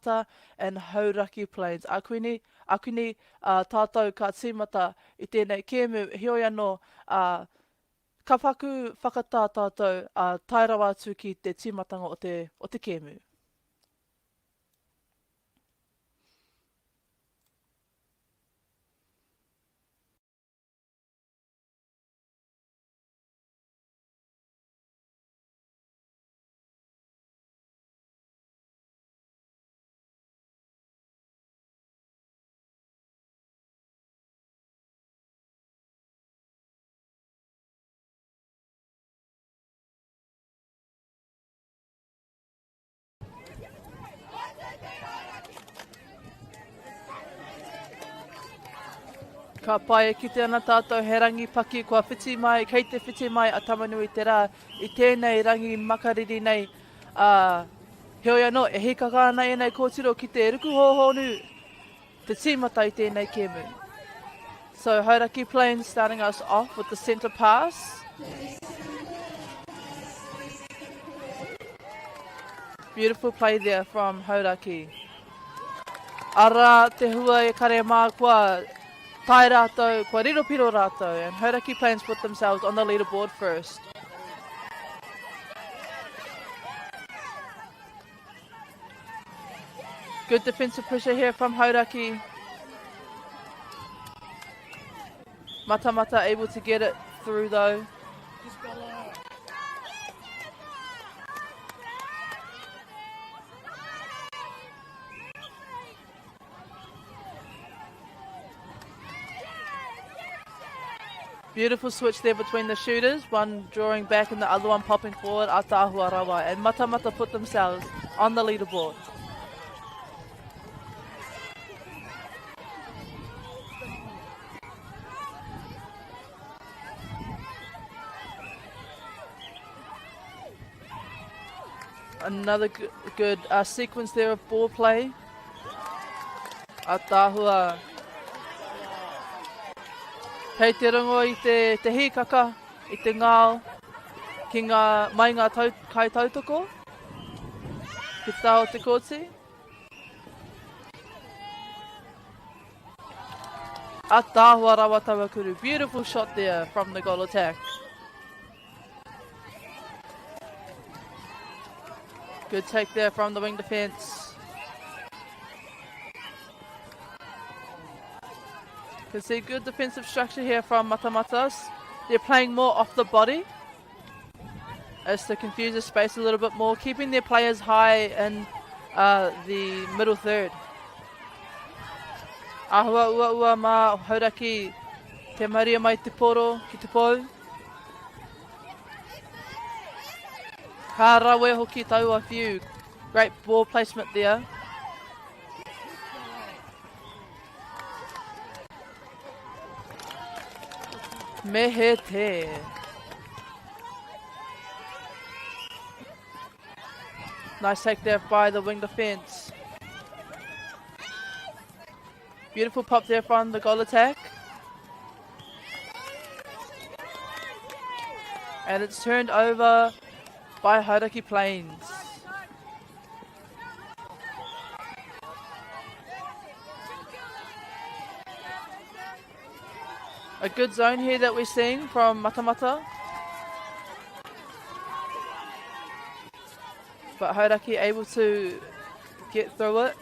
Matamata and Hauraki Plains. Akuni tātou ka tīmata I tēnei kēmu hioi anō ka paku whakatā tātou tairawa atu ki te tīmatanga o te kēmu. Ka pai e kite ana tātou he rangi paki kua whiti mai, kei te whiti mai a tamanui te rā I tēnei rangi makariri nei. Heoi anō, e hikaka ana e nei kōtiro ki te ruku hōhonu, te tīmata I tēnei kēmu. So Hauraki Plains starting us off with the centre pass. Beautiful play there from Hauraki. Ara te hua e kare mā kua tai rātou, kua riropiro rātou, and Hauraki Plains put themselves on the leaderboard first. Good defensive pressure here from Hauraki. Matamata able to get it through though. Beautiful switch there between the shooters, one drawing back and the other one popping forward, Atahua Rawa, and Matamata put themselves on the leaderboard. Another good sequence there of ball play. Atahua. Kei te rongo I te hikaka, I te ngāo, ki mai ngā kai tautoko, ki te taho te kōti. Atahua rawa tawakuru. Beautiful shot there from the goal attack. Good take there from the wing defence. Can see good defensive structure here from Matamatas. They're playing more off the body as to confuse the space a little bit more, keeping their players high in the middle third. Ahua ua mā Hauraki te maria mai te poro ki te pou. Ka rawe hoki tau a few. Great ball placement there. Mehe te. Nice take there by the wing defence. Beautiful pop there from the goal attack. And it's turned over by Hauraki Plains. A good zone here that we're seeing from Matamata. But Hauraki able to get through it.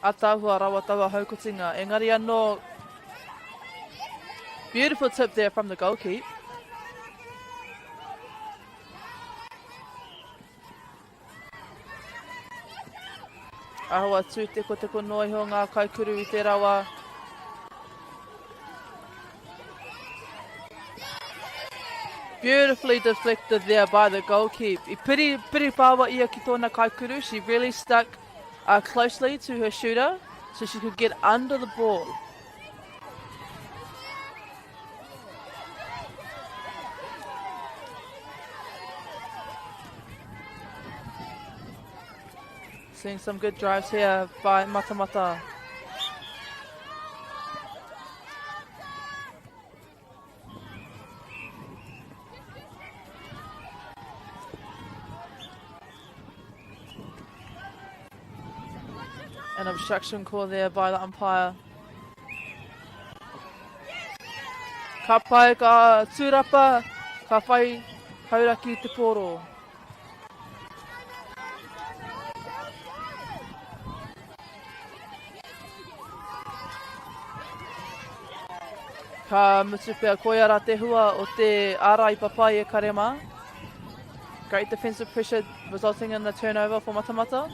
Atahua rawa tawa haukotinga. Engari anō. Beautiful tip there from the goalkeeper. Ahua tū teko noi ho ngā kaikuru I te rawa. Beautifully deflected there by the goalkeeper. I piri pāwa ia ki tōna kaikuru. She really stuck closely to her shooter so she could get under the ball. Seeing some good drives here by Matamata. An obstruction call there by the umpire. Ka pai ka tūrapa, ka whai hauraki te poro. Ka mutu pia koiara te hua o te ara I papai e karema. Great defensive pressure resulting in the turnover for Matamata.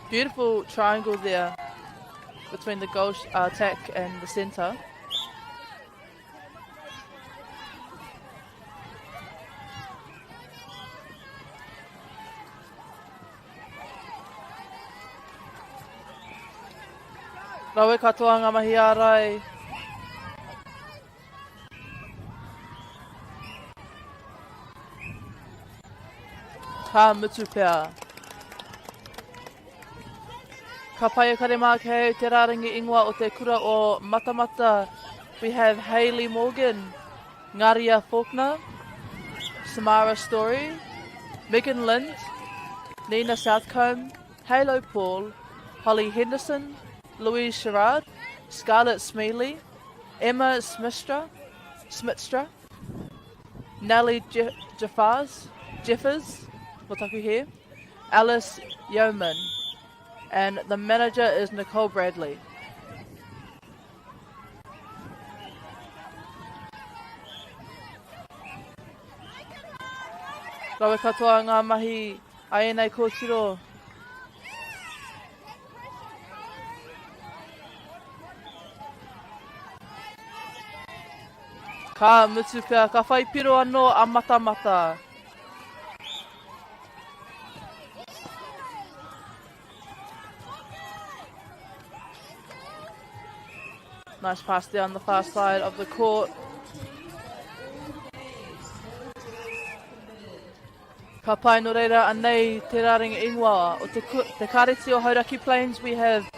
Beautiful triangle there between the goal attack and the centre. Rawe katoa ngā mahi ārai. Ka mutu pea. Ka pai e kare mā kei te rārangi ingoa o te kura o Matamata. We have Hayley Morgan, Ngaria Faulkner, Samara Story, Megan Lind, Nina Southcombe, Halo Paul, Holly Henderson, Louise Sherrard, Scarlett Smealy, Emma Smitstra, Nellie Jeffers, Motaku here, Alice Yeoman, and the manager is Nicole Bradley. Rawe katoa ngā mahi ai nei kōtiro. Ka mutu pia, ka whai piro anō a Matamata. Nice pass down the far side of the court. Ka pai no reira anei te rāringa ingoa. O te kareti o Hauraki Plains we have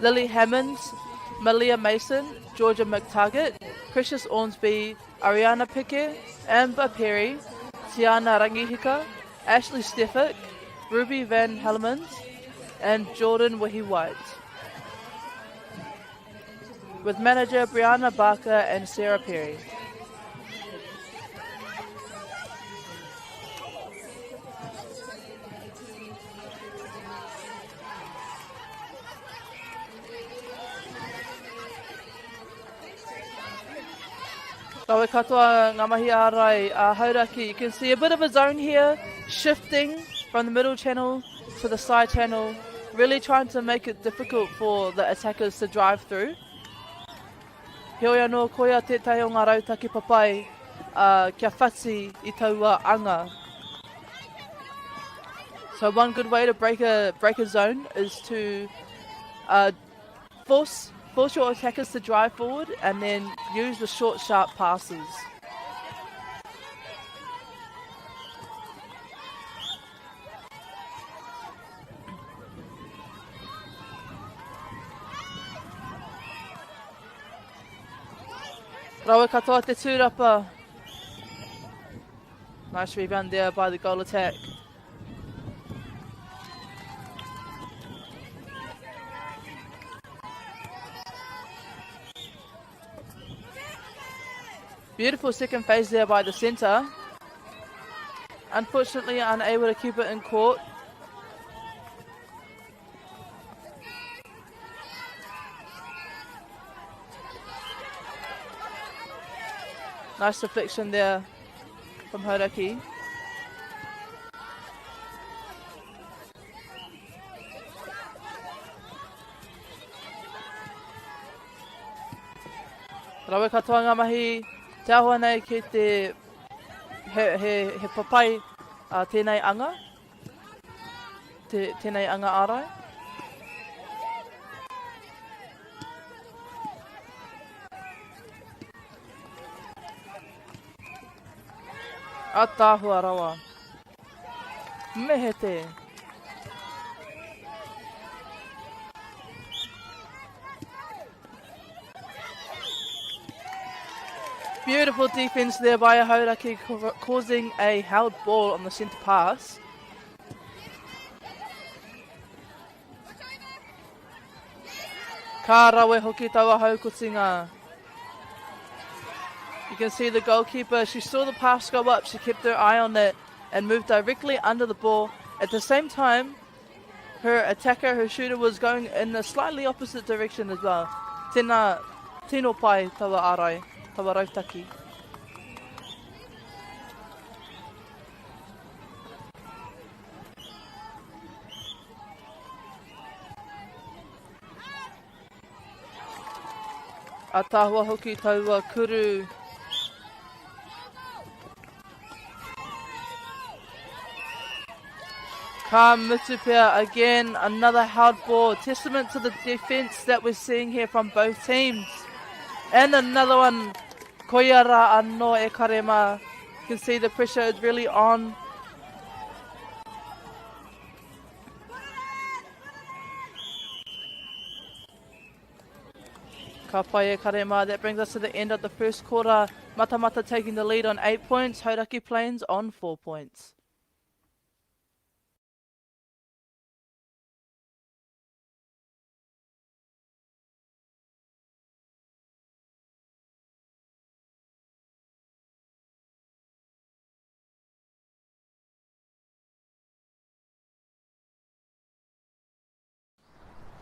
Lily Hammonds, Malia Mason, Georgia McTaggart, Precious Ormsby, Ariana Piquet, Amber Perry, Tiana Rangihika, Ashley Steffick, Ruby Van Hellemans, and Jordan Wihi White. With manager Brianna Barker and Sarah Perry. Rawe katoa ngā mahi ārai Hauraki. You can see a bit of a zone here, shifting from the middle channel to the side channel, really trying to make it difficult for the attackers to drive through. Heoi anō koia tētai o ngā rautaki papai kia whati I taua anga. So one good way to break a zone is to force your attackers to drive forward and then use the short, sharp passes. Rawe katoa te tūrapa. Nice rebound there by the goal attack. Beautiful second phase there by the centre. Unfortunately unable to keep it in court. Nice deflection there from Hauraki. Rawe katoa ngā mahi. Te ahua nei ki te he papai tēnei anga. Tēnei anga ārai. A tāhua rawa. Mehete. Beautiful defense there by Hauraki, causing a held ball on the centre pass. Ka rawe hoki taua haukotinga. You can see the goalkeeper, she saw the pass go up, she kept her eye on it and moved directly under the ball. At the same time, her attacker, her shooter, was going in a slightly opposite direction as well. Tēnā, tino pai tawa arai, tawa rautaki. A tahua hoki taua kuru. Ka Mutupia again, another hard ball. Testament to the defense that we're seeing here from both teams. And another one, Koiara anō e karema. You can see the pressure is really on. Ka pai e karema. That brings us to the end of the first quarter. Matamata taking the lead on 8 points. Hauraki Plains on 4 points.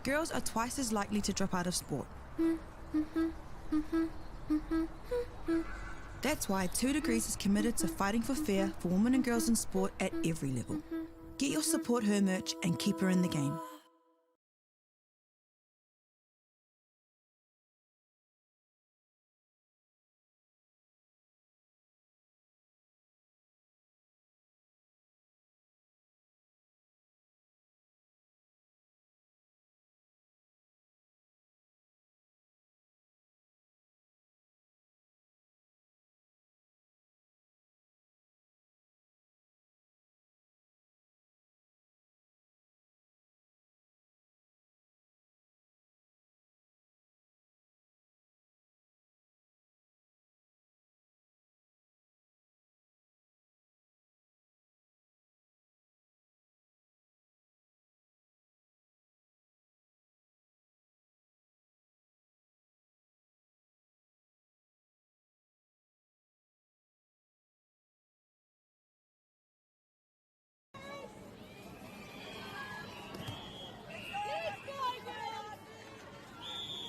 Girls are twice as likely to drop out of sport. That's why 2 Degrees is committed to fighting for fair for women and girls in sport at every level. Get your Support Her merch and keep her in the game.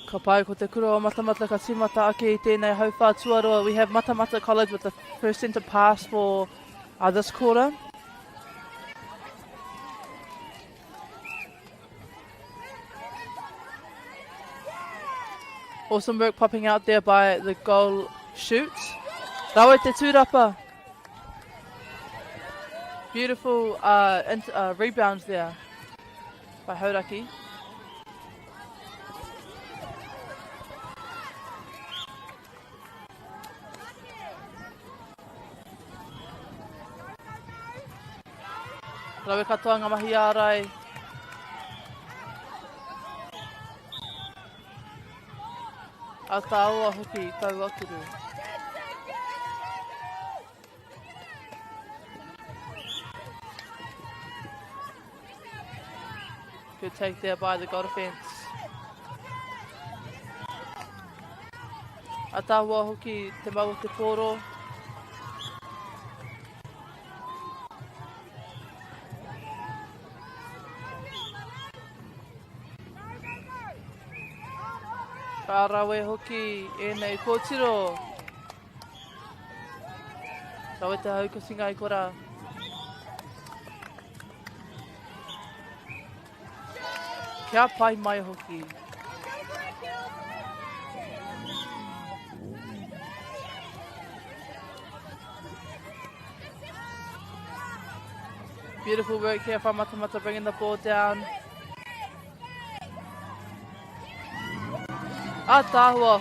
Ka pai ko te kuro o Matamata ka timata ake I tēnei haupā tuaroa. We have Matamata College with the first centre pass for this quarter. Awesome work popping out there by the goal shoot. Rawe te tūrapa. Beautiful rebounds there by Hauraki. Rawe katoa ngā mahi ārai. A tāua hoki tau akuru. Good take there by the goal defence. A tāua hoki te mau o te pōro. Ka rawe hoki e nei kōtiro. Rawe te haukosinga I kora. Kia pai mai hoki. Beautiful work here from Matamata bringing the ball down. A tāhua,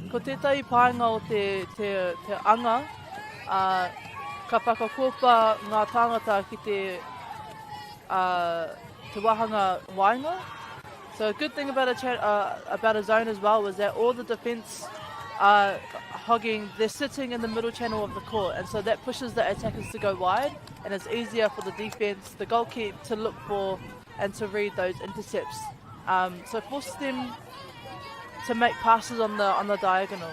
ko tētai pāinga o te anga, Ka whakakopa ngā tāngata ki te wahanga wainga. So a good thing about a zone as well was that all the defence are they're sitting in the middle channel of the court, and so that pushes the attackers to go wide, and it's easier for the defence, the goalkeeper, to look for and to read those intercepts. So it forces them to make passes on the diagonal.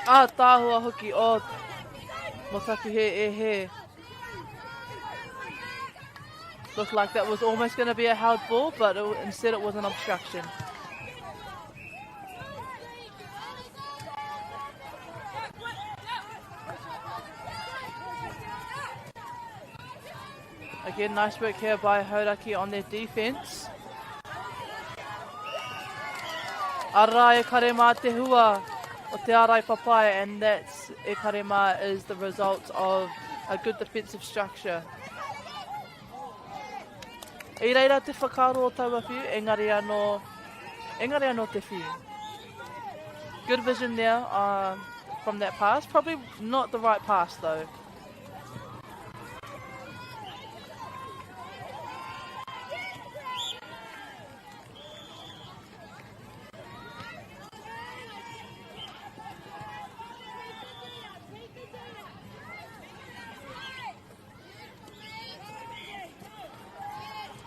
Tāhua hoki o Motaku he. Looked like that was almost going to be a held ball, but instead it was an obstruction. Again, nice work here by Hauraki on their defence. Arai karema te hua o te arai papai, and that's e karema is the result of a good defensive structure. I reira te whakaro o taua whiu, engari anō te whiu. Good vision there from that pass. Probably not the right pass though.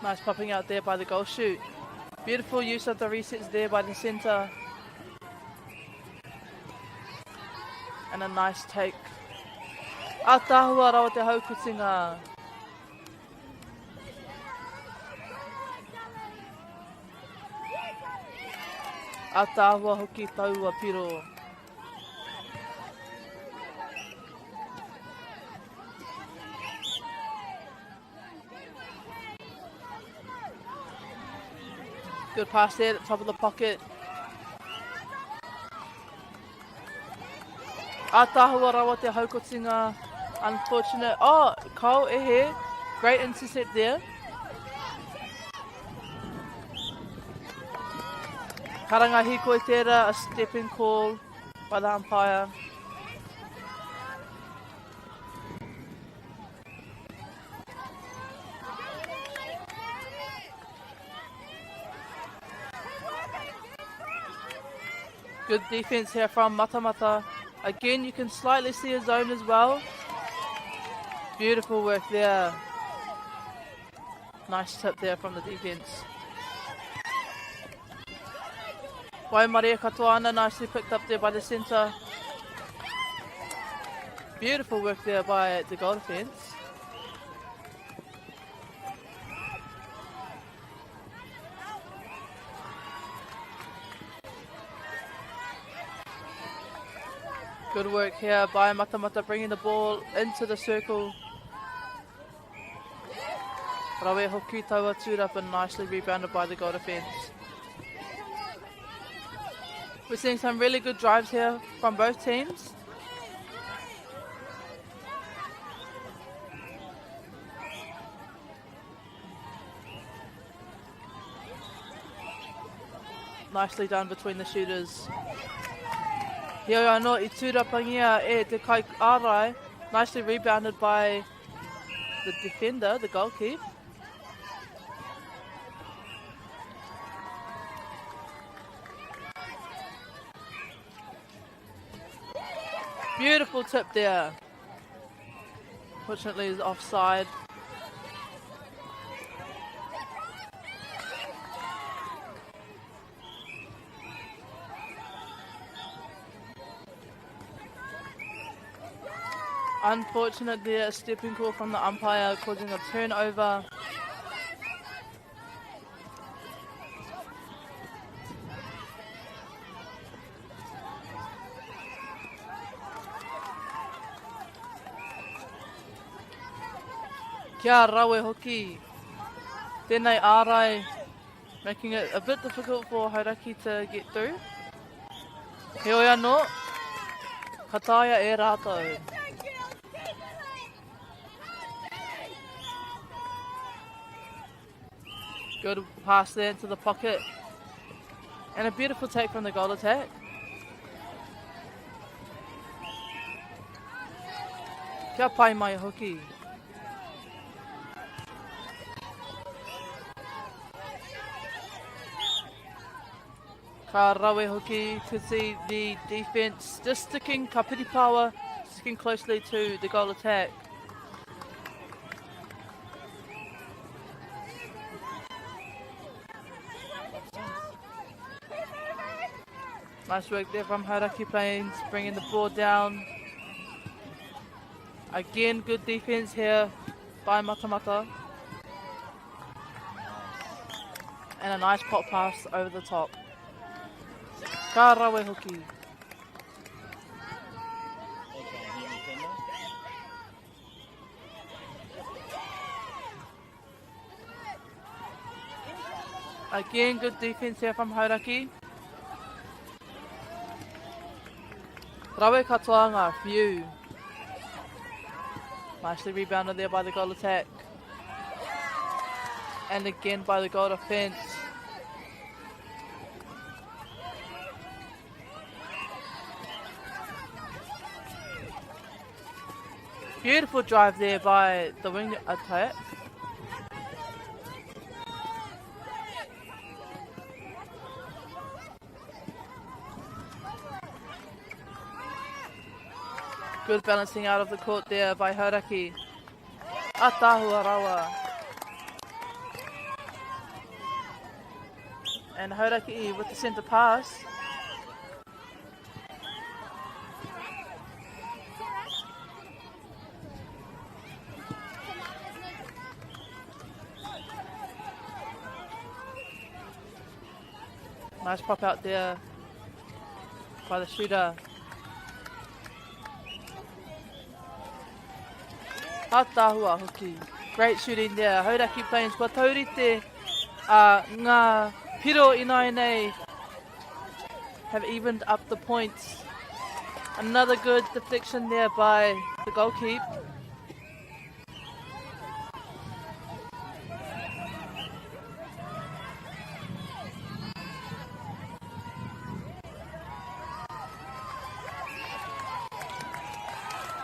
Nice popping out there by the goal shoot. Beautiful use of the resets there by the centre. And a nice take. Tāhua rawa te haukutinga. Tāhua hoki taua piro. Good pass there at the top of the pocket. Tāhua rawa te haukotinga. Unfortunate. Oh, Cole Ehe. Great intercept there. Karangahi koetera, a stepping call by the umpire. Good defense here from Matamata. Again, you can slightly see a zone as well. Beautiful work there. Nice tip there from the defense. Waimaria Katoana nicely picked up there by the centre. Beautiful work there by the goal defense. Good work here by Matamata, bringing the ball into the circle. Rawe hoki taua tūra up and nicely rebounded by the goal defense. We're seeing some really good drives here from both teams. Nicely done between the shooters. Here anō I tūrapangia e te kai ārai. Nicely rebounded by the defender, the goalkeeper. Beautiful tip there. Fortunately, is offside. Unfortunately, a stepping call from the umpire causing a turnover. Kia rawe hoki. Tēnei ārai, making it a bit difficult for Hauraki to get through. He oi anō, kataia e rātou. Good pass there into the pocket. And a beautiful take from the goal attack. Kia pai mai hoki. Ka rawe hoki to see the defense just sticking, ka piri power, sticking closely to the goal attack. Nice work there from Hauraki Plains, bringing the ball down. Again, good defense here by Matamata. And a nice pop pass over the top. Ka rawe hoki. Again, good defense here from Hauraki. Rawe katoa ngā whiu. Nicely rebounded there by the goal attack. And again by the goal defense. Beautiful drive there by the wing attack. Good balancing out of the court there by Hauraki. Atahua rawa. And Hauraki with the centre pass. Nice pop out there by the shooter. Atahua hoki. Great shooting there. Hauraki Plains kua taurite ngā piro ina nei have evened up the points. Another good deflection there by the goalkeeper.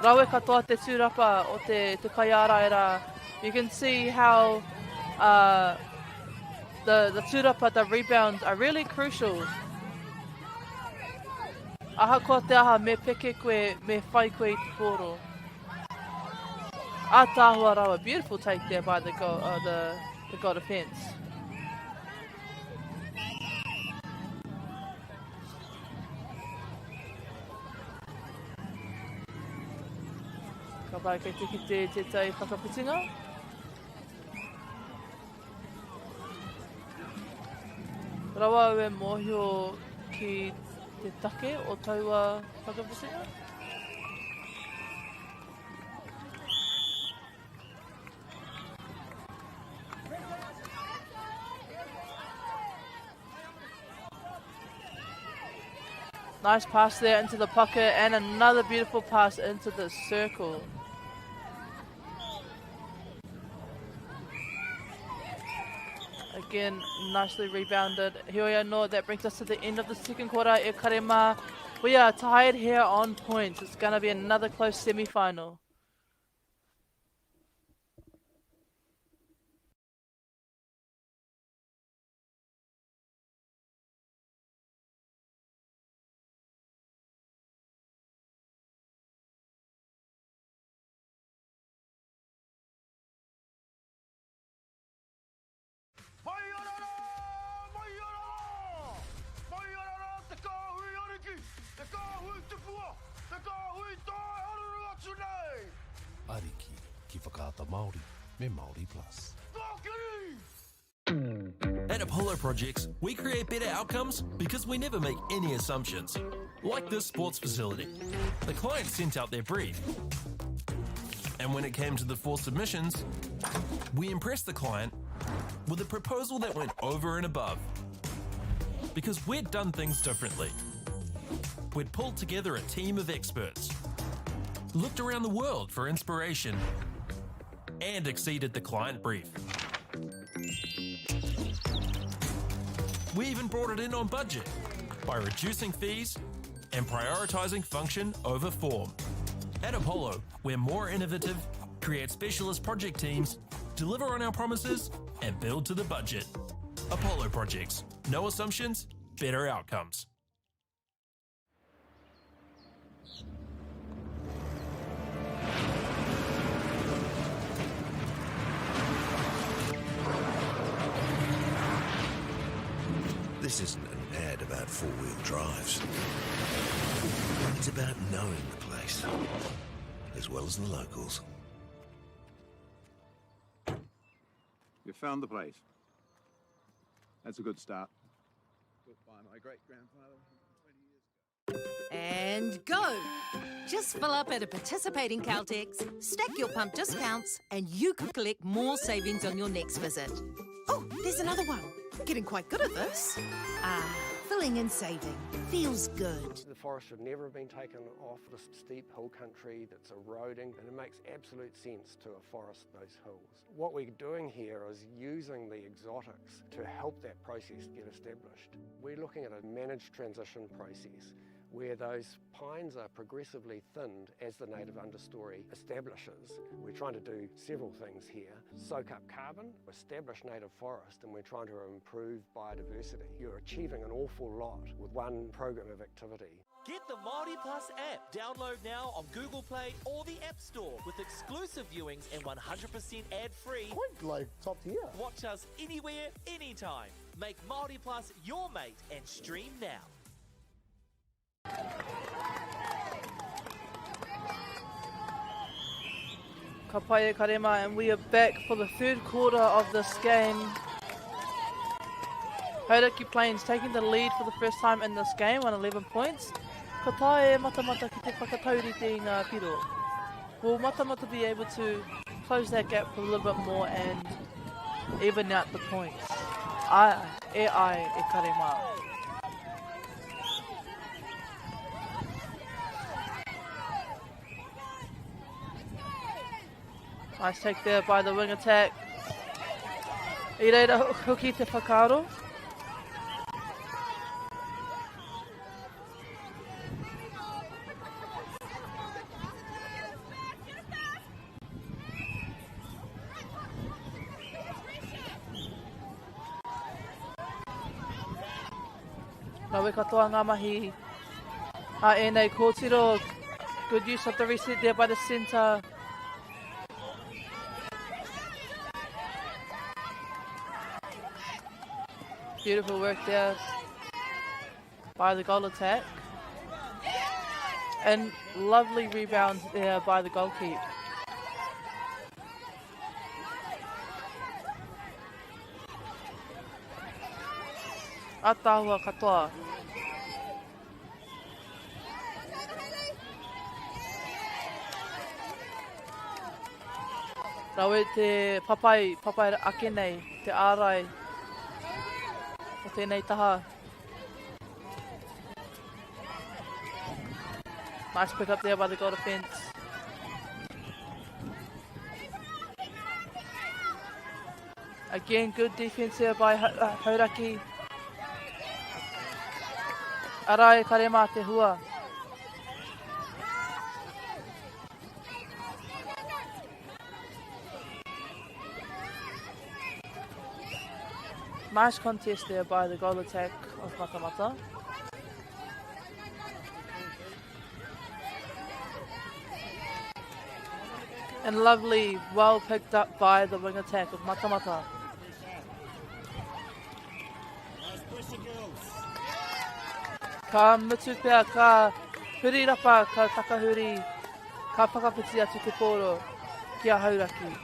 Rawe katoa te tūrapa o te kaiara era. You can see how the tūrapa, the rebounds are really crucial. Aha ko te aha me peke koe, me whai koe i te poro. Atahua rawa, beautiful take there by the goal defense. Ka pai kei tiki te tai whakaputinga. Rawa ue mohio ki te take o taua whakaputinga. Nice pass there into the pocket and another beautiful pass into the circle. Again, nicely rebounded. Here we are, that brings us to the end of the second quarter. E karema, we are tied here on points. It's going to be another close semi-final. Ariki, ki whakaata Māori, me Māori Plus. At Apollo Projects, we create better outcomes because we never make any assumptions. Like this sports facility. The client sent out their brief. And when it came to the 4 submissions, we impressed the client with a proposal that went over and above. Because we'd done things differently. We'd pulled together a team of experts, looked around the world for inspiration, and exceeded the client brief. We even brought it in on budget by reducing fees and prioritising function over form. At Apollo, we're more innovative, create specialist project teams, deliver on our promises, and build to the budget. Apollo Projects. No assumptions, better outcomes. This isn't an ad about four-wheel drives. It's about knowing the place, as well as the locals. You found the place. That's a good start. Built by my great-grandfather 20 years ago. And go! Just fill up at a participating Caltex, stack your pump discounts, and you could collect more savings on your next visit. Oh, there's another one. Getting quite good at this. Filling and saving. Feels good. The forest should never have been taken off this steep hill country that's eroding, and it makes absolute sense to afforest those hills. What we're doing here is using the exotics to help that process get established. We're looking at a managed transition process where those pines are progressively thinned as the native understory establishes. We're trying to do several things here. Soak up carbon, establish native forest, and we're trying to improve biodiversity. You're achieving an awful lot with one program of activity. Get the Māori Plus app. Download now on Google Play or the App Store with exclusive viewings and 100% ad-free. Quite like top tier. Watch us anywhere, anytime. Make Māori Plus your mate and stream now. Ka pai e karema, and we are back for the third quarter of this game. Hauraki Plains taking the lead for the first time in this game on 11 points. Ka tae mata ki te whakataurite i ngā piro. Will mata be able to close that gap a little bit more and even out the points? Ai e karema. Nice take there by the wing attack. I reira hoki te whakaro. Rawe katoa ngā mahi. Enei kōtiro. Good use of the reset there by the centre. Beautiful work there by the goal attack. And lovely rebound there by the goalkeeper. Atahua katoa. Rawe te papai ake nei, te ārai. O tēnei taha. Nice pick up there by the goal defence. Again, good defence there by Hauraki. Arai karema te hua. Nice contest there by the goal attack of Matamata. And lovely, well picked up by the wing attack of Matamata. Ka mutu pea, ka huri rapa, ka takahuri, ka whakapiti atu te poro ki a Hauraki.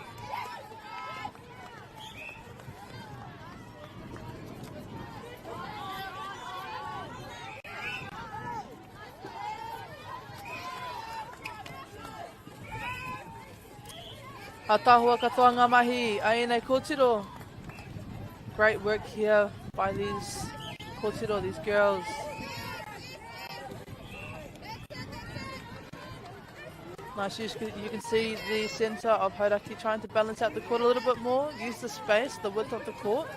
Atahua katoa ngā mahi, aenei kōtiro. Great work here by these kōtiro, these girls. Nice use, you can see the centre of Hauraki trying to balance out the court a little bit more, use the space, the width of the court.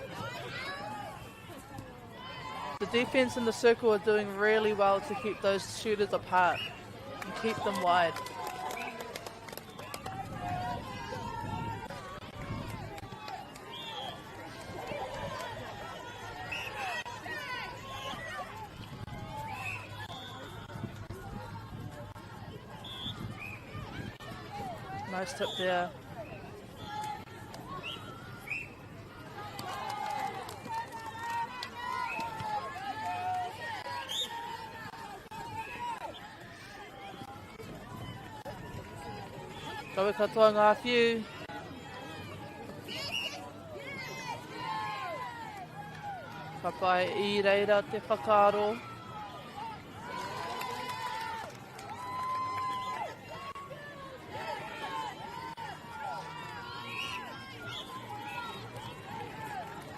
The defence in the circle are doing really well to keep those shooters apart and keep them wide. Nice tip there. Kawe katoa ngā whiu. Papai I reira te whakaaro.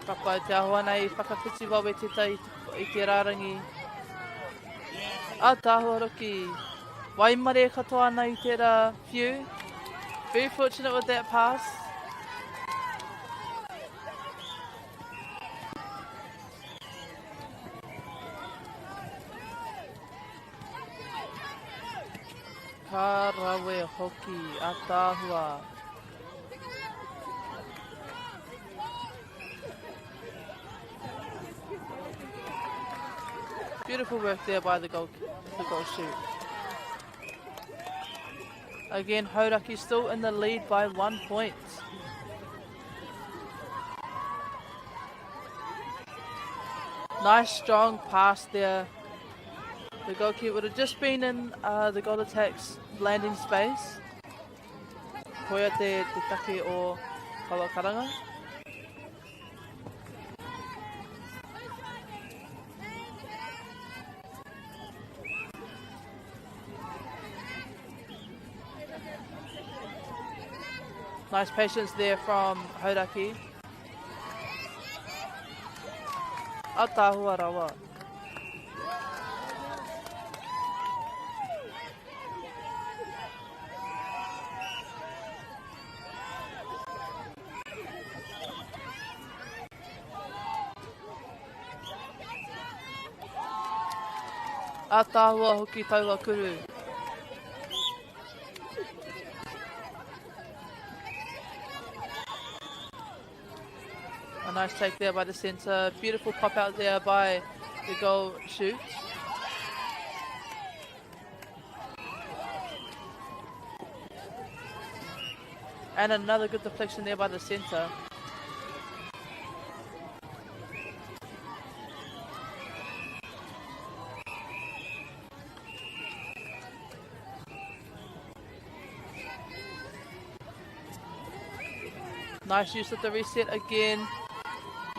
Papai te ahua nei whakawhiti wawe te tai I te rārangi. A tāhua roki. Waimare katoa ana I tērā whiu. Very fortunate with that pass. Ka rawe hoki a tāhua. Beautiful work there by the goal shoot. Again, Hauraki still in the lead by 1 point. Nice strong pass there. The goalkeeper would have just been in the goal attack's landing space. Koia te take o Kawakaranga. Nice patience there from Hauraki. A tāhua rawa. A tāhua hoki taua kuru. A nice take there by the centre. Beautiful pop out there by the goal shoot. And another good deflection there by the centre. Nice use of the reset again.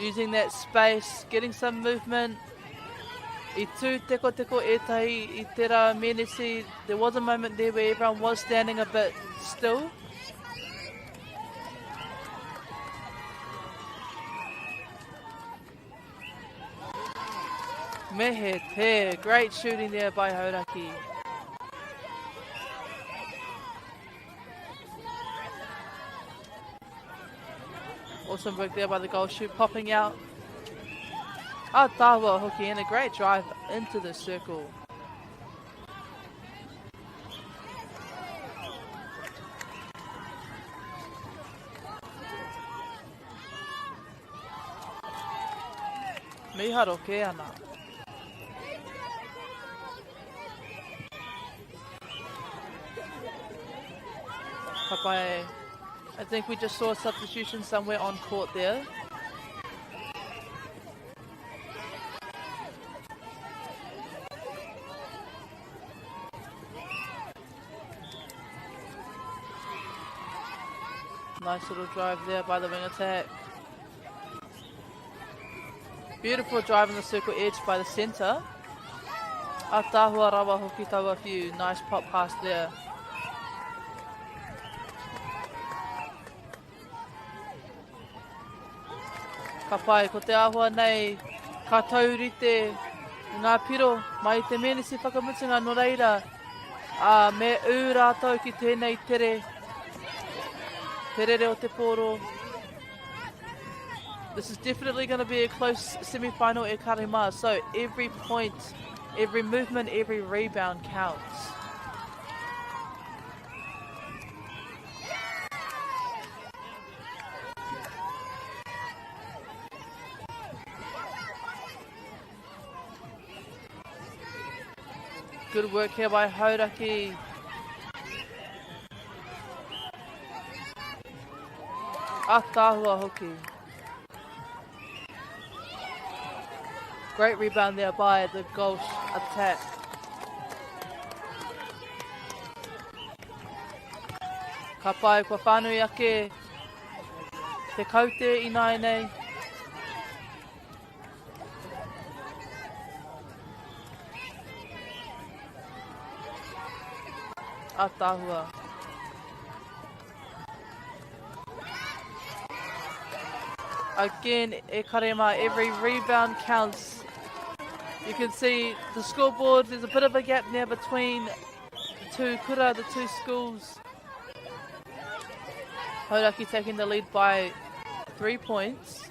Using that space, getting some movement. I tū teko teko etahi I tērā menesi. There was a moment there where everyone was standing a bit still. Mehe te, great shooting there by Hauraki. Awesome work there by the goal shoot, popping out. Ah, tāua hoki and a great drive into the circle. Miharo ke ana. Papai. I think we just saw a substitution somewhere on court there. Nice little drive there by the wing attack. Beautiful drive on the circle edge by the centre. A tāhua rawa hoki taua whiu. Nice pop pass there. Ka pai, ko te āhua nei, ka taurite ngā piro, mai te menesi whakamutunga no reira, me ū rātou ki tēnei tere, terere o te poro. This is definitely going to be a close semi-final e karima, so every point, every movement, every rebound counts. Good work here by Hauraki. A tāhua hoki. Great rebound there by the Gulch attack. Ka pai kua whānui ake te kaute i nai nei. A tāhua. Again, e karema, every rebound counts. You can see the scoreboard, there's a bit of a gap there between the two schools. Hauraki taking the lead by 3 points.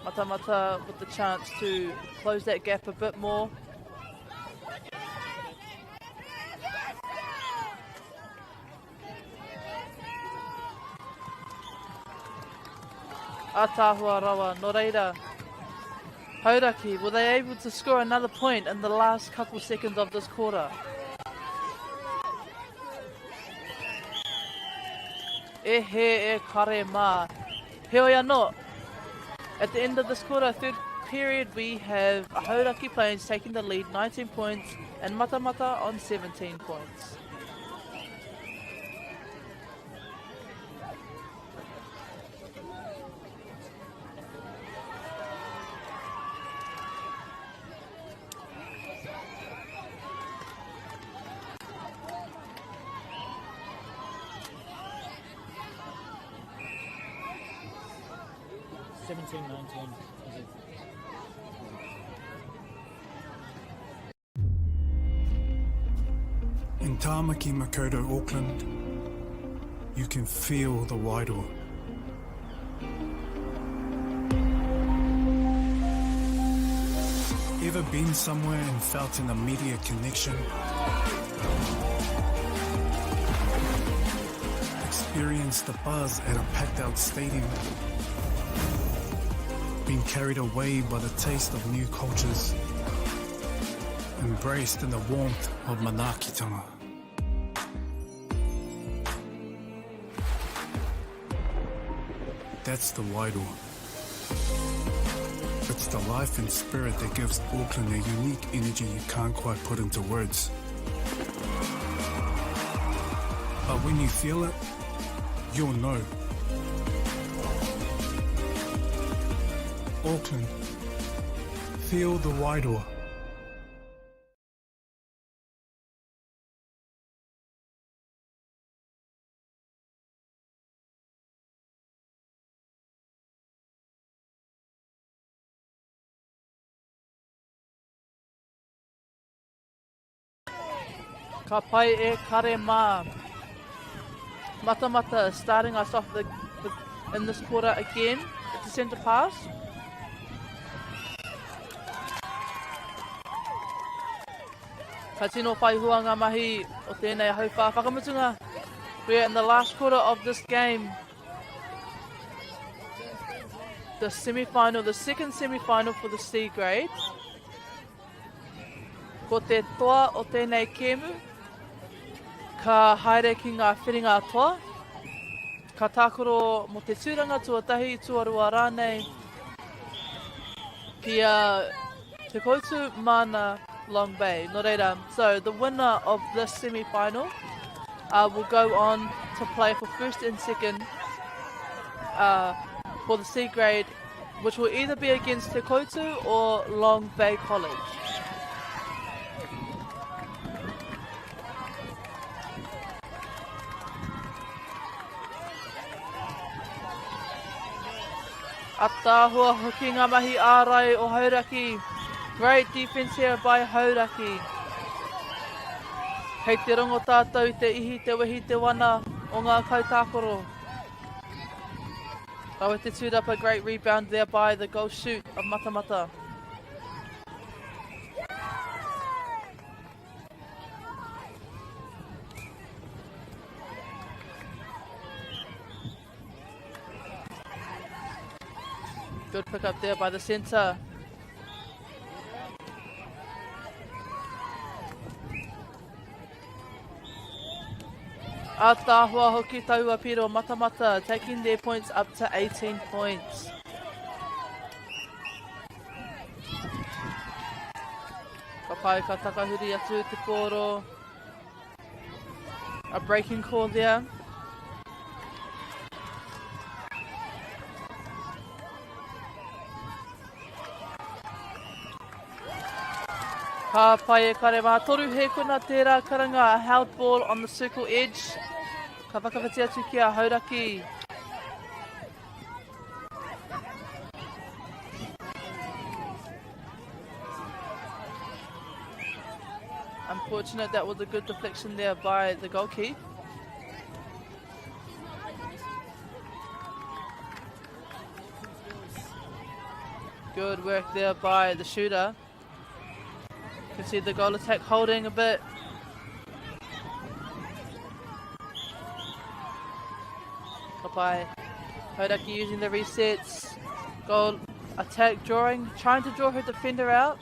Matamata with the chance to close that gap a bit more. A tāhua rawa, no reira. Hauraki, were they able to score another point in the last couple seconds of this quarter? E he e kare mā. Heoi anō. At the end of this quarter, third period, we have Hauraki Plains taking the lead, 19 points, and Matamata on 17 points. In Tāmaki Makaurau, Auckland, you can feel the wairoa. Ever been somewhere and felt an immediate connection? Experienced the buzz at a packed out stadium? Been carried away by the taste of new cultures? Embraced in the warmth of manaakitanga? That's the wairoa. It's the life and spirit that gives Auckland a unique energy you can't quite put into words. But when you feel it, you'll know. Auckland, feel the wairoa. Ka pai e kare mā. Matamata starting us off in this quarter again. It's a centre pass. Ka tino whai hua ngā mahi o tēnei hauwha whakamutunga. We're in the last quarter of this game. The semi-final, the second semi-final for the C grade. Ko te toa o tēnei kēmu. Ka haere ki ngā whiringa toa. Ka tākoro mo te tūranga tuatahi tuarua rānei. Kia te koutu mana Long Bay. No reira. So the winner of this semi-final will go on to play for first and second for the C grade, which will either be against Te Koutu or Long Bay College. A tāhua hoki ngā mahi ārai o Hauraki. Great defense here by Hauraki. Kei te rongo tātou te ihi te wehi te wana o ngā kautākoro. Kaua te tūra up a great rebound there by the goal shoot of Matamata. Good pick up there by the centre. A tāhua hoki taua piro matamata, taking their points up to 18 points. Ka pai ka takahuri atu te poro. A breaking call there. Ka pai e kare mā toru he kuna tērā karanga, a held ball on the circle edge. Ka whakawhati atu ki a hauraki. Unfortunate, that was a good deflection there by the goalkeeper. Good work there by the shooter. You can see the goal attack holding a bit. Kapai. Hodaki using the resets. Goal attack drawing, trying to draw her defender out.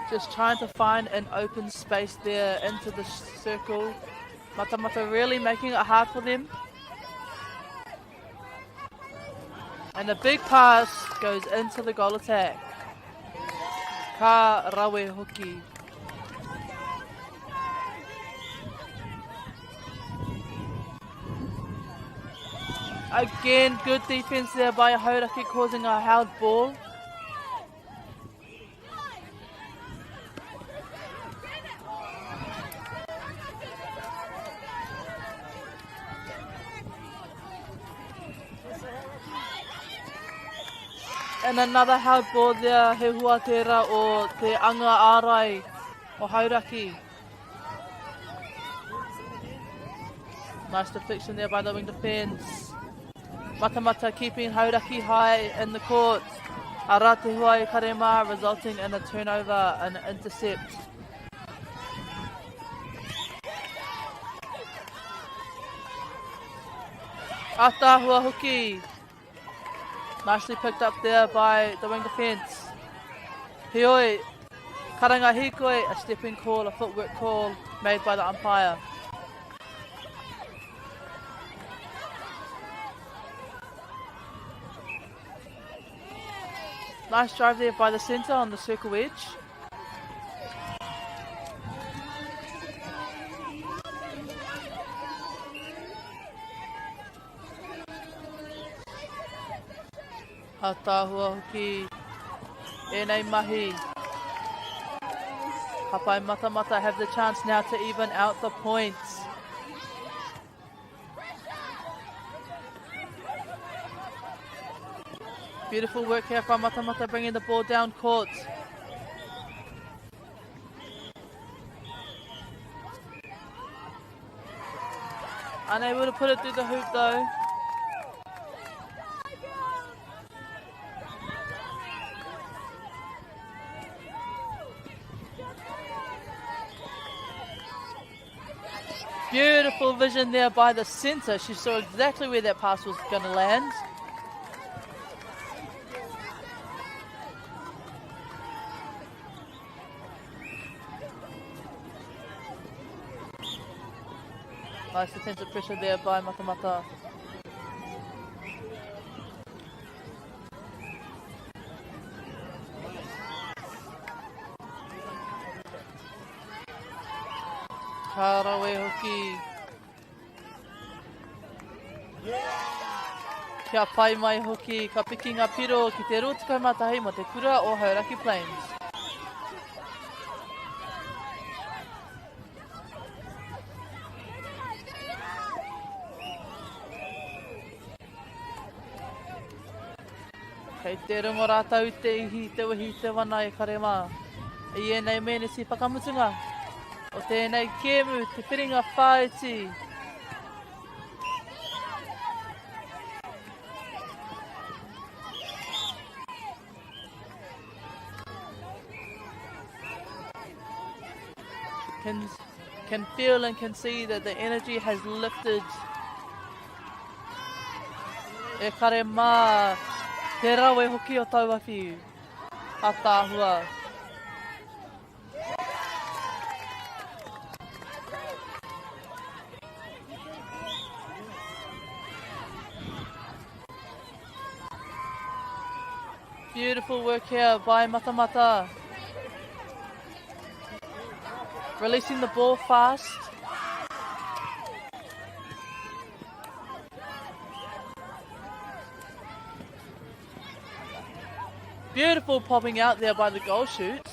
Just trying to find an open space there into the circle. Matamata really making it hard for them. And a big pass goes into the goal attack. Ka rawe hoki. Again, good defense there by Hauraki, causing a held ball. And another held ball there, he hua tera o te anga ārai o Hauraki. Nice deflection there by the wing defence. Matamata keeping Hauraki high in the court. Ara te hua I karema, resulting in a turnover and an intercept. Atahua hoki. Nicely picked up there by the wing defence. Hioi, karanga hikoi, a stepping call, a footwork call made by the umpire. Nice drive there by the centre on the circle edge. Hatahua hoki, enei mahi. Hapai Matamata have the chance now to even out the points. Beautiful work here from Matamata, bringing the ball down court. Unable to put it through the hoop though. Beautiful vision there by the centre. She saw exactly where that pass was going to land. Nice defensive pressure there by Matamata. Karawe hoki. Kia pai mai hoki, ka piki ngā piro ki te rotika matahi mo te kura o Hauraki Plains. Kei te ringo rātau te ihi, te wahi, te wana e karema. I enei mene si whakamutunga. O tēnei kēmu, te whiringa whaiti. Can feel and can see that the energy has lifted. E kare mā, te rawe hoki o taua whiu. A tāhua. Beautiful work here by Matamata. Releasing the ball fast. Beautiful popping out there by the goal shoot.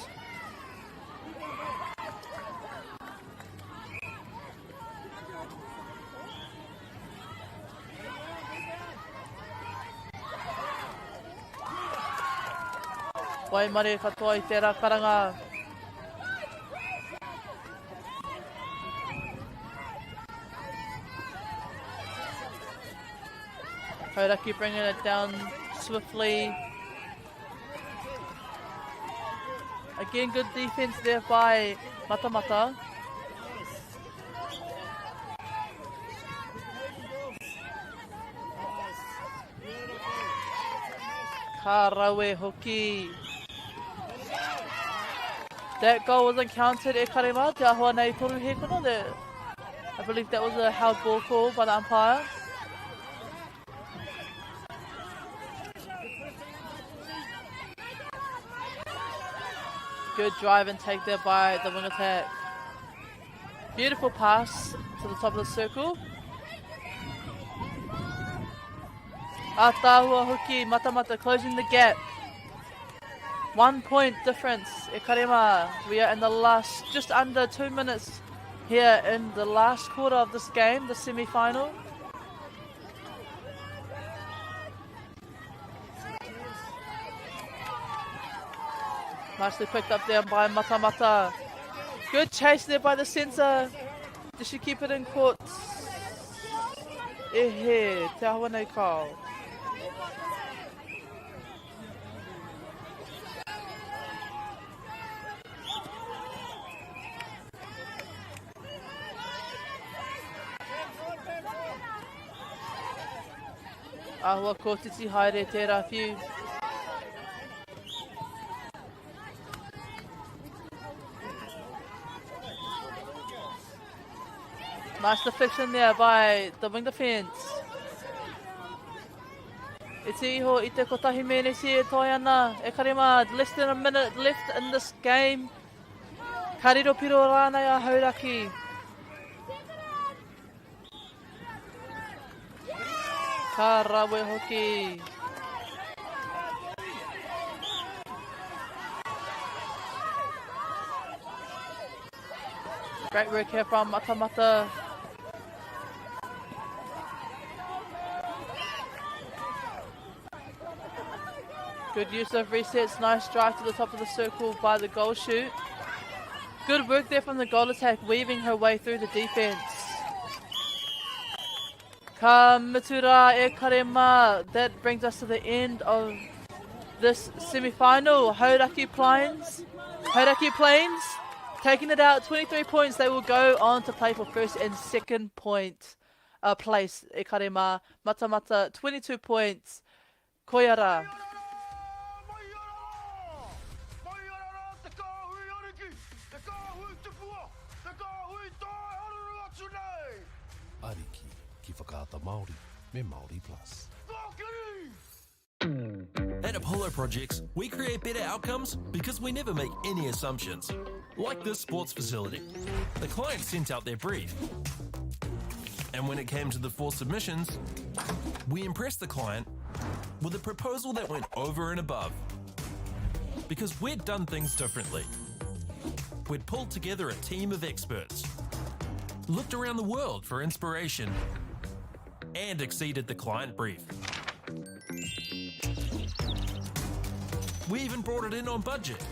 Waimare katoa I tērā karanga. Hauraki bringing it down swiftly. Again, good defense there by Matamata. Karawe hoki. That goal wasn't counted, e karema, te ahua nei toru he kono there. I believe that was a held ball call by the umpire. Good drive and take there by the wing attack. Beautiful pass to the top of the circle. Atahua hoki, Matamata closing the gap. 1 point difference, e karema. We are in the last, just under 2 minutes here in the last quarter of this game, the semi-final. Nicely picked up there by Matamata. Good chase there by the centre. Did she keep it in court? Ehe, te ahua nei kau. Ahua kōtiti haere tērā whiu. Nice deflection there by the wing defence. E te iho I te kotahi menesi e toi ana. E karema, less than a minute left in this game. Kariro piro rānei a hauraki. Ka rawe hoki. Great work here from Matamata. Good use of resets, nice drive to the top of the circle by the goal shoot. Good work there from the goal attack, weaving her way through the defence. Ka mitura e karema. That brings us to the end of this semi-final. Hauraki Plains taking it out, 23 points. They will go on to play for first and second place. E karema. Matamata 22 points. Koiara. Ariki ki whakaata Māori me Māori Plus. At Apollo Projects, we create better outcomes because we never make any assumptions. Like this sports facility. The client sent out their brief. And when it came to the 4 submissions, we impressed the client with a proposal that went over and above. Because we'd done things differently. We'd pulled together a team of experts, looked around the world for inspiration, and exceeded the client brief. We even brought it in on budget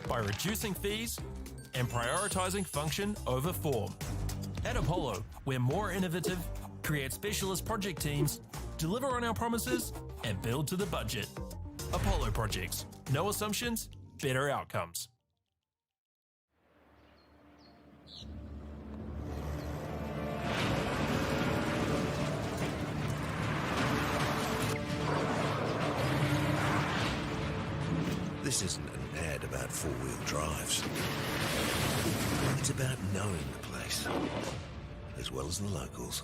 by reducing fees and prioritizing function over form. At Apollo, we're more innovative, create specialist project teams, deliver on our promises, and build to the budget. Apollo Projects. No assumptions, better outcomes. This isn't an ad about four-wheel drives. It's about knowing the place, as well as the locals.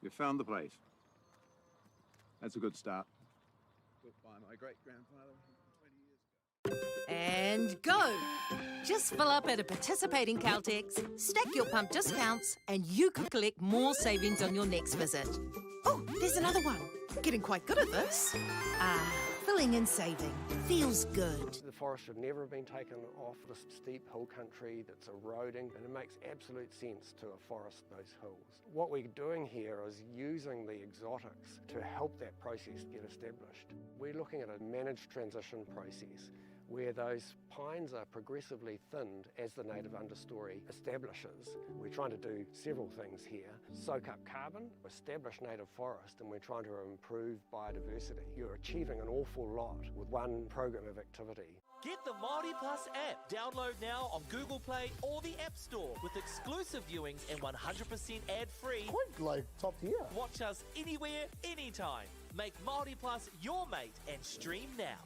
You found the place. That's a good start. Built by my great-grandfather 20 years ago. And go! Just fill up at a participating Caltex, stack your pump discounts, and you could collect more savings on your next visit. Oh, there's another one. Getting quite good at this. Filling and saving. Feels good. The forest should never have been taken off the steep hill country that's eroding, and it makes absolute sense to afforest those hills. What we're doing here is using the exotics to help that process get established. We're looking at a managed transition process where those pines are progressively thinned as the native understory establishes. We're trying to do several things here. Soak up carbon, establish native forest, and we're trying to improve biodiversity. You're achieving an awful lot with one program of activity. Get the Māori Plus app. Download now on Google Play or the App Store with exclusive viewings and 100% ad-free. Quite like top tier. Watch us anywhere, anytime. Make Māori Plus your mate and stream now.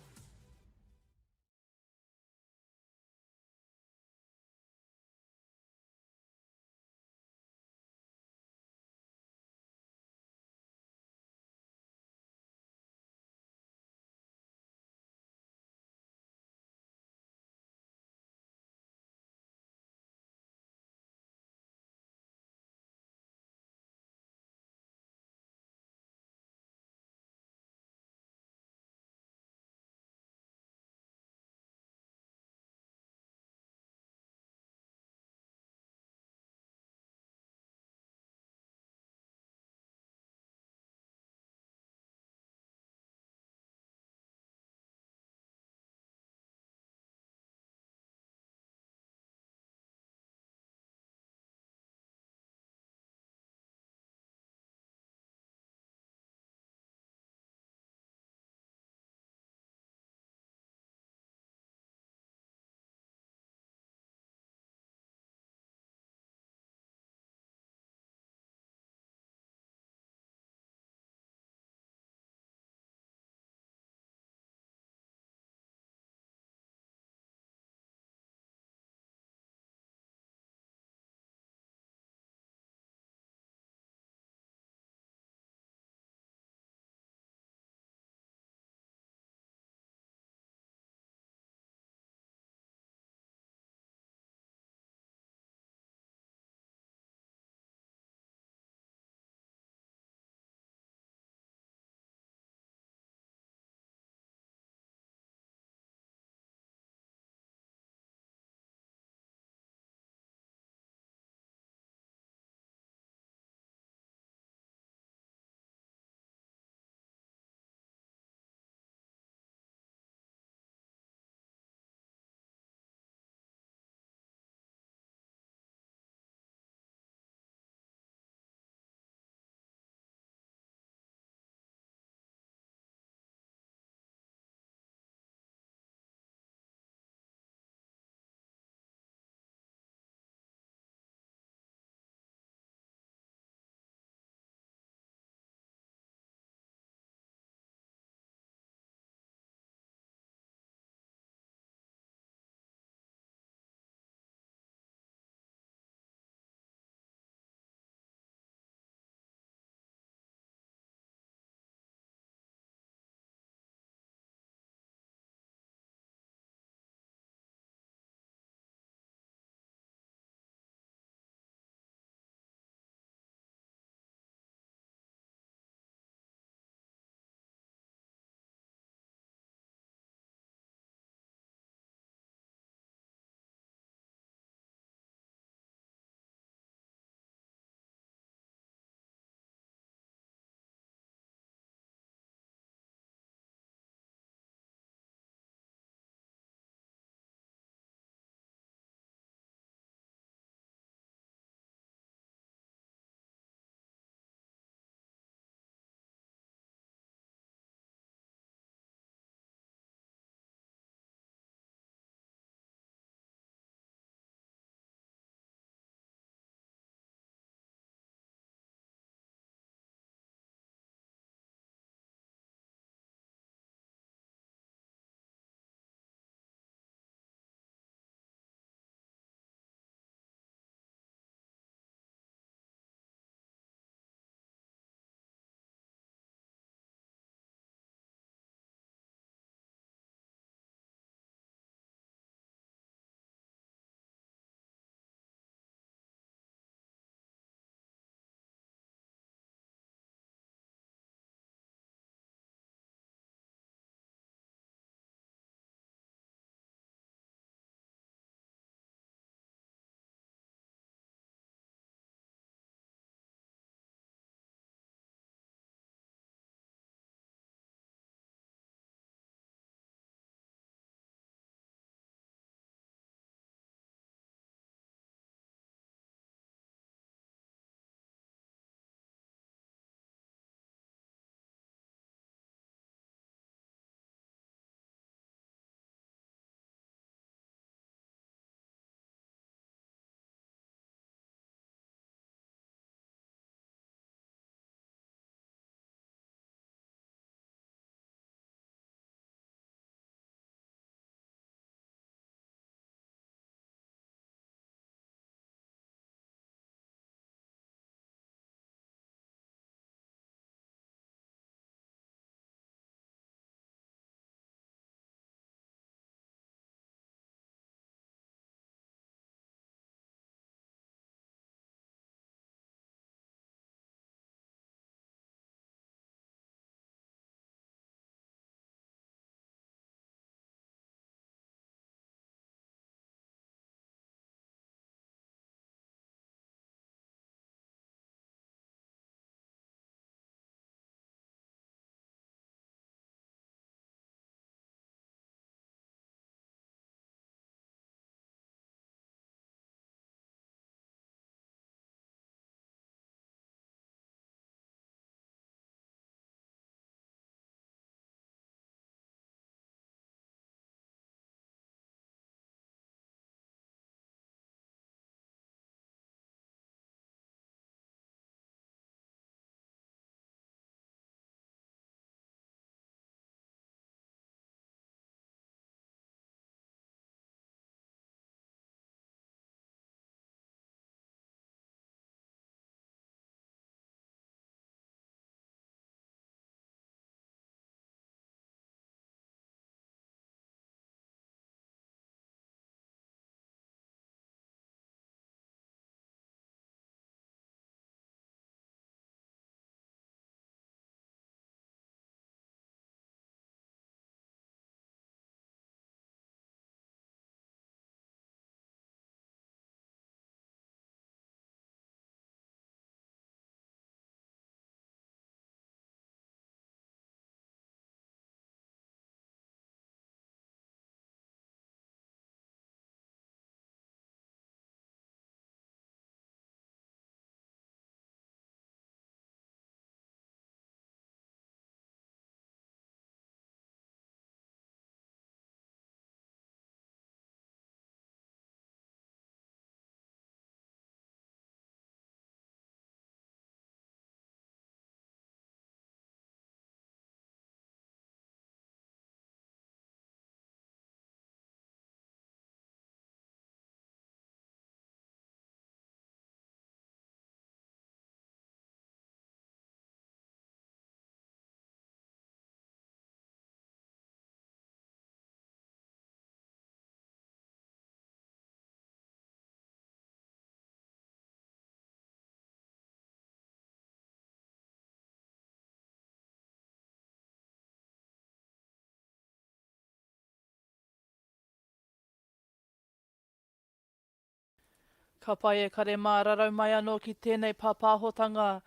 Ka pai e kare mā rarau mai anō ki tēnei pāpāhotanga.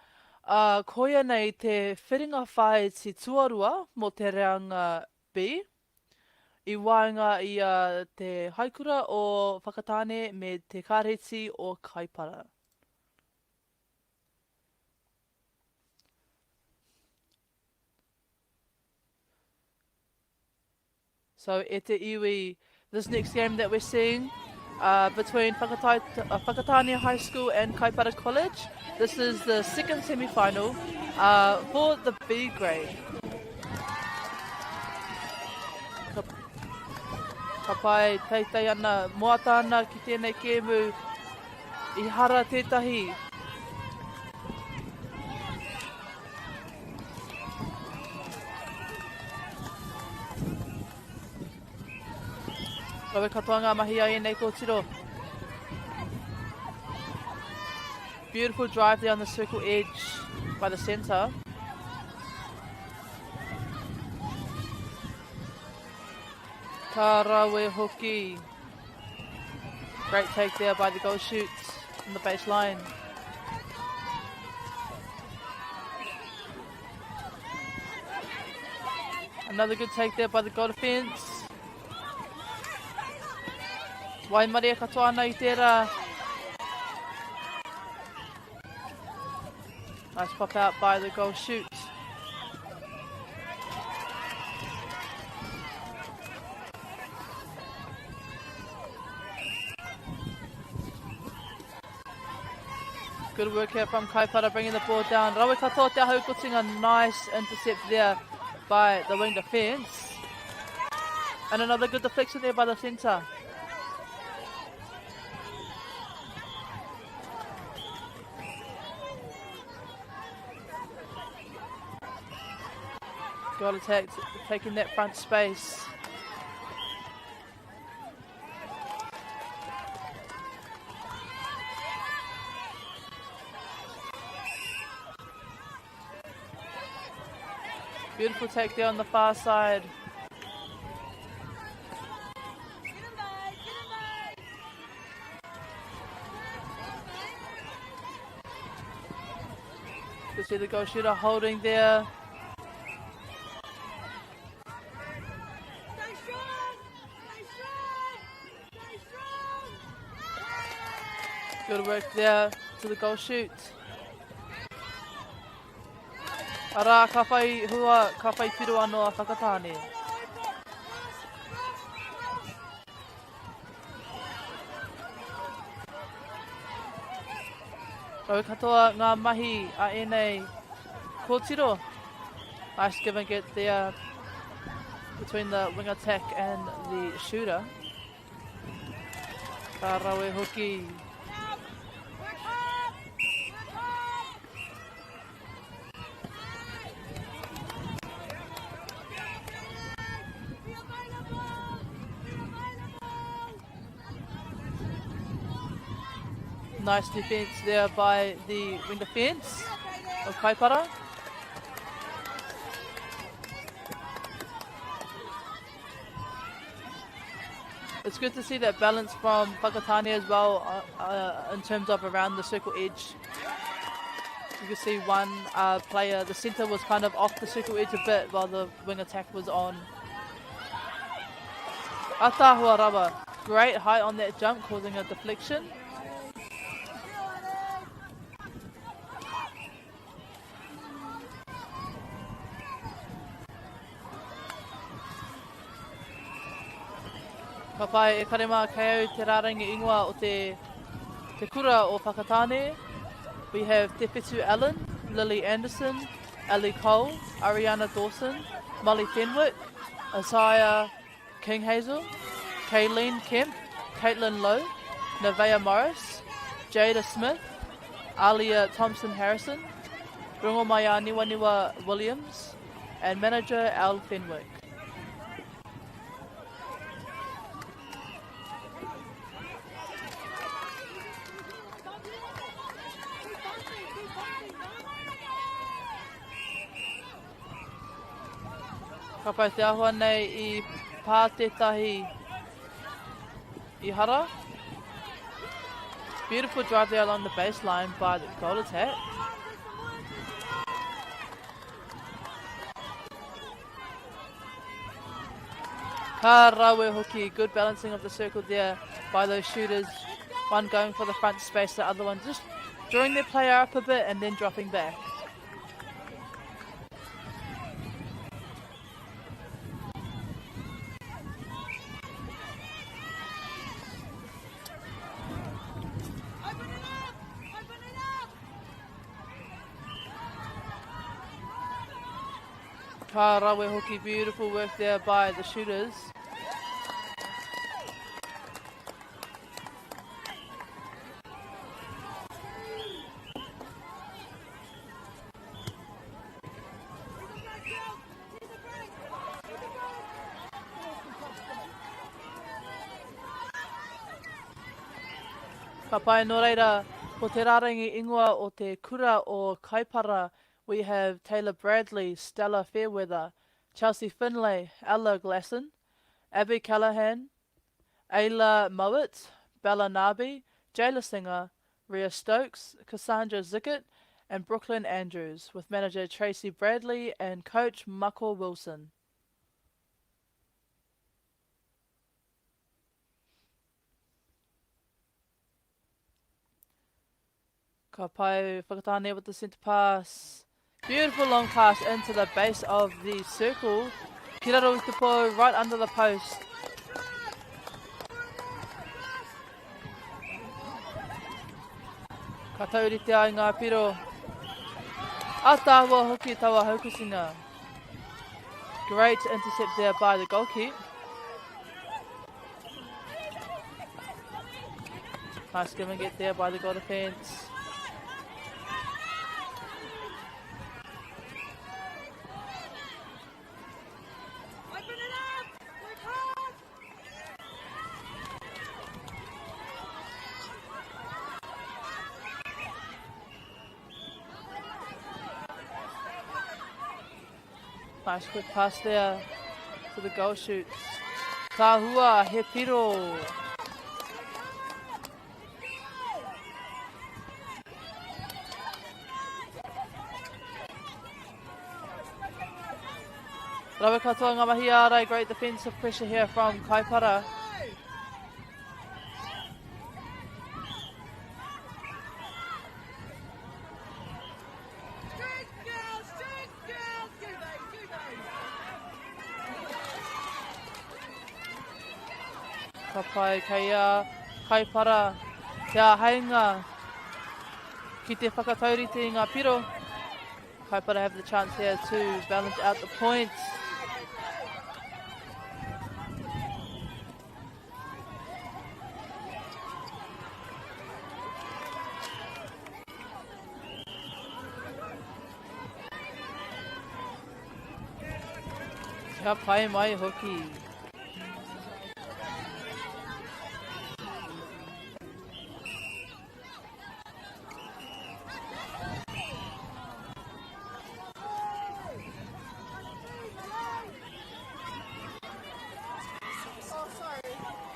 Koia nei te whiringa whae ti tuarua mo te reanga B. I waenga i te haikura o whakatāne me te kāreti o kaipara. So e te iwi, this next game that we're seeing between Whakatane High School and Kaipara College. This is the second semi-final for the B grade. Ka pai teitei ana moata ana ki tēnei kēmu I hara tētahi. Rawe katoa ngā mahi ai nei kōtiro. Beautiful drive there on the circle edge by the centre. Ka rawe hoki. Great take there by the goal shoot on the baseline. Another good take there by the goal defence. Waimaria katoa ana I tērā. Nice pop out by the goal shoot. Good work here from Kaipara bringing the ball down. Rawe katoa te ahau kutinga, nice intercept there by the wing defence. And another good deflection there by the centre. Goal attack, taking that front space. Beautiful take there on the far side. You see the goal shooter holding there. Good work there to the goal shoot. Ara, ka whai hua, ka whai piru anō a Whakatane. Rau katoa ngā mahi a enei kōtiro. Nice give and get there between the wing attack and the shooter. Ka rawe hoki. Nice defence there by the wing defence of Kaipara. It's good to see that balance from Whakatane as well in terms of around the circle edge. You can see one player, the centre was kind of off the circle edge a bit while the wing attack was on. Atahua Rawa, great height on that jump, causing a deflection. Ka pai e karema kei au te rārangi ingoa o te kura o Whakatane. We have Te Whetū Allen, Lily Anderson, Ali Cole, Ariana Dawson, Molly Fenwick, Isaiah King Hazel, Kayleen Kemp, Caitlin Lowe, Nevaeh Morris, Jada Smith, Alia Thompson Harrison, Rungomaya Niwaniwa Williams, and manager Al Fenwick. Ka pai te ahua nei I pā tētahi I hara. Beautiful drive there along the baseline by the goal attack. Rawe hoki, good balancing of the circle there by those shooters. One going for the front space, the other one just drawing their player up a bit and then dropping back. Rawe hoki, beautiful work there by the shooters. Ka pai no reira, ko te rarangi ingoa o te kura o Kaipara, we have Taylor Bradley, Stella Fairweather, Chelsea Finlay, Ella Glasson, Abby Callahan, Ayla Mowat, Bella Nabi, Jayla Singer, Rhea Stokes, Cassandra Zickett, and Brooklyn Andrews, with manager Tracy Bradley and coach Mako Wilson. Ka pai whakatane with the centre pass. Beautiful long pass into the base of the circle. Kiraro with the po right under the post. Ka tauri te ai ngā piro. A tāua hoki taua haukusinga. Great intercept there by the goal kick. Nice give and get there by the goal defence. Nice quick pass there to the goal shoots. Tahua, he piro. Rawe katoa ngā mahi ārai, great defensive pressure here from Kaipara. Ka pai kei a Kaipara, te āheinga ki te whakataurite i ngā piro. Kaipara have the chance here to balance out the points. Ka pai mai hoki.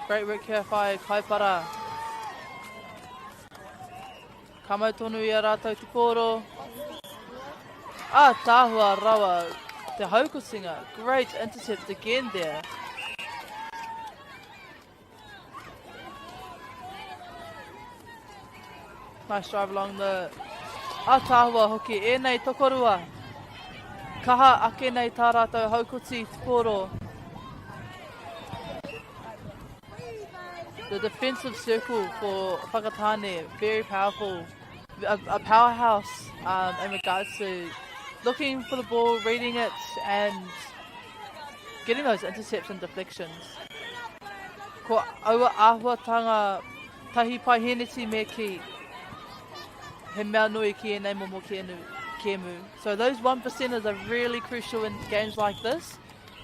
Great work here by Kaipara. Kamau tonu i a rātou te koro. Tāhua rawa, te haukosinga. Great intercept again there. Nice drive along the... Tāhua hoki, e nei tokorua. Kaha ake nei tā rātou haukoti te koro. The defensive circle for Whakatane, very powerful, a powerhouse in regards to looking for the ball, reading it, and getting those intercepts and deflections. Ko aua āhuatanga tahi pai heneti me ki, he mea nui ki e nei momo ki emu. So those 1%ers are really crucial in games like this,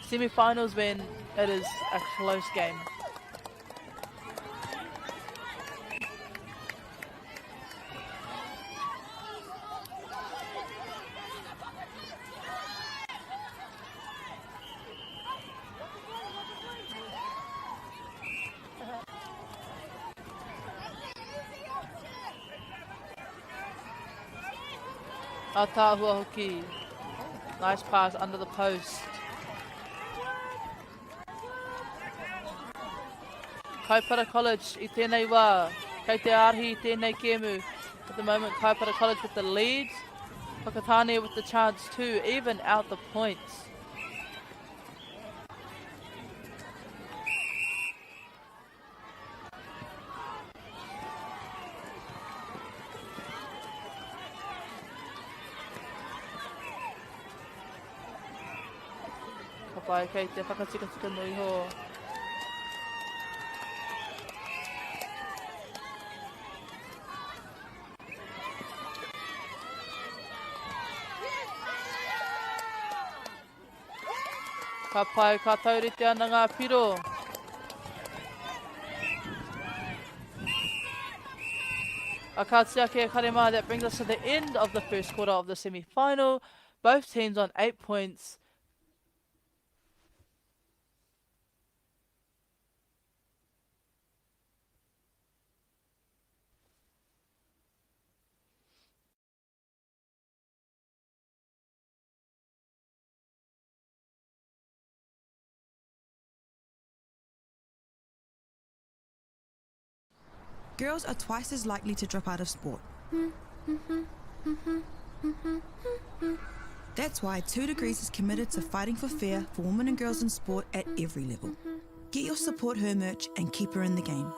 semi-finals when it is a close game. Atahua hoki. Nice pass under the post. Kaipara College I tēnei wā. Kei te ārhi I tēnei kēmu. At the moment, Kaipara College with the lead. Whakatane with the chance to even out the points. Pai kei te whakatika nui ho. Ka pai ka taurite ana ngā piro. A ka tiake karema, that brings us to the end of the first quarter of the semi-final. Both teams on 8 points. Girls are twice as likely to drop out of sport. That's why 2 Degrees is committed to fighting for fair for women and girls in sport at every level. Get your Support Her merch and keep her in the game.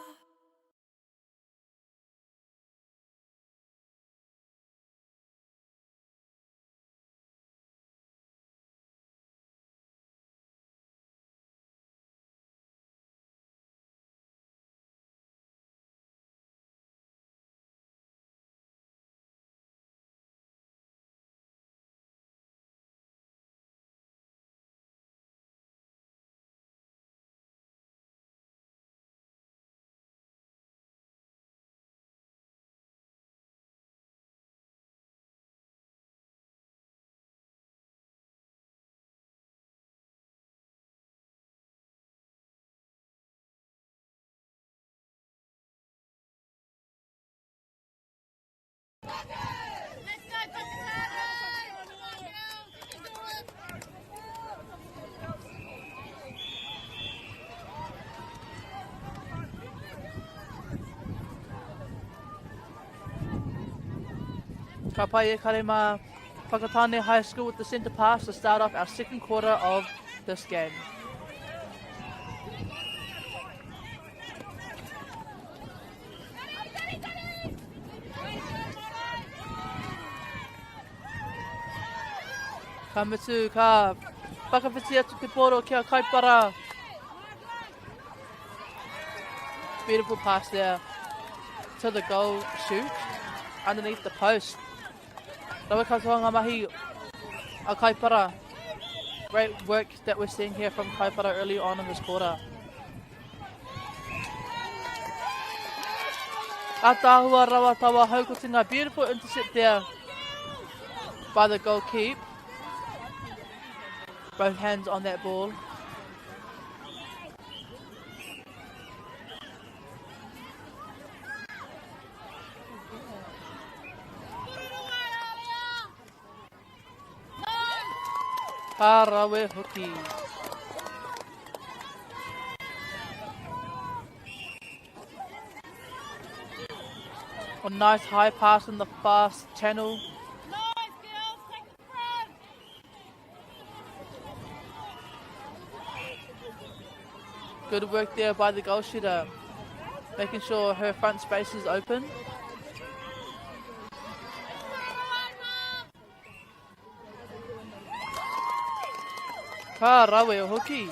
Ka pai e karema Whakatane High School with the centre pass to start off our second quarter of this game. Ka mitu ka whakawhiti atu te poro kia Kaipara. Beautiful pass there to the goal shoot underneath the post. Rawa katoa ngā mahi a Kaipara. Great work that we're seeing here from Kaipara early on in this quarter. Atahua rawa tawa haukotinga. Beautiful intercept there by the goalkeep. Both hands on that ball. Karawe hoki. A nice high pass in the fast channel. Good work there by the goal shooter, making sure her front space is open. Rawe hoki.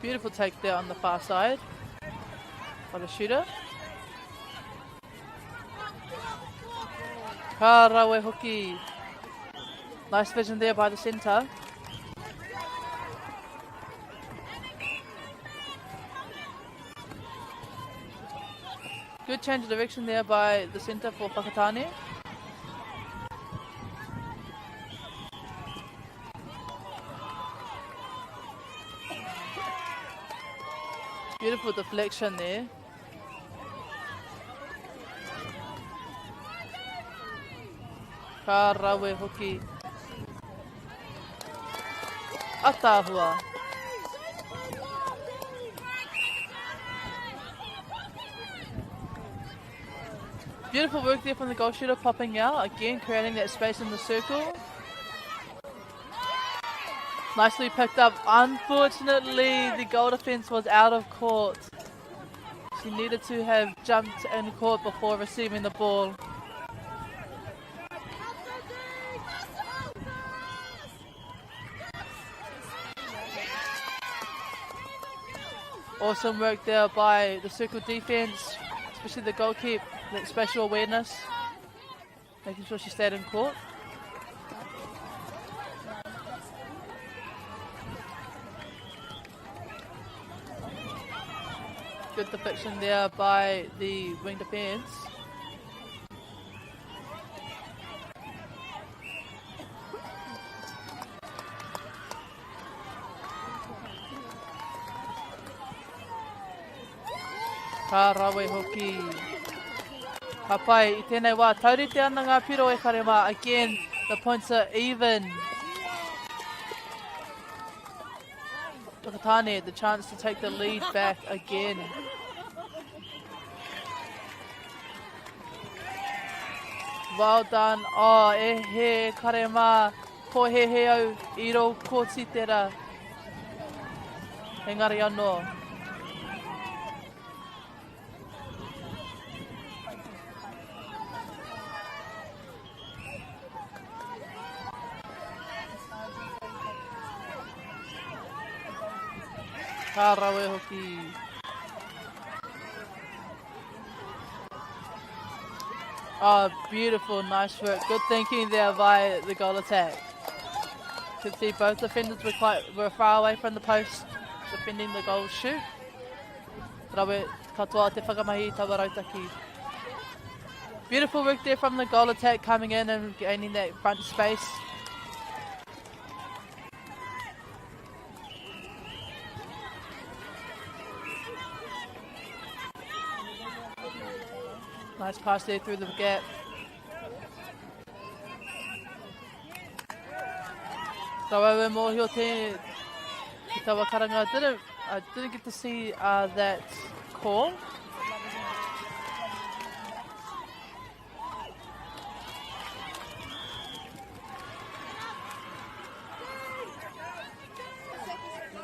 Beautiful take there on the far side by the shooter. Rawe hoki. Nice vision there by the centre. Good change of direction there by the centre for Whakatane. Beautiful deflection there Ka rawe hoki. Atahua. Beautiful work there from the goal shooter, popping out, again creating that space in the circle. Nicely picked up. Unfortunately, the goal defense was out of court. She needed to have jumped in court before receiving the ball. Awesome work there by the circle defense, especially the goalkeeper, that spatial awareness, making sure she stayed in court. Good deflection there by the wing defense. Ka rawe hoki. Ka pai, I tēnei wā, taurite ana ngā piro e karema. Again, the points are even. Takatane, the chance to take the lead back again. Well done. Oh, e he karema. Ko he he au, I ro ko titera. Engari anō. Ka rawe hoki. Oh, beautiful, nice work. Good thinking there by the goal attack. Could see both defenders were far away from the post, defending the goal shoot. Rawe katoa te whakamahi tawa rautaki. Beautiful work there from the goal attack, coming in and gaining that front space. Nice pass there through the gap. Rawe mōhio te tawa karanga. I didn't get to see that call.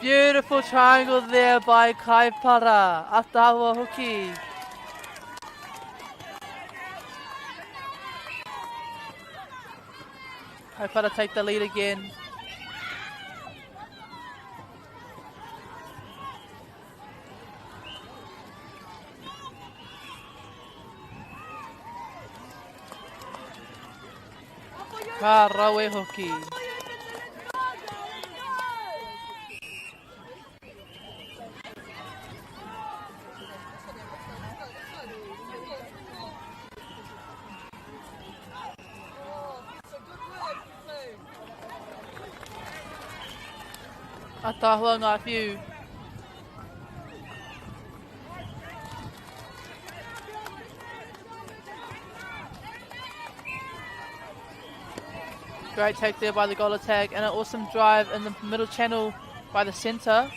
Beautiful triangle there by Kaipara. Atawa hoki. Kaipara take the lead again. Ka rawe hoki. Atahua ngā whiu. Great take there by the goal attack and an awesome drive in the middle channel by the centre.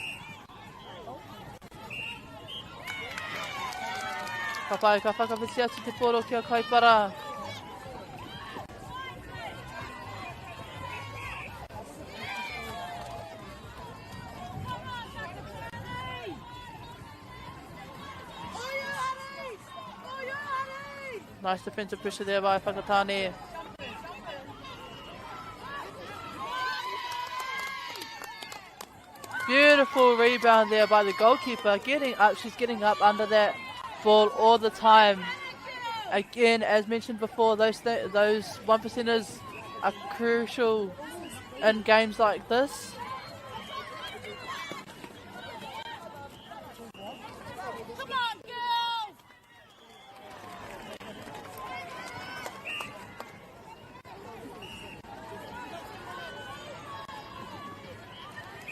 Ka pai ka whakawhiti atu te poro kia Kaipara. Nice defensive pressure there by Whakatane. Beautiful rebound there by the goalkeeper. Getting up, she's getting up under that ball all the time. Again, as mentioned before, those 1%ers are crucial in games like this.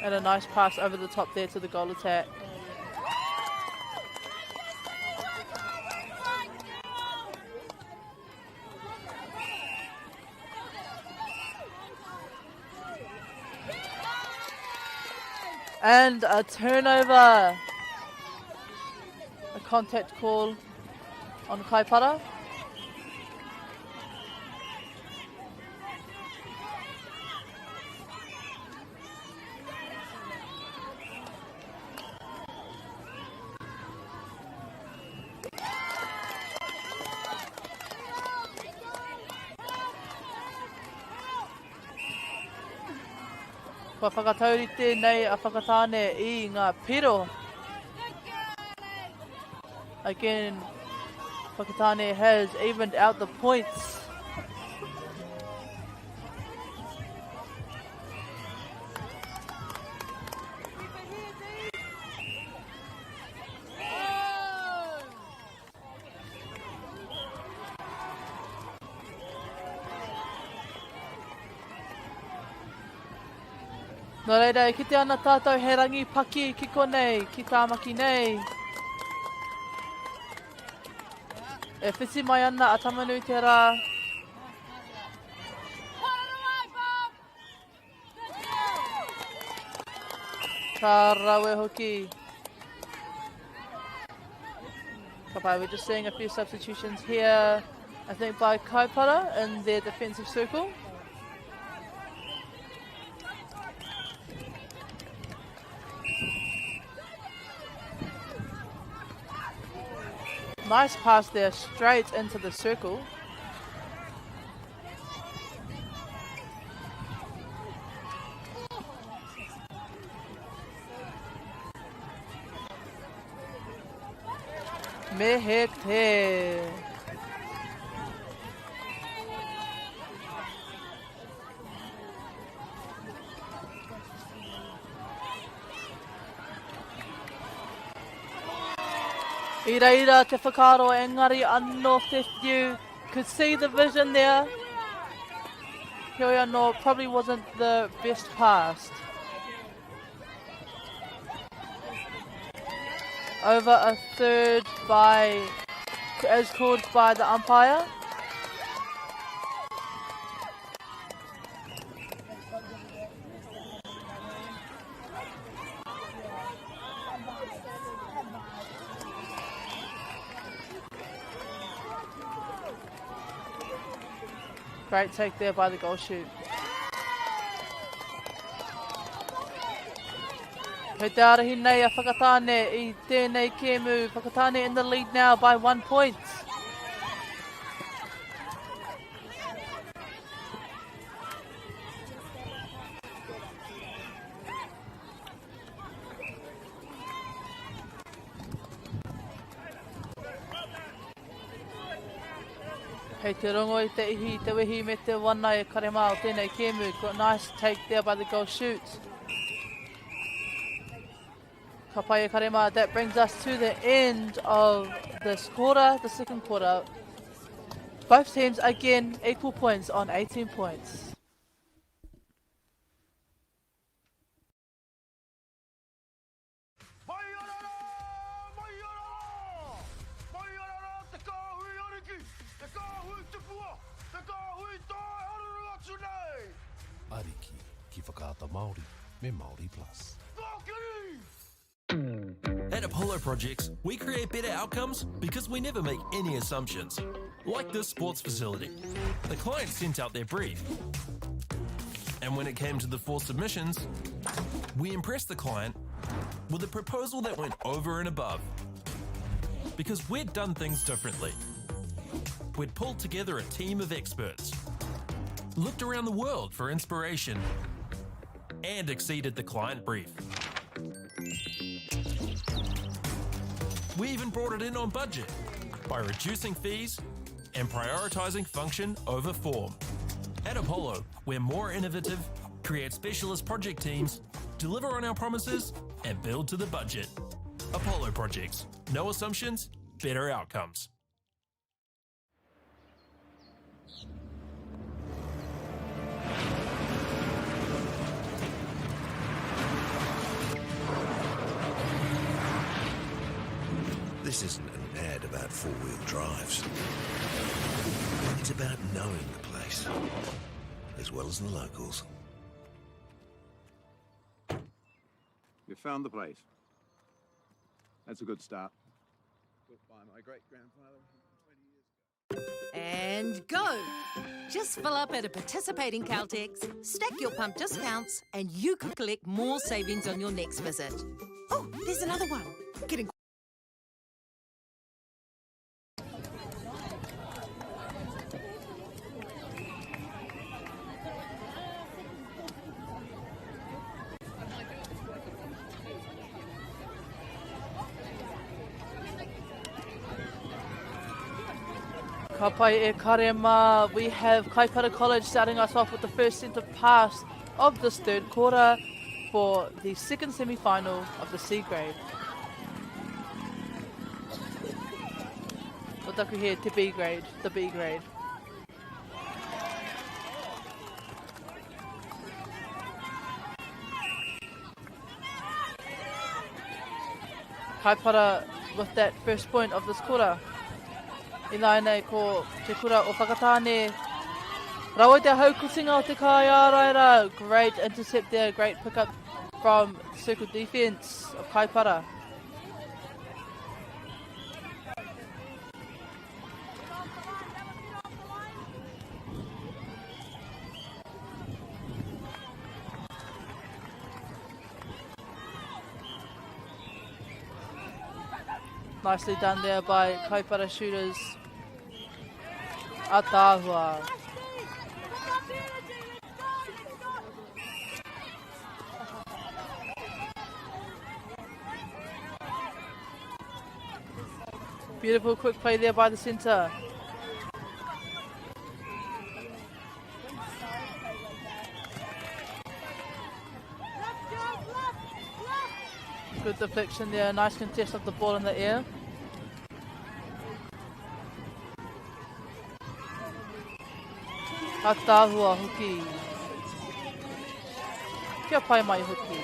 And a nice pass over the top there to the goal attack. And a turnover. A contact call on Kaipara. Kua whakataurite nei a whakatāne I ngā piro. Again, Whakatane has evened out the points. Nō reira, ki te ana tātou he rangi paki ki konei, ki tāmaki nei. E whisi mai ana a tamanui te rā. Ka rawe hoki. Ka pai, we're just seeing a few substitutions here, I think by Kaipara in their defensive circle. Nice pass there, straight into the circle. Mehete. Ira te whakaro engari anō te view. Could see the vision there. Here anō probably wasn't the best pass. Over a third by, as called by the umpire. Great take there by the goal shoot. Kei te arahi nei a Whakatāne I tēnei kēmu. Whakatāne in the lead now by 1 point. Kei te rongo I te ihi, te wehi me te wana e karema o tēnei kēmu. Got nice take there by the goal shoot. Ka pai e karema, that brings us to the end of this quarter, the second quarter. Both teams again equal points on 18 points. Ariki ki whakaata Māori me Māori Plus. At Apollo Projects, we create better outcomes because we never make any assumptions. Like this sports facility. The client sent out their brief. And when it came to the 4 submissions, we impressed the client with a proposal that went over and above. Because we'd done things differently. We'd pulled together a team of experts, looked around the world for inspiration, and exceeded the client brief. We even brought it in on budget by reducing fees and prioritizing function over form. At Apollo, we're more innovative, create specialist project teams, deliver on our promises, and build to the budget. Apollo Projects. No assumptions, better outcomes. This isn't an ad about four-wheel drives. It's about knowing the place, as well as the locals. You found the place. That's a good start. Built by my great-grandfather 20 years ago. And go! Just fill up at a participating Caltex, stack your pump discounts, and you could collect more savings on your next visit. Oh, there's another one. Getting Ka pai e karema, we have Kaipara College starting us off with the first centre pass of this third quarter for the second semi-final of the C grade. Otaku here, te B grade, the B grade. Kaipara with that first point of this quarter. Ina nei ko te kura o whakatāne. Rawai te haukusinga o te kai āraira. Great intercept there, great pickup from circle defence of Kaipara. Nicely done there by Kaipara shooters. Atahua. Beautiful quick play there by the centre. Good deflection there, nice contest of the ball in the air. Atahua huki. Kia pai mai huki.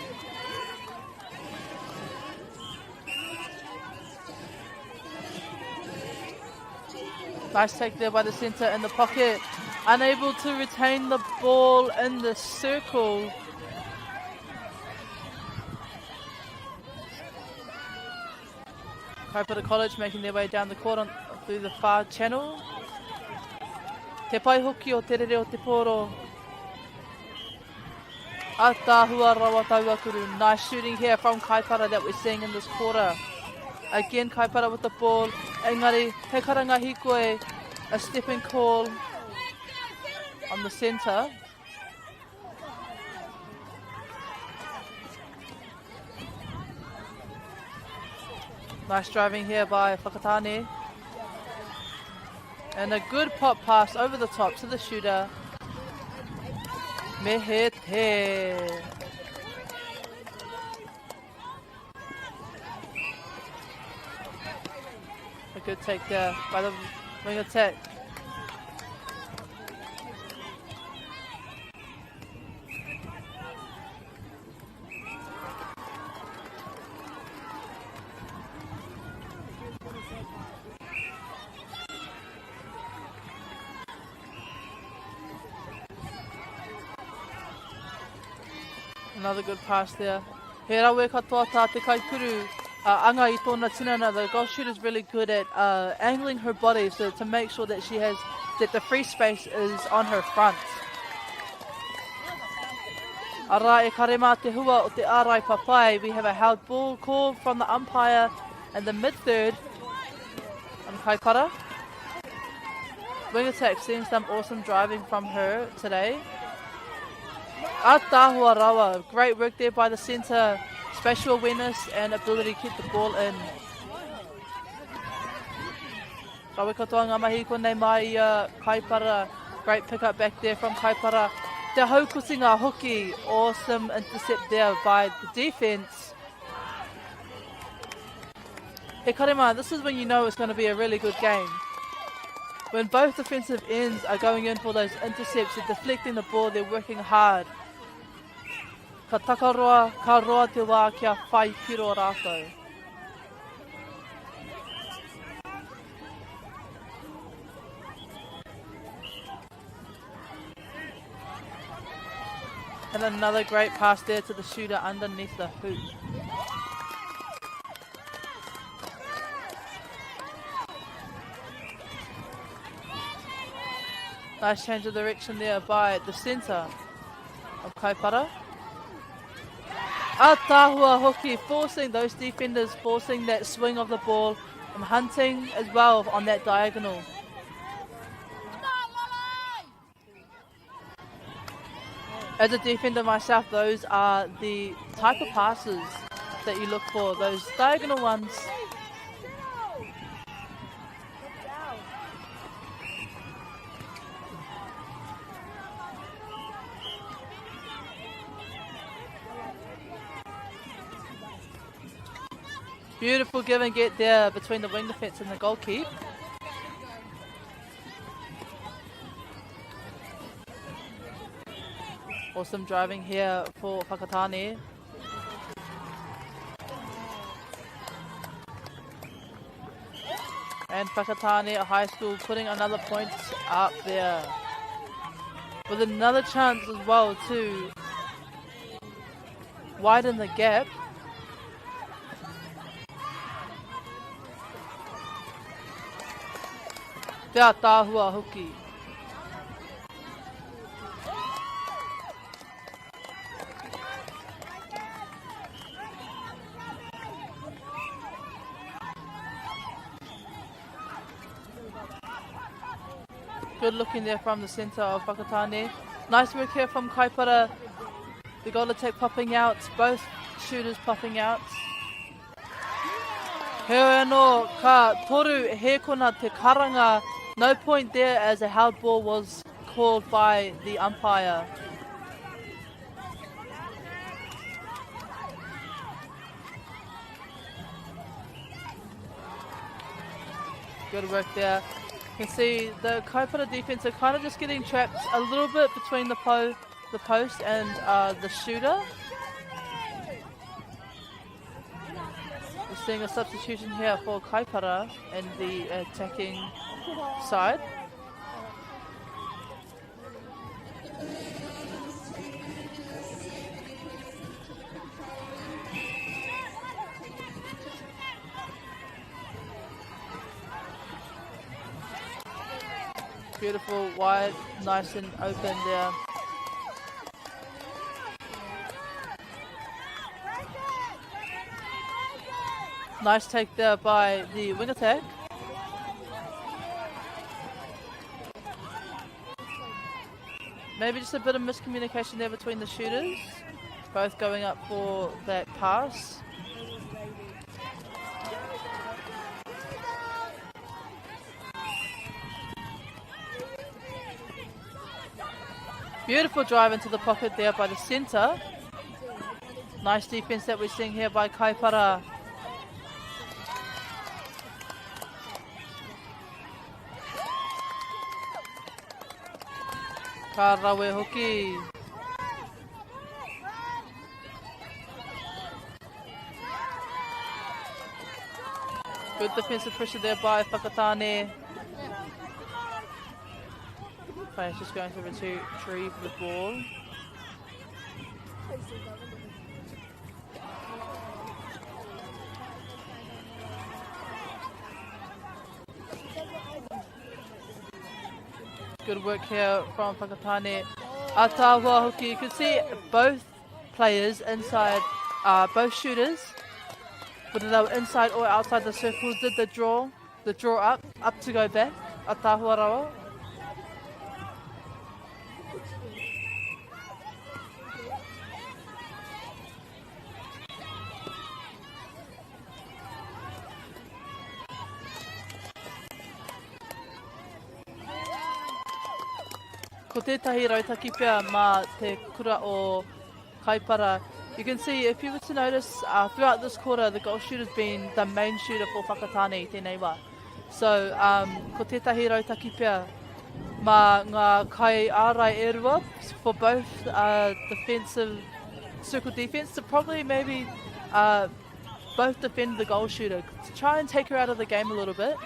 Nice take there by the centre in the pocket. Unable to retain the ball in the circle. Kaipara College making their way down the court through the far channel. Te pai hoki o te rere o te poro. Atahua rawa tauakuru. Nice shooting here from Kaipara that we're seeing in this quarter. Again Kaipara with the ball. Engari, he karanga hikoe. A stepping call on the centre. Nice driving here by Whakatane. And a good pop pass over the top to the shooter. Mehete. A good take there by the wing attack. Another good pass there. He rawe katoa tā te kaikuru. Anga I tōna tinana, the goal shooter is really good at angling her body so to make sure that that the free space is on her front. Ara e karema te hua o te ārai papai. We have a held ball call from the umpire in the mid-third on Kaipara. Wing attack, seeing some awesome driving from her today. Atahua rawa, great work there by the centre. Spatial awareness and ability to keep the ball in. Rawe katoa ngā mahi konei mai Kaipara. Great pick up back there from Kaipara. Te haukusinga hoki. Awesome intercept there by the defence. He karema, this is when you know it's going to be a really good game. When both defensive ends are going in for those intercepts, they're deflecting the ball, they're working hard. Ka takaroa, ka roa te wā kia whai piro rātou. And another great pass there to the shooter underneath the hoop. Nice change of direction there by the centre of Kaipara. Atahua hoki, forcing those defenders, forcing that swing of the ball, and hunting as well on that diagonal. As a defender myself, those are the type of passes that you look for, those diagonal ones. Beautiful give and get there between the wing defence and the goal keep. Awesome driving here for Whakatane. And Whakatane High School putting another point up there. With another chance as well to widen the gap. Te Tāhua hoki. Good looking there from the centre of Whakatane. Nice work here from Kaipara. The goal attack popping out, both shooters popping out. He no ka toru he kona te karanga. No point there as a held ball was called by the umpire. Good work there. You can see the Kaipara defense are kind of just getting trapped a little bit between the post and the shooter. We're seeing a substitution here for Kaipara in the attacking side. Beautiful, wide, nice and open there. Nice take there by the wing attack. Maybe just a bit of miscommunication there between the shooters. Both going up for that pass. Beautiful drive into the pocket there by the centre. Nice defence that we're seeing here by Kaipara. Karawe hoki. Good defensive pressure there by Whakatane. Players just going to retrieve the ball. Good work here from Whakatane. Atawa hoki. You can see both players inside, both shooters, whether they were inside or outside the circle, did the draw up to go back. Atahua rawa. Ko tētahi rautaki pia mā te kura o Kaipara. You can see, if you were to notice, throughout this quarter, the goal shooter's been the main shooter for Whakatane, tēnei wā. So, ko tētahi rautaki pia mā ngā kai ārai e rua for both defensive, circle defense, to probably maybe both defend the goal shooter, to try and take her out of the game a little bit.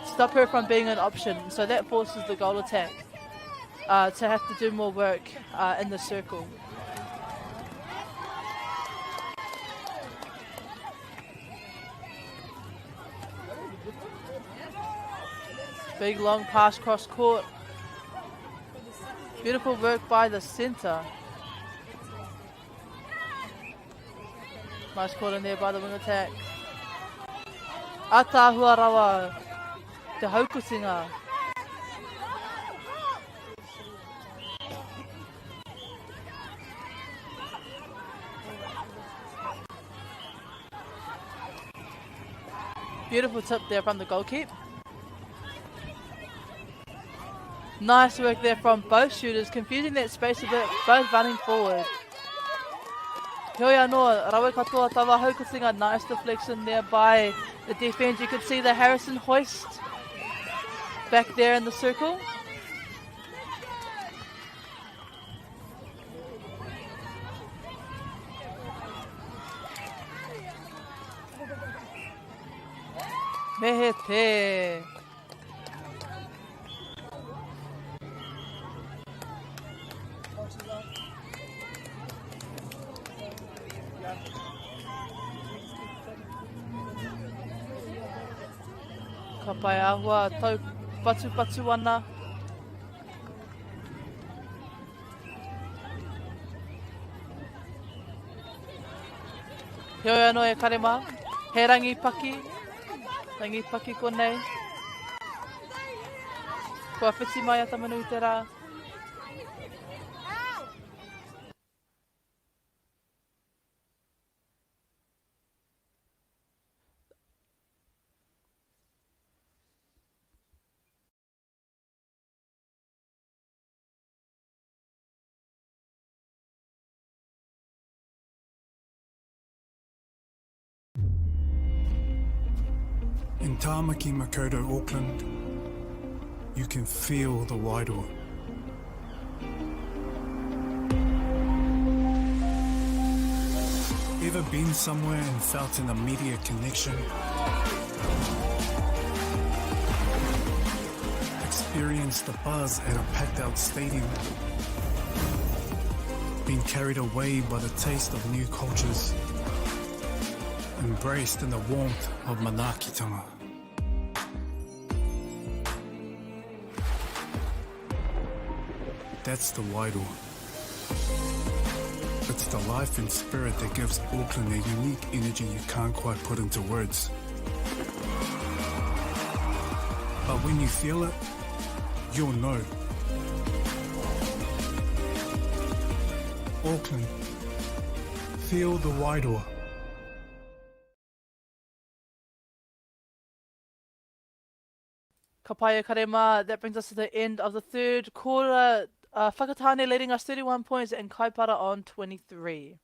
Stop her from being an option, so that forces the goal attack. to have to do more work in the circle. Big long pass cross court. Beautiful work by the centre. Nice call in there by the wing attack. Atahua rawa te haukusinga. Beautiful tip there from the goalkeep. Nice work there from both shooters, confusing that space a bit, both running forward. Heoi anō, rawe katoa tawa haukusinga, nice deflection there by the defense. You could see the Harrison hoist back there in the circle. Mehe te. Ka pai ahua tau patu ana. Heoi anō e karema, he rangi paki konei. Kua whiti mai a tamanu i te rā. In Tāmaki Makaurau, Auckland, you can feel the wairoa. Ever been somewhere and felt an immediate connection? Experienced the buzz at a packed out stadium? Been carried away by the taste of new cultures? Embraced in the warmth of manaakitanga? That's the wairoa. It's the life and spirit that gives Auckland a unique energy you can't quite put into words. But when you feel it, you'll know. Auckland, feel the wairoa. Ka pai e karema, that brings us to the end of the third quarter. Whakatane leading us 31 points and Kaipara on 23.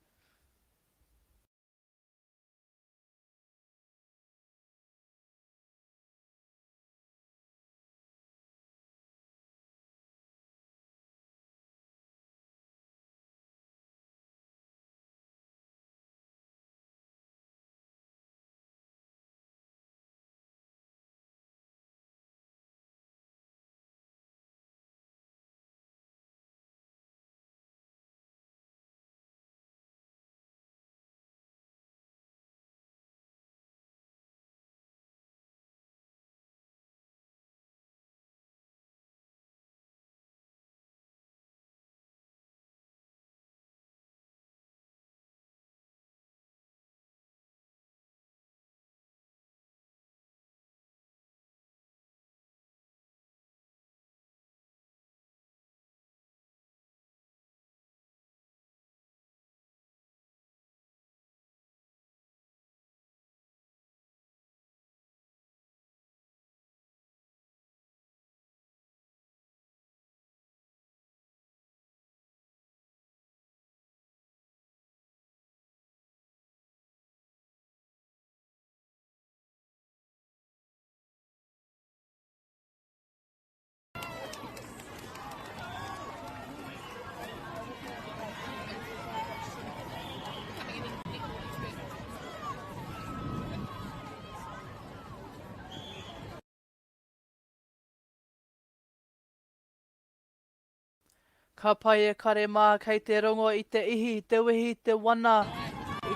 Ka pai e kare mā kei te rongo I te ihi, te wehi, te wana,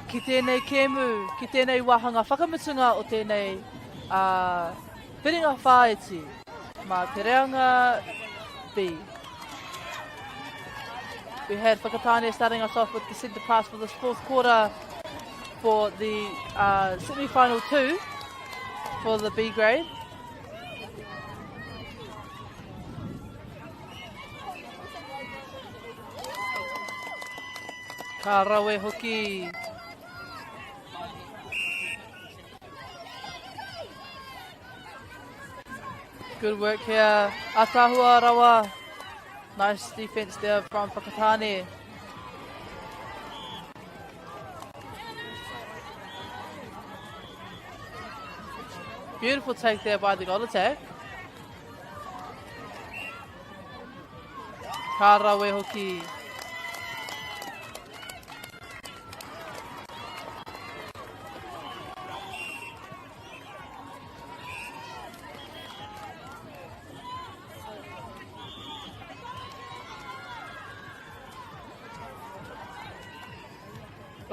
ki tēnei kēmu, ki tēnei wahanga whakamutunga o tēnei whiringa whāiti. Mā te reanga B. We had Whakatane starting us off with the centre pass for this fourth quarter for the semi-final 2 for the B grade. Ka rawe hoki. Good work here. Atahua rawa. Nice defense there from Whakatane. Beautiful take there by the goal attack. Ka rawe hoki.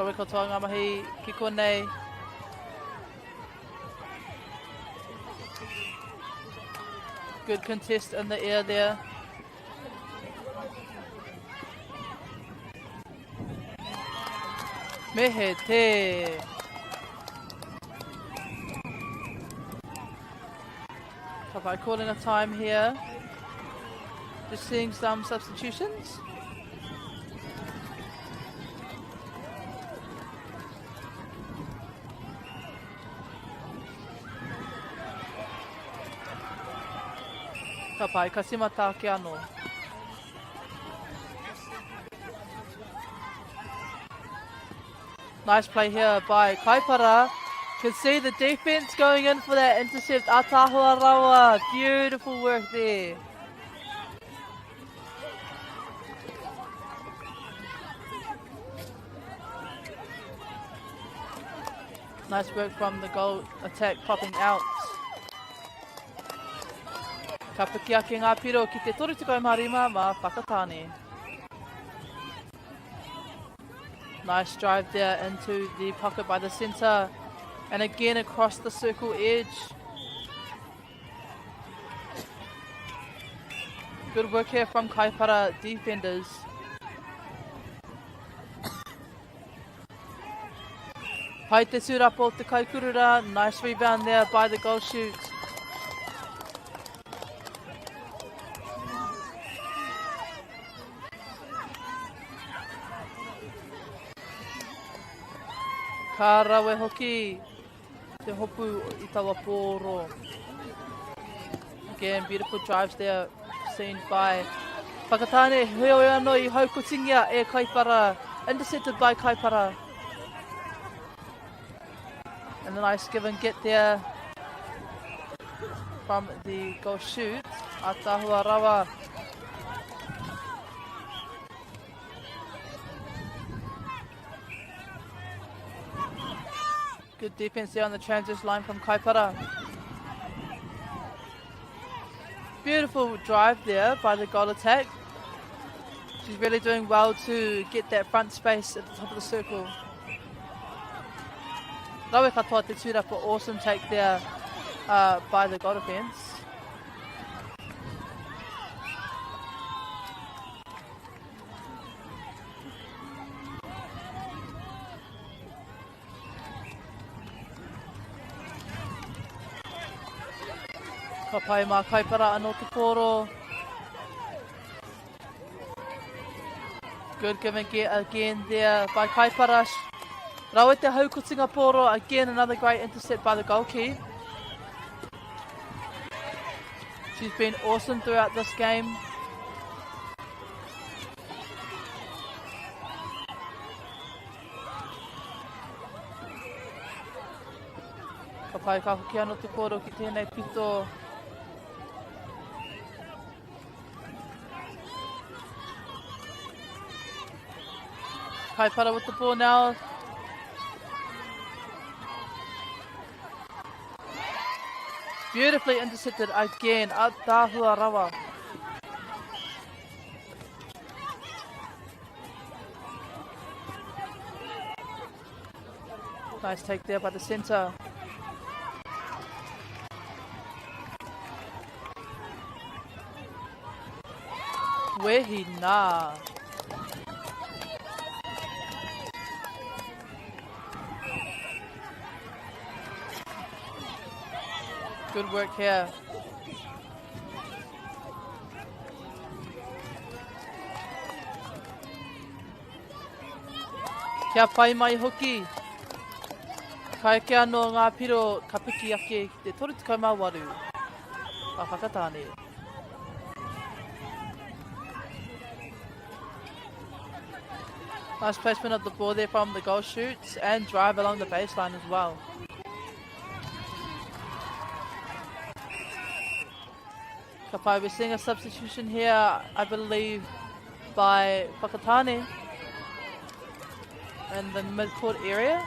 Rawe katoa ngā mahi ki konei. Good contest in the air there. Mehe te. Kapai calling a time here. Just seeing some substitutions. Kapai, kasima take anō. Nice play here by Kaipara. Can see the defense going in for that intercept. Atahua rawa. Beautiful work there. Nice work from the goal attack popping out. Ka piki ake ngā piro ki te toru tukai marima mā Whakatane. Nice drive there into the pocket by the centre. And again across the circle edge. Good work here from Kaipara defenders. Pai te surapo o te kaikurura. Nice rebound there by the goal shoot. Ka rawe hoki, te hopu I tawa pōro. Again, beautiful drives there seen by Whakatane. Heoi anō I haukotingia e Kaipara, intercepted by Kaipara. And a nice give and get there from the goal shoot. Atahua rawa. Good defense there on the transition line from Kaipara. Beautiful drive there by the goal attack. She's really doing well to get that front space at the top of the circle. Rawe katoa te tūrapa, awesome take there by the goal defense. Ka pai mā Kaipara anō te pōro. Good give and get again there by Kaipara. Rawe te haukotinga pōro, again another great intercept by the goalkeeper. She's been awesome throughout this game. Ka pai ka hoki anō te pōro ki tēnei pito. Kaipara with the ball now. Beautifully intercepted again. Atahua rawa. Nice take there by the centre. Wehi nā. Good work here. Kia pai mai hoki. Kai ke anō ngā piro ka piki ake ki te 38. Ka whakatāne. Nice placement of the ball there from the goal shoots and drive along the baseline as well. Kapai, we're seeing a substitution here, I believe, by Whakatane in the mid-court area.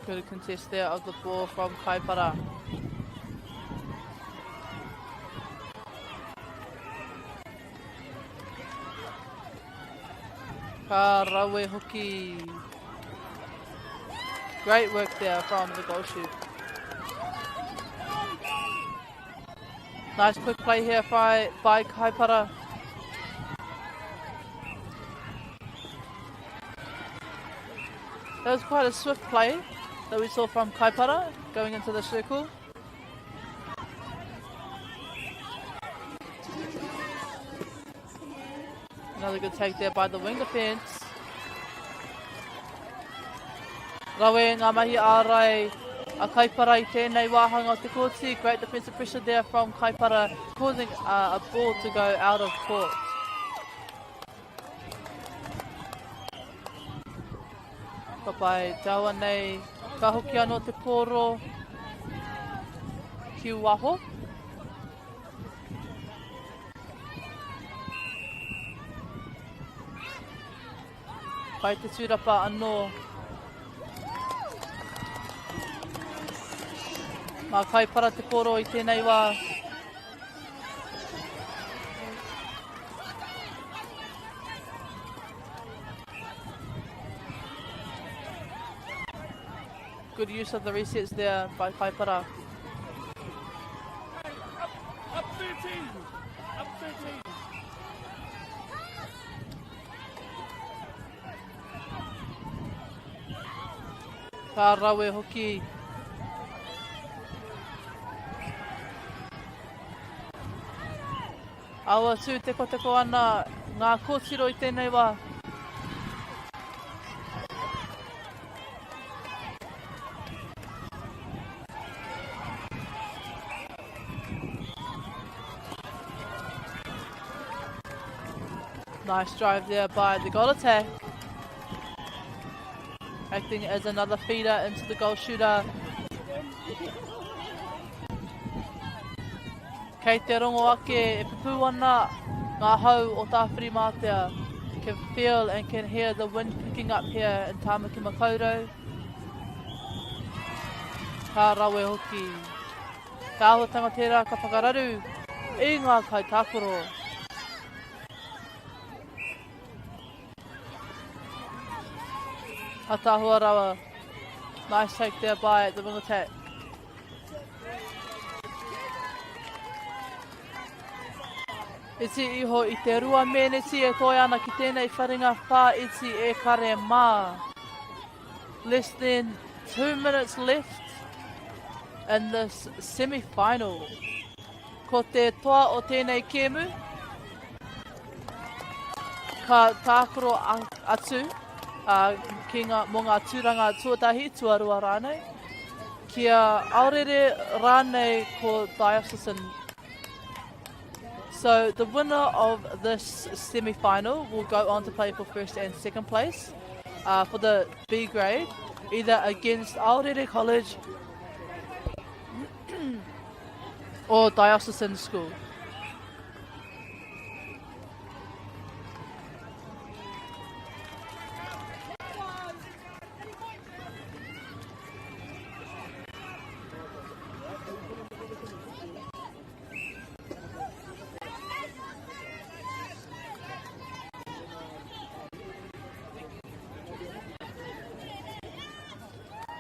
Good contest there of the ball from Kaipara. Ka rawe hoki. Great work there from the goal shoot. Nice quick play here by Kaipara. That was quite a swift play that we saw from Kaipara going into the circle. Another good take there by the wing defence. Rawe ngā mahi ārai a Kaipara I tēnei wāhanga o te kōti. Great defensive pressure there from Kaipara, causing a ball to go out of court. Papai, taua nei, ka hoki anō te pōro ki waho. Pai te tūrapa anō. Mā Kaipara te pōro I tēnei wā. Good use of the resets there by Kaipara. Up 13! Up 13! Ka rawe hoki. Awa tū teko ana ngā kōtiro I tēnei wā. Nice drive there by the goal attack. Acting as another feeder into the goal shooter. Kei te rongo ake, e pupu ana ngā hau o tāwhiri mātea. Can feel and can hear the wind picking up here in Tāmaki Makaurau. Ka rawe hoki. Ka ahotanga tērā ka whakararu I ngā kai tākoro. Hatahua rawa. Nice take there by the wing attack. Iti iho I te rua meneti e toi ana ki tēnei wharinga whā iti e kare mā. Less than 2 minutes left in this semi-final. Ko te toa o tēnei kēmu. Ka tākoro atu. Ki mō ngā tūranga tuatahi tuarua rānei. Kia aurere rānei ko diocesan. So the winner of this semi-final will go on to play for first and second place for the B grade, either against Aorere College or Diocesan School.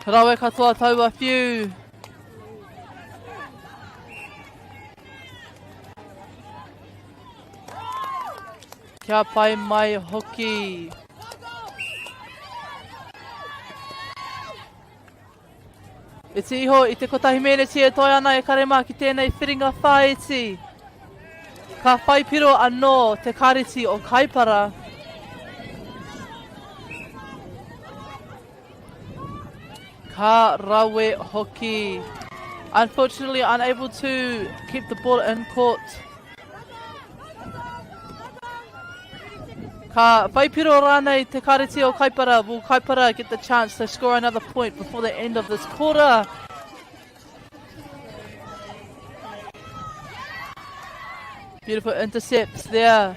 Rawe katoa taua whiu. Kia pai mai hoki. E te iho i te kotahi meneti e toi ana e karema ki tēnei whiringa whaiti. Ka whai piro anō te kariti o Kaipara. Ka rawe hoki. Unfortunately unable to keep the ball in court. Ka whai piro rānei te kariti o Kaipara. Will Kaipara get the chance to score another point before the end of this quarter? Beautiful intercepts there.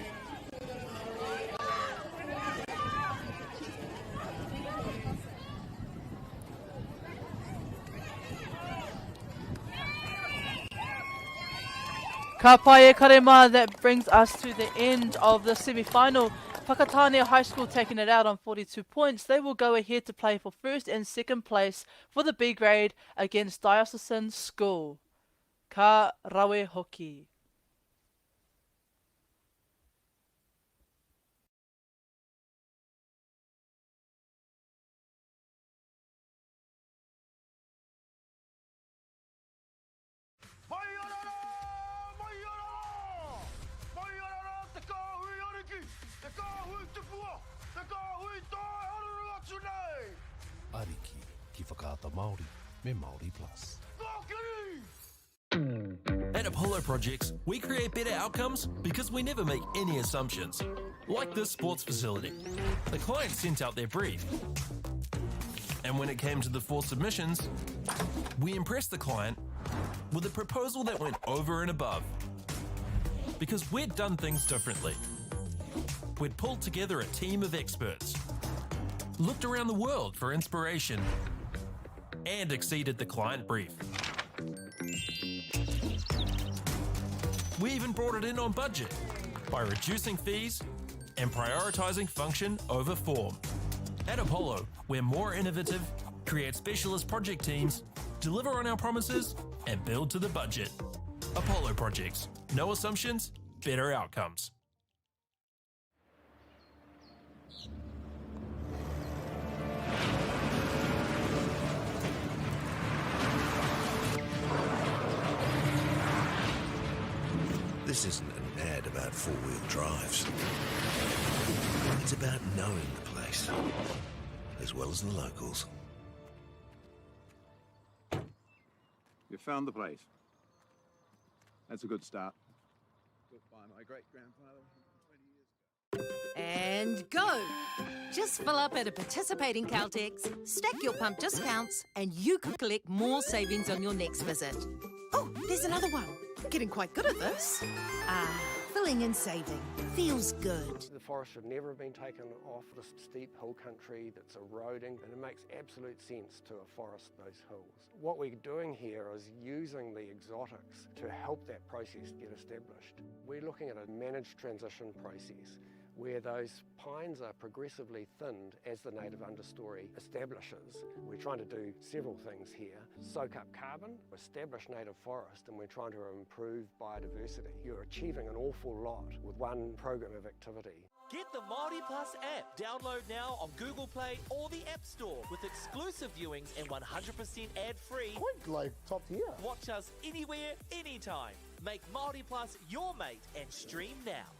Ka pai e karema, that brings us to the end of the semi-final. Whakatane High School taking it out on 42 points. They will go ahead to play for first and second place for the B grade against Diocesan School. Ka rawe hoki. Ariki ki whakaata Māori me Māori Plus. At Apollo Projects, we create better outcomes because we never make any assumptions. Like this sports facility. The client sent out their brief. And when it came to the 4 submissions, we impressed the client with a proposal that went over and above. Because we'd done things differently. We'd pulled together a team of experts, looked around the world for inspiration, and exceeded the client brief. We even brought it in on budget by reducing fees and prioritizing function over form. At Apollo, we're more innovative, create specialist project teams, deliver on our promises, and build to the budget. Apollo Projects. No assumptions, better outcomes. This isn't an ad about four-wheel drives. It's about knowing the place, as well as the locals. You found the place. That's a good start. Built by my great-grandfather 20 years ago. And go! Just fill up at a participating Caltex, stack your pump discounts, and you could collect more savings on your next visit. Oh, there's another one. Getting quite good at this. Filling and saving. Feels good. The forest should never have been taken off the steep hill country that's eroding, and it makes absolute sense to afforest those hills. What we're doing here is using the exotics to help that process get established. We're looking at a managed transition process where those pines are progressively thinned as the native understory establishes. We're trying to do several things here. Soak up carbon, establish native forest, and we're trying to improve biodiversity. You're achieving an awful lot with one program of activity. Get the Māori Plus app. Download now on Google Play or the App Store with exclusive viewings and 100% ad-free. Quite like top tier. Watch us anywhere, anytime. Make Māori Plus your mate and stream now.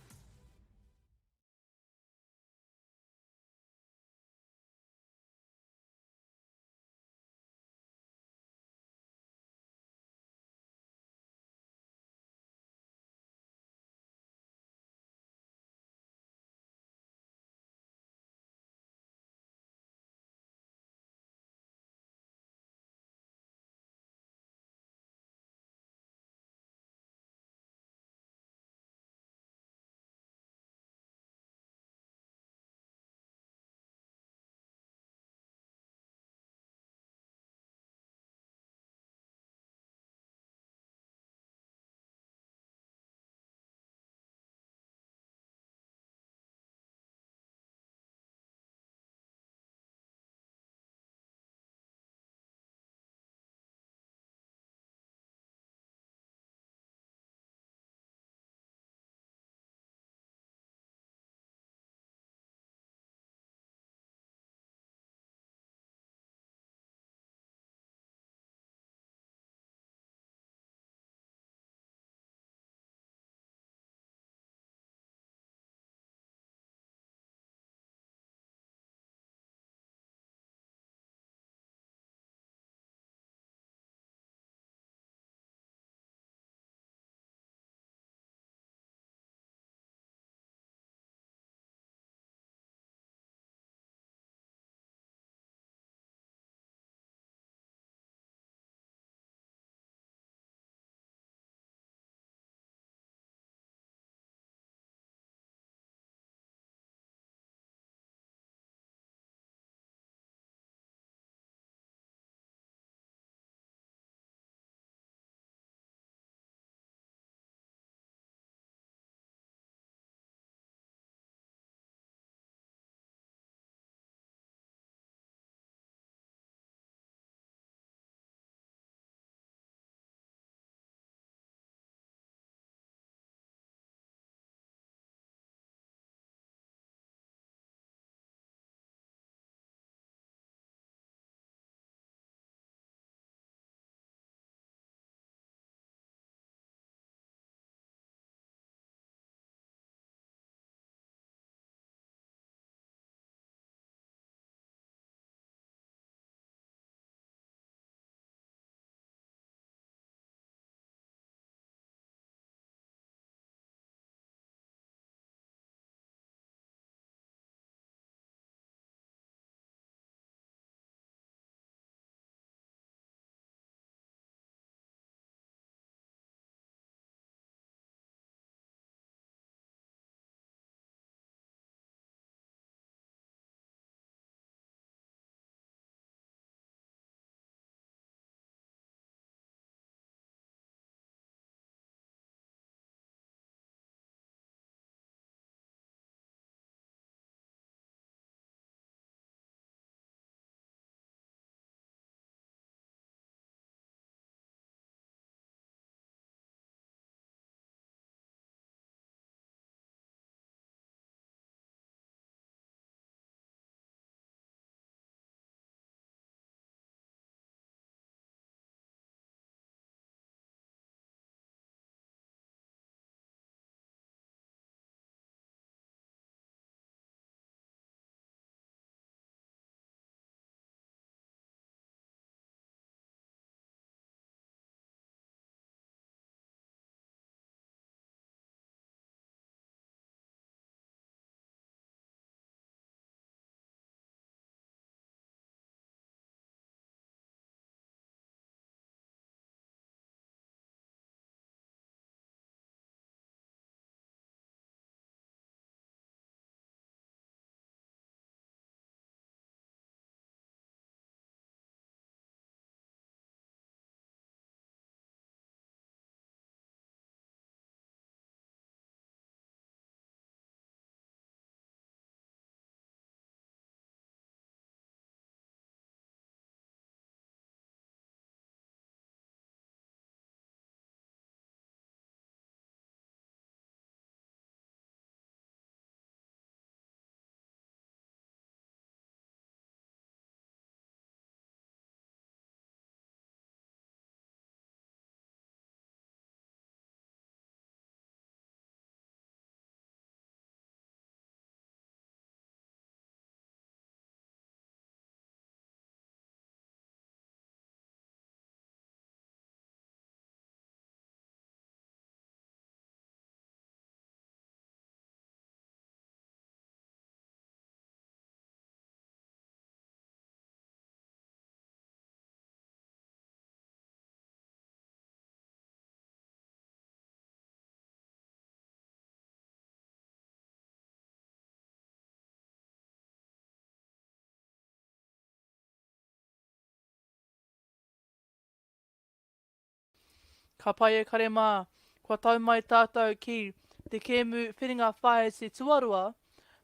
Ka pai e kare mā, kua tau mai tātou ki te kēmu whiringa whae se tuarua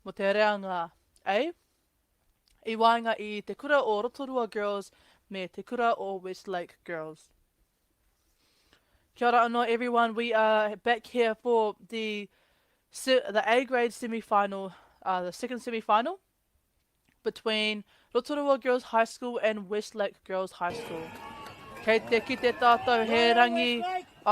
mo te reanga. I wainga i te kura o Rotorua Girls me te kura o Westlake Girls. Kia ora anō everyone, we are back here for the A grade semi-final, the second semi-final between Rotorua Girls High School and Westlake Girls High School. Kei te ki te tātou he rangi,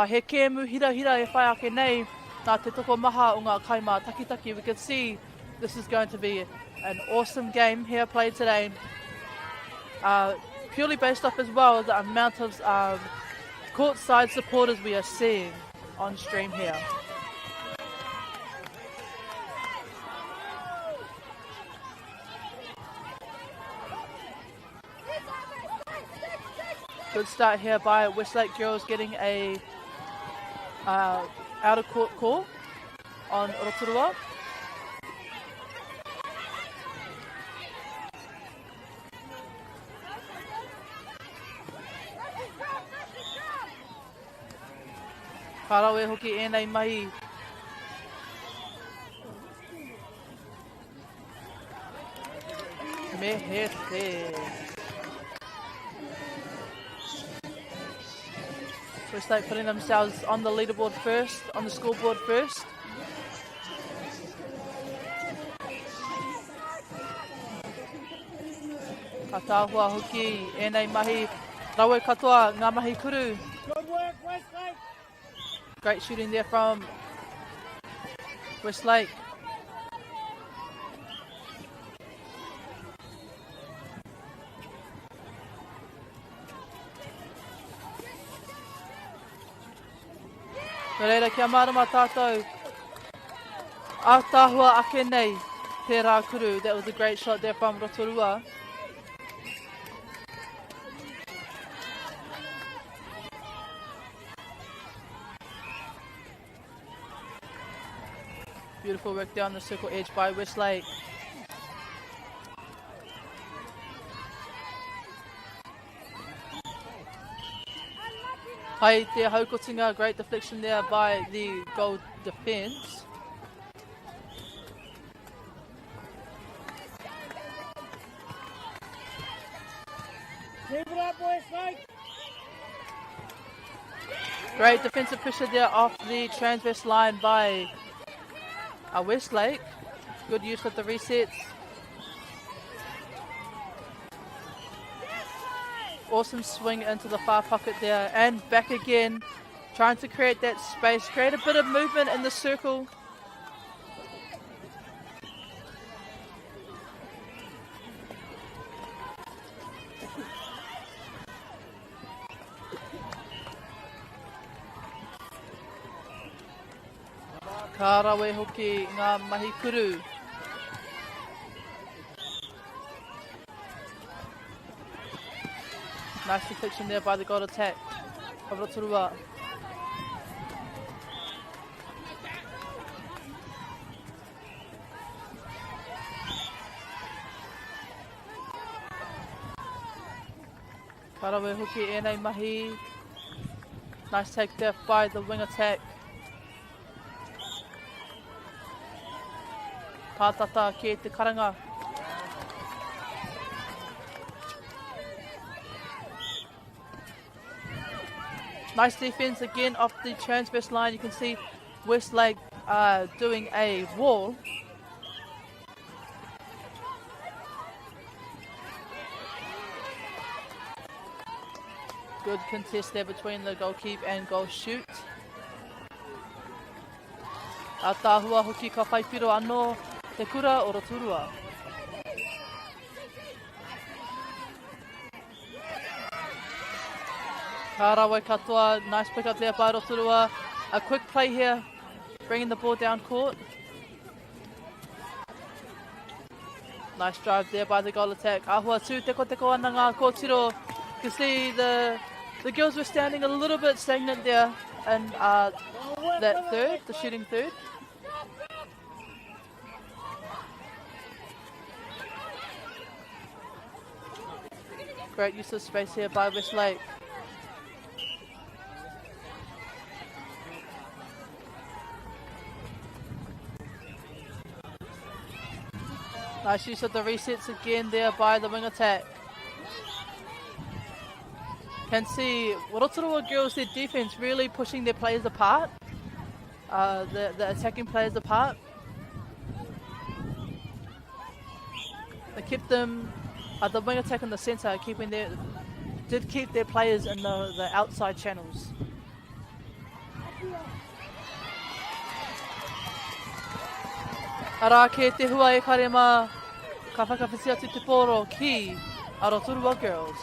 he kēmu hira e whai ake nei, nā te toko maha o ngā kaimā takitaki. We can see this is going to be an awesome game here played today. Purely based off as well the amount of courtside supporters we are seeing on stream here. Good start here by Westlake Girls getting a out of court call on Rotorua. Karawe hoki ēnei mahi. Me he. Westlake putting themselves on the leaderboard first, on the scoreboard first. Ka tāhua hoki ēnei mahi. Rawe katoa ngā mahi kuru. Good work, Westlake. Great shooting there from Westlake. Reira kia marama tātou. Ātāhua ake nei te rā kuru. That was a great shot there from Rotorua. Beautiful work down the circle edge by Westlake. Hai te haukotinga, great deflection there by the goal defence. Keep it up, Westlake. Great defensive pressure there off the transverse line by Westlake. Good use of the resets. Awesome swing into the far pocket there and back again, trying to create that space, create a bit of movement in the circle. Kārawe hoki ngā mahi kuru. Nice deflection there by the goal attack of Rotorua. Kārawe hoki ēnei mahi. Nice take there by the wing attack. Pātata ki te karanga. Nice defense again off the transverse line. You can see Westlake doing a wall. Good contest there between the goalkeep and goal shoot. A tāhua hoki ka whaipiro anō te kura o Rotorua. Kārawe katoa, nice pick up there by Rotorua. A quick play here, bringing the ball down court. Nice drive there by the goal attack. Ahua tū teko ana ngā kōtiro. You can see the girls were standing a little bit stagnant there and that third, the shooting third. Great use of space here by Westlake. Nice use of the resets again there by the wing attack. Can see Rotorua girls, their defense really pushing their players apart. The attacking players apart. They kept them, the wing attack in the centre, did keep their players in the outside channels. Ara ke te hua e karema ka whakawhiti atu te poro ki a Rotorua girls.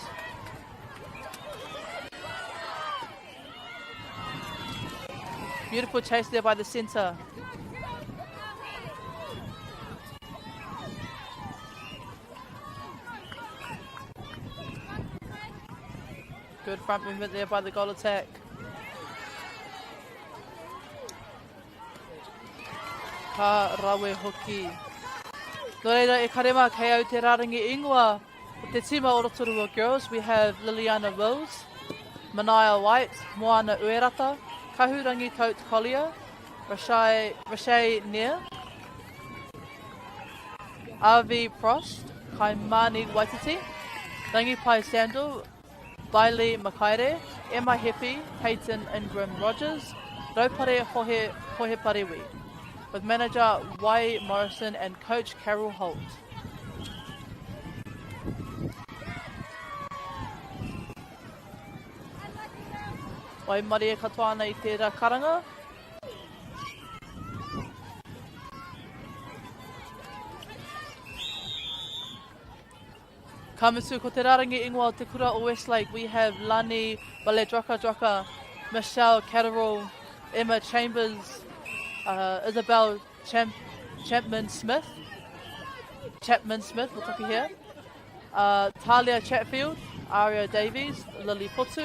Beautiful chase there by the centre. Good front movement there by the goal attack. Ka rawe hoki. No reira e karema kei au te rarangi ingoa o te tima o Rotorua girls. We have Liliana Wills, Manaya White, Moana Uerata, Kahurangi Coat Collier, Rashay Neer, RV Frost, Kaimani Waititi, Rangipai Sandal, Bailey Makaire, Emma Hepi, Peyton Ingram Rogers, Raupare Hohe Parewi, with manager Wai Morrison and coach Carol Holt. Wai Maria katoa ana I te karanga. Kamusu ko te rarangi ingoa o te kura o Westlake. We have Lani Baledraka, Michelle Catterall, Emma Chambers, Isabel Chapman Smith, we'll talk here. Talia Chatfield, Aria Davies, Lily Potu,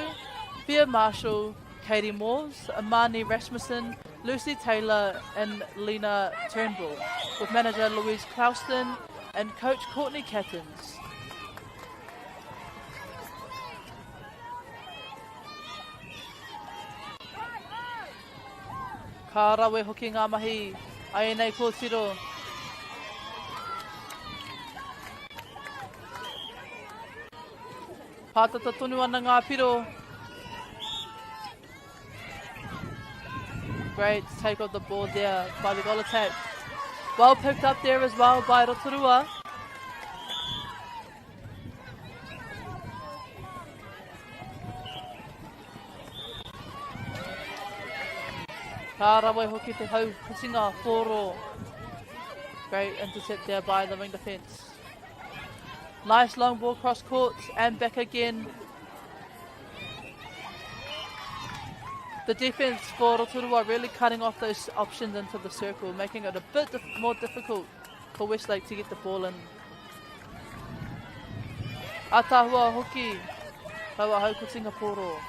Fia Marshall, Katie Moores, Amani Rasmussen, Lucy Taylor and Lena Turnbull, with manager Louise Clouston and coach Courtney Cattins. Ka rawe hoki ngā mahi, ai nei kōtiro. Pātata tonu ana ngā piro. Great take of the ball there by the goal attack. Well picked up there as well by Rotorua. Ka rawe hoki te hau pusinga fōro. Great intercept there by the wing defence. Nice long ball cross court and back again. The defence for Rotorua really cutting off those options into the circle, making it a bit more difficult for Westlake to get the ball in. Atahua hoki, rawa hau ko Singapore.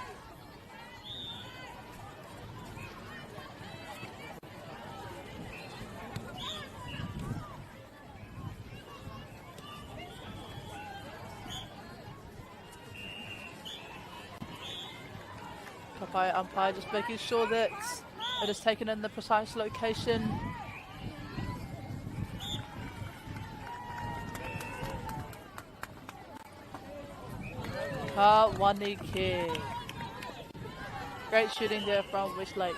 Kapai umpire just making sure that it is taken in the precise location. Ka wani ke. Great shooting there from Westlake.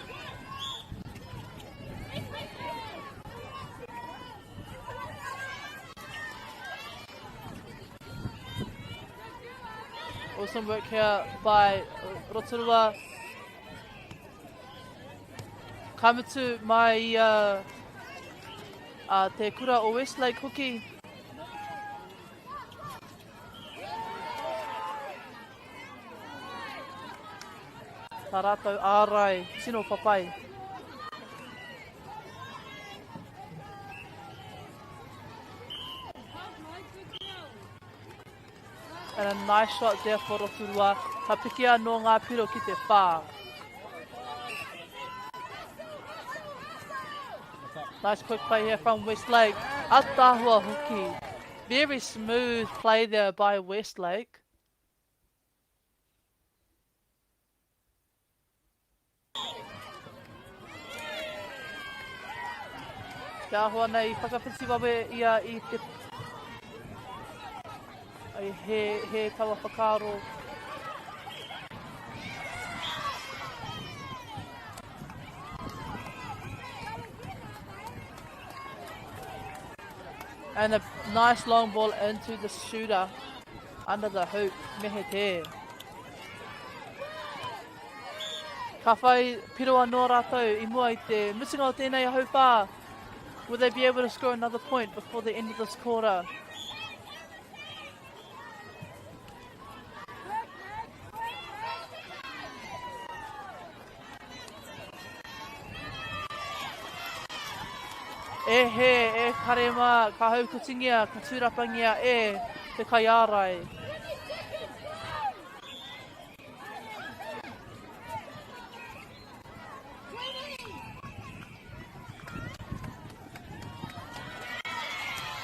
Awesome work here by Rotorua. Kamutu mai te kura o Westlake hoki. Tā rātou ārai, tino papai. And a nice shot there for Rotorua. Ka pikia no ngā piro ki te whā. Nice quick play here from Westlake. Atahua hoki. Very smooth play there by Westlake. Kia hoa nei, whakawhiti wawe ia I te... Ai he tawa whakaro. And a nice long ball into the shooter under the hoop. Mehe te. Ka whai piroa no rātou I mua I te missing o tēnei a haupā. Will they be able to score another point before the end of this quarter? E he, e karema, ka hau kutingia, ka tūrapangia e te kai ārai.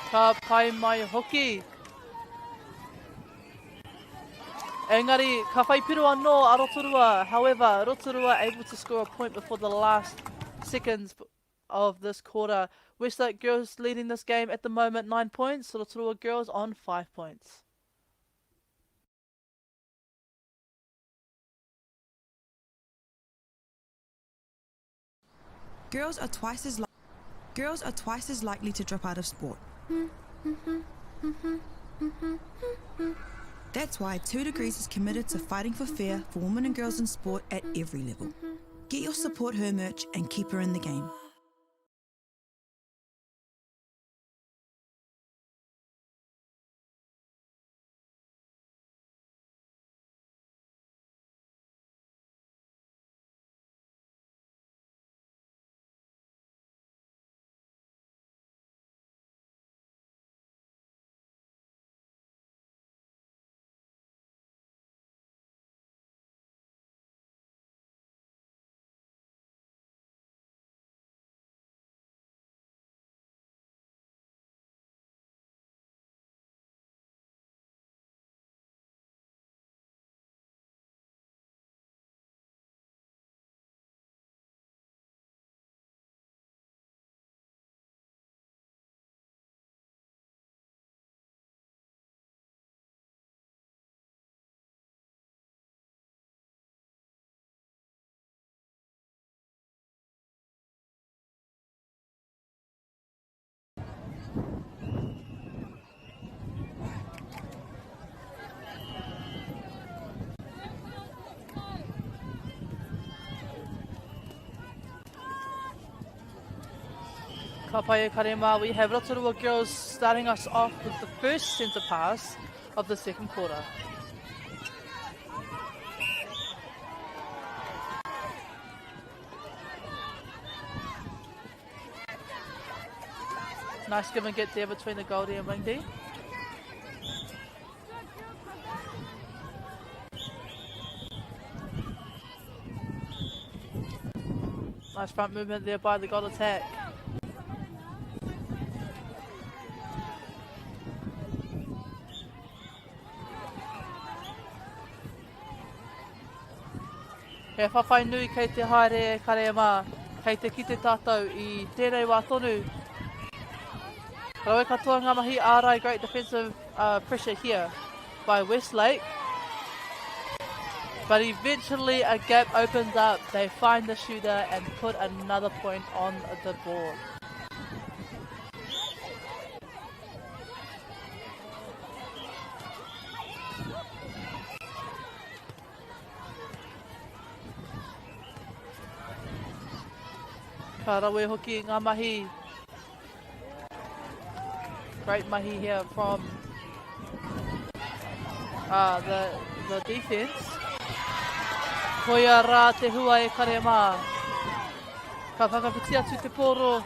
Ka pai mai hoki. Engari, ka whai piroa no a Rotorua. However, Rotorua able to score a point before the last seconds of this quarter. Westlake girls leading this game at the moment 9 points. Rotorua girls on 5 points. Girls are twice as likely to drop out of sport. That's why 2 Degrees is committed to fighting for fair for women and girls in sport at every level. Get your Support Her merch and keep her in the game. Ka pai e karema, we have Rotorua girls starting us off with the first centre pass of the second quarter. Nice give and get there between the Goldie and Wingdee. Nice front movement there by the Gold attack. He whawhai nui kei te haere karema, kei te kite tātou I tēnei wā tonu. Rawe katoa ngā mahi ārai, great defensive pressure here by Westlake. But eventually a gap opens up, they find the shooter and put another point on the board. Ka rawe hoki ngā mahi. Great mahi here from the defense. Koia rā te hua e karema. Ka whakawhiti atu te pōro.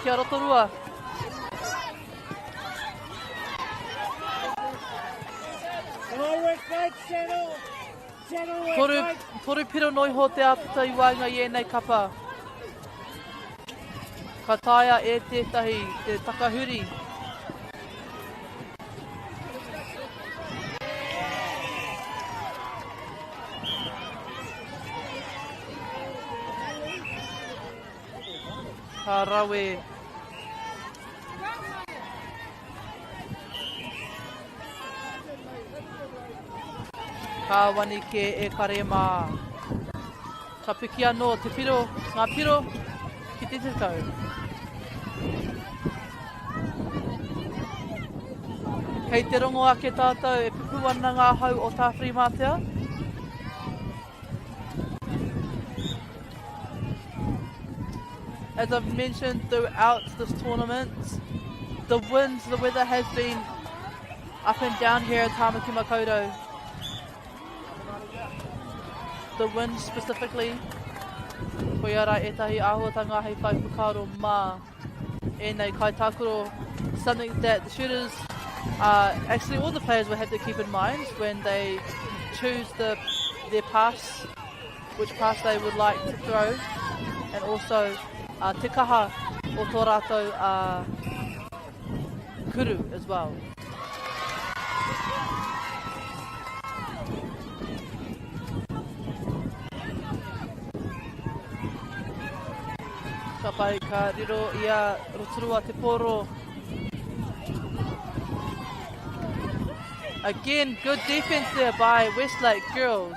Kia Rotorua. Toru piro noiho te apita I wainga I ēnei kapa. Ka taia e tētahi, te takahuri. Ka Ka rawe. Ka wanike e karema. Ka piki anō te piro, ngā piro ki te tekau. Kei te rongo ake tātou e pupu ana ngā hau o tā whirimātea. As I've mentioned throughout this tournament, the winds, the weather has been up and down here at Tāmaki Makaurau. The wind specifically, koe ara etahi āhuatanga hei whai whakaro mā. E nei kai tākuro, something that the shooters, actually all the players will have to keep in mind when they choose their pass, which pass they would like to throw, and also te kaha o tō rātou kuru as well. Ka pai ka riro ia roturua te poro. Again, good defense there by Westlake girls.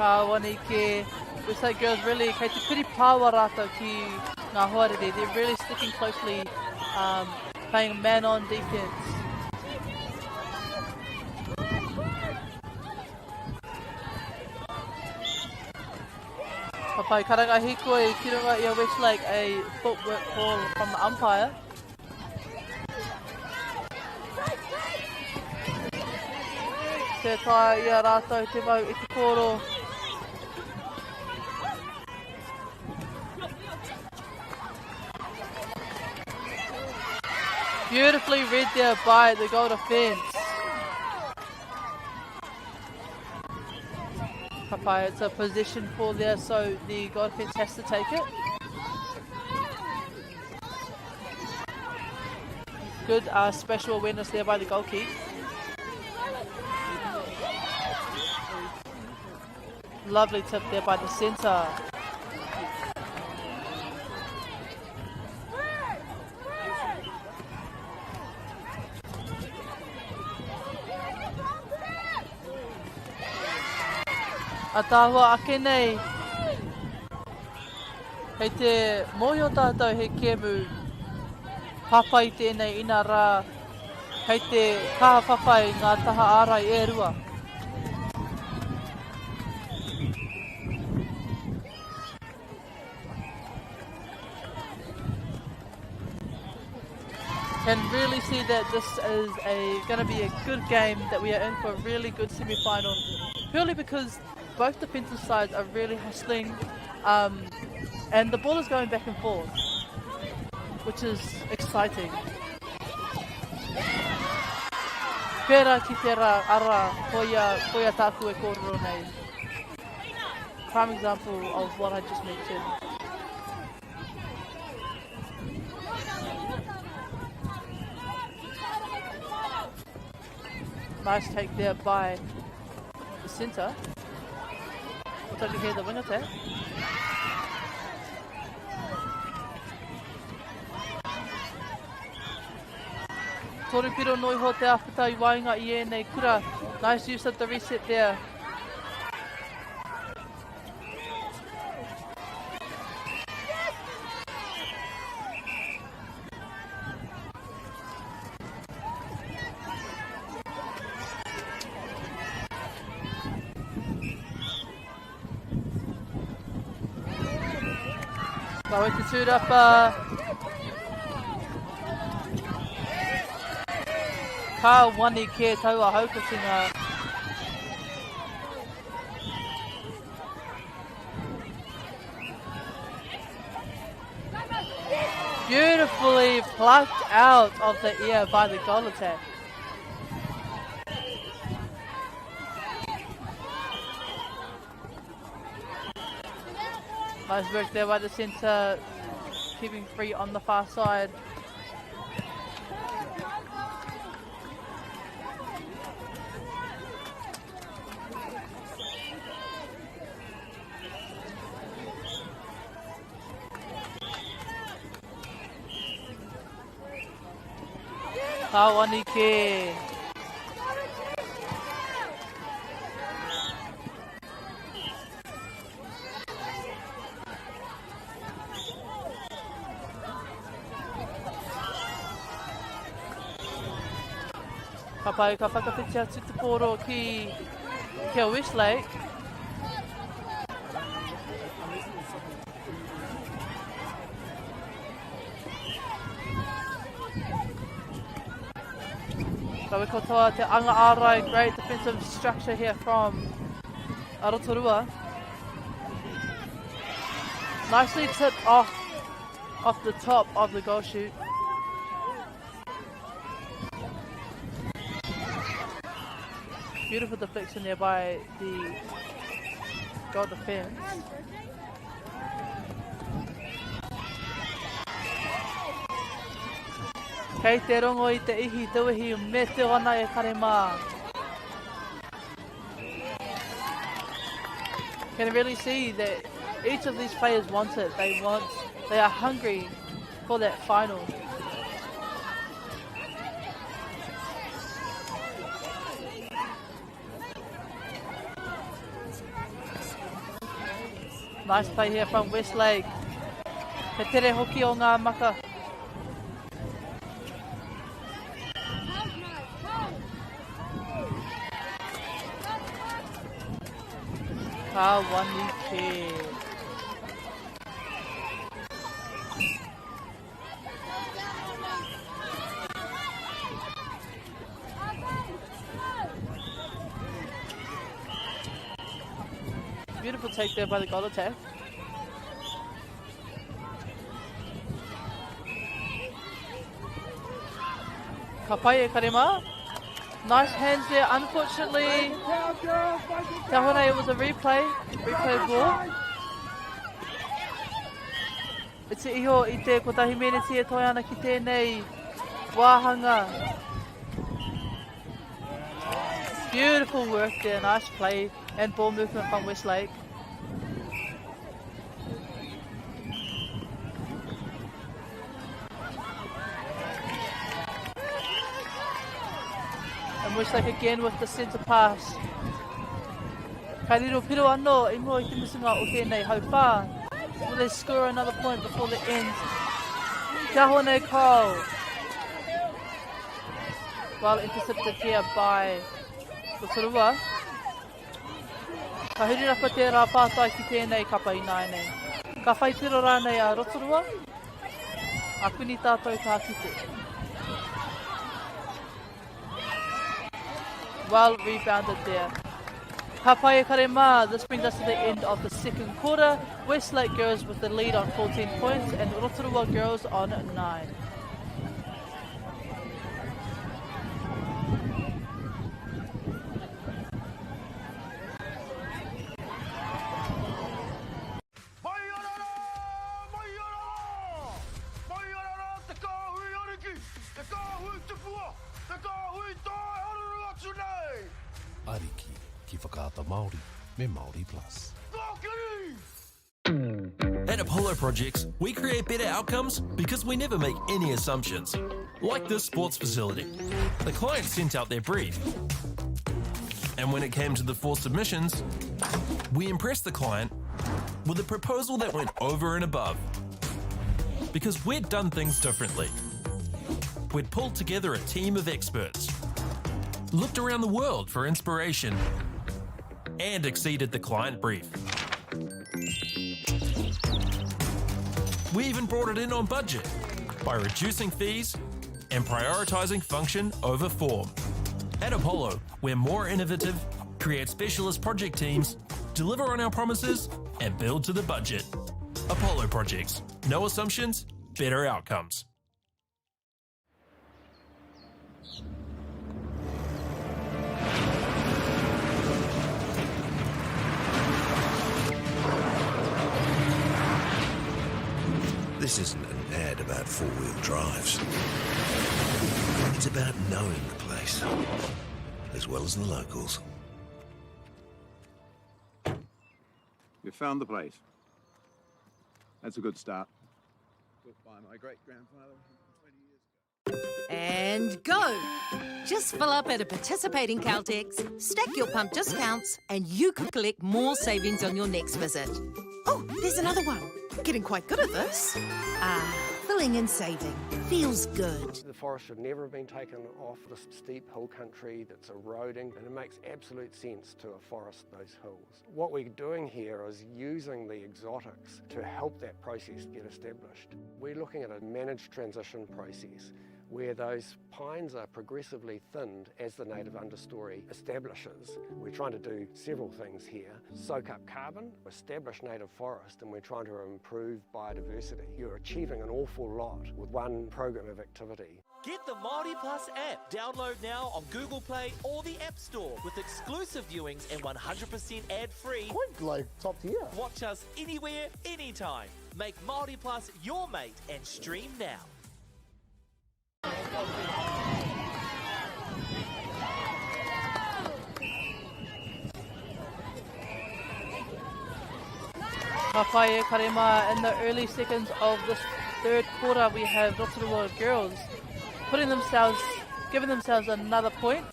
Ka wanike. Westlake girls really, kei te piri pāwa rātou ki ngā hoarere. They're really sticking closely, playing man-on defense. Ka pai karanga hikoe ki runga i a Westlake, a footwork call from the umpire. Te tae i a rātou te mau i te koro. Beautifully read there by the goal defence. Kapai, it's a position for there, so the goal defence has to take it. Good special awareness there by the goalkeeper. Lovely tip there by the centre. A tāua ake nei, hei te mohi o tātou he kemu, papai tēnei ina rā, hei te kaha whawhai ngā taha ārai e rua. Can really see that this is going to be a good game, that we are in for a really good semi-final, purely because both defensive sides are really hustling, and the ball is going back and forth, which is exciting. Pera ki te rā ara koia tāku e kōrero nei. Prime example of what I just mentioned. Nice take there by the centre. Looks like you hear the winger tag. Toripiro noi ho te awhita I wainga I ēnei kura. Nice use of the reset there. Kawe te tūrapa. Ka wani ke taua haukatinga. Beautifully plucked out of the ear by the goal attack. Nice work there by the centre keeping free on the far side. Kawanike. Kapai ka whakawhitia atu te pōro ki a Westlake. Kawe kotoa te anga ārai, great defensive structure here from Rotorua. Nicely tipped off the top of the goal shoot. Beautiful deflection there by the goal defense. Kei te rongo I te ihi tuahi me te wana e karema. Can really see that each of these players wants it. They are hungry for that final. Nice play here from Westlake. He tere hoki o ngā maka. Kawanike. Beautiful take there by the goal attack. Kapai e karema. Nice hands there. Unfortunately, Tahone, it was a replay ball. It's iho I te kotahi meneti e toi ana ki tēnei wāhanga. Beautiful work there, nice play and ball movement from Westlake. And Westlake again with the centre pass. Kai riro piro anō, I mua I te musunga o tēnei haupā. Will they score another point before the end? Kia hone Cole. Well intercepted here by Rotorua. Ka huri rapa te rā pātai ki tēnei kapa I nai. Ka whai piro rānei a Rotorua. A kuni tātou ka kite. Well rebounded there. Hapai karema, this brings us to the end of the second quarter. Westlake girls with the lead on 14 points and Rotorua girls on 9. Ariki ki whakaata Māori me Māori Plus. At Apollo Projects, we create better outcomes because we never make any assumptions. Like this sports facility. The client sent out their brief. And when it came to the 4 submissions, we impressed the client with a proposal that went over and above. Because we'd done things differently. We'd pulled together a team of experts, looked around the world for inspiration, and exceeded the client brief. We even brought it in on budget by reducing fees and prioritising function over form. At Apollo, we're more innovative, create specialist project teams, deliver on our promises, and build to the budget. Apollo Projects. No assumptions, better outcomes. This isn't an ad about four-wheel drives. It's about knowing the place, as well as the locals. You found the place. That's a good start. Built by my great-grandfather 20 years ago. And go! Just fill up at a participating Caltex, stack your pump discounts, and you could collect more savings on your next visit. Oh, there's another one. Getting quite good at this. Filling and saving. Feels good. The forest should never have been taken off the steep hill country that's eroding, and it makes absolute sense to afforest those hills. What we're doing here is using the exotics to help that process get established. We're looking at a managed transition process where those pines are progressively thinned as the native understory establishes. We're trying to do several things here. Soak up carbon, establish native forest, and we're trying to improve biodiversity. You're achieving an awful lot with one program of activity. Get the Māori Plus app. Download now on Google Play or the App Store with exclusive viewings and 100% ad-free. Quite like top tier. Watch us anywhere, anytime. Make Māori Plus your mate and stream now. Mawhai Karema, in the early seconds of this third quarter, we have Rotorua girls giving themselves another point.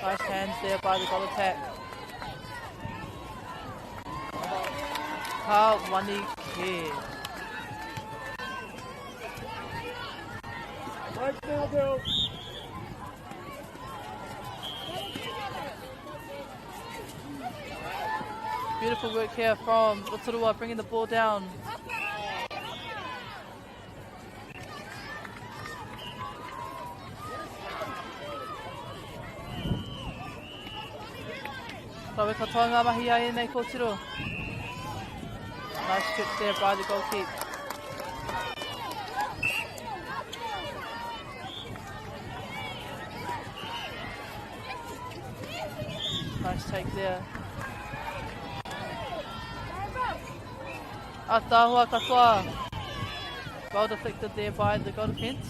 Nice hands there by the goal attack. Kawani Ke. Right now, Bill. Beautiful work here from Rotorua, bringing the ball down. Rawe katoa ngā mahi ai nei kōtiro. Nice stretch there by the goalkeeper. Nice take there. Atahua katoa. Well deflected there by the goal defence.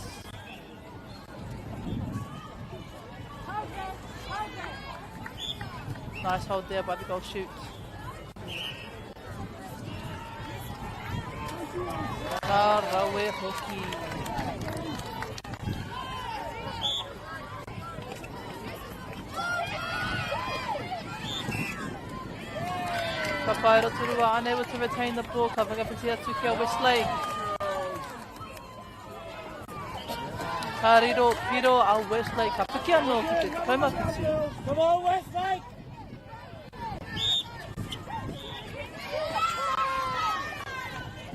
Nice hold there by the goal shoot. Rawe hoki. Kapai Rotorua unable to retain the ball, covering up into Tukia Westlake. Kariro Piro au Westlake, ka piki anō ki te kaumatutu. Come on, Westlake!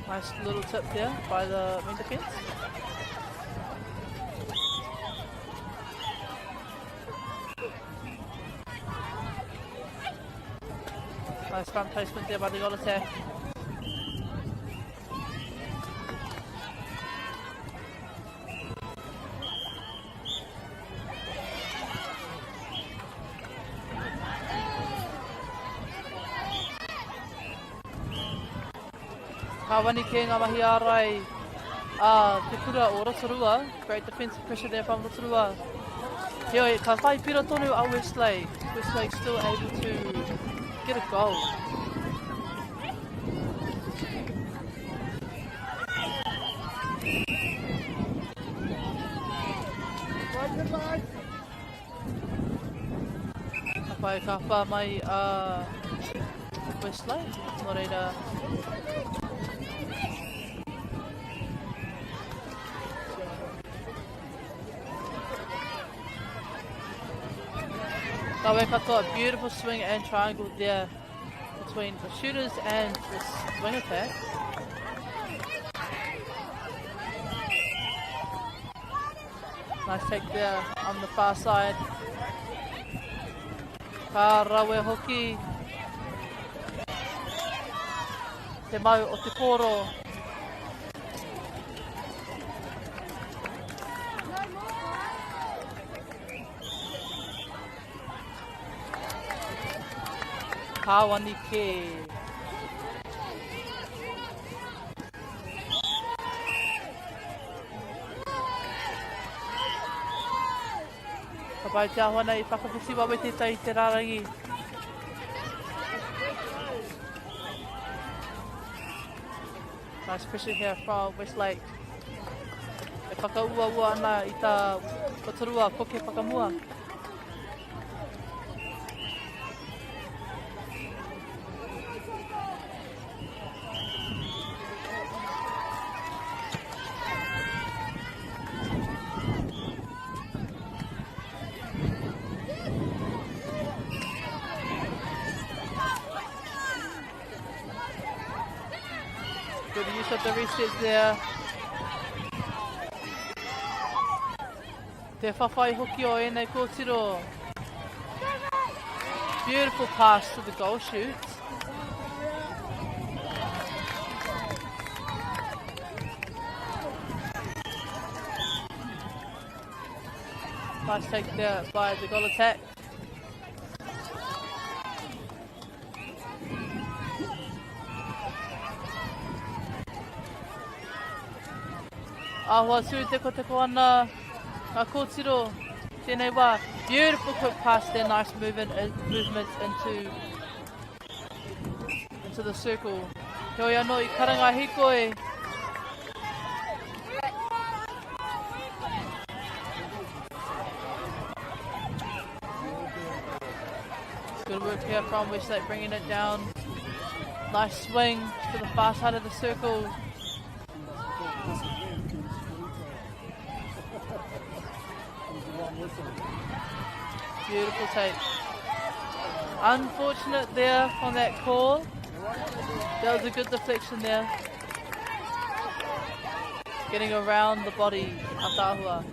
Nice little tip there by the main defence. Nice front placement there by the goal attack. Kawani ke ngā mahi ārai te kura o Rotorua. Great defensive pressure there from Rotorua. Heoi, ka whai pira tonu a Westlake. Westlake still able to get a goal. Ka whai ka wha mai Westlake. Nō reira. Kawe katoa, a beautiful swing and triangle there between the shooters and the swing attack. Nice take there on the far side. Ka rawe hoki. Te mau o te koro. Kawani ke. Vai te ahua nei whakawhiti wawe te tai te rarangi. Nice pressure here from Westlake. E whakaua ana I tā Rotorua, Poke Whakamua. Good use of the resets there. Te whawhai hoki o enei kōtiro. Beautiful pass to the goal shoot. Nice take there by the goal attack. Ahua tū teko ana a kōtiro. Tēnei wā. Beautiful quick pass there. Nice movement into the circle. Heoi anō I karanga hikoe. Good work here from Westlake bringing it down. Nice swing to the far side of the circle. Beautiful take. Unfortunate there on that call. That was a good deflection there. Getting around the body of Tahua.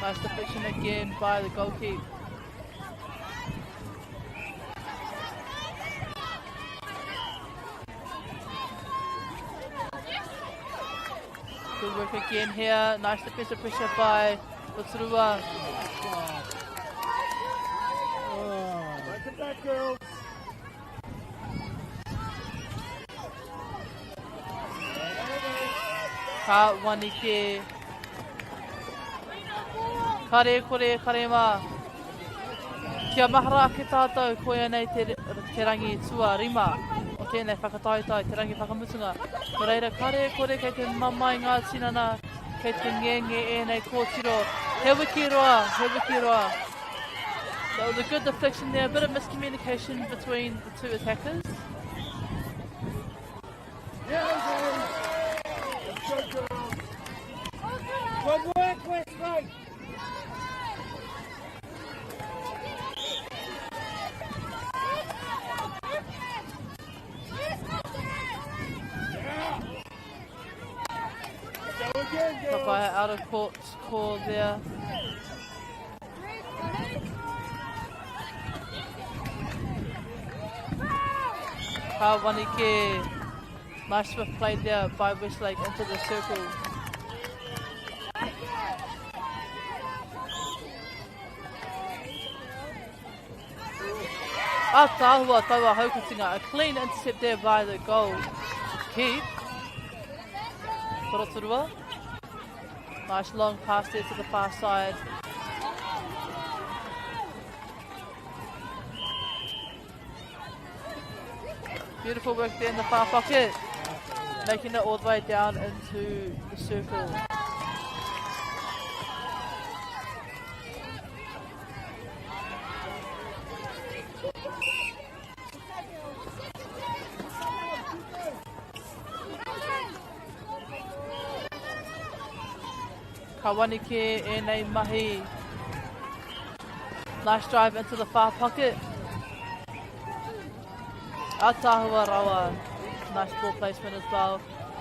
Nice deflection again by the goalkeeper. Good work again here. Nice defensive pressure by Rotorua. Back it back, girls. Ka wanike. Kare kore kare mā. Kia mahara ake tātou koia nei te rangi tua rima. O tēnei whakataitai, te rangi whakamutunga. Ko reira, kare kore kei te mamai ngā tinana, kei te ngenge e nei kōtiro. He wiki roa, he wiki roa. That was a good deflection there, a bit of miscommunication between the two attackers. Good work, Westlake. Papaya out of court call there. Kawanike. Nice swift play there by Westlake into the circle. Tahua taua haukatinga. A clean intercept there by the goal keep. Rotorua. Nice long pass there to the far side. Beautiful work there in the far pocket. Making it all the way down into the circle. Kawanike enei mahi. Nice drive into the far pocket. Tahua rawa. Nice ball placement as well.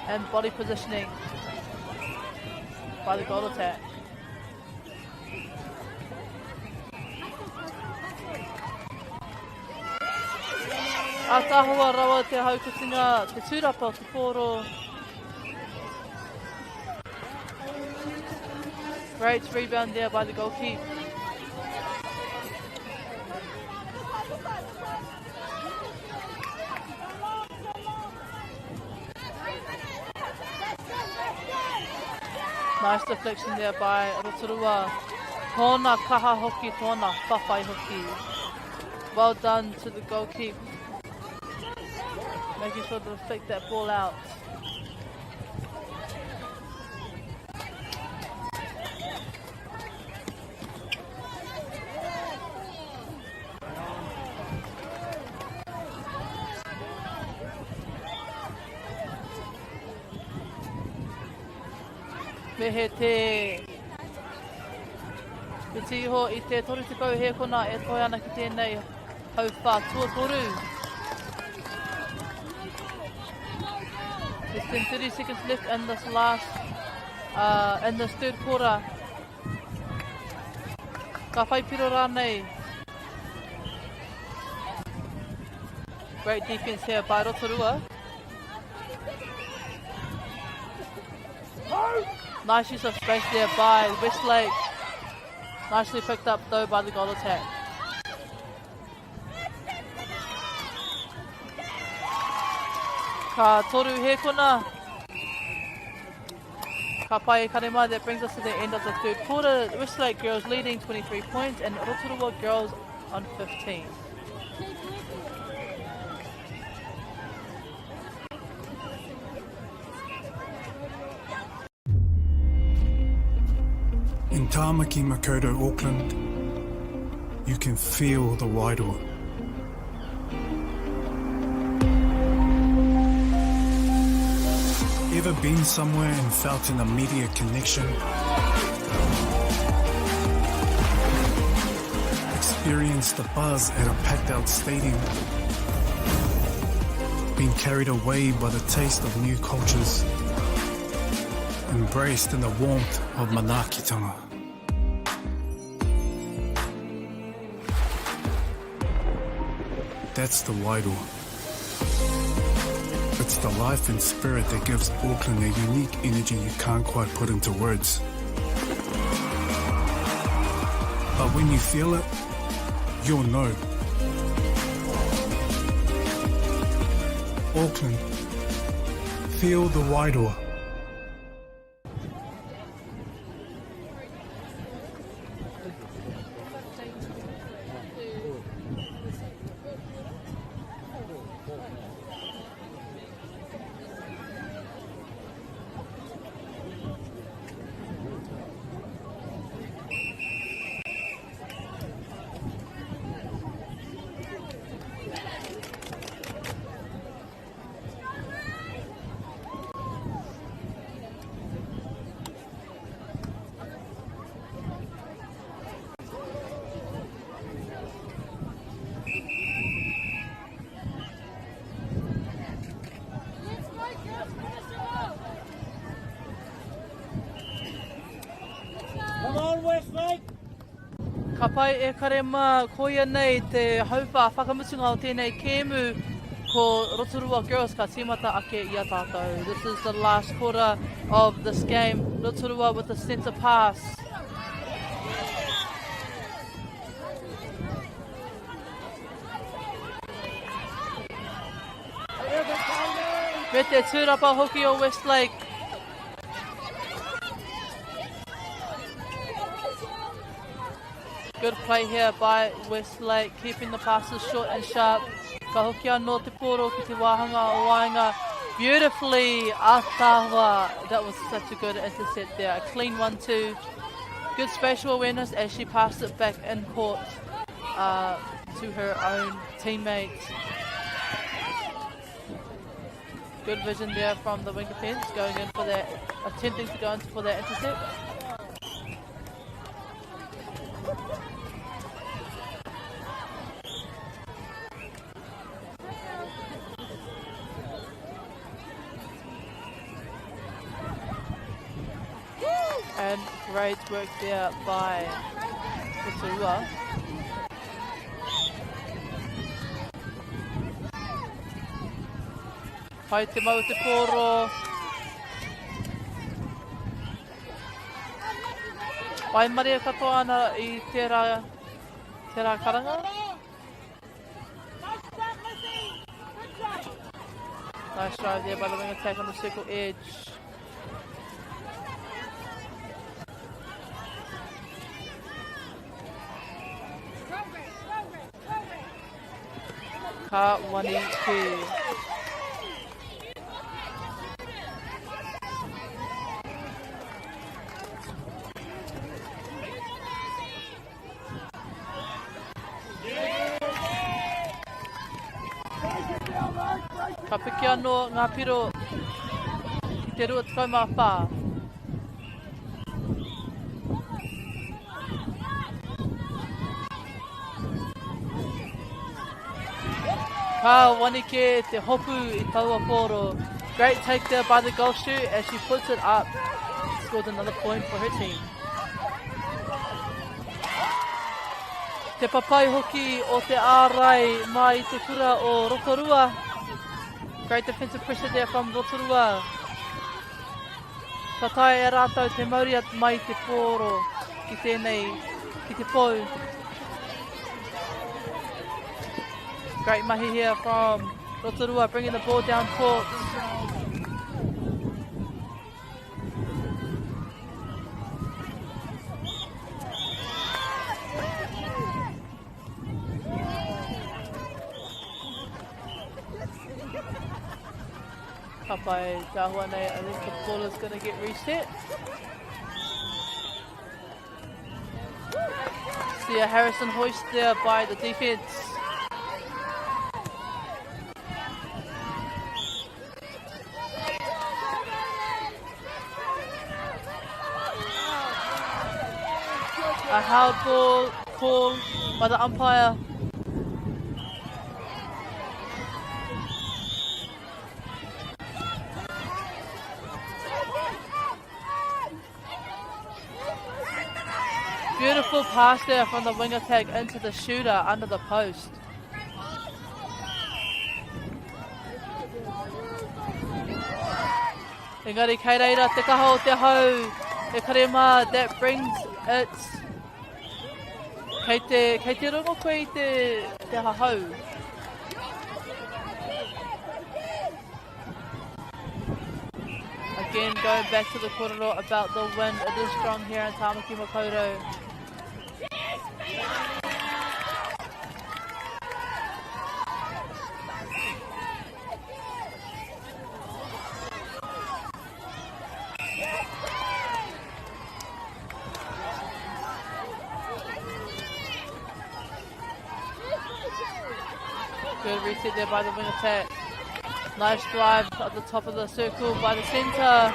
And body positioning by the goal attack. Tahua rawa te haukatinga, te tūrapa, te pōro. Great rebound there by the goalkeeper. Nice deflection there by Rotorua. Tōna kaha hoki, tōna whawhai hoki. Well done to the goal keep. Making sure to deflect that ball out. Mehe te iho I te toru te kau he kona e toi ana ki tēnei hau whā tuatoru. Less than 30 seconds left in this in this third quarter. Ka whai piro rānei. Great defense here by Rotorua. Nice use of space there by Westlake. Nicely picked up though by the goal attack. Ka toru he kona. Ka pai karema, that brings us to the end of the third quarter. Westlake girls leading 23 points and Rotorua girls on 15. In Tāmaki Makoto, Auckland, you can feel the wairoa. Ever been somewhere and felt an immediate connection? Experienced the buzz at a packed out stadium? Been carried away by the taste of new cultures? Embraced in the warmth of manaakitanga. That's the wairoa. It's the life and spirit that gives Auckland a unique energy you can't quite put into words. But when you feel it, you'll know. Auckland, feel the wairoa. Come on, Westlake! Ka pai e karema koia nei te hauwha whakamutunga o tēnei kēmu ko Rotorua girls ka tīmata ake I a tātou. This is the last quarter of this game. Rotorua with the centre pass. Me te tūrapa hoki o Westlake. Good play here by Westlake, keeping the passes short and sharp. Ka hoki anō te poro ki te wāhanga o Wainga. Beautifully Atawa. That was such a good intercept there. A clean 1-2. Good spatial awareness as she passed it back in court to her own teammates. Good vision there from the wing defence, going in for that, attempting to go in for that intercept. And great work there by Rotorua. Pai te mau te poro. Pai Maria katoa ana I tērā karanga. Nice drive there by the wing attack on the circle edge. Ka wani ke. Ka piki anō ngā piro ki te rua tekau mā whā. Ka wanike te hopu I taua poro. Great take there by the goal shoot as she puts it up. Scored another point for her team. Te papai hoki o te ārai mai te kura o Rotorua. Great defensive pressure there from Rotorua. Ka tae e rātou te mauri at mai te poro ki tēnei, ki te pou. Great mahi here from Rotorua, bringing the ball down court. Papai Tahuane, I think the ball is going to get reset. See a Harrison hoist there by the defense. A hard ball call by the umpire. Beautiful pass there from the wing attack into the shooter under the post. Engari kei reira te kaha o te hau, e karema, that brings it. Kei te rongo koe te hahau. Again, going back to the korero about the wind, it is strong here in Tāmaki Makaurau. Good reset there by the wing attack. Nice drive at the top of the circle by the centre.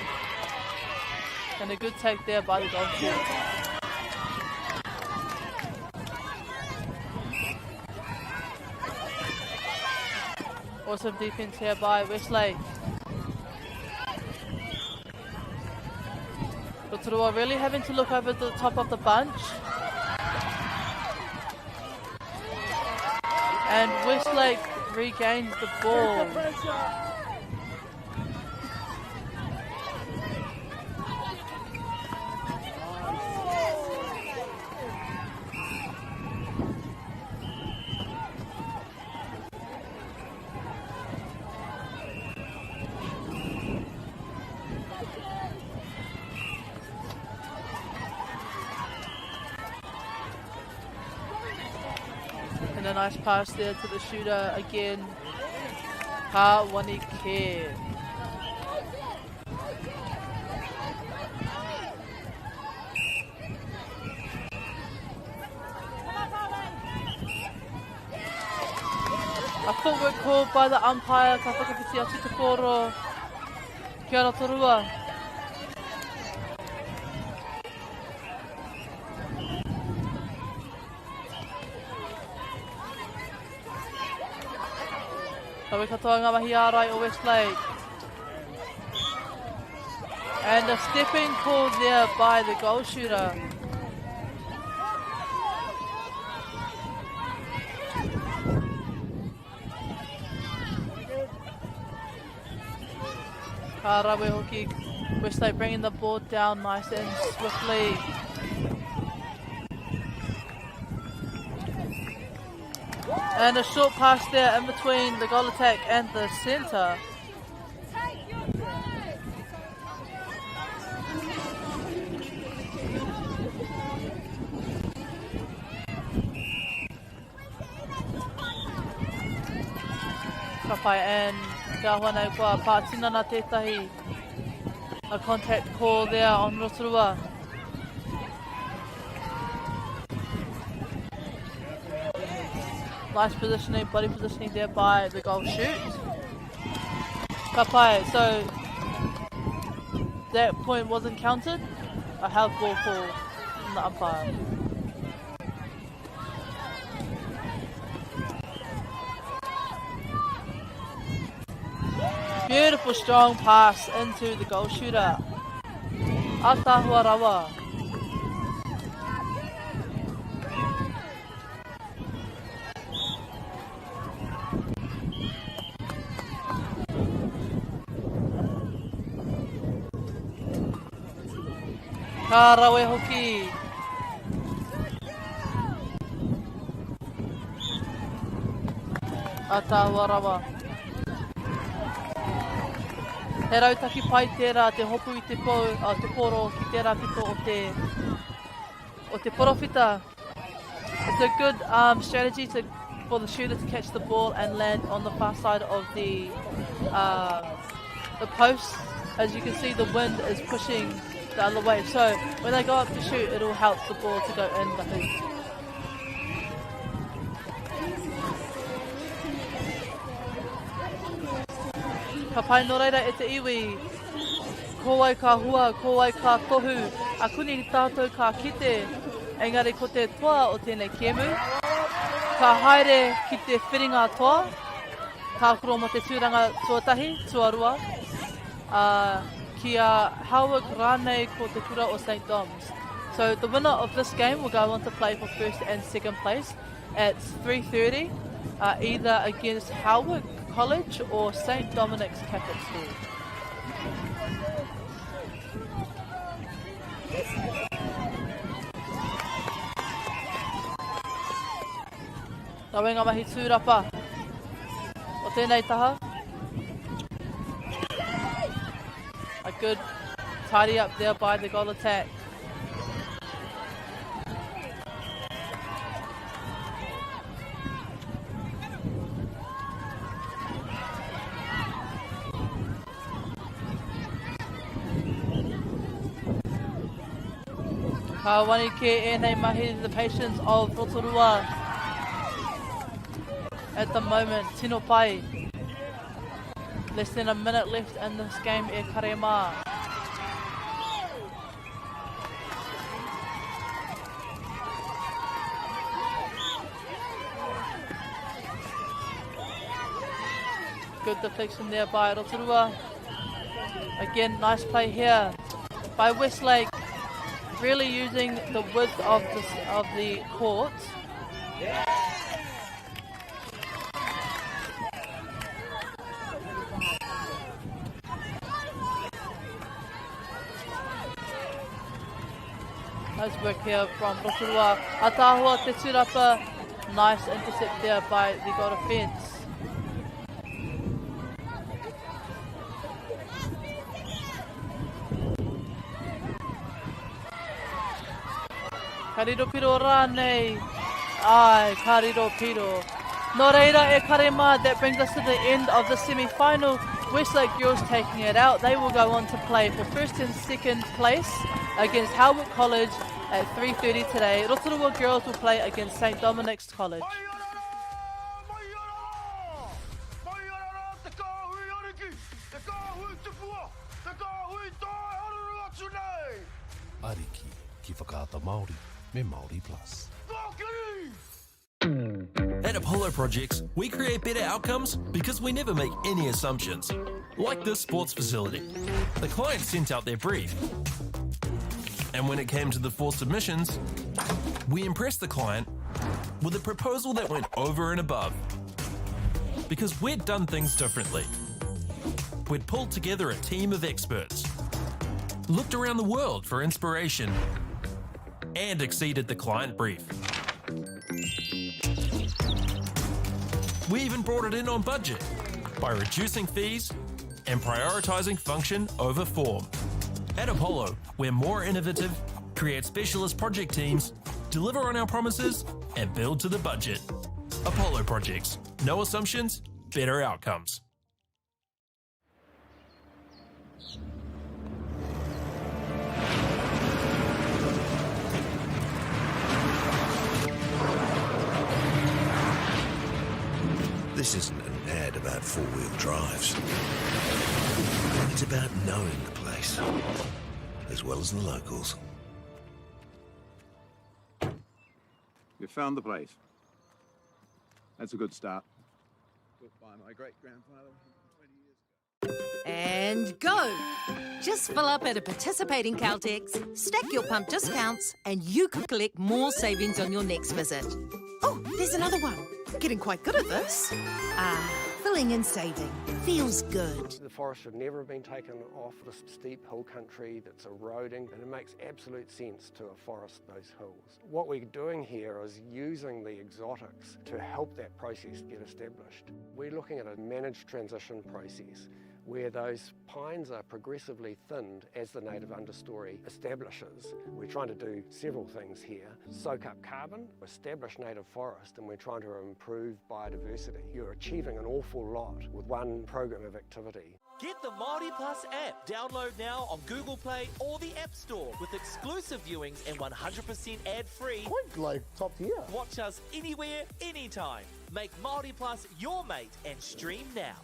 And a good take there by the goal shoot. Awesome defense here by Westlake. Rotorua really having to look over the top of the bunch. And Westlake regains the ball. And a nice pass there to the shooter again. Ka Wanike. A footwork called by the umpire. Ka whakawhiti atu te koro. Kia ora Torua. Kawe katoa ngā mahi ārai o Westlake. And a stepping called there by the goal shooter. Ka rawe hoki, Westlake bringing the ball down nice and swiftly. And a short pass there in between the goal attack and the centre. Ka pai and te ahua nei kua pātina na tētahi. A contact call there on Rotorua. Nice positioning, body positioning there by the goal shoot. Ka pai, so that point wasn't counted. A half ball call from the umpire. Beautiful strong pass into the goal shooter. Atahua rawa. Ka rawe hoki. Atahua rawa. He rautaki pai tērā te hopu I te poro ki tērā pito o te porofita. It's a good strategy for the shooter to catch the ball and land on the far side of the post. As you can see, the wind is pushing the other way. So when they go up to shoot, it'll help the ball to go in the hoop. Ka pai no reira e te iwi, ko wai ka hua, ko wai ka tohu, a kuni tātou ka kite, engari ko te toa o tēnei kemu, ka haere ki te whiringa toa, ka kuro mo te tūranga tuatahi, tuarua, kia Howard rānei ko te kura o St. Dom's. So the winner of this game will go on to play for first and second place at 3:30, either against Howard College or St. Dominic's Catholic School. Nā wenga mahi tūrapa o tēnei taha. A good tidy up there by the goal attack. Ka wani ke ēnei mahi, the patience of Rotorua at the moment. Tino pai. Less than a minute left in this game e Karema. Good deflection there by Rotorua. Again, nice play here by Westlake. Really using the width of the court. Nice work here from Rotorua. Atahua te tūrapa. Nice intercept there by the goal defence. Kariro piro rānei. Ai, kariro piro. Nō reira e karema, that brings us to the end of the semi-final. Westlake girls taking it out. They will go on to play for first and second place against Howard College at 3:30 today. Rotorua girls will play against St. Dominic's College. Ariki ki whakaata Māori me Māori Plus. At Apollo Projects, we create better outcomes because we never make any assumptions. Like this sports facility. The client sent out their brief. And when it came to the 4 submissions, we impressed the client with a proposal that went over and above. Because we'd done things differently. We'd pulled together a team of experts, looked around the world for inspiration, and exceeded the client brief. We even brought it in on budget by reducing fees and prioritising function over form. At Apollo, we're more innovative, create specialist project teams, deliver on our promises, and build to the budget. Apollo Projects. No assumptions, better outcomes. This isn't an ad about four-wheel drives. It's about knowing the place, as well as the locals. You found the place. That's a good start. Built by my great-grandfather 20 years ago. And go! Just fill up at a participating Caltex, stack your pump discounts, and you could collect more savings on your next visit. Oh, there's another one. Getting quite good at this. Filling and saving. Feels good. The forest should never have been taken off this steep hill country that's eroding, and it makes absolute sense to afforest those hills. What we're doing here is using the exotics to help that process get established. We're looking at a managed transition process where those pines are progressively thinned as the native understory establishes. We're trying to do several things here. Soak up carbon, establish native forest, and we're trying to improve biodiversity. You're achieving an awful lot with one program of activity. Get the Māori Plus app. Download now on Google Play or the App Store with exclusive viewings and 100% ad-free. Quite like top tier. Watch us anywhere, anytime. Make Māori Plus your mate and stream now.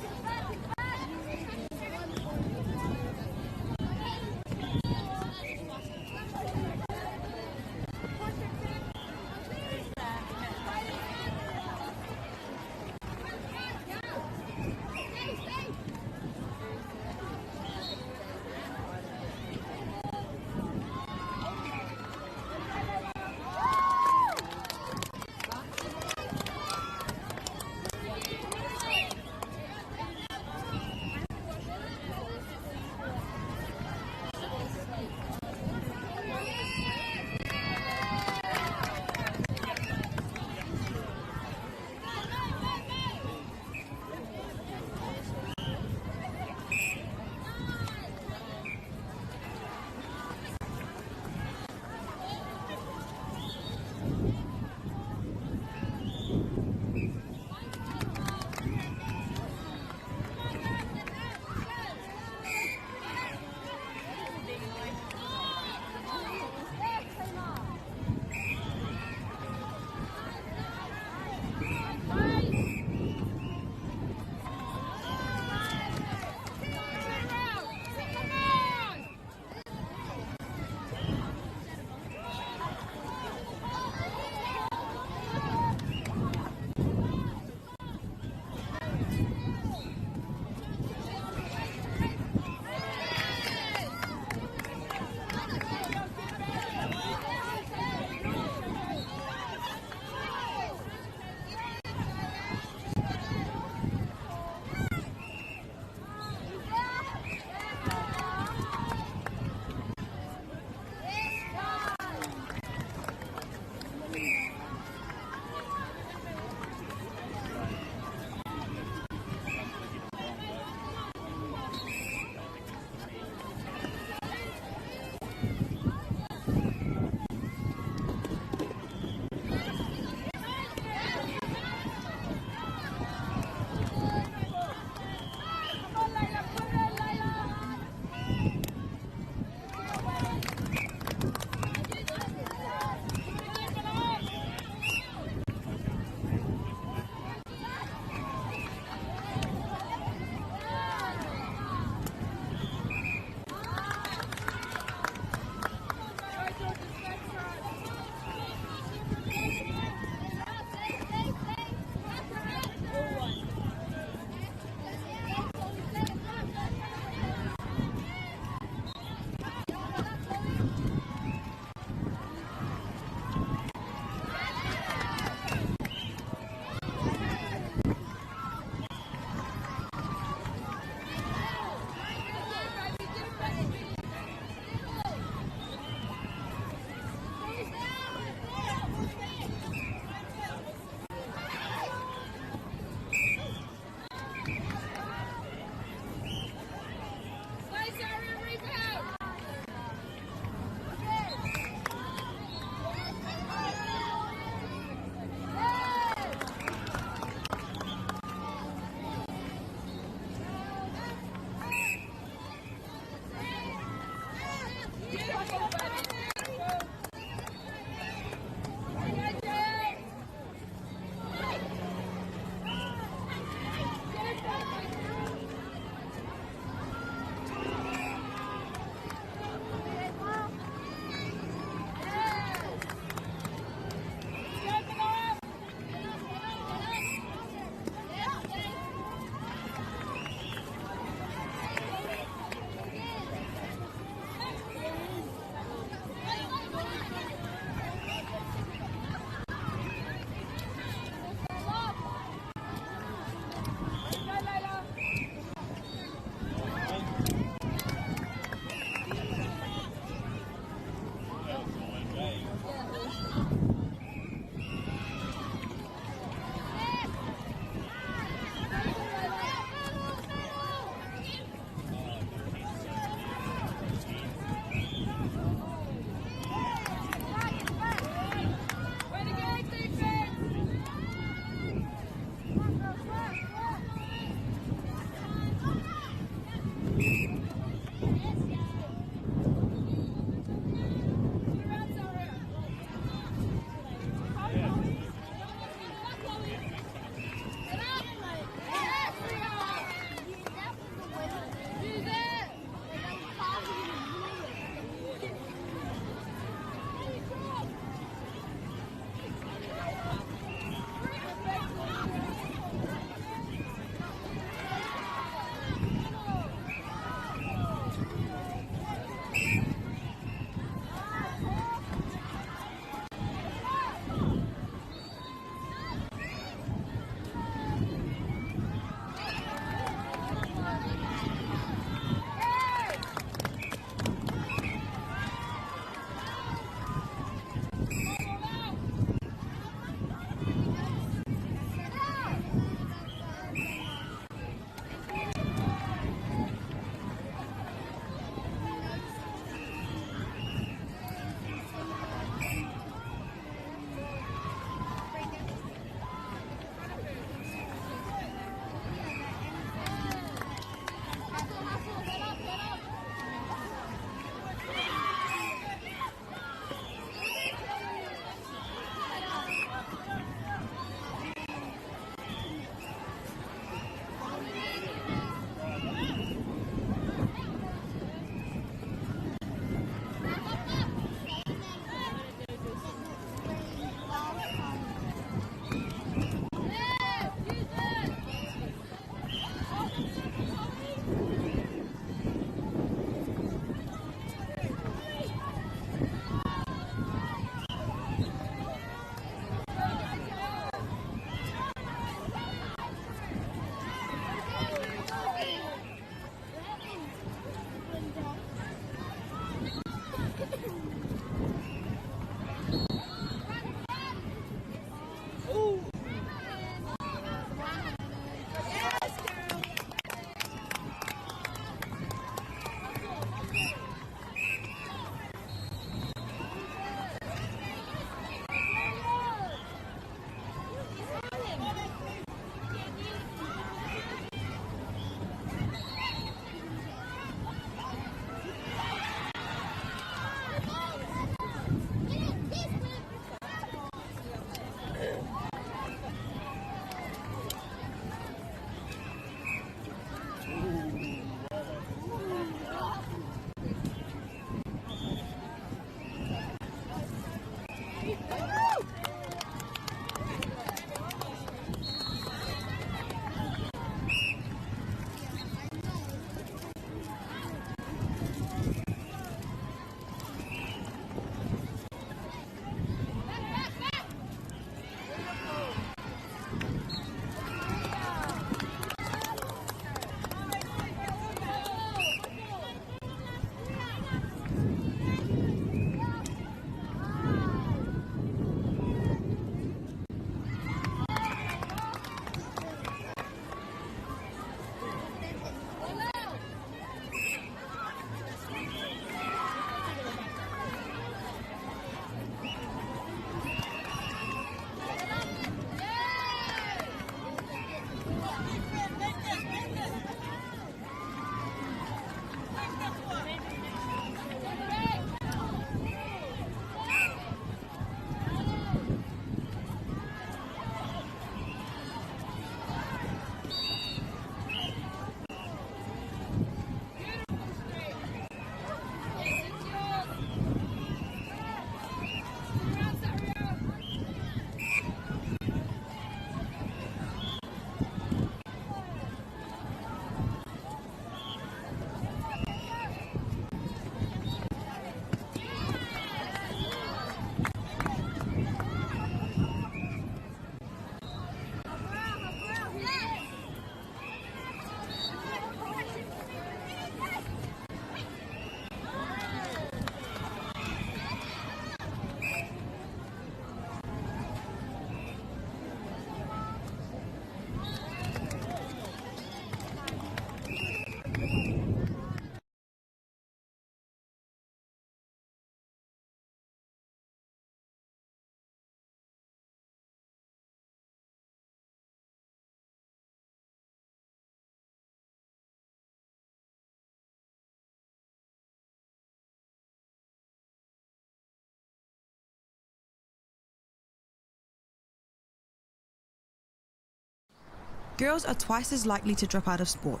girls are twice as likely to drop out of sport.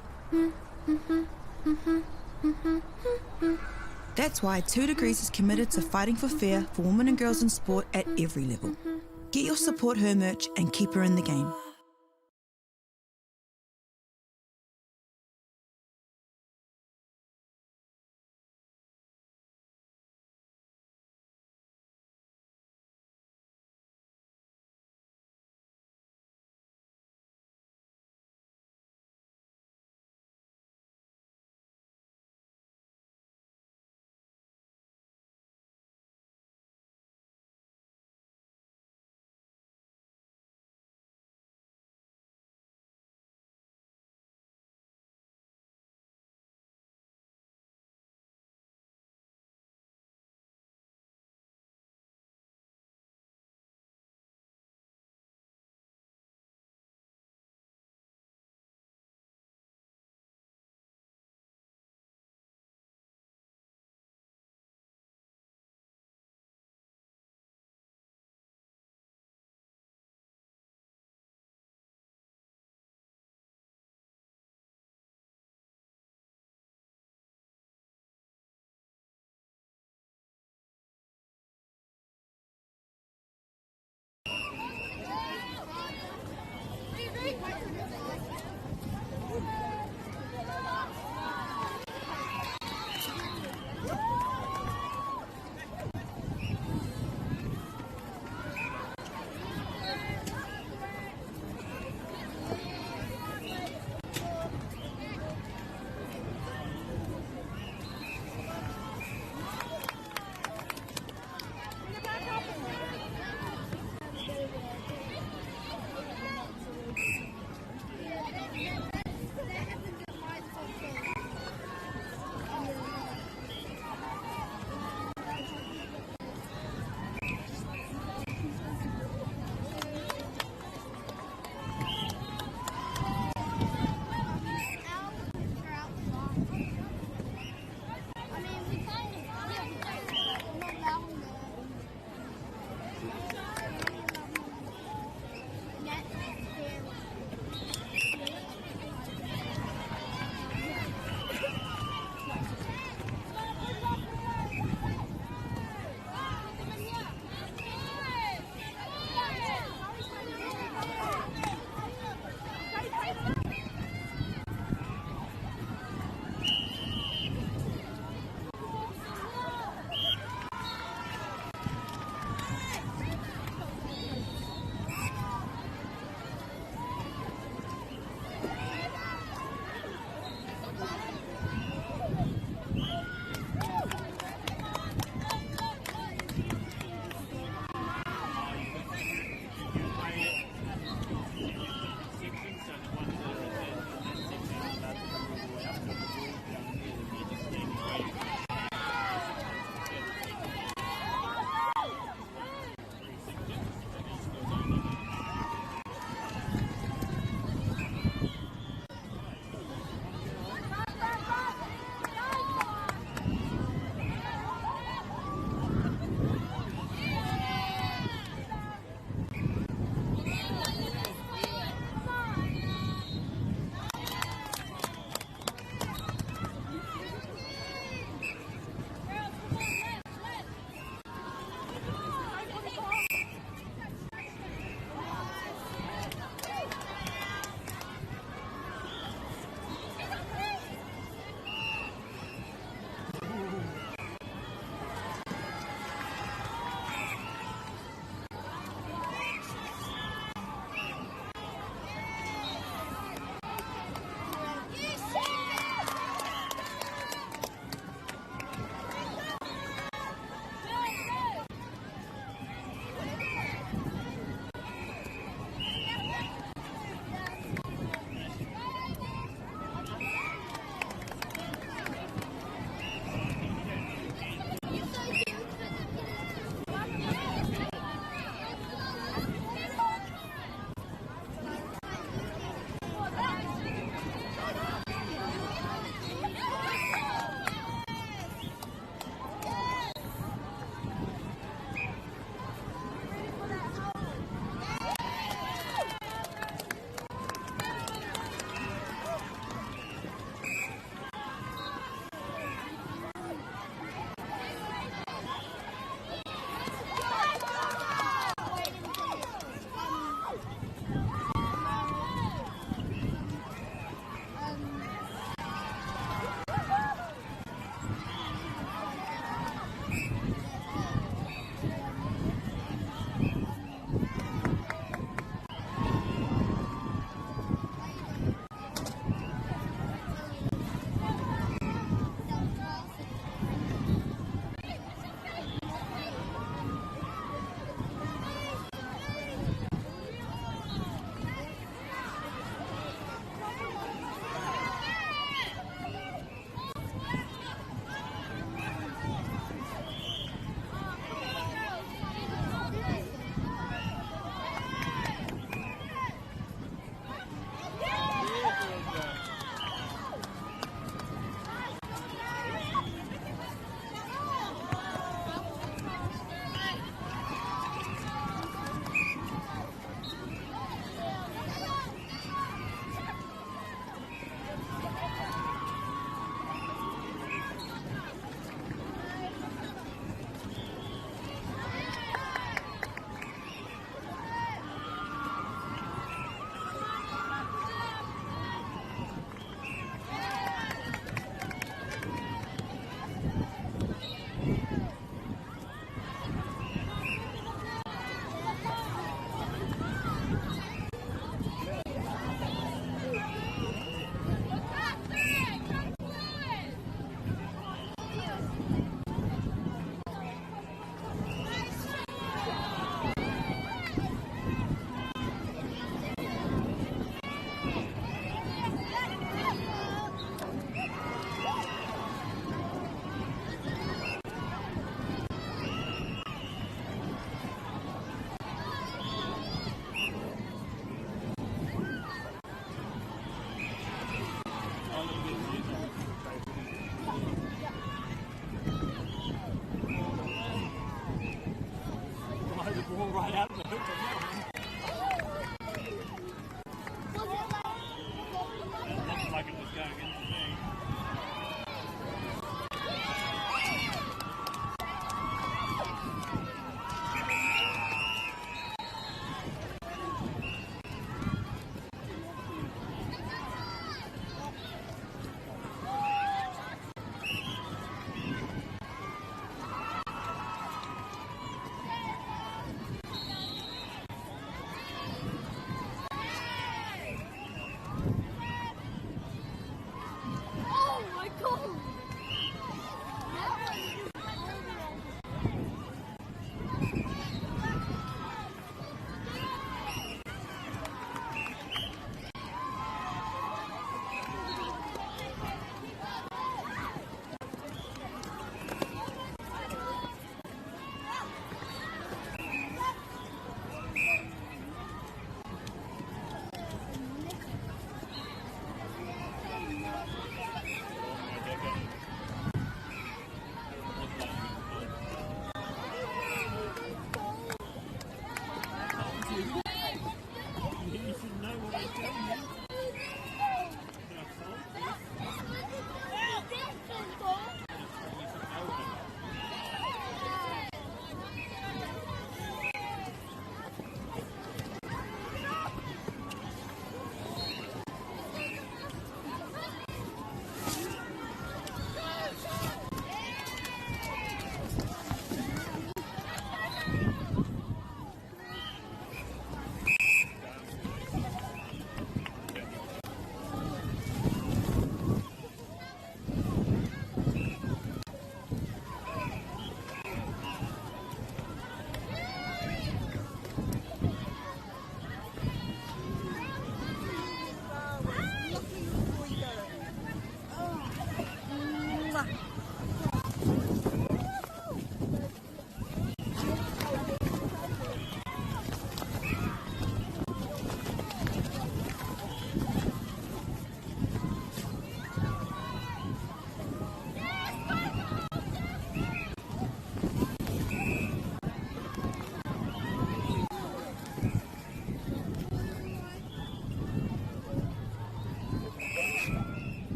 That's why 2 Degrees is committed to fighting for fair for women and girls in sport at every level. Get your Support Her merch and keep her in the game.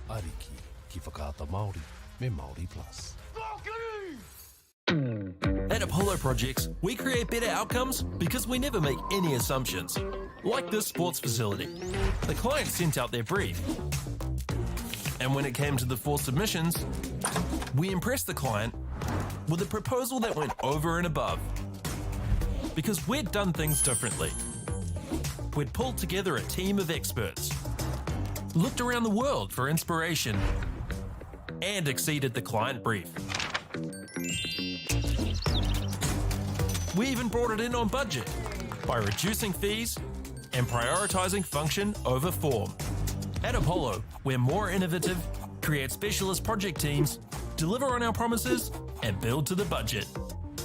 Ariki, ki whakaata Māori, me Māori Plus. At Apollo Projects, we create better outcomes because we never make any assumptions. Like this sports facility. The client sent out their brief. And when it came to the 4 submissions, we impressed the client with a proposal that went over and above. Because we'd done things differently. We'd pulled together a team of experts, looked around the world for inspiration, and exceeded the client brief. We even brought it in on budget by reducing fees and prioritising function over form. At Apollo, we're more innovative, create specialist project teams, deliver on our promises, and build to the budget.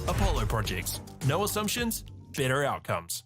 Apollo Projects. No assumptions, better outcomes.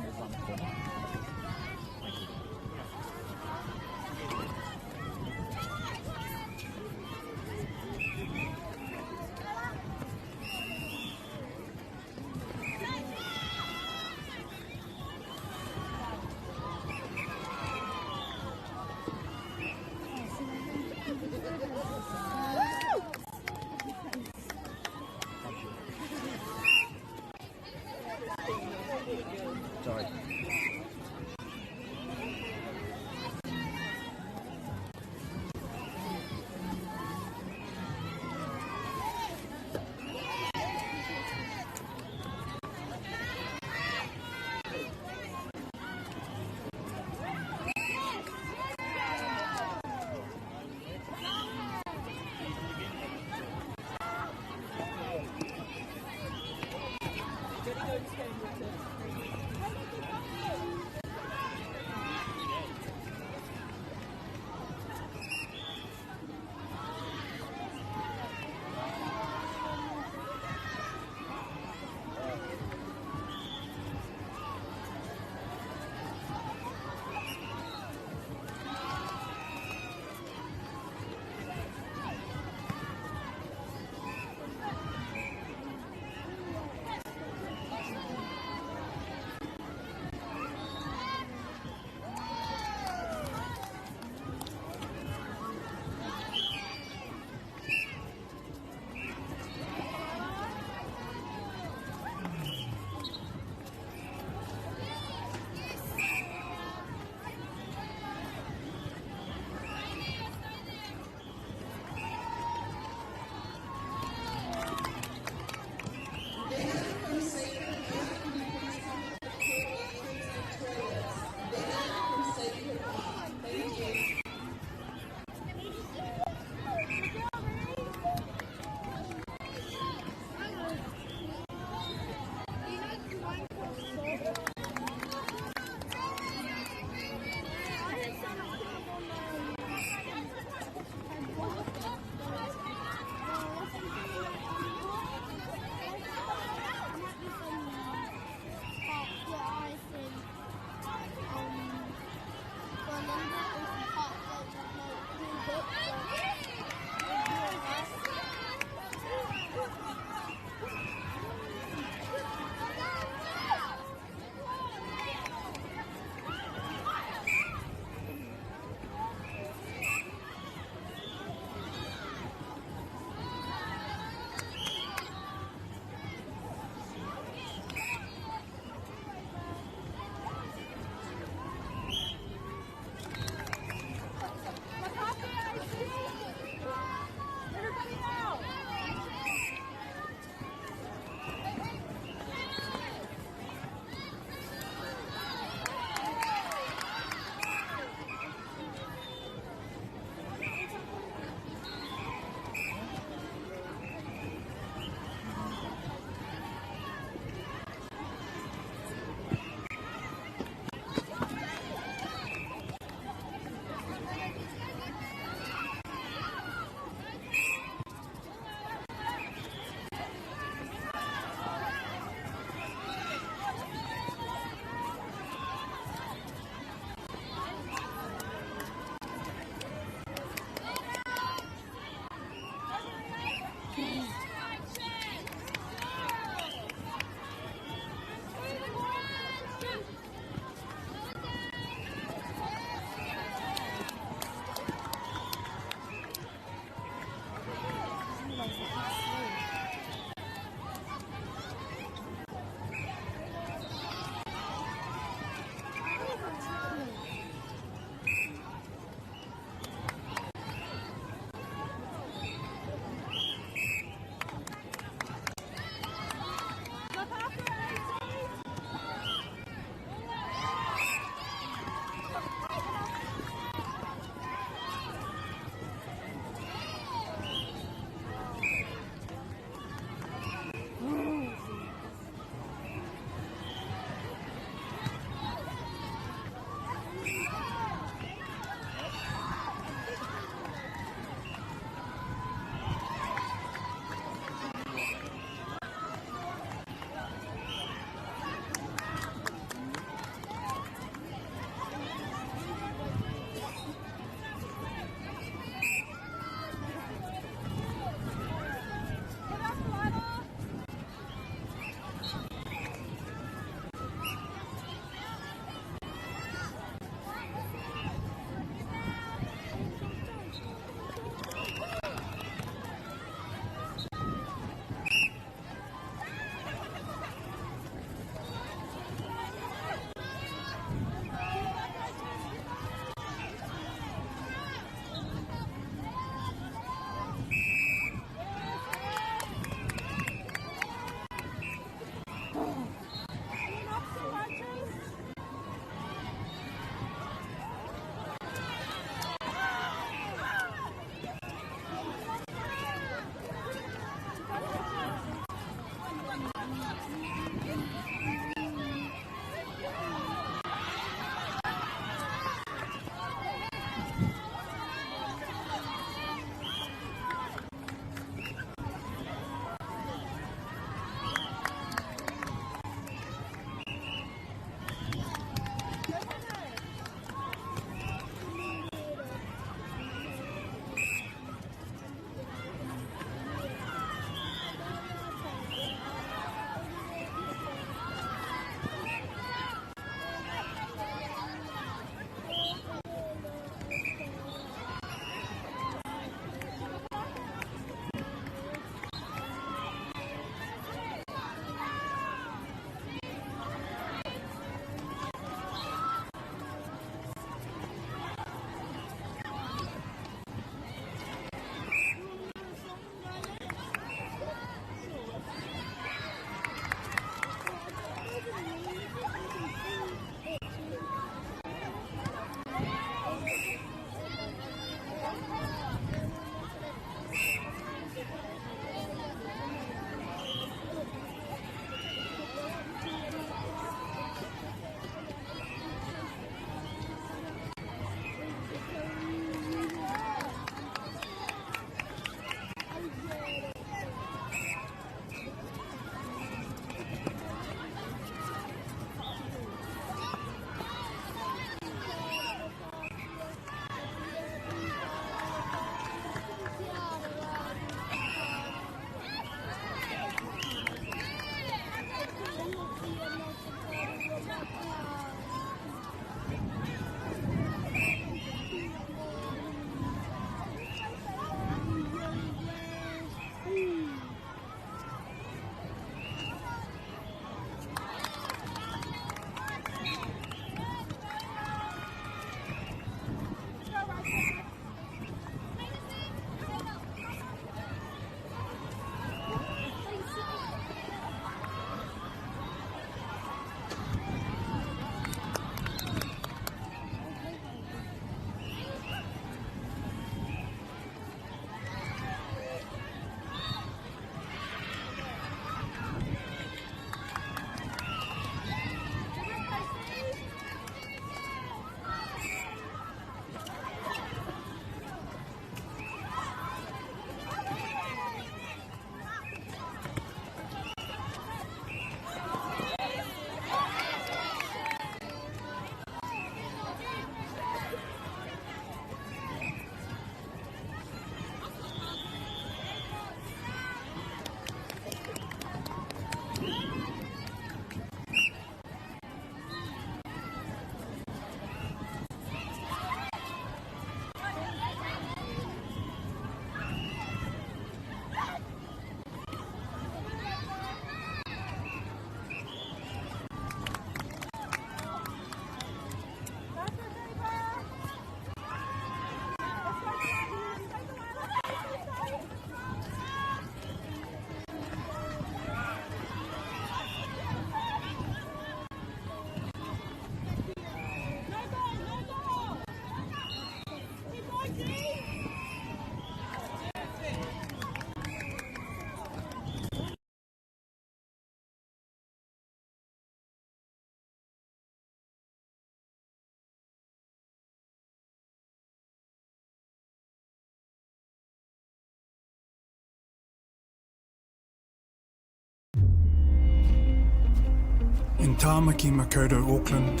In Tāmaki Makaurau, Auckland,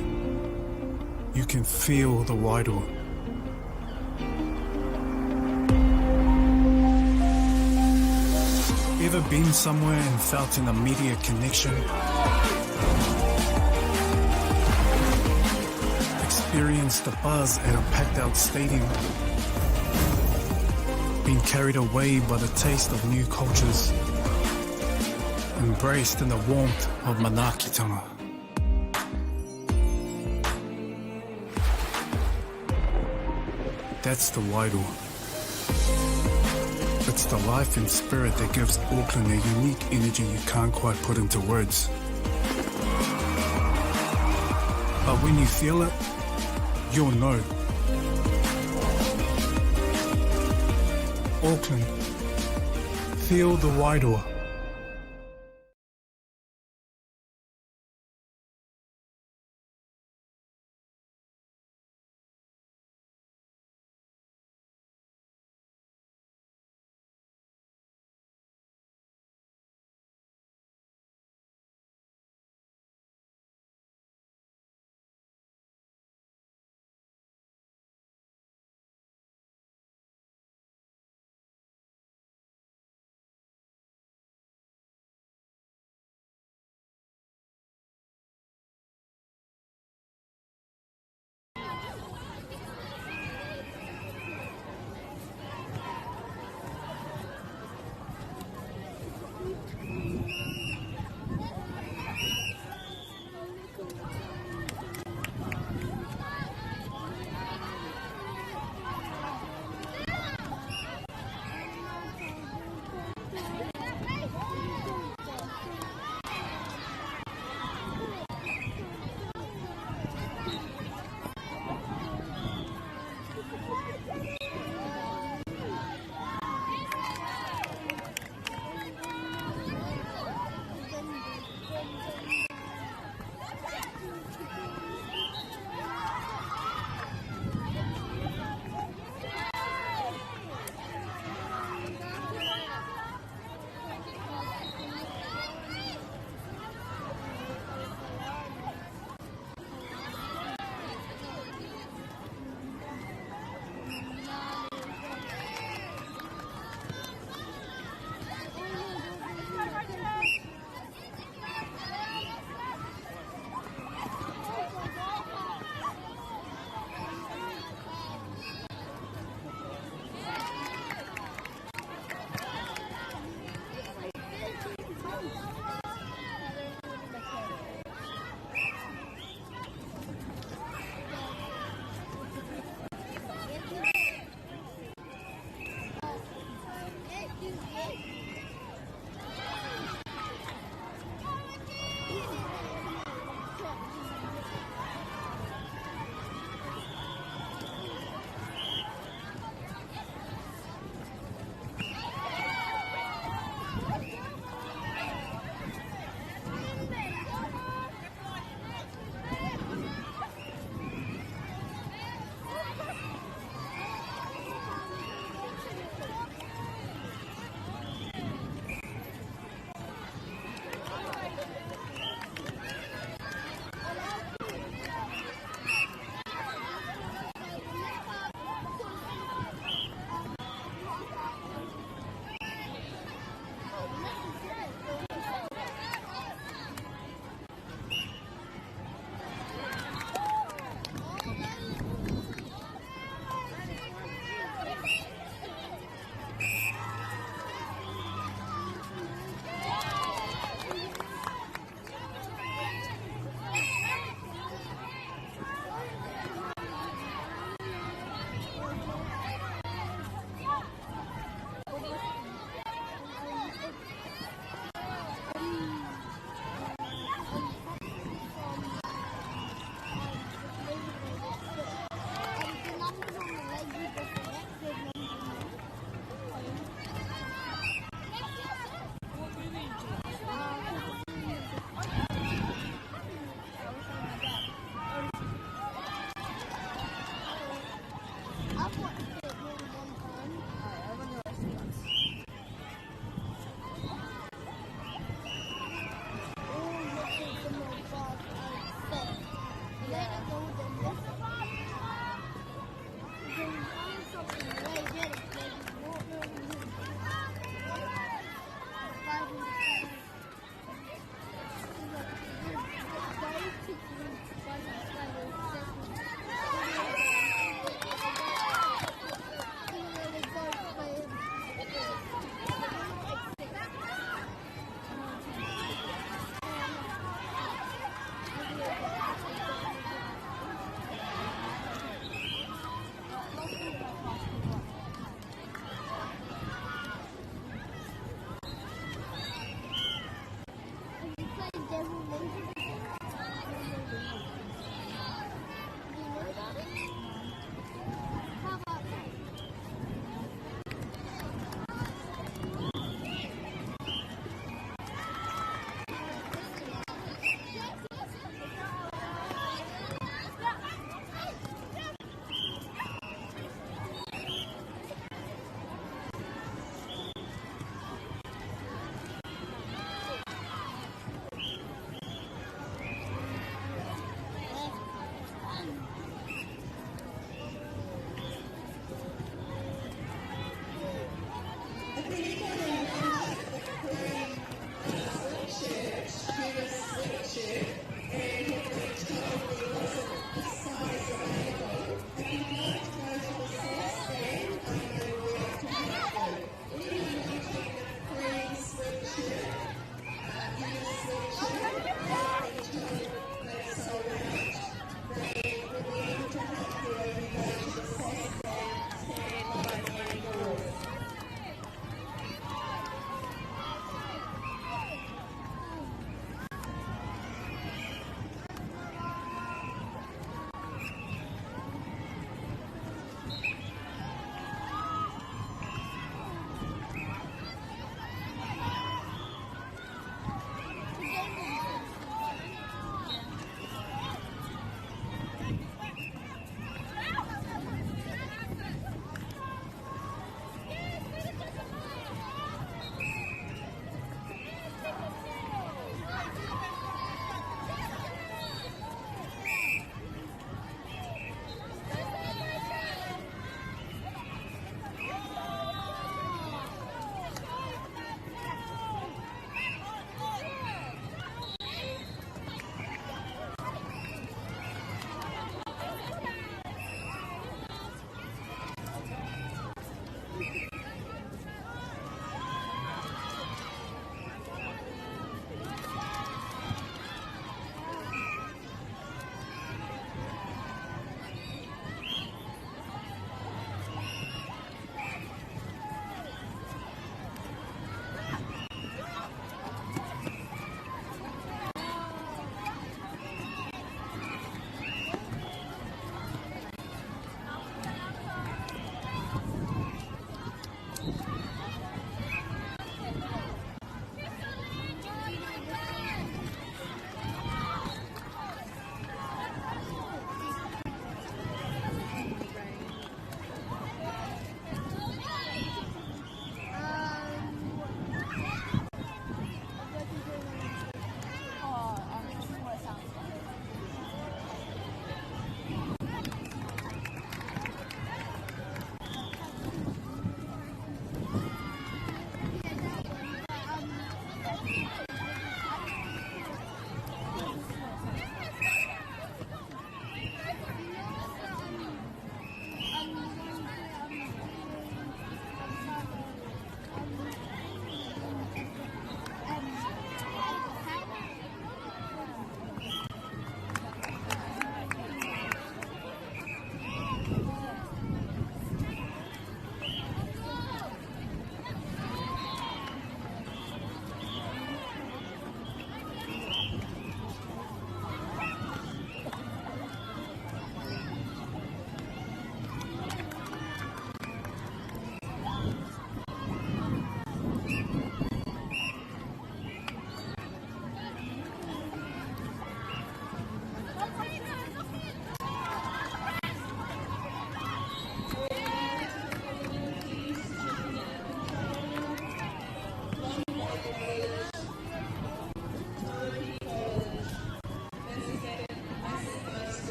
you can feel the wairoa. Ever been somewhere and felt an immediate connection? Experienced the buzz at a packed-out stadium? Been carried away by the taste of new cultures? Embraced in the warmth of manaakitanga? That's the wairoa. It's the life and spirit that gives Auckland a unique energy you can't quite put into words. But when you feel it, you'll know. Auckland, feel the wairoa.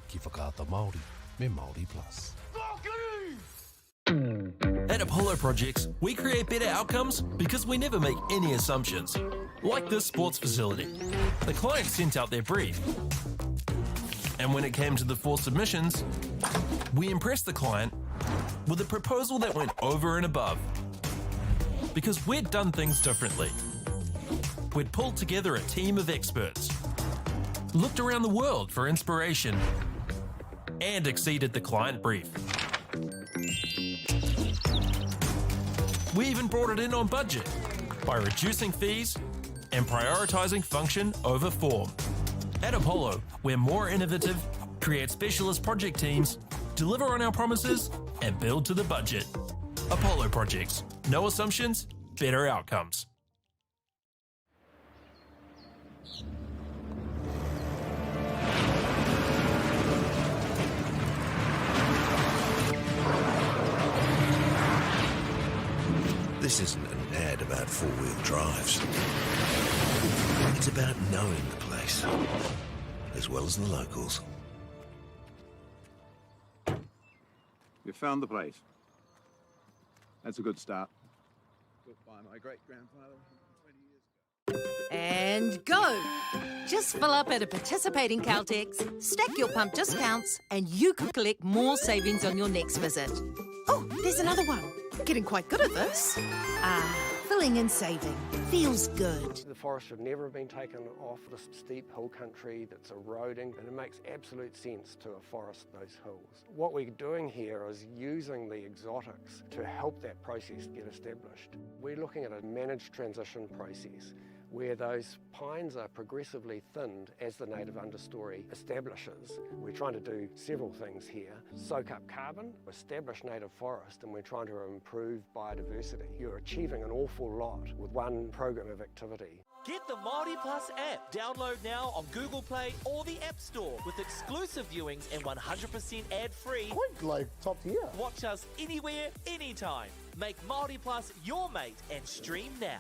ki whakaata Māori me Māori Plus. At Apollo Projects, we create better outcomes because we never make any assumptions. Like this sports facility. The client sent out their brief. And when it came to the 4 submissions, we impressed the client with a proposal that went over and above. Because we'd done things differently. We'd pulled together a team of experts, looked around the world for inspiration, and exceeded the client brief. We even brought it in on budget by reducing fees and prioritising function over form. At Apollo, we're more innovative, create specialist project teams, deliver on our promises, and build to the budget. Apollo Projects. No assumptions, better outcomes. This isn't an ad about 4-wheel drives. It's about knowing the place, as well as the locals. You found the place. That's a good start. Built by my great-grandfather 20 years ago. And go! Just fill up at a participating Caltex, stack your pump discounts, and you could collect more savings on your next visit. Oh, there's another one. Getting quite good at this. Filling and saving. Feels good. The forest should never have been taken off this steep hill country that's eroding, and it makes absolute sense to afforest those hills. What we're doing here is using the exotics to help that process get established. We're looking at a managed transition process where those pines are progressively thinned as the native understory establishes. We're trying to do several things here. Soak up carbon, establish native forest, and we're trying to improve biodiversity. You're achieving an awful lot with one program of activity. Get the Māori Plus app. Download now on Google Play or the App Store with exclusive viewings and 100% ad-free. Quite like top tier. Watch us anywhere, anytime. Make Māori Plus your mate and stream now.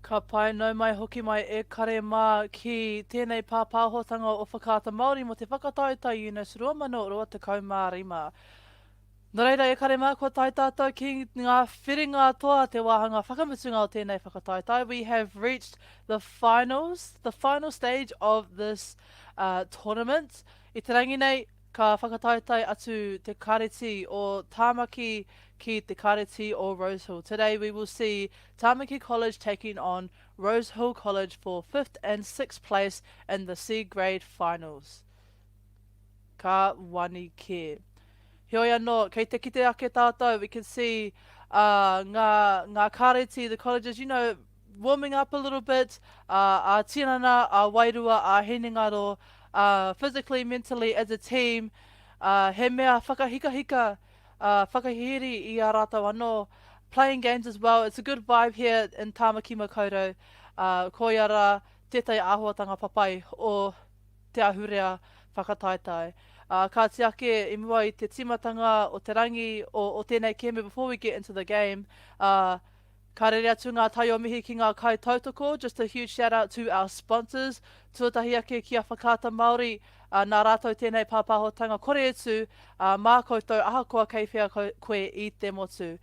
Ka pai no mai hoki mai e kare mā ki tēnei pāpāhotanga o whakaata Māori mo te whakataetai UNISS rua mano roa te kaumārima. Nō reira e kare mā kua tai tātou ki ngā whiringa toa te wāhanga whakamutunga o tēnei whakataetai. We have reached the final stage of this tournament. I te rangi nei, ka whakataetai atu te kareti o Tāmaki ki te kareti o Rosehill. Today we will see Tāmaki College taking on Rosehill College for 5th and 6th place in the C grade finals. Ka wani ke. Heoi anō, kei te kite ake tātou, we can see ngā kareti, the colleges, you know, warming up a little bit, a tinana, a wairua, a henengaro, physically, mentally, as a team, he mea whakahika, whakahiri i a rātou anō, playing games as well. It's a good vibe here in Tāmaki Makaurau. Koiara, tētai āhuatanga papai o te ahurea whakataetai. Ka te ake i mua I te timatanga o te rangi o tēnei keme before we get into the game. Ka rere atu ngā tai o mihi ki ngā kai tautoko. Just a huge shout out to our sponsors. Tuatahi ake kia whakaata Māori. Nā rātou tēnei pāpāhotanga kore etu. Mā koutou ahakoa kei whea koe I te motu.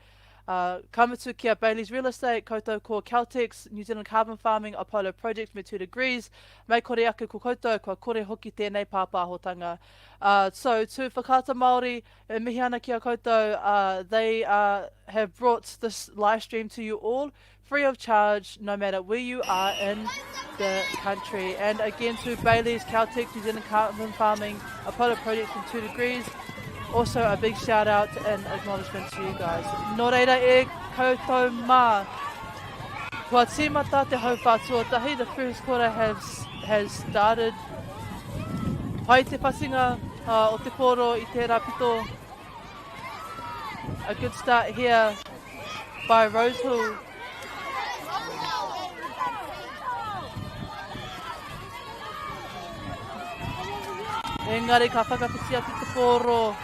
Kamutu kia Bailey's Real Estate, koutou ko Caltex, New Zealand Carbon Farming, Apollo Project me 2 degrees. Mei kore ake ko koutou, kua kore hoki tēnei pāpāhotanga. So, to whakaata Māori, e mihi ana kia koutou, they have brought this live stream to you all, free of charge, no matter where you are in the country. And again to Bailey's, Caltex, New Zealand Carbon Farming, Apollo Project and 2 degrees. Also a big shout out and acknowledgement to you guys. Nō reira e koutou mā. Kua tīmata te haupātuatahi, the first quarter has started. Pai te pasinga o te koro I te rapito. A good start here by Rosehill. Engari ka whakawhiti atu te koro.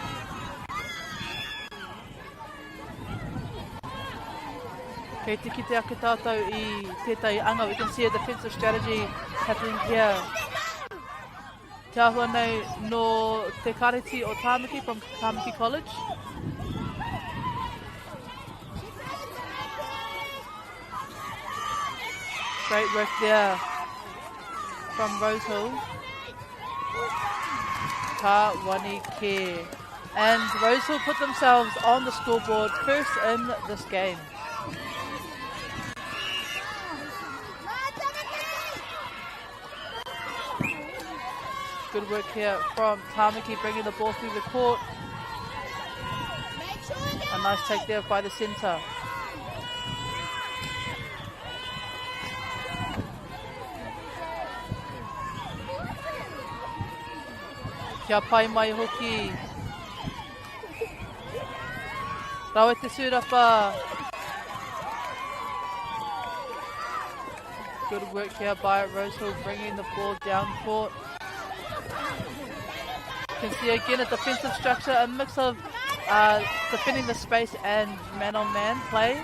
Kei te kite ake tātou I tētai anga. We can see a defensive strategy happening here. Te ahua nei no te kareti o Tāmaki from Tāmaki College. Great work there from Rosehill. Ka wani ke. And Rosehill put themselves on the scoreboard first in this game. Good work here from Tāmaki, bringing the ball through the court. A nice take there by the centre. Kia pai mai hoki. Rawe te surapa. Good work here by Rosehill, bringing the ball down court. You can see again a defensive structure, a mix of defending the space and man-on-man play.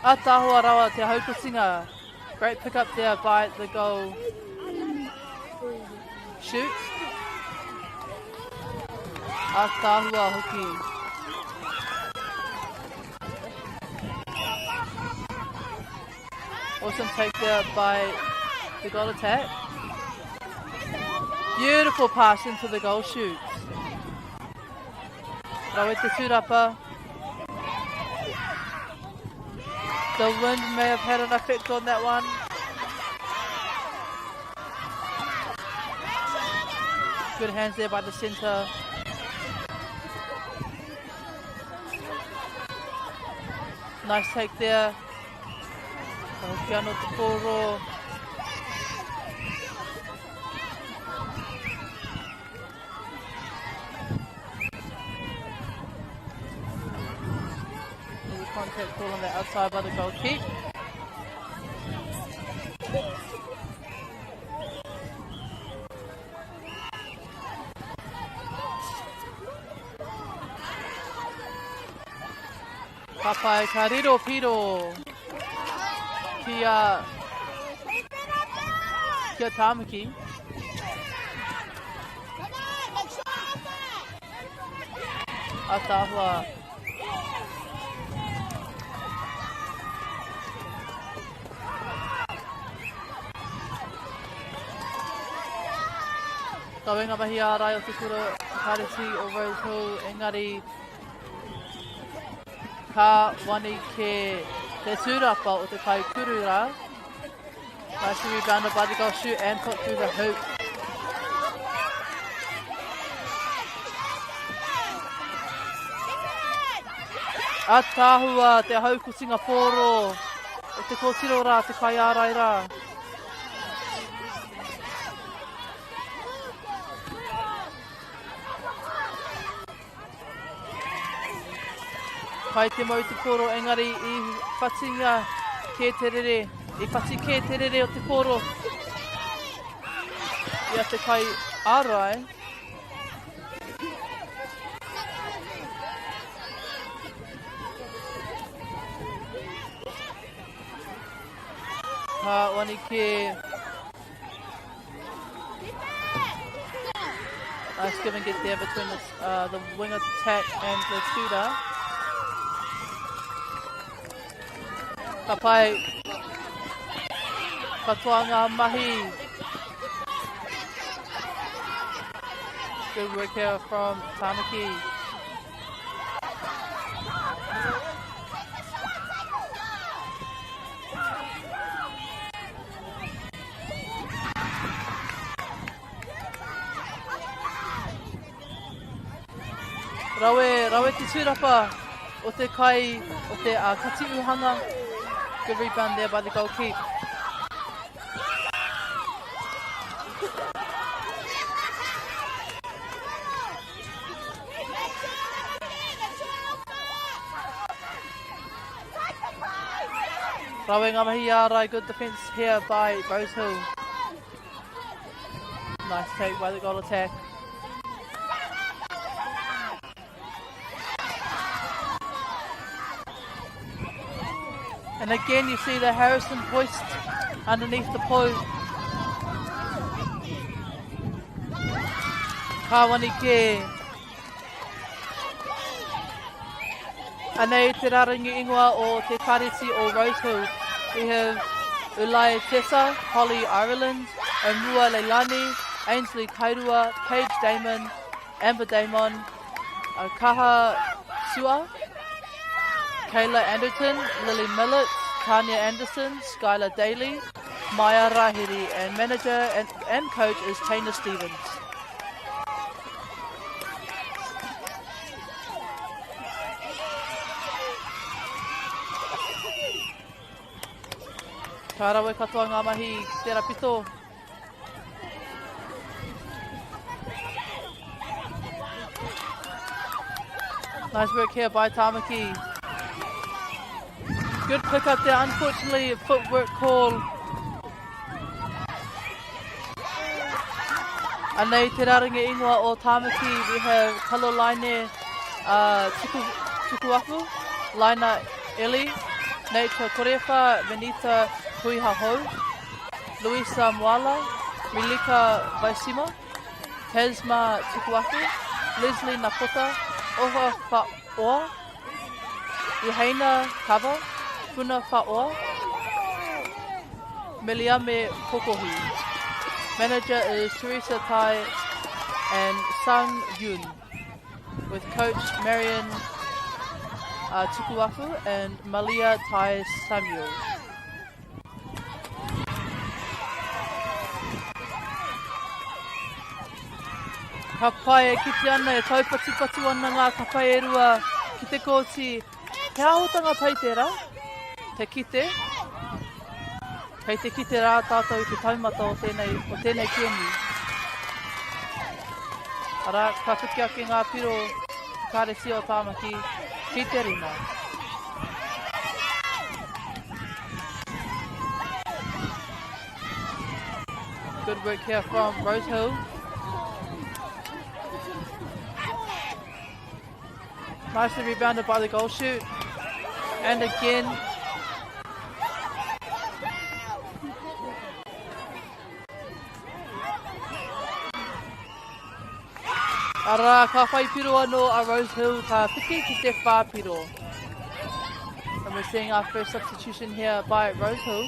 Tāhua rawa te haupasinga. Great pick up there by the goal shoot. Tāhua hoki. Awesome take there by the goal attack. Beautiful pass into the goal shoot. Rawe te tūrapa. The wind may have had an effect on that one. Good hands there by the centre. Nice take there. Kiano te koro. Contact call on the outside by the goal kick. Ka pai ka riro piro kia Tamaki. Atahua. Ka wenga mahi a rai o te kura karesi o Rose Hill, engari ka wani ke te tūrapa o te kai kurura. Nicely rebounded by the goal shoot and put through the hoop. Atahua te hauku Singaporo o te kōtiro rā, te kai ārai rā. Kai te mau te koro, engari I whatinga ke te rere, I whati ke te rere o te koro. Ia te kai ārai. Ka wani ke... Nice give and get there between the wing attack and the shooter. Ka pai katoa ngā mahi. Good work here from Tamaki. Rawe te tūrapa o te kai o te kati uhanga. Good rebound there by the goal keep. Rawe ngā mahi ārai, good defence here by Rose Hill. Nice take by the goal attack. And again you see the Harrison hoist underneath the pole. Kāwani ke. Anei te rarangi ingoa o te karesi o Rose Hill. We have Ulai Tessa, Holly Ireland, Omua Leilani, Ainsley Kairua, Paige Damon, Amber Damon, Kaha Sua, Kayla Anderton, Lily Millett, Tanya Anderson, Skylar Daly, Maya Rahiri, and manager and coach is Taina Stevens. Ka rawe katoa ngā mahi ki tērā pito. Nice work here by Tamaki. Good pick up there, unfortunately a footwork call. And nei te raringa ingoa o Tamaki, we have Kalolaine Tukuafu, Laina Eli, Neita Korefa, Benita Huihaho, Luisa Mwala, Milika Vaisima, Tesma Tukuafu, Leslie Nakota, Oha Fa'oa, Uhaina Kava, Puna Fa'oa, Meliame Kokohi. Manager is Teresa Tai and Sang Yun, with coach Marion Tukuafu and Malia Tai Samuel. Ka pai ki te ana e taupati wana ngā ka pai e rua ki te kōti he ahotanga pai tērā, te kite. Kei te kite rā tātou te taumata o tēnei kioni. Ara, ka tuki ake ngā piro kāresi o Tāmaki ki te rina. Good work here from Rose Hill. Nicely rebounded by the goal shoot. And again, ara ka whai piro anō a Rose Hill ka whiti ki te whāpiro. And we're seeing our first substitution here by Rose Hill.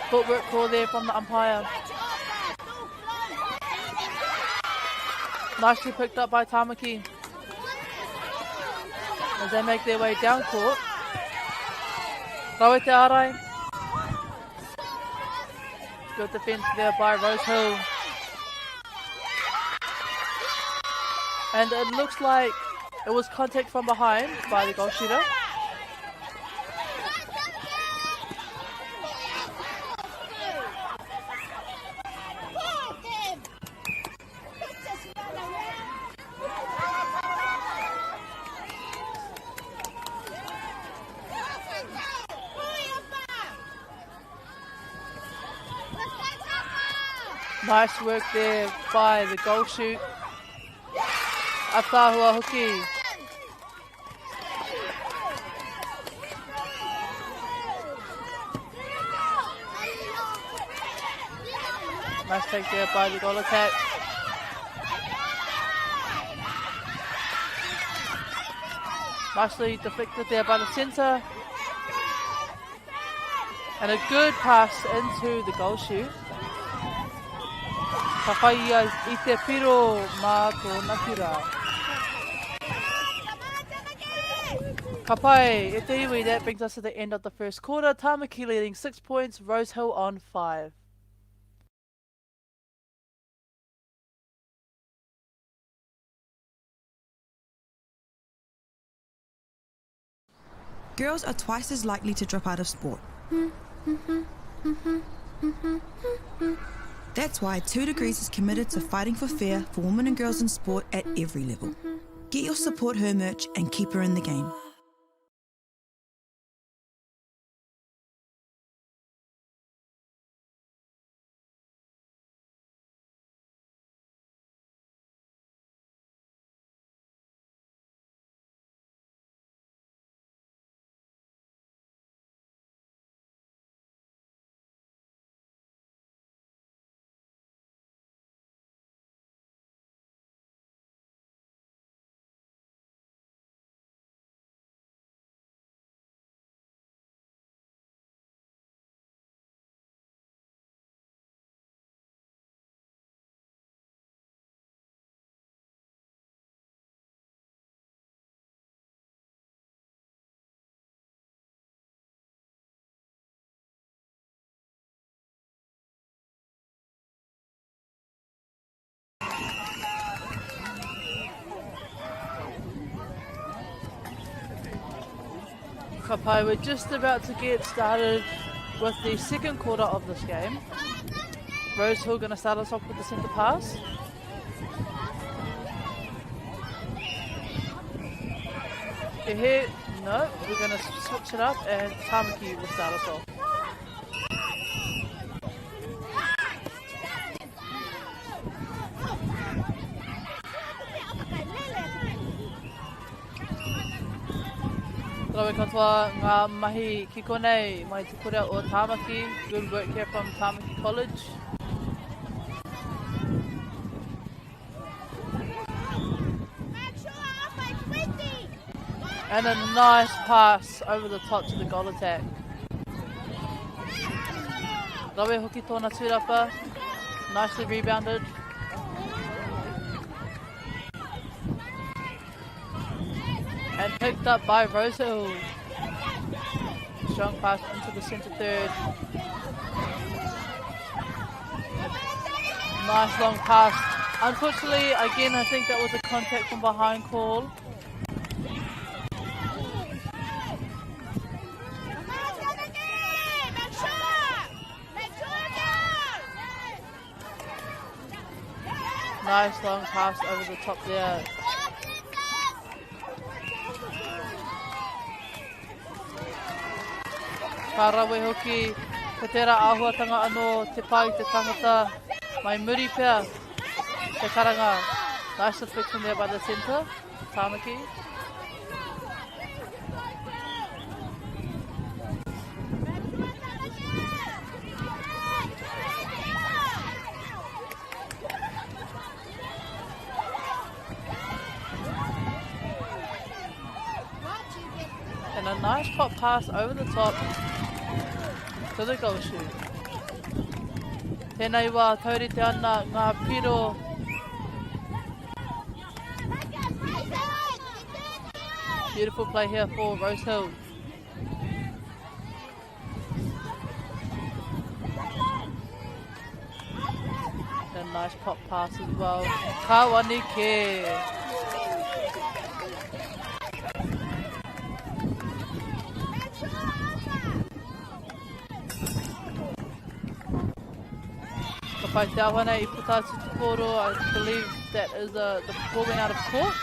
Footwork call there from the umpire. Nicely picked up by Tamaki as they make their way down court. Rawe te arai. Good defense there by Rose Hill. And it looks like it was contact from behind by the goal shooter. Nice work there by the goal shoot. Atahua Hoki. Nice take there by the goal attack. Nicely deflected there by the centre. And a good pass into the goal shoot. Ka whaia I te piro mā tōna kira. Ka pai, e te iwi, that brings us to the end of the first quarter. Tamaki leading 6 points, Rose Hill on 5. Girls are twice as likely to drop out of sport. That's why 2 Degrees is committed to fighting for fair for women and girls in sport at every level. Get your Support Her merch and keep her in the game. Ka pai, we're just about to get started with the second quarter of this game. Rose Hill going to start us off with the centre pass. Here, no, we're going to switch it up and Tamaki will start us off. Rawe katoa ngā mahi ki konei mai te kura o Tamaki. Good work here from Tamaki College. And a nice pass over the top to the goal attack. Rawe hoki tōna tūrapa. Nicely rebounded. And picked up by Rose Hill. Strong pass into the centre third. Nice long pass. Unfortunately, again, I think that was a contact from behind call. Nice long pass over the top there. Ka rawe hoki, ka tērā āhuatanga anō te pai te tangata mai muri pēr. Te karanga. Nice deflection there by the centre. Tamaki. And a nice pop pass over the top to the goal shoot. Tēnei wā taurite ana ngā piro. Beautiful play here for Rosehill. A nice pop pass as well. Kawanike. Ka pai te awana I puta tutuporo. I believe that is the ball went out of court.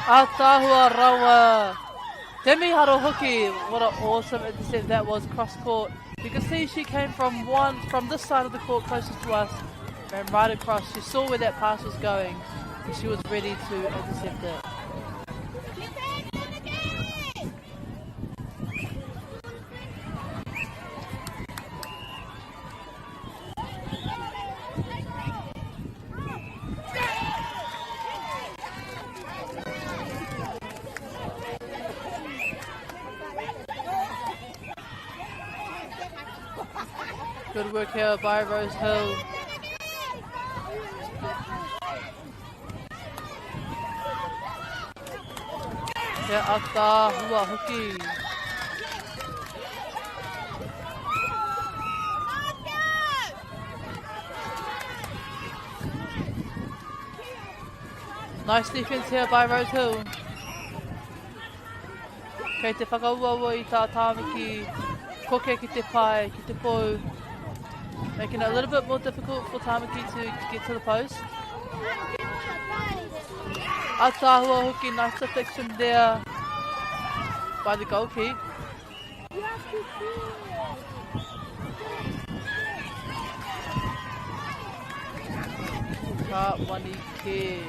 Atahua rawa. Demi haro hoki. What an awesome intercept that was cross court. You can see she came from this side of the court closest to us and right across. She saw where that pass was going and she was ready to intercept it. Good work here by Rosehill. Yeah, ata hua hoki. Nice defense here by Rosehill. Kei te whakauaua I tā tāmiki. Koke ki te pai, ki te pou. Making it a little bit more difficult for Tamaki to get to the post. Atahua hoki, nice deflection there by the goal keep. Kawanike.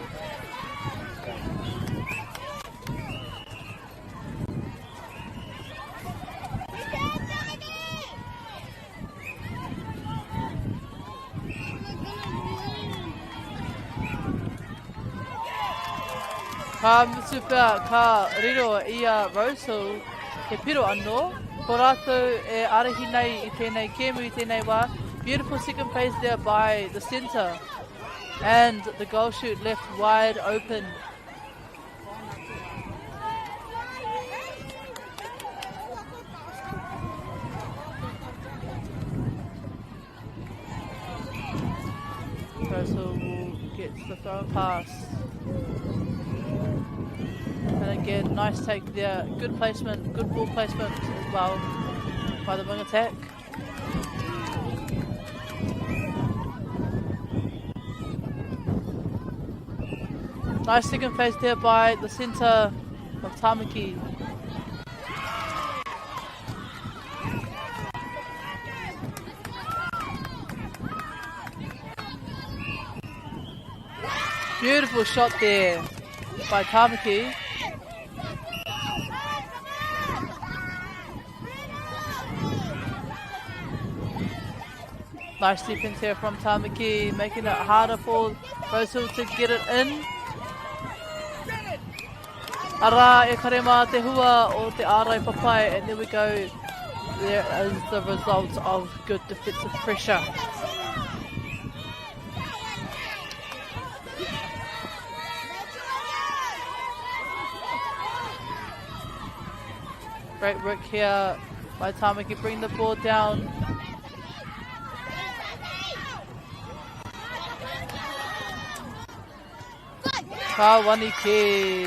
Ka super ka riro I Rosehill he piro anō. Ko rātou e arehi nei I tēnei kēmu I tēnei wā. Beautiful second phase there by the centre. And the goal shoot left wide open. Rosehill will get the throw and pass. And again, nice take there. Good placement, good ball placement as well by the wing attack. Nice second phase there by the centre of Tamaki. Beautiful shot there by Tamaki. Nice defense here from Tamaki, making it harder for Rosehill to get it in. Ara e karema te hua o te ārai papai, and there we go. There is the result of good defensive pressure. Great work here by Tamaki, bring the ball down. Kawanike.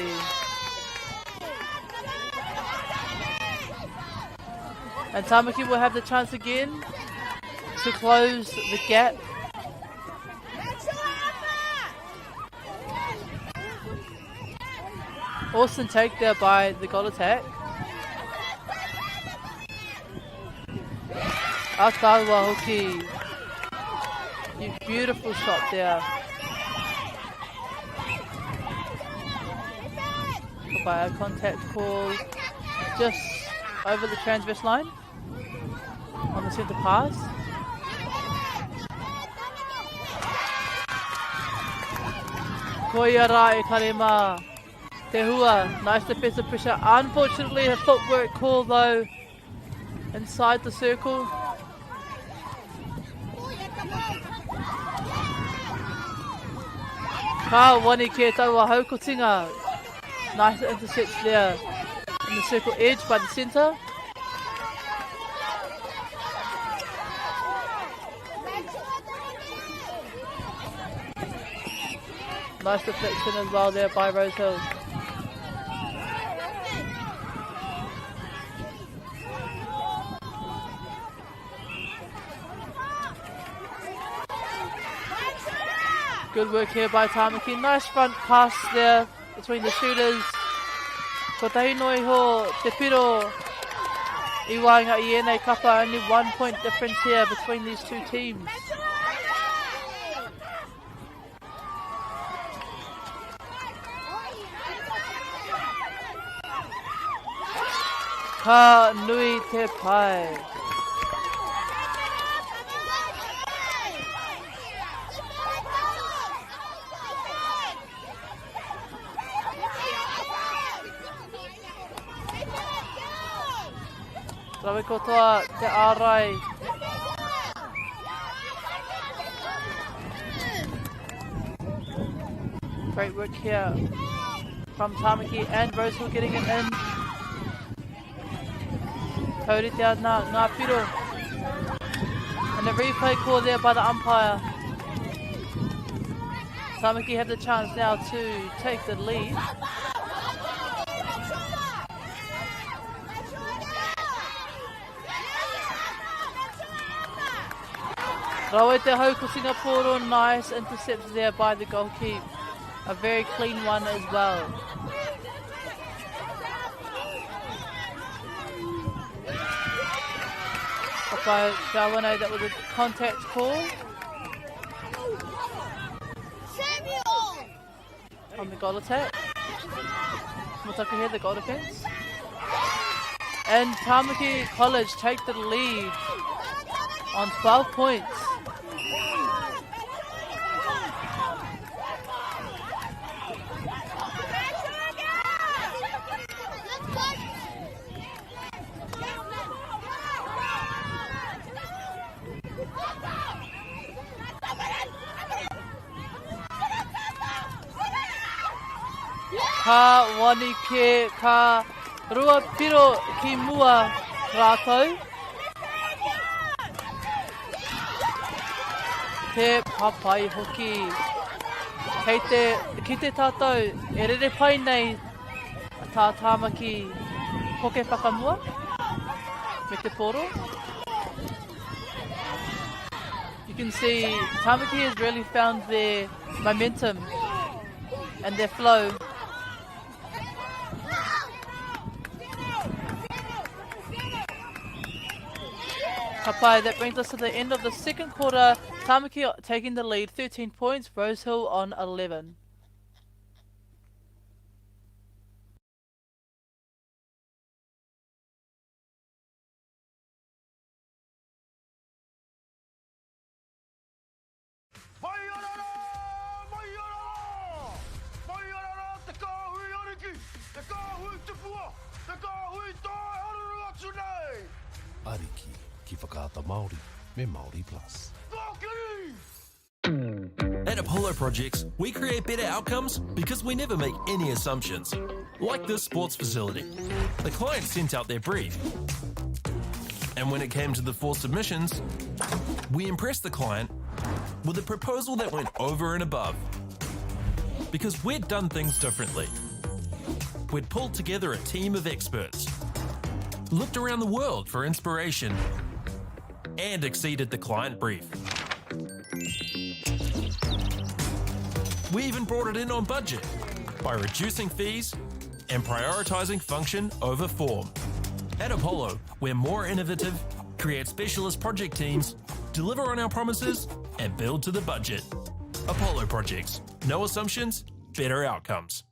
And Tamaki will have the chance again to close the gap. Awesome take there by the goal attack. Atawa hoki. You beautiful shot there. By a contact call just over the transverse line on the centre pass. Koiara e karema. Te hua, nice defensive pressure. Unfortunately, a footwork call though inside the circle. Ka wani ke taua haukotinga. Nice intercepts there in the circle edge by the centre. Nice deflection as well there by Rosehill. Good work here by Tamaki. Nice front pass there between the shooters. Ko tahi noi ho te piro i wainga i ēnei kapa. Only 1 point difference here between these two teams. Ka nui te pai. Rawe kotoa te ārai. Great work here from Tamaki and Rosehill getting it in. Kauritea ngā piro. And a replay call there by the umpire. Tamaki have the chance now to take the lead. Rawe te hau ko Singapore, nice intercepts there by the goalkeeper. A very clean one as well. By Shawane, that was a contact call. On the goal attack. Motaka here, the goal defense. And Tamaki College take the lead on 12 points. Ka wani ke ka rua piro ki mua rātou. Te papai hoki. Ki te tātou e rere pai nei tā Tamaki poke whakamua me te poro. You can see Tamaki has really found their momentum and their flow. Kapai, that brings us to the end of the second quarter. Tamaki taking the lead, 13 points, Rosehill on 11. Ariki, ki whakaata Māori, me Māori Plus. At Apollo Projects, we create better outcomes because we never make any assumptions. Like this sports facility. The client sent out their brief. And when it came to the 4 submissions, we impressed the client with a proposal that went over and above. Because we'd done things differently. We'd pulled together a team of experts, looked around the world for inspiration, and exceeded the client brief. We even brought it in on budget by reducing fees and prioritizing function over form. At Apollo, we're more innovative create specialist project teams, deliver on our promises, and build to the budget. Apollo Projects. No assumptions, better outcomes.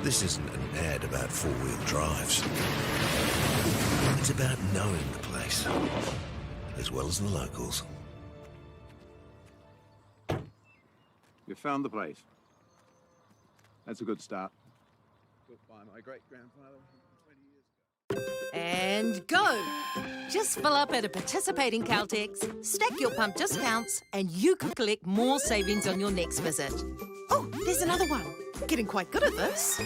This isn't an ad about four-wheel drives. It's about knowing the place, as well as the locals. You found the place. That's a good start. Built by my great-grandfather 20 years ago. And go! Just fill up at a participating Caltex, stack your pump discounts, and you could collect more savings on your next visit. Oh, there's another one. Getting quite good at this.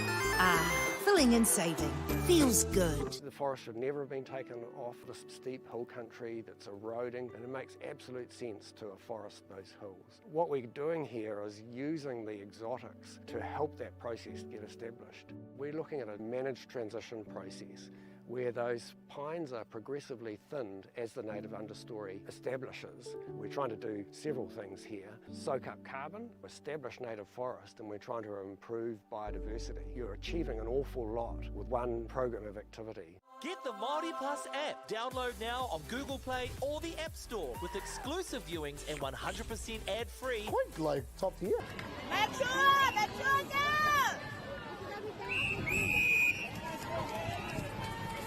Filling and saving. Feels good. The forest should never have been taken off the steep hill country that's eroding, and it makes absolute sense to afforest those hills. What we're doing here is using the exotics to help that process get established. We're looking at a managed transition process where those pines are progressively thinned as the native understory establishes. We're trying to do several things here. Soak up carbon, establish native forest, and we're trying to improve biodiversity. You're achieving an awful lot with one program of activity. Get the Māori Plus app. Download now on Google Play or the App Store with exclusive viewings and 100% ad-free. Quite like top tier.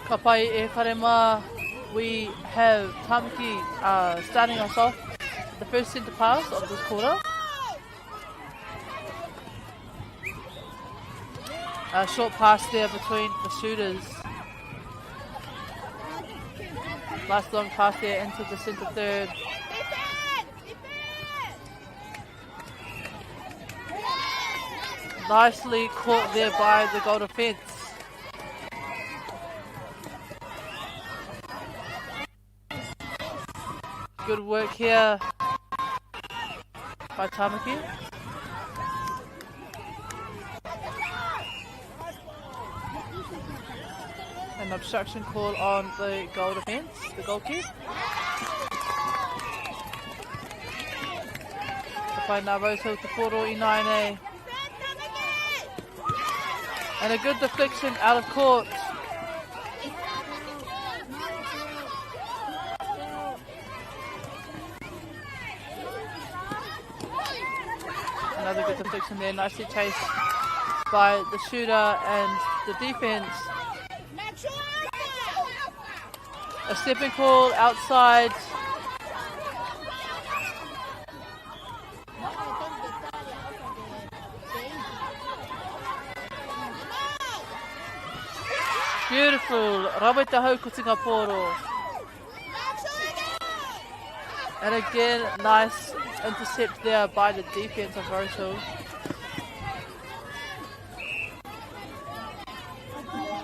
Ka pai e karema, we have Tamaki starting us off the first centre pass of this quarter. A short pass there between the shooters. Nice long pass there into the centre third. Nicely caught there by the goal defence. Good work here by Tamaki. An obstruction call on the goal defence, the goal kick. Whaina Rosehill te koro I naine. And a good deflection out of court. Another good deflection there, nicely chased by the shooter and the defence. A stepping call outside. Beautiful. Rawe te hau ko Singapore. And again, nice intercept there by the defense of Rosehill.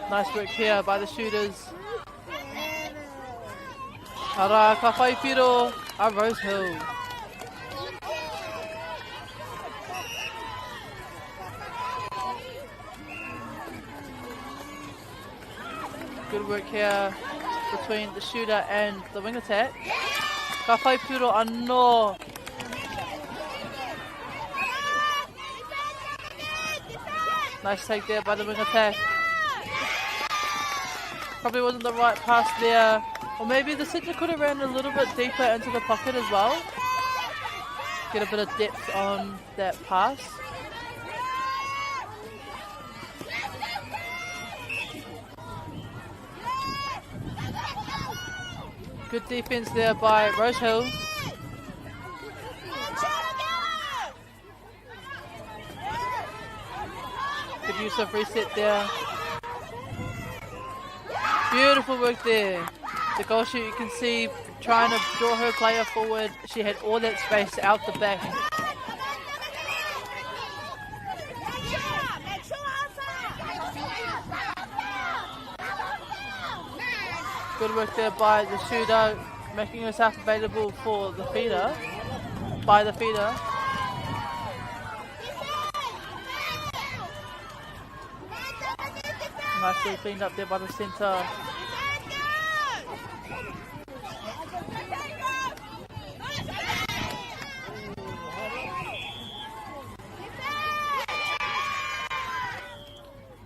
Nice work here by the shooters. Hara ka whai piro a Rosehill. Good work here between the shooter and the wing attack. Ka whai piro anō. Nice take there by the wing attack. Probably wasn't the right pass there. Or maybe the centre could have ran a little bit deeper into the pocket as well. Get a bit of depth on that pass. Good defense there by Rosehill. Good use of reset there. Beautiful work there. The goal shoot, you can see, trying to draw her player forward. She had all that space out the back. Good work there by the shooter, making herself available for the feeder, by the feeder. Nicely cleaned up there by the centre.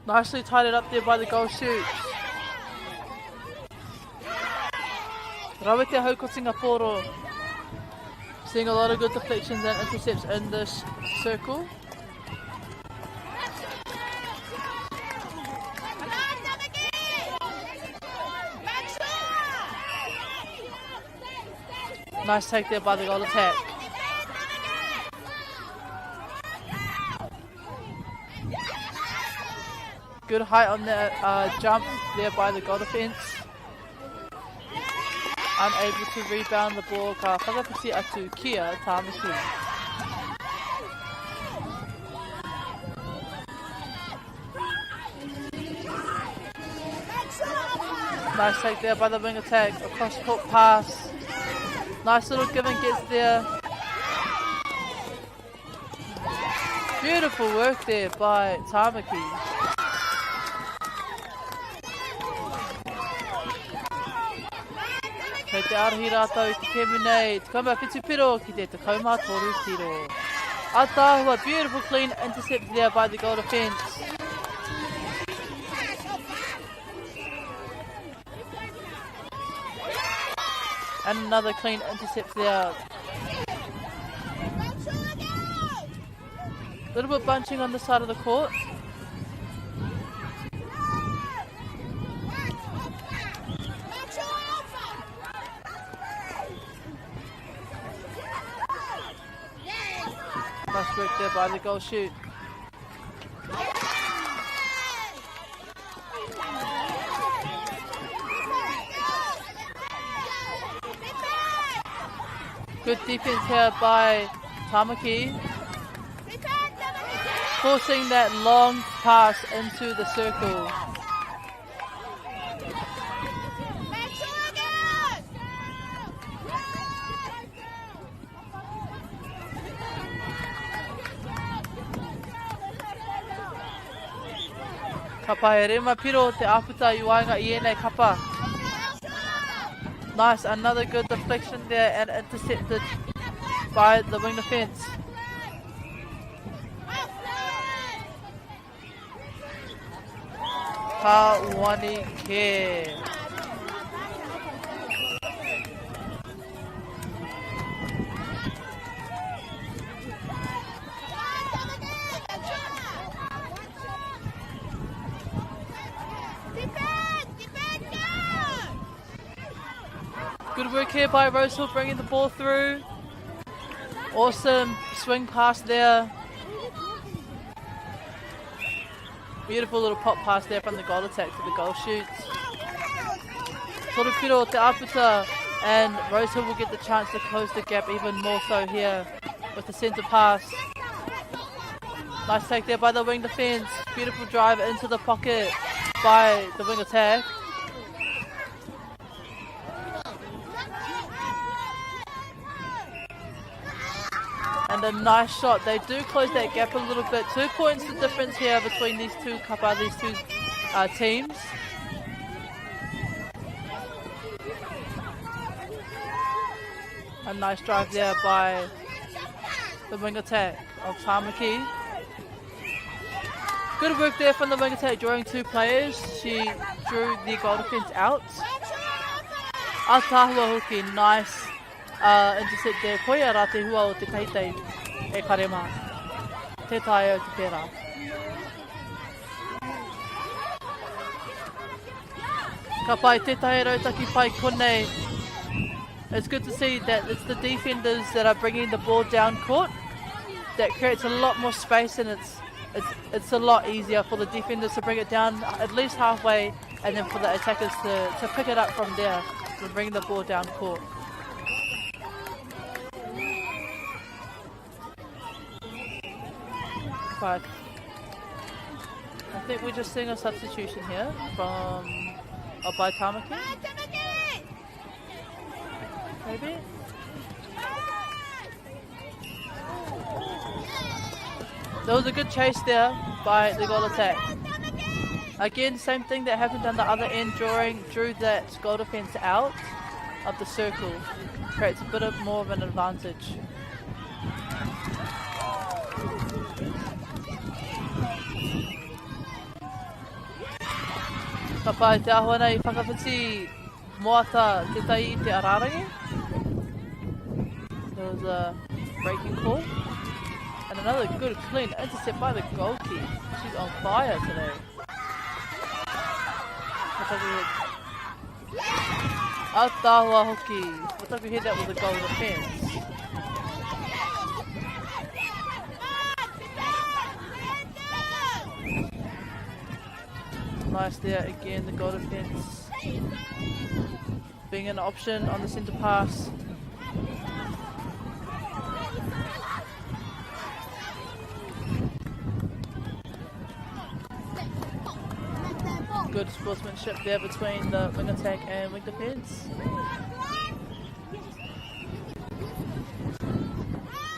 Nicely tied up there by the goal shoot. Rawete hau ko Singapore. Seeing a lot of good deflections and intercepts in this circle. Nice take there by the goal attack. Good height on the jump there by the goal defense. Unable to rebound the ball. Ka whakapiti atu kia Tāmaki. Nice take there by the wing attack. Across court pass. Nice little give and gets there. Beautiful work there by Tāmaki. Kei te arahi rātou i te kemu nei, te kaumā whitu piro ki te kaumā toru tiro. Atahua, beautiful clean intercept there by the goal defense. And another clean intercept there. A little bit bunching on the side of the court. Nice work there by the goal shoot. Good defense here by Tāmaki. Forcing that long pass into the circle. Kapa e rema piro te aputa I wainga I enei kapa. Nice, another good deflection there and intercepted by the wing defense. Kawani ke. Good work here by Rosehill bringing the ball through. Awesome swing pass there. Beautiful little pop pass there from the goal attack to the goal shoots. Torupiro te aputa, and Rosehill will get the chance to close the gap even more so here with the centre pass. Nice take there by the wing defence. Beautiful drive into the pocket by the wing attack. And a nice shot. They do close that gap a little bit. 2 points the difference here between these two teams. A nice drive there by the wing attack of Tāmaki. Good work there from the wing attack, drawing 2 players. She drew the goal defense out. Atahua hoki, nice intercept there. Koia rā te hua o te teitei e karema. Te tae o te pera. Ka pai te tae rautaki pai konei. It's good to see that it's the defenders that are bringing the ball down court. That creates a lot more space, and it's a lot easier for the defenders to bring it down at least halfway, and then for the attackers to pick it up from there and bring the ball down court. But I think we're just seeing a substitution here from by Tāmaki. Maybe? There was a good chase there by the goal attack. Again, same thing that happened on the other end, drew that goal defense out of the circle. Creates a bit more of an advantage. Ka pai te ahua nei whakawhiti moata te tai I te ararangi. There was a breaking call. And another good clean intercept by the goalkeeper. She's on fire today. Atawa hoki. What if you hit that with a goal defense? Nice there again, the goal defense. Being an option on the centre pass. Good sportsmanship there between the wing attack and wing defense.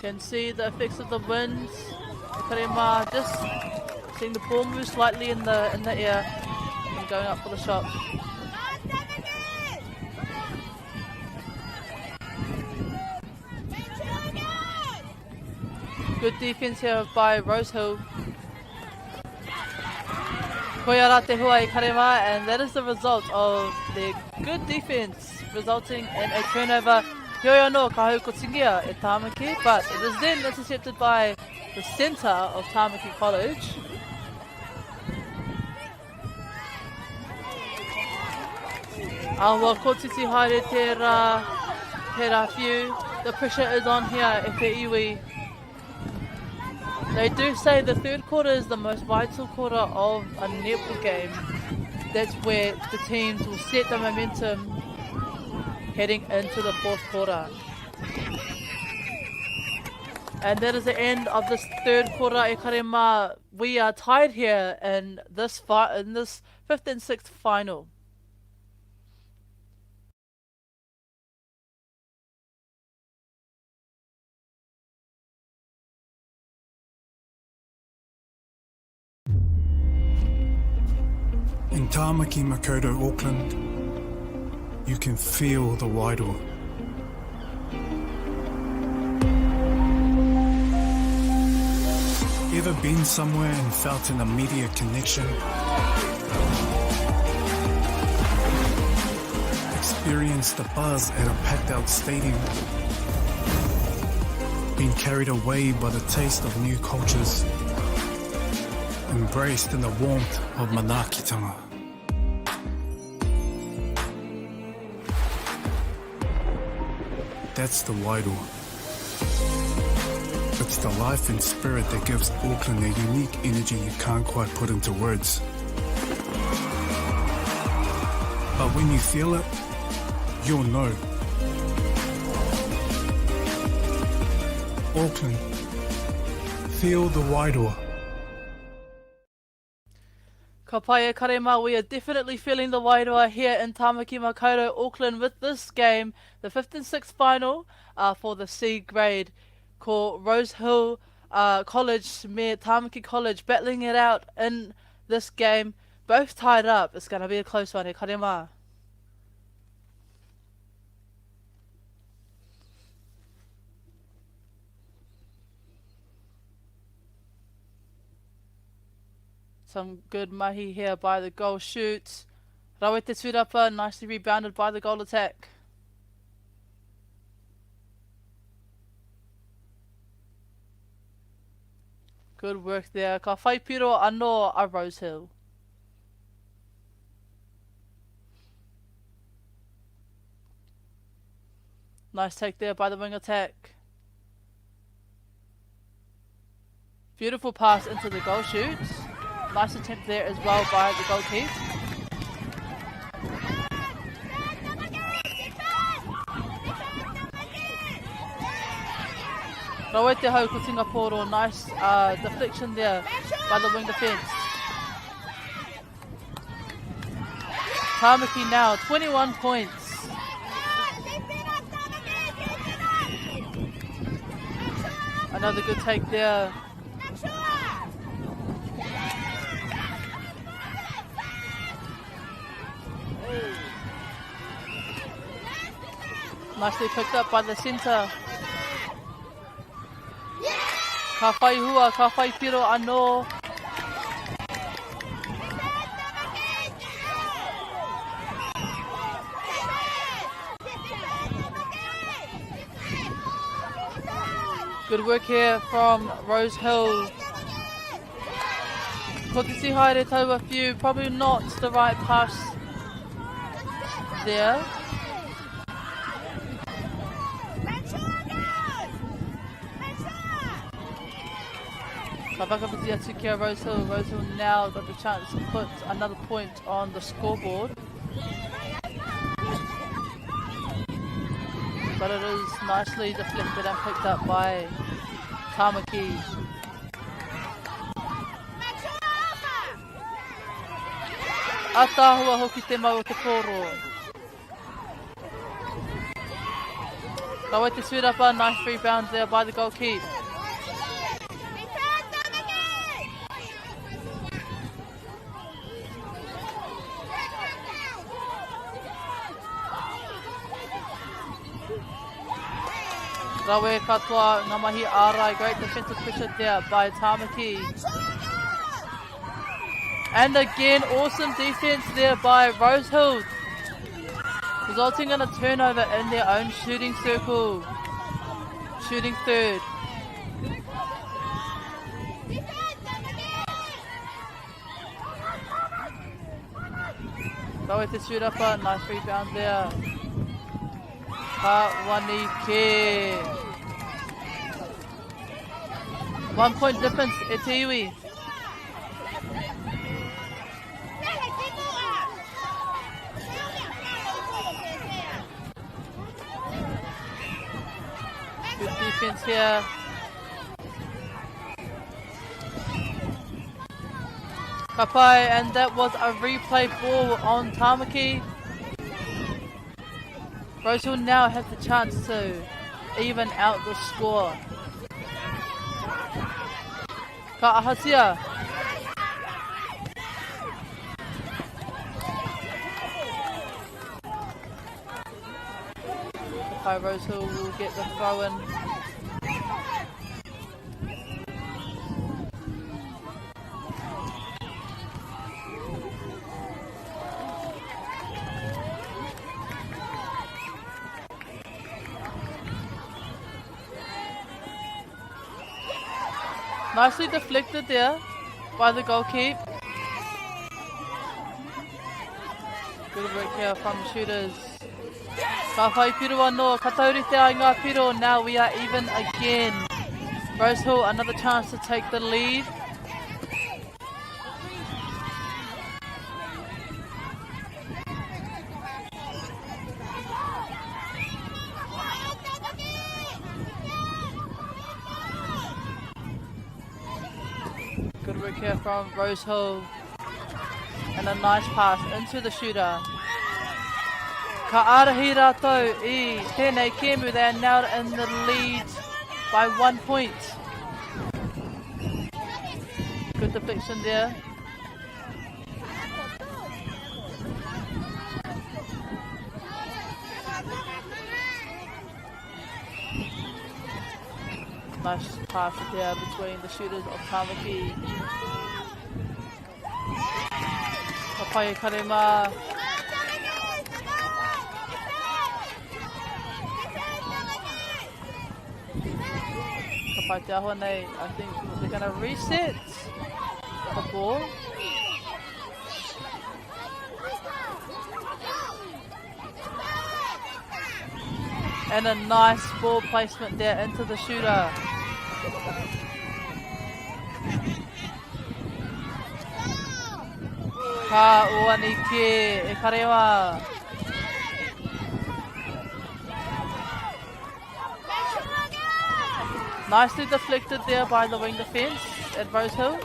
Can see the effects of the wind. Karema just seeing the ball move slightly in the air and going up for the shot. Good defense here by Rosehill. Koiara te hua I Karema, and that is the result of their good defense, resulting in a turnover. Hioia no ka hau ko tingia e Tāmaki, but it is then intercepted by the centre of Tāmaki College. Awa ko titi haere te rā whiu. The pressure is on here e te iwi. They do say the third quarter is the most vital quarter of a netball game. That's where the teams will set the momentum heading into the fourth quarter. And that is the end of this third quarter. E karema, we are tied here in this 5th and 6th final. In Tāmaki, Makoto, Auckland, you can feel the wairoa. Ever been somewhere and felt an immediate connection? Experienced the buzz at a packed out stadium? Been carried away by the taste of new cultures? Embraced in the warmth of manaakitanga? That's the wairoa. It's the life and spirit that gives Auckland a unique energy you can't quite put into words. But when you feel it, you'll know. Auckland, feel the wairoa. Ka pai e karema, we are definitely feeling the wairoa here in Tāmaki Makaurau, Auckland, with this game, the 5th and 6th final for the C grade. Ko Rosehill College, me Tāmaki College, battling it out in this game. Both tied up. It's going to be a close one, e karema. Some good mahi here by the goal shoot. Rawe te tūrapa, nicely rebounded by the goal attack. Good work there. Ka whai piro anō a Rosehill. Nice take there by the wing attack. Beautiful pass into the goal shoot. Nice attempt there as well by the goalkeeper. Rawe te hau ko Singapore, nice deflection there by the wing defence. Tāmaki now 21 points. Another good take there. Nicely picked up by the centre. Ka whai hua, ka whai piro anō. Good work here from Rose Hill. Ko te si haere tau a few, probably not the right pass there. Ka whakawhiti atu kia Rose Hill. Rose Hill now got the chance to put another point on the scoreboard. But it is nicely deflected and picked up by Tamaki. Atahua hoki te mau o te koro. Kawa te Surapa, nice rebound there by the goalkeeper. Rawe katoa ngā mahi ārai, great defensive pressure there by Tamaki. And again, awesome defense there by Rose Hill, resulting in a turnover in their own shooting circle. Shooting third. Rawe te Surapa, nice rebound there. Kawanike. 1 point difference, e te iwi. Good defense here. Kapai, and that was a replay ball on Tamaki. Rose Hill now have the chance to even out the score. Ka ahasia. Okay, Rose Hill will get the throw in. Nicely deflected there by the goalkeeper. Good work here from the shooters. Ka whai piru anō, ka taurite ai ngā piro. Now we are even again. Rose Hill, another chance to take the lead. Good work here from Rose Hill. And a nice pass into the shooter. Ka arahi rātou I tēnei kēmu. They are now in the lead by 1 point. Good deflection there. Nice pass there between the shooters of Tamaki. Papai Karema. Papai Te Ahone, I think they're going to reset the ball. And a nice ball placement there into the shooter. Ka uanike e karewa. Nicely deflected there by the wing defense at Rose Hill.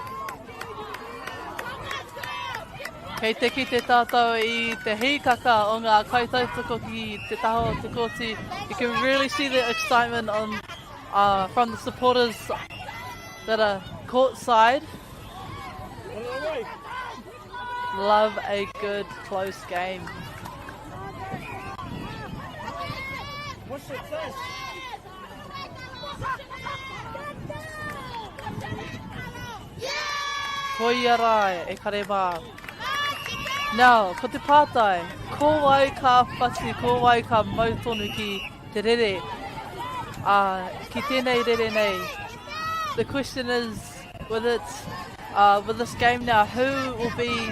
Kei te ki te tātou I te hikaka o ngā kaitautoko ki te taho te koti. You can really see the excitement on from the supporters that are courtside. Love a good close game. What's it say? Koiarai e kareba. Now, ko te pātai, ko wai ka whati, ko wai ka mautonu ki te rere. ki tēnei rere nei. The question is, with this game now, who will be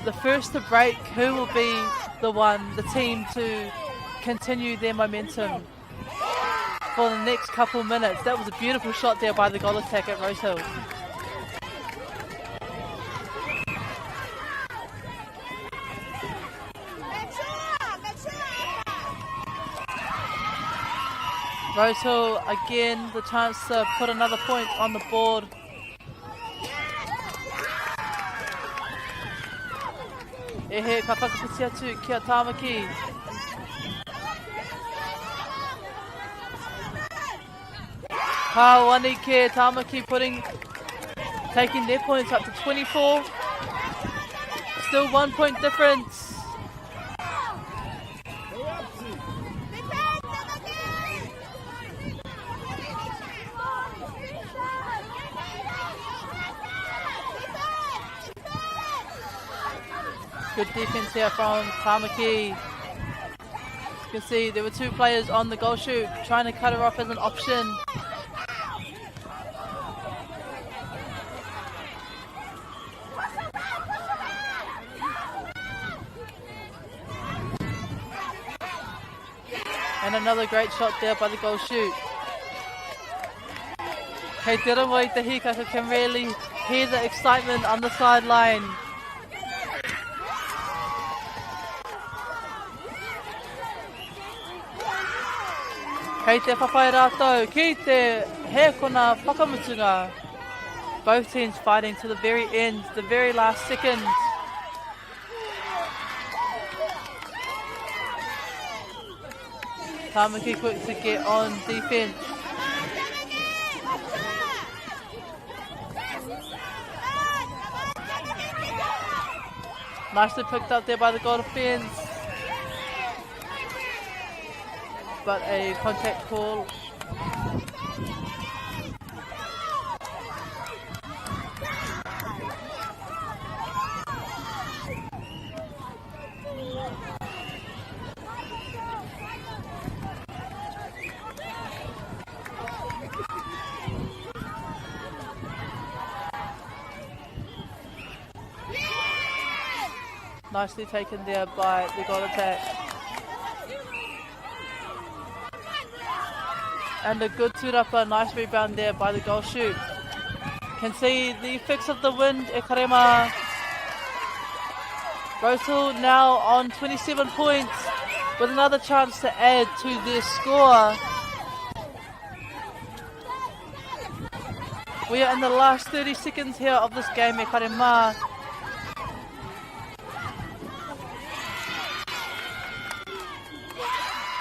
the first to break? Who will be the team to continue their momentum for the next couple minutes? That was a beautiful shot there by the goal attack at Rosehill. Rosehill again, the chance to put another point on the board. Ehe, ka whakapiti atu kia Tāmaki. Ka Wanike, Tāmaki taking their points up to 24. Still 1 point difference. Good defense here from Tāmaki. You can see there were two players on the goal shoot trying to cut her off as an option. And another great shot there by the goal shoot. Kei te rongo I te hikaka can really hear the excitement on the sideline. Kei te whawhai rātou, ki te he kona whakamutunga. Both teams fighting to the very end, the very last second. Tāmaki quick to get on defense. Nicely picked up there by the goal defense. But a contact call. Nicely taken there by the goal attack. And a good tūrapa, nice rebound there by the goal shoot. Can see the effects of the wind, Ekarema. Rosehill now on 27 points with another chance to add to their score. We are in the last 30 seconds here of this game, Ekarema.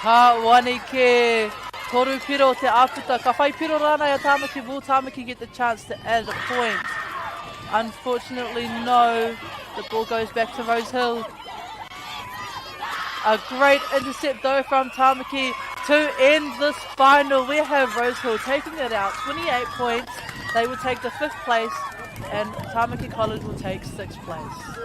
Ka Wanike. Toru piro te āputa, ka whai piro rāna ia Tāmaki, will Tāmaki get the chance to add a point? Unfortunately, no. The ball goes back to Rosehill. A great intercept though from Tāmaki to end this final. We have Rosehill taking it out, 28 points. They will take the 5th place and Tāmaki College will take 6th place.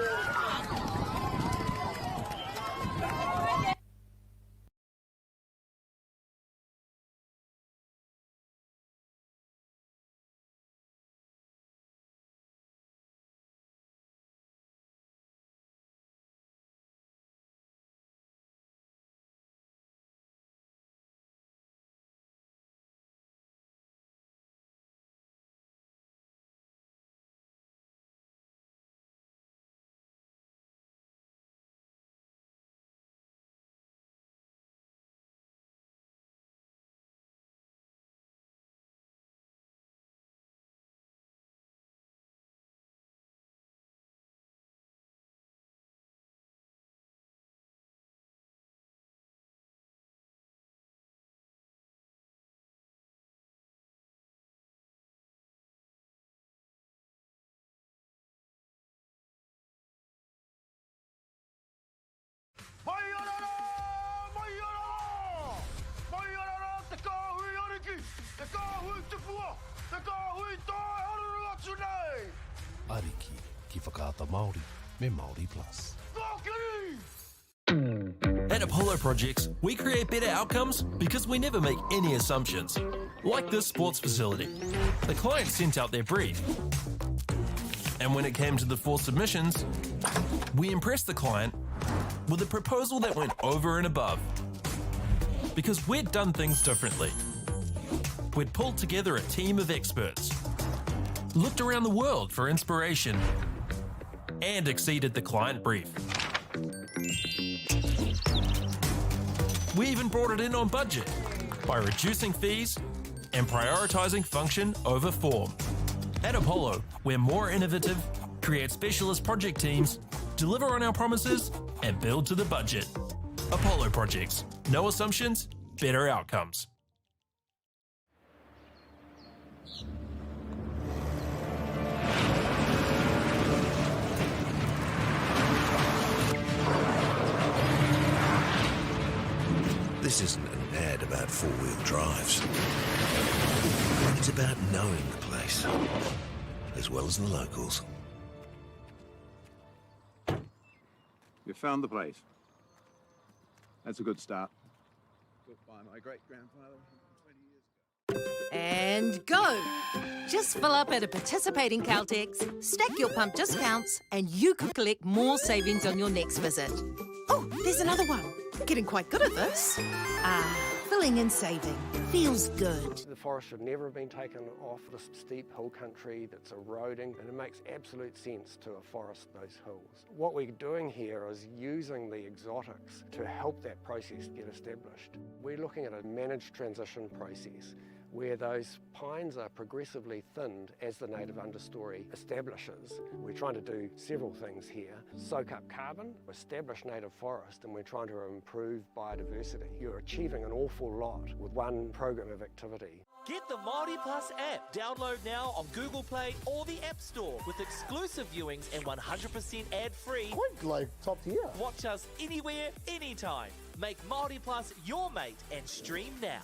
Ariki ki whakaata Māori me Māori Plus. At Apollo Projects, we create better outcomes because we never make any assumptions. Like this sports facility. The client sent out their brief. And when it came to the 4 submissions, we impressed the client with a proposal that went over and above. Because we'd done things differently. We'd pulled together a team of experts, looked around the world for inspiration, and exceeded the client brief. We even brought it in on budget by reducing fees and prioritising function over form. At Apollo, we're more innovative, create specialist project teams, deliver on our promises, and build to the budget. Apollo Projects. No assumptions, better outcomes. This isn't an ad about four-wheel drives. It's about knowing the place, as well as the locals. You found the place. That's a good start. Built by my great-grandfather 20 years ago. And go! Just fill up at a participating Caltex, stack your pump discounts, and you could collect more savings on your next visit. Oh, there's another one. Getting quite good at this. Filling and saving. Feels good. The forest should never have been taken off this steep hill country that's eroding, and it makes absolute sense to afforest those hills. What we're doing here is using the exotics to help that process get established. We're looking at a managed transition process where those pines are progressively thinned as the native understory establishes. We're trying to do several things here. Soak up carbon, establish native forest, and we're trying to improve biodiversity. You're achieving an awful lot with one program of activity. Get the Māori Plus app. Download now on Google Play or the App Store with exclusive viewings and 100% ad-free. Quite like top tier. Watch us anywhere, anytime. Make Māori Plus your mate and stream now.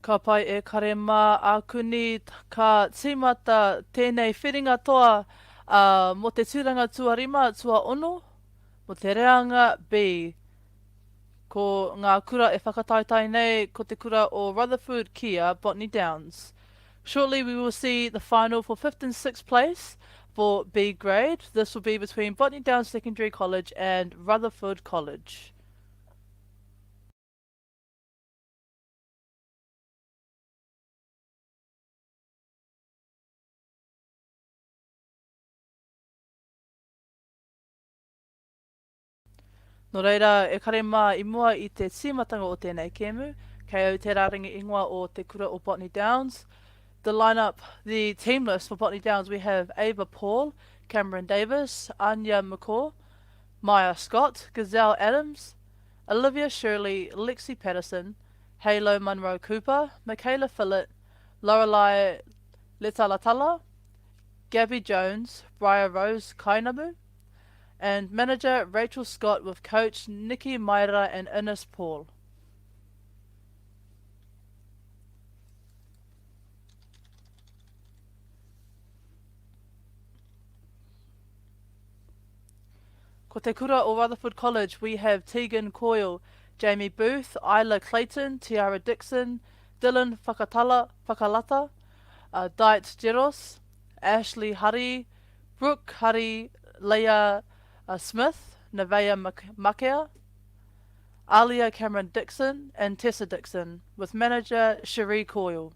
Ka pai e kare mā a kuni ka tīmata tēnei whiringa toa mo te tūranga tuarima tua ono, mo te reanga B. Ko ngā kura e whakataitai nei ko te kura o Rutherford kia Botany Downs. Shortly we will see the final for 5th and 6th place for B grade. This will be between Botany Downs Secondary College and Rutherford College. No reira, e kare mā I mua I te tīmatanga o tēnei kēmu, kei au te rāringi ingoa o te kura o Botany Downs. The lineup, the team list for Botany Downs, we have Ava Paul, Cameron Davis, Anya McCaw, Maya Scott, Gazelle Adams, Olivia Shirley, Lexi Patterson, Halo Munro Cooper, Michaela Phillip, Lorelei Letalatala, Gabby Jones, Briar Rose Kainamu, and manager Rachel Scott with coach Nikki Maira and Ines Paul. Ko te kura o Rutherford College, we have Tegan Coyle, Jamie Booth, Isla Clayton, Tiara Dixon, Dylan Whakalata, Diet Geros, Ashley Hurry, Brooke Hurry, Leah Smith, Nevaeh Makea, Alia Cameron Dixon, and Tessa Dixon, with manager Cherie Coyle.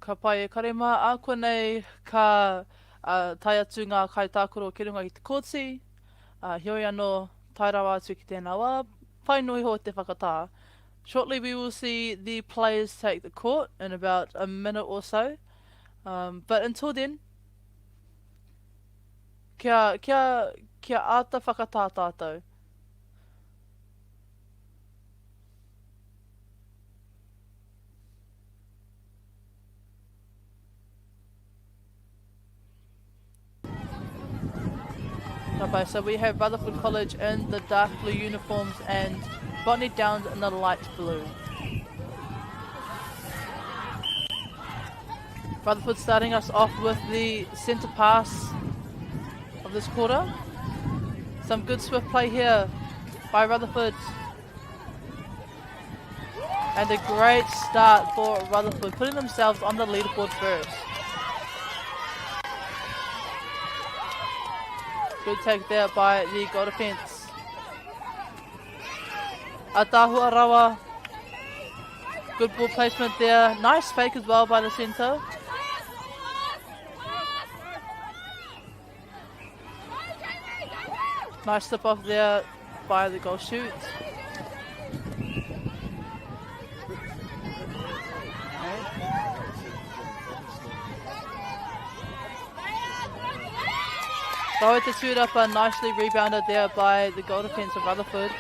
Ka pai e kare mā a konei ka tai atu ngā kaitākoro ki runga I te kōti. Hioi anō tai rawa atu ki tēnā wā. Pai nui ho te whakatā. Shortly we will see the players take the court in about a minute or so. But until then, kia ata whakatā tātou. So we have Rutherford College in the dark blue uniforms and Botany Downs in the light blue. Rutherford starting us off with the centre pass of this quarter. Some good swift play here by Rutherford. And a great start for Rutherford, putting themselves on the leaderboard first. Good take there by the goal defence. Atahua Rawa. Good ball placement there. Nice fake as well by the centre. Nice slip off there by the goal shoot. Throw it to shoot up, nicely rebounded there by the goal defence of Rutherford.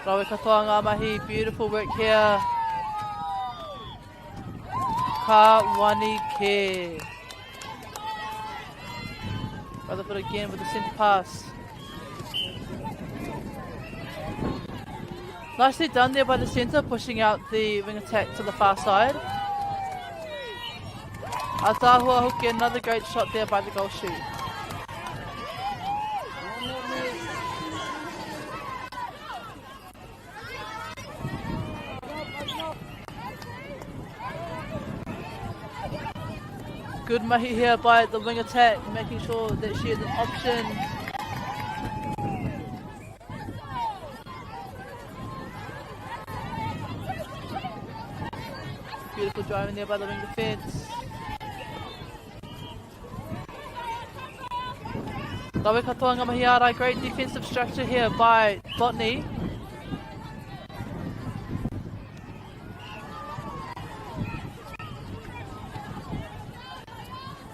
Rawe katoa ngā mahi, beautiful work here. Ka wani ke. Rutherford again with the centre pass. Nicely done there by the centre, pushing out the wing attack to the far side. Atahua Huki, another great shot there by the goal shoot. Good mahi here by the wing attack, making sure that she has an option. Beautiful driving there by the wing defence. Rawe katoa ngā mahi ārai, great defensive structure here by Botany.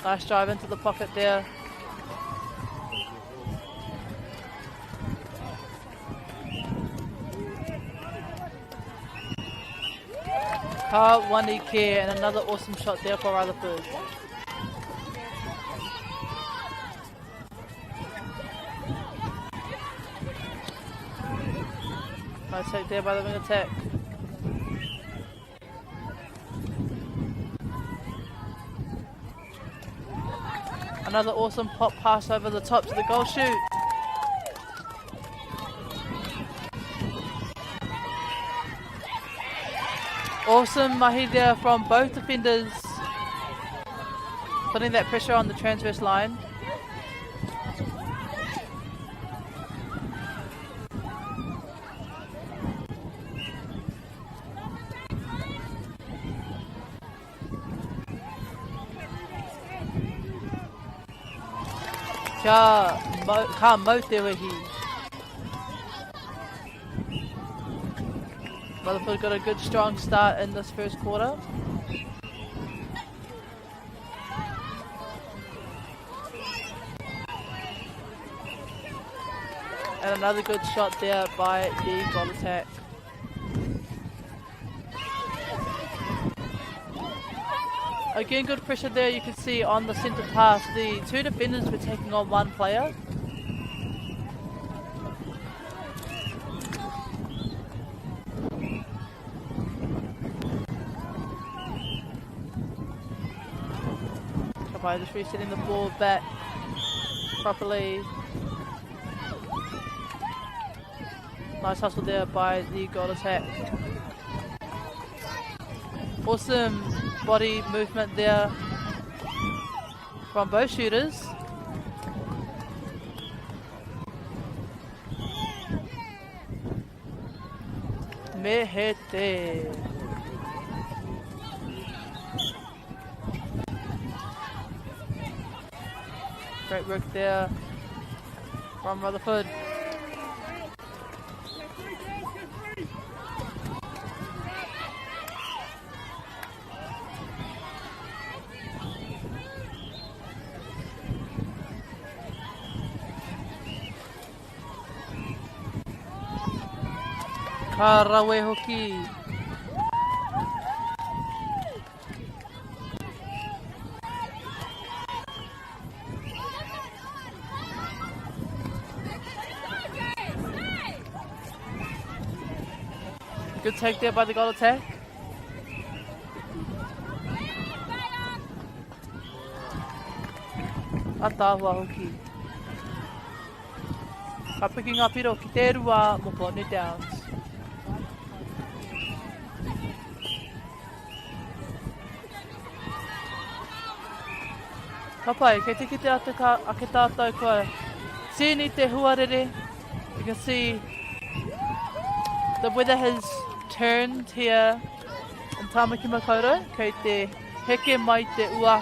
Nice drive into the pocket there. Ka Wani Ke, and another awesome shot there for Rutherford. Nice take there by the wing attack. Another awesome pop pass over the top to the goal shoot. Awesome mahi there from both defenders, putting that pressure on the transverse line. Ka mau te wehi. Rutherford got a good strong start in this first quarter. And another good shot there by the goal attack. Again, good pressure there. You can see on the centre pass, the two defenders were taking on one player. Kapai just resetting the ball back properly. Nice hustle there by the goal attack. Awesome body movement there from both shooters. Mehete. Great work there from Rutherford. Karawe hoki. Good take there by the goal attack. Atahua hoki. Ka picking up hiro ki te rua mo Pone Downs. Kapai, kei tiki te ake tātou koe. Tēnei te huarere. You can see the weather has turned here in Tāmaki Makaurau. Kei te heke mai te ua.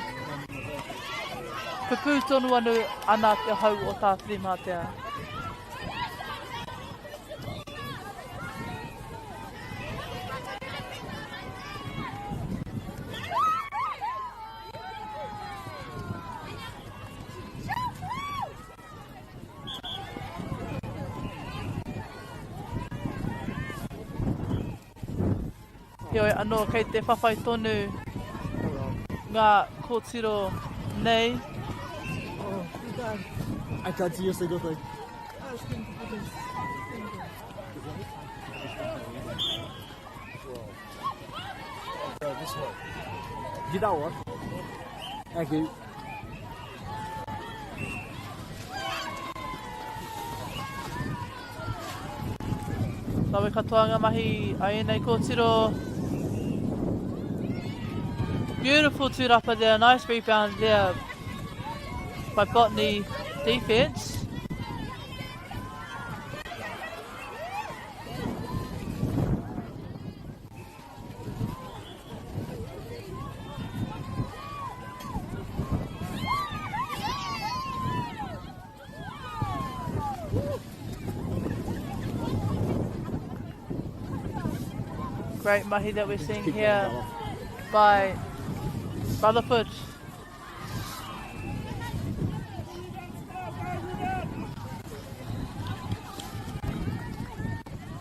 Pupu tonu anu ana te hau o tā whirimātea. Heoi anō kei te whawhai tonu ngā kōtiro nei. I can't see your single thing. This one. Did that work? Thank you. Tawe katoa ngā mahi ai nei kōtiro. Beautiful tūrapa there, nice rebound there by Botany defense. Great mahi that we're seeing here by Rutherford.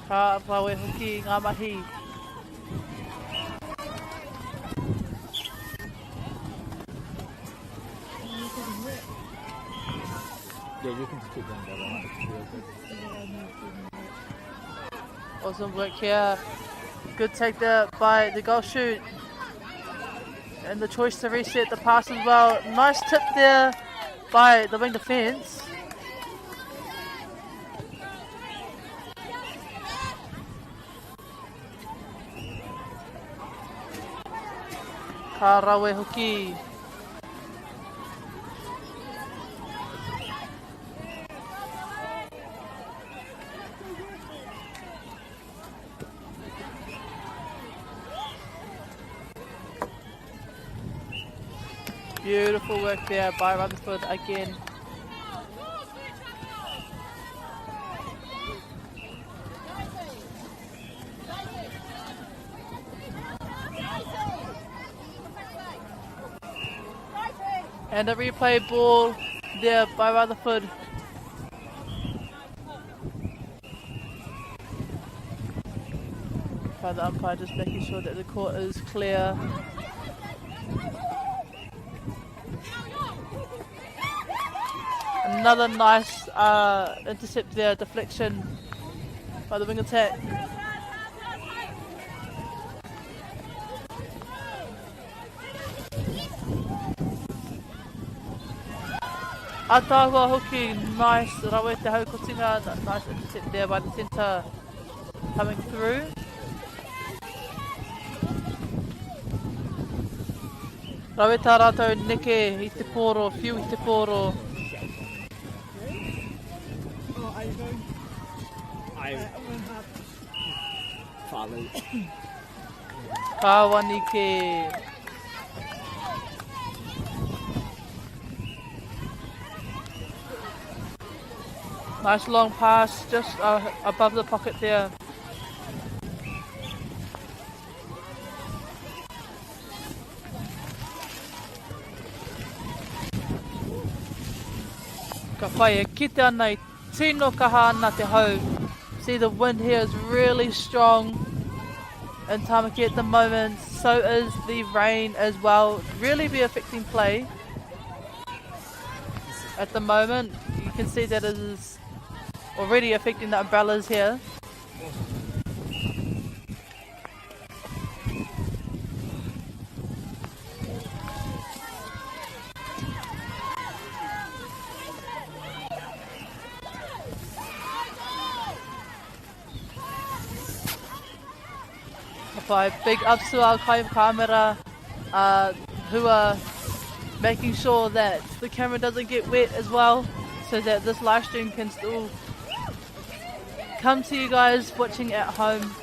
Ka rawe hoki ngā mahi. Yeah, you can just keep going down there. Awesome work here. Good take there by the goal shoot. And the choice to reset the pass as well. Nice tip there by the wing defence. Ka rawe hoki. Beautiful work there by Rutherford again. And a replay ball there by Rutherford. By the umpire, just making sure that the court is clear. Another nice intercept there, deflection by the wing attack. Atawa hoki, nice rawe te haukotinga, nice intercept there by the centre coming through. Rawe tā rātou neke i te poro, whiu i te poro. Kāwani ke. Nice long pass just above the pocket there. Ka whai e kite ana i tino kaha ana te hau. See, the wind here is really strong in Tamaki at the moment. So is the rain as well. Really be affecting play. At the moment, you can see that it is already affecting the umbrellas here. Big ups to our camera who are making sure that the camera doesn't get wet as well, so that this live stream can still come to you guys watching at home.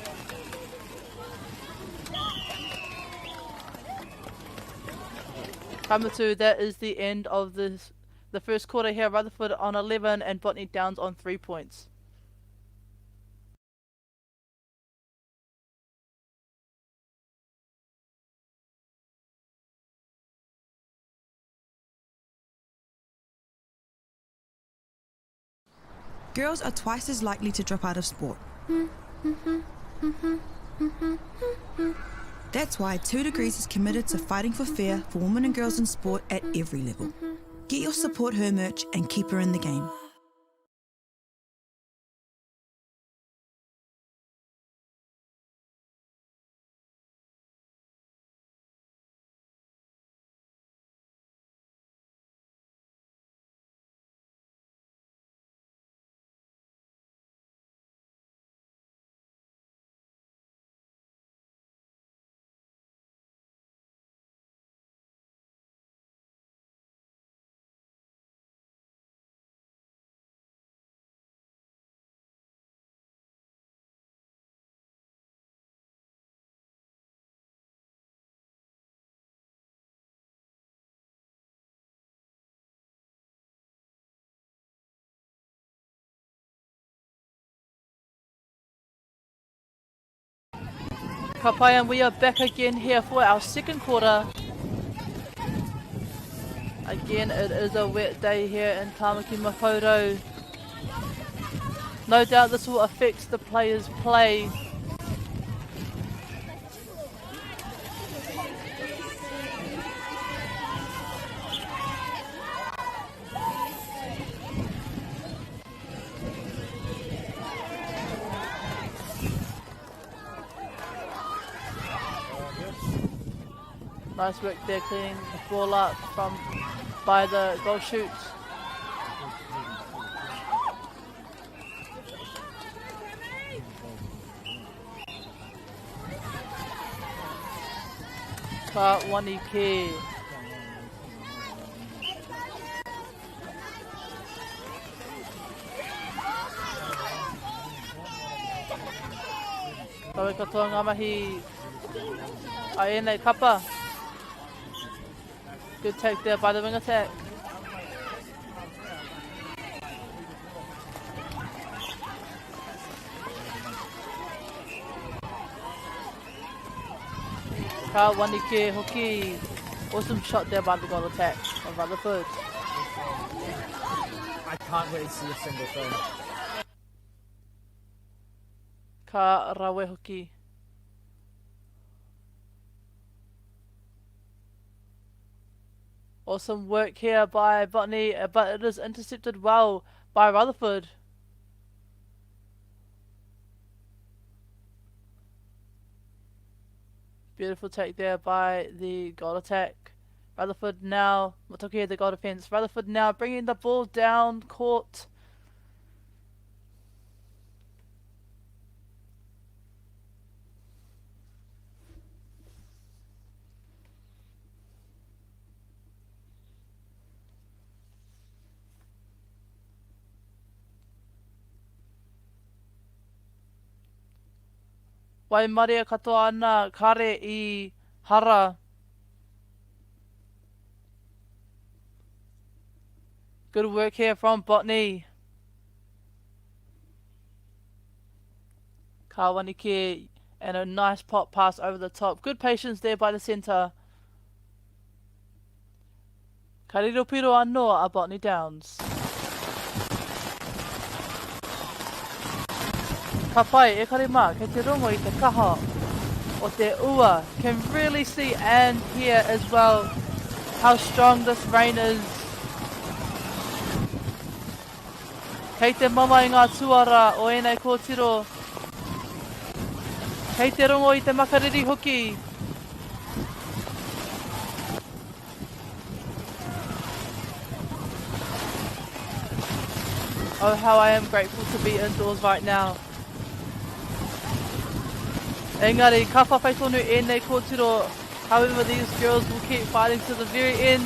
Kamatu, that is the end of the first quarter here. Rutherford on 11 and Botany Downs on 3 points. Girls are twice as likely to drop out of sport. That's why 2 Degrees is committed to fighting for fair for women and girls in sport at every level. Get your Support Her merch and keep her in the game. Kapai, and we are back again here for our second quarter. Again, it is a wet day here in Tamaki Makaurau. No doubt this will affect the players' play. Nice work there, cleaning the ball up by the goal shoot. Ka Wanike. Kawe katoa ngā mahi a enei kapa. Good take there by the wing attack. Ka Wanike hoki. Awesome shot there by the goal attack of Rutherford. I can't wait to see a single thing. Ka Rawe hoki. Awesome work here by Botany, but it is intercepted well by Rutherford. Beautiful take there by the goal attack. Rutherford now, Motoki the goal defense. Rutherford now bringing the ball down court. Wai Maria katoa ana kare I hara. Good work here from Botany. Ka Wanike and a nice pop pass over the top. Good patience there by the centre. Ka riro piro anō a Botany Downs. Ka pai e kare mā, kei te rongo I te kaha o te ua. Can really see and hear as well how strong this rain is. Kei te mama I ngā tuara o enei kōtiro. Kei te rongo I te makariri hoki. Oh, how I am grateful to be indoors right now. Engari, ka whawhai tonu enei kōtiro. However, these girls will keep fighting to the very end.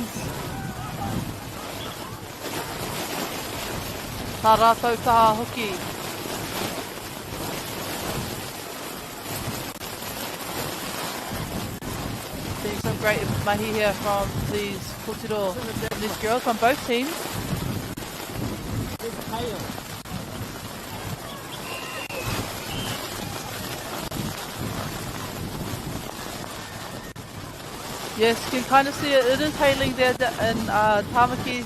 Tā rātou taha hoki. Seeing some great mahi here from these kōtiro, these girls from both teams. Yes, you can kind of see it. It is hailing there in Tamaki.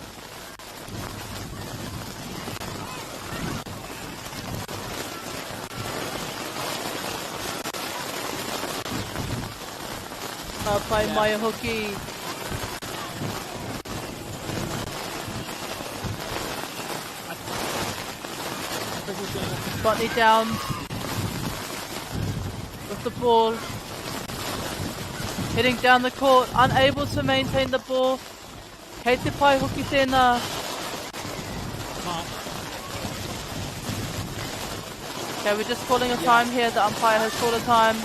By Maya Hoki. Botany down with the ball. Heading down the court, unable to maintain the ball. Kei te pai hoki tēnā. Okay, we're just calling a time here. The umpire has called a time.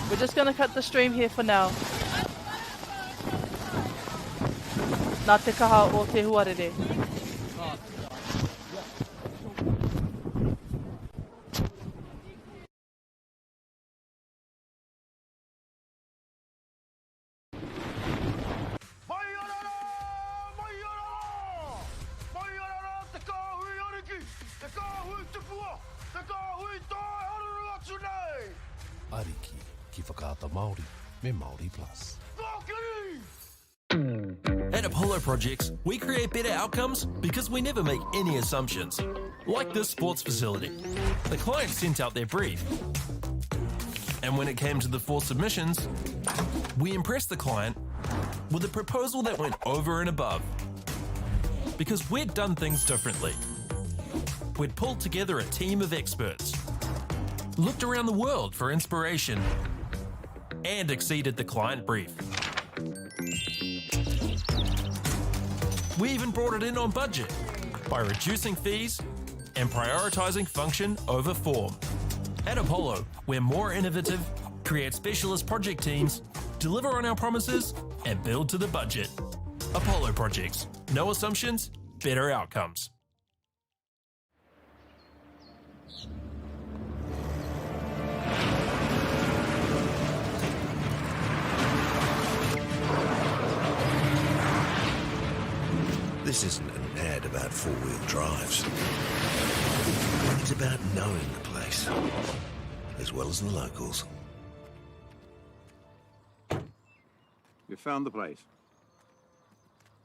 We're just going to cut the stream here for now. Nā te kaha o te huarere. Ariki ki whakaata Māori me Māori Plus. Apollo projects, we create better outcomes because we never make any assumptions. Like this sports facility. The client sent out their brief. And when it came to the 4 submissions, we impressed the client with a proposal that went over and above. Because we'd done things differently. We'd pulled together a team of experts, looked around the world for inspiration, and exceeded the client brief. We even brought it in on budget by reducing fees and prioritising function over form. At Apollo, we're more innovative, create specialist project teams, deliver on our promises, and build to the budget. Apollo projects. No assumptions, better outcomes. This isn't an ad about four-wheel drives. It's about knowing the place, as well as the locals. You found the place.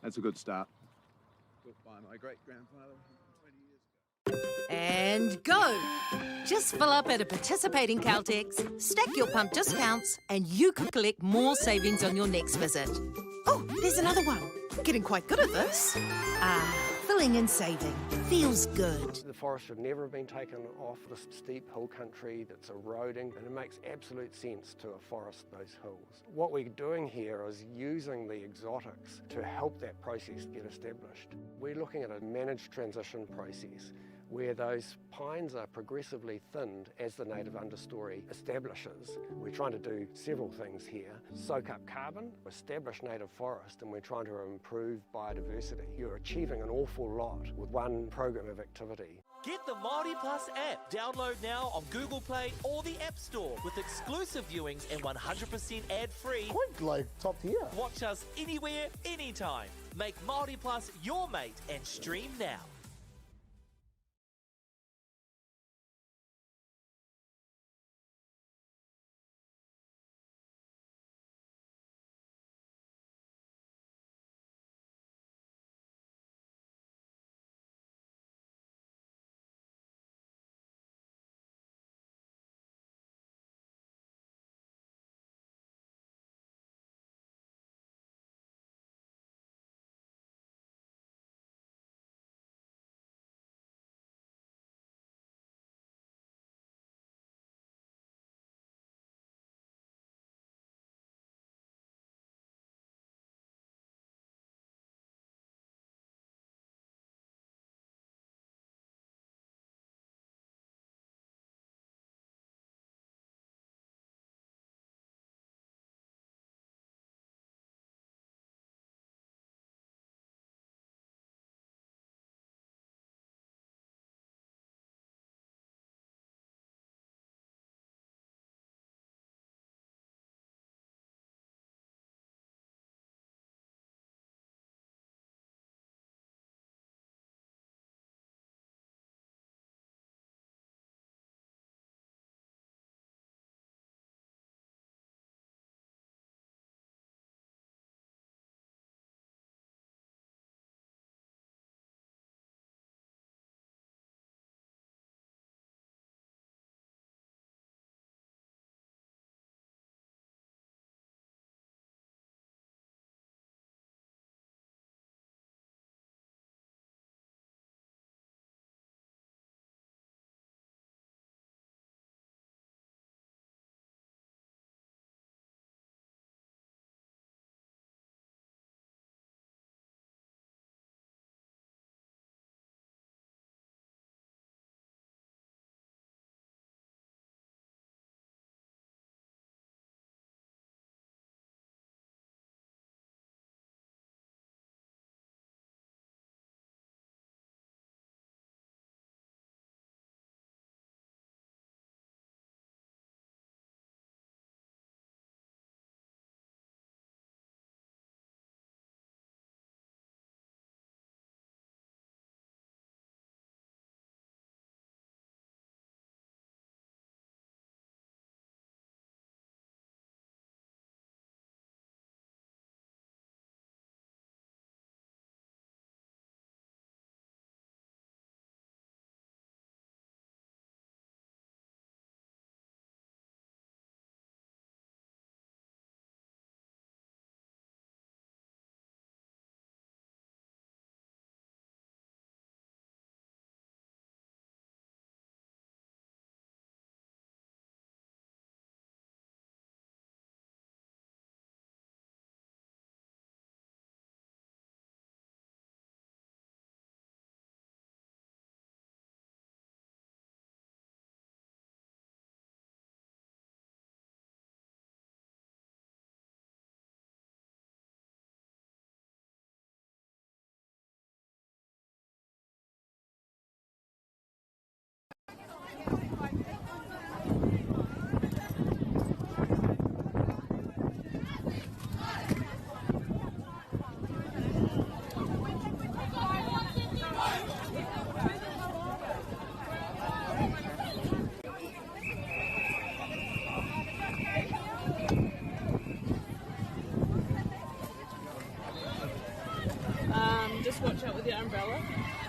That's a good start. Built by my great-grandfather 20 years ago. And go! Just fill up at a participating Caltex, stack your pump discounts, and you could collect more savings on your next visit. Oh, there's another one. Getting quite good at this. Filling and saving. Feels good. The forest should never have been taken off this steep hill country that's eroding, and it makes absolute sense to afforest those hills. What we're doing here is using the exotics to help that process get established. We're looking at a managed transition process where those pines are progressively thinned as the native understory establishes. We're trying to do several things here. Soak up carbon, establish native forest, and we're trying to improve biodiversity. You're achieving an awful lot with one program of activity. Get the Māori Plus app. Download now on Google Play or the App Store with exclusive viewings and 100% ad-free. Quite like top tier. Watch us anywhere, anytime. Make Māori Plus your mate and stream now.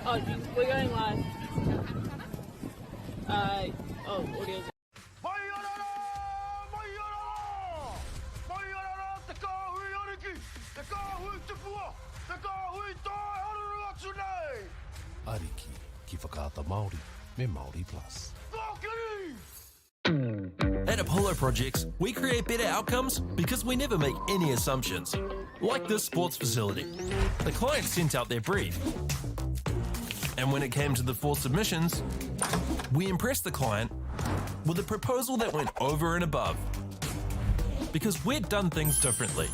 Oh, we're going live. Audio. Ariki, ki whakaata Māori, me Māori Plus. At Apollo Projects, we create better outcomes because we never make any assumptions. Like this sports facility. The client sent out their brief. And when it came to the 4 submissions, we impressed the client with a proposal that went over and above. Because we'd done things differently.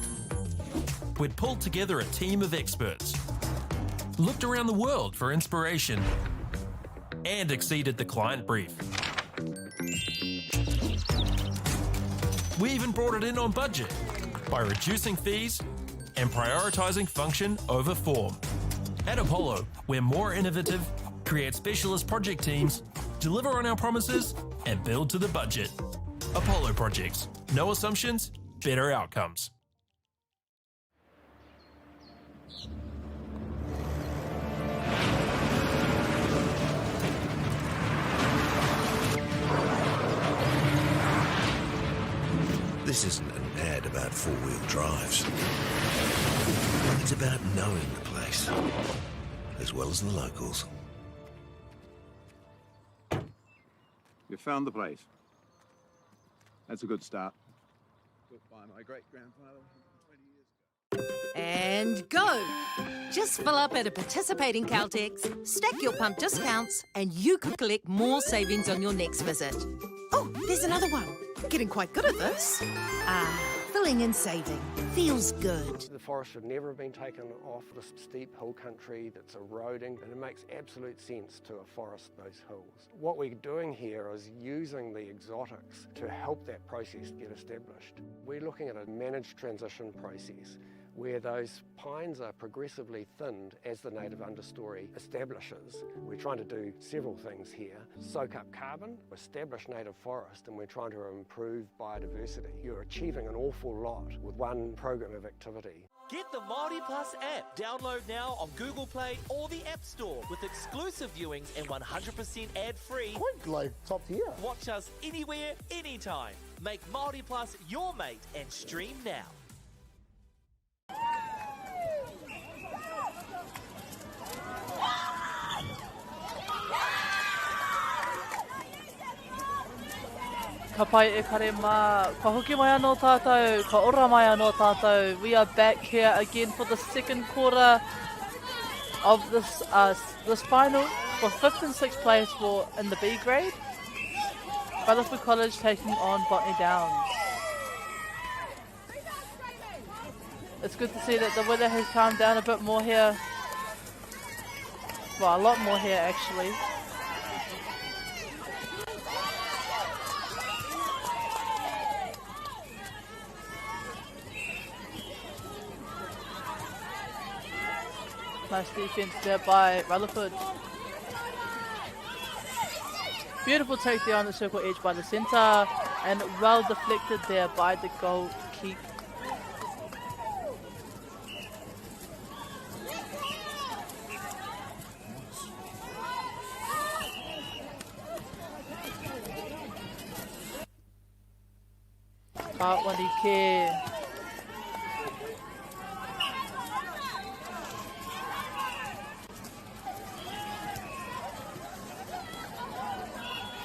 We'd pulled together a team of experts, looked around the world for inspiration, and exceeded the client brief. We even brought it in on budget by reducing fees and prioritising function over form. At Apollo, we're more innovative, create specialist project teams, deliver on our promises, and build to the budget. Apollo Projects. No assumptions, better outcomes. This isn't an ad about four-wheel drives. It's about knowing the place, as well as the locals. You found the place. That's a good start. Built by my great-grandfather 20 years ago. And go! Just fill up at a participating Caltex, stack your pump discounts, and you could collect more savings on your next visit. Oh, there's another one. Getting quite good at this. Filling and saving. Feels good. The forest should never have been taken off this steep hill country that's eroding, and it makes absolute sense to afforest those hills. What we're doing here is using the exotics to help that process get established. We're looking at a managed transition process where those pines are progressively thinned as the native understory establishes. We're trying to do several things here. Soak up carbon, establish native forest, and we're trying to improve biodiversity. You're achieving an awful lot with one program of activity. Get the Māori Plus app. Download now on Google Play or the App Store with exclusive viewings and 100% ad-free. Quite like top tier. Watch us anywhere, anytime. Make Māori Plus your mate and stream now. Ka pai e kare mā, ka hoki mai anō tātou, ka ora mai anō tātou. We are back here again for the second quarter of this final for 5th and 6th place for in the B grade. Rutherford College taking on Botany Downs. It's good to see that the weather has calmed down a bit more here. Well, a lot more here actually. Nice defense there by Rutherford. Beautiful take there on the circle edge by the centre, and well deflected there by the goalkeeper. Wani ke.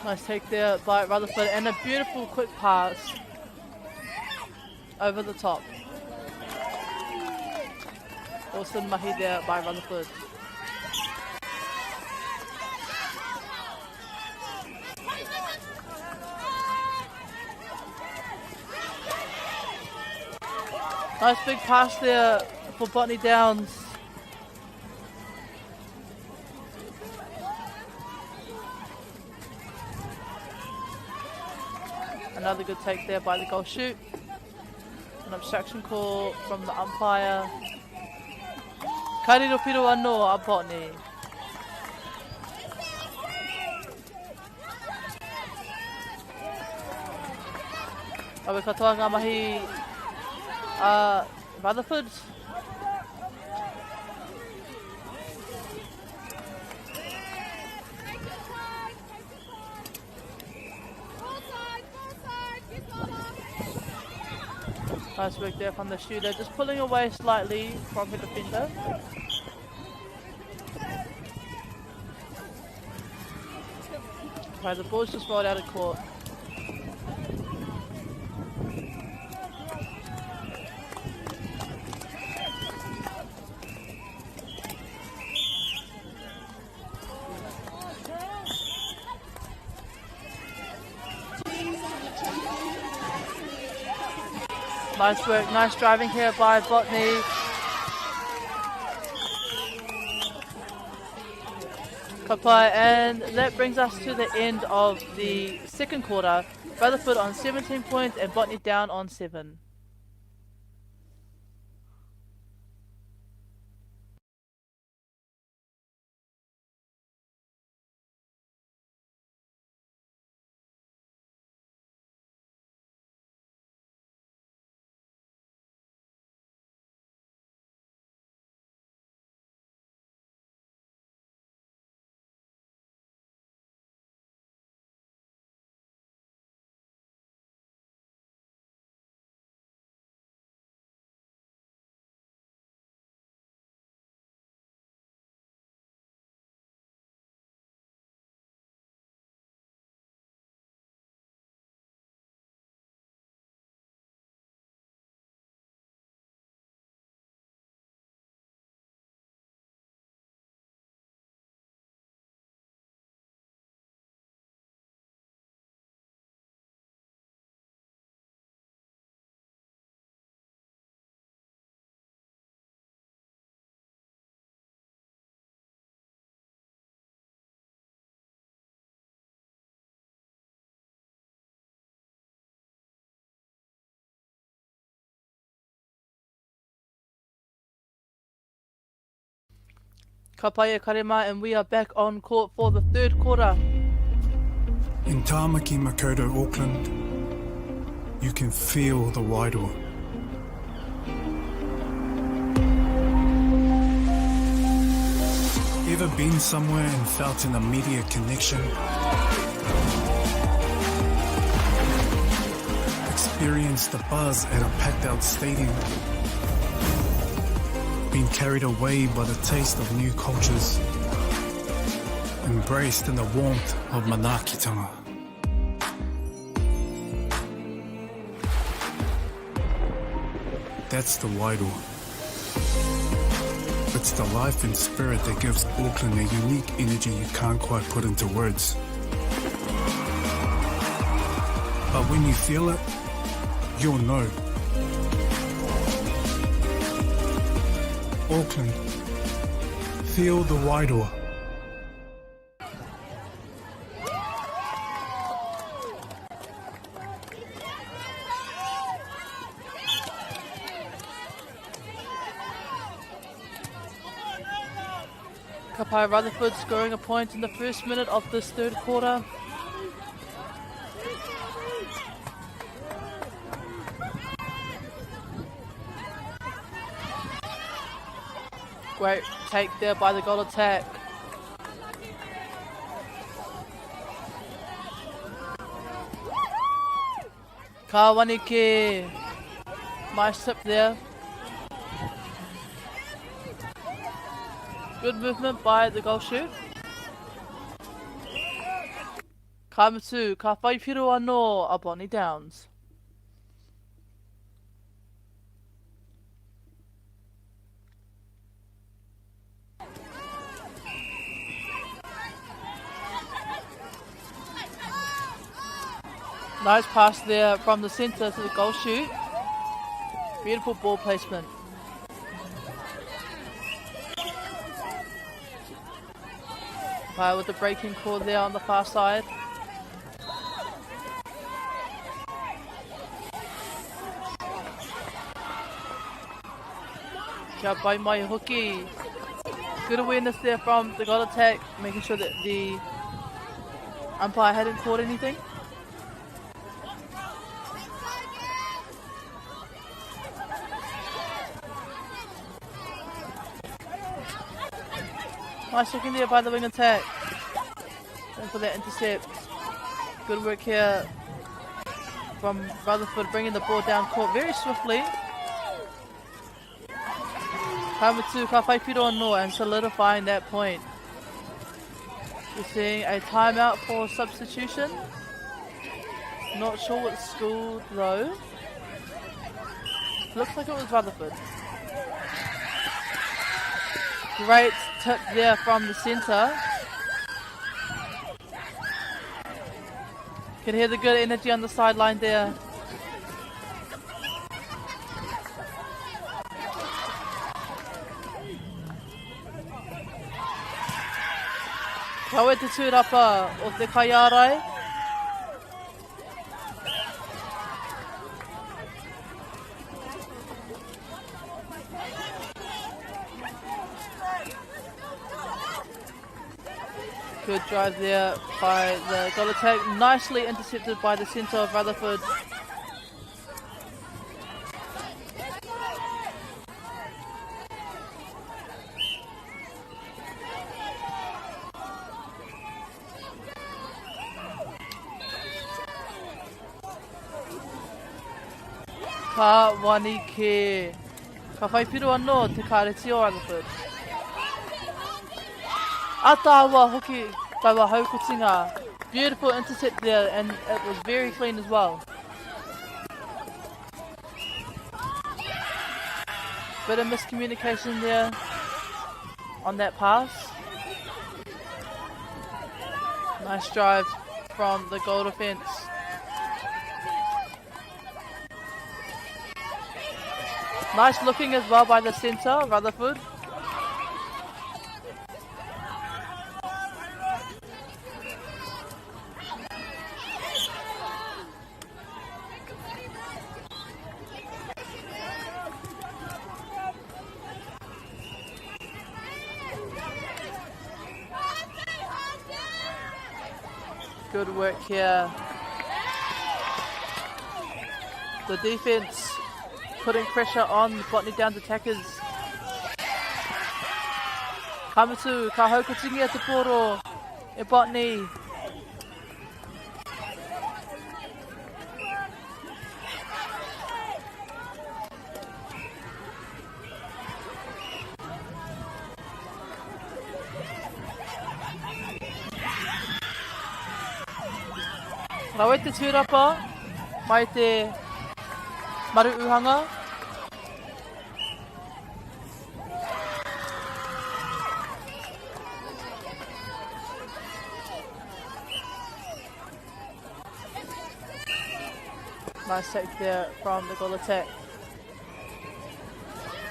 Nice take there by Rutherford, and a beautiful quick pass over the top. Awesome mahi there by Rutherford. Nice big pass there for Botany Downs. Another good take there by the goal shoot. An obstruction call from the umpire. Kariro piro anō a Botany. Awe katoa ngā mahi Rutherford. Nice work there from the shooter, just pulling away slightly from her defender. Right, the ball's just rolled out of court. Nice work, nice driving here by Botany. Kapai, and that brings us to the end of the second quarter. Rutherford on 17 points and Botany down on 7. Kapaya Karema, and we are back on court for the third quarter. In Tāmaki Makaurau, Auckland, you can feel the wairoa. Ever been somewhere and felt an immediate connection? Experienced the buzz at a packed out stadium? Been carried away by the taste of new cultures, embraced in the warmth of manaakitanga. That's the wairoa. It's the life and spirit that gives Auckland a unique energy you can't quite put into words. But when you feel it, you'll know. Auckland, feel the wairoa. Kapai Rutherford scoring a point in the first minute of this third quarter. Great take there by the goal attack. Kawanike. Nice tip there. Good movement by the goal shoot. Kamatsu, ka whaipiro anō a Bonnie Downs. Nice pass there from the centre to the goal shoot. Beautiful ball placement. With the breaking call there on the far side. Kia by my hooky. Good awareness there from the goal attack, making sure that the umpire hadn't caught anything. Nice second there by the wing attack. And for that intercept. Good work here from Rutherford, bringing the ball down court very swiftly. Kamutu ka whai piro anō and solidifying that point. We're seeing a timeout for substitution. Not sure what school though. Looks like it was Rutherford. Great tip there from the centre. Can hear the good energy on the sideline there. Kawe te tūrapa o te kaiarai. Good drive there by the goal attack. Nicely intercepted by the centre of Rutherford. Ka wani ke ka whaipiro anō te kāreti o Rutherford. Atawa hoki tawa haukotinga. Beautiful intercept there, and it was very clean as well. Bit of miscommunication there on that pass. Nice drive from the goal defence. Nice looking as well by the centre, Rutherford. Good work here. The defense putting pressure on Botany Downs attackers. Kamutu, ka haukotingi a te poro e Botany. Rawe te tūrapa mai te maru uhanga. Nice take there from the goal attack.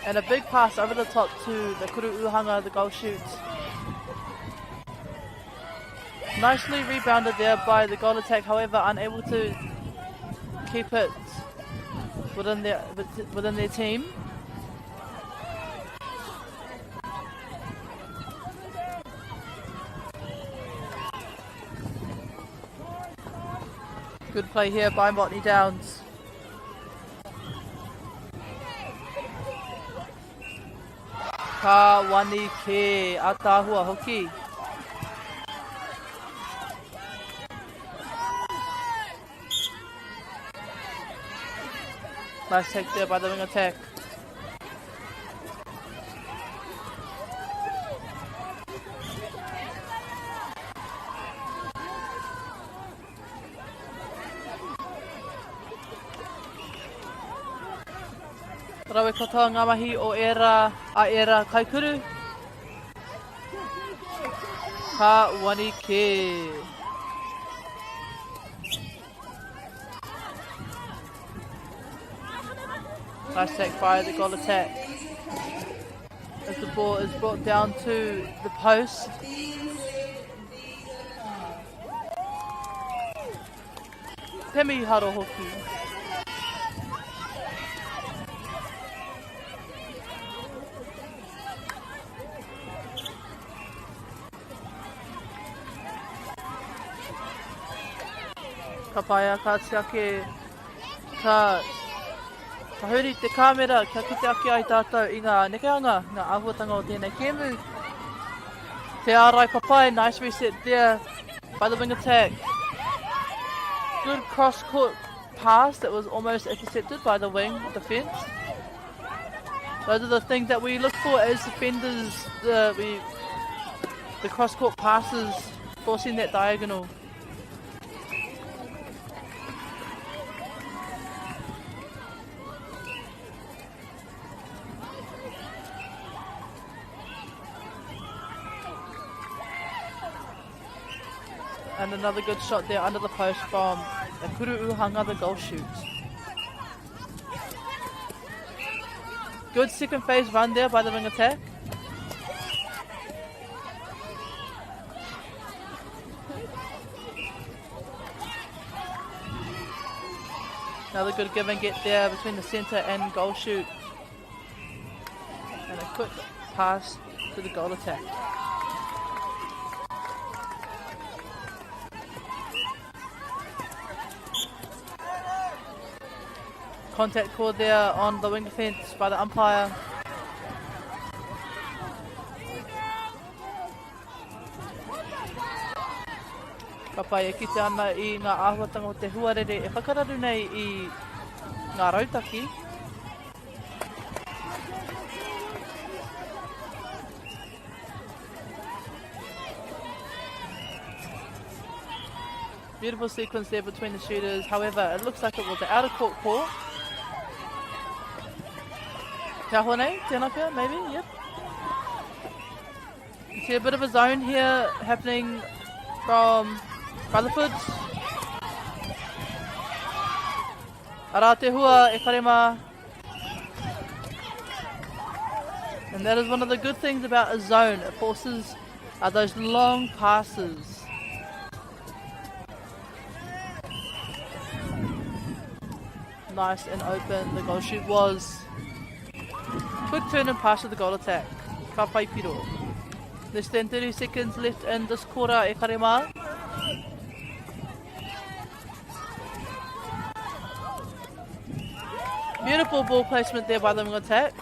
And a big pass over the top to the kuru uhanga, the goal shoot. Nicely rebounded there by the goal attack, however unable to keep it within their team. Good play here by Botany Downs. Ka wani ke atahua hoki. Nice take there by the wing attack. Rawe katoa ngā mahi o era kaikuru. Ka wani ke. Nice take by the goal attack. As the ball is brought down to the post. Temi haro hoki. Ka paia ka tiake ka huri te kamera kia kite ake ai tātou i ngā nekeanga, ngā āhuatanga o tēnei kēmu. Te ārai papai, nice reset there by the wing attack. Good cross court pass that was almost intercepted by the wing defence. Those are the things that we look for as defenders, the cross-court passes, forcing that diagonal. And another good shot there under the post from the Kuru'uhanga, the goal shoot. Good second phase run there by the wing attack. Another good give and get there between the centre and goal shoot. And a quick pass to the goal attack. Contact called there on the wing defence by the umpire. Ka pai e kite ana I ngā āhuatanga o te huarere e whakararu nei I ngā rautaki. Beautiful sequence there between the shooters. However, it looks like it was an out-of-court call. Kia hone, tēnā pia, maybe, yep. You see a bit of a zone here happening from Rutherford. Ara te hua e karema. And that is one of the good things about a zone. It forces those long passes. Nice and open. The goal shoot was. Quick turn and pass to the goal attack. Ka pai piro. Less than 30 seconds left in this quarter e karema. Beautiful ball placement there by the wing attack.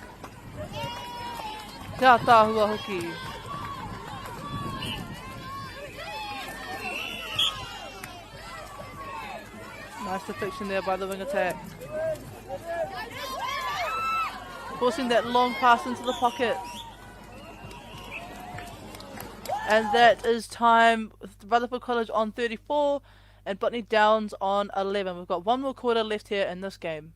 Te tāhua hoki. Nice deflection there by the wing attack. Forcing that long pass into the pocket. And that is time with Rutherford College on 34 and Botany Downs on 11. We've got one more quarter left here in this game.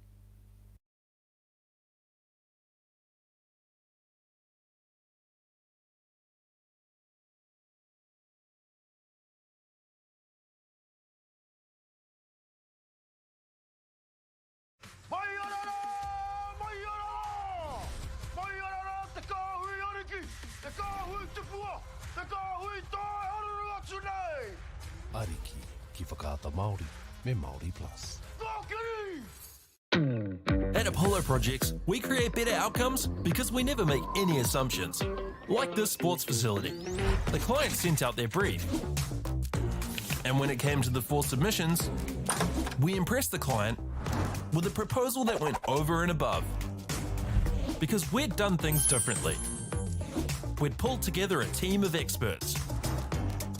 Ariki ki whakaata Māori me Māori Plus. At Apollo Projects, we create better outcomes because we never make any assumptions. Like this sports facility. The client sent out their brief. And when it came to the 4 submissions, we impressed the client with a proposal that went over and above. Because we'd done things differently. We'd pulled together a team of experts,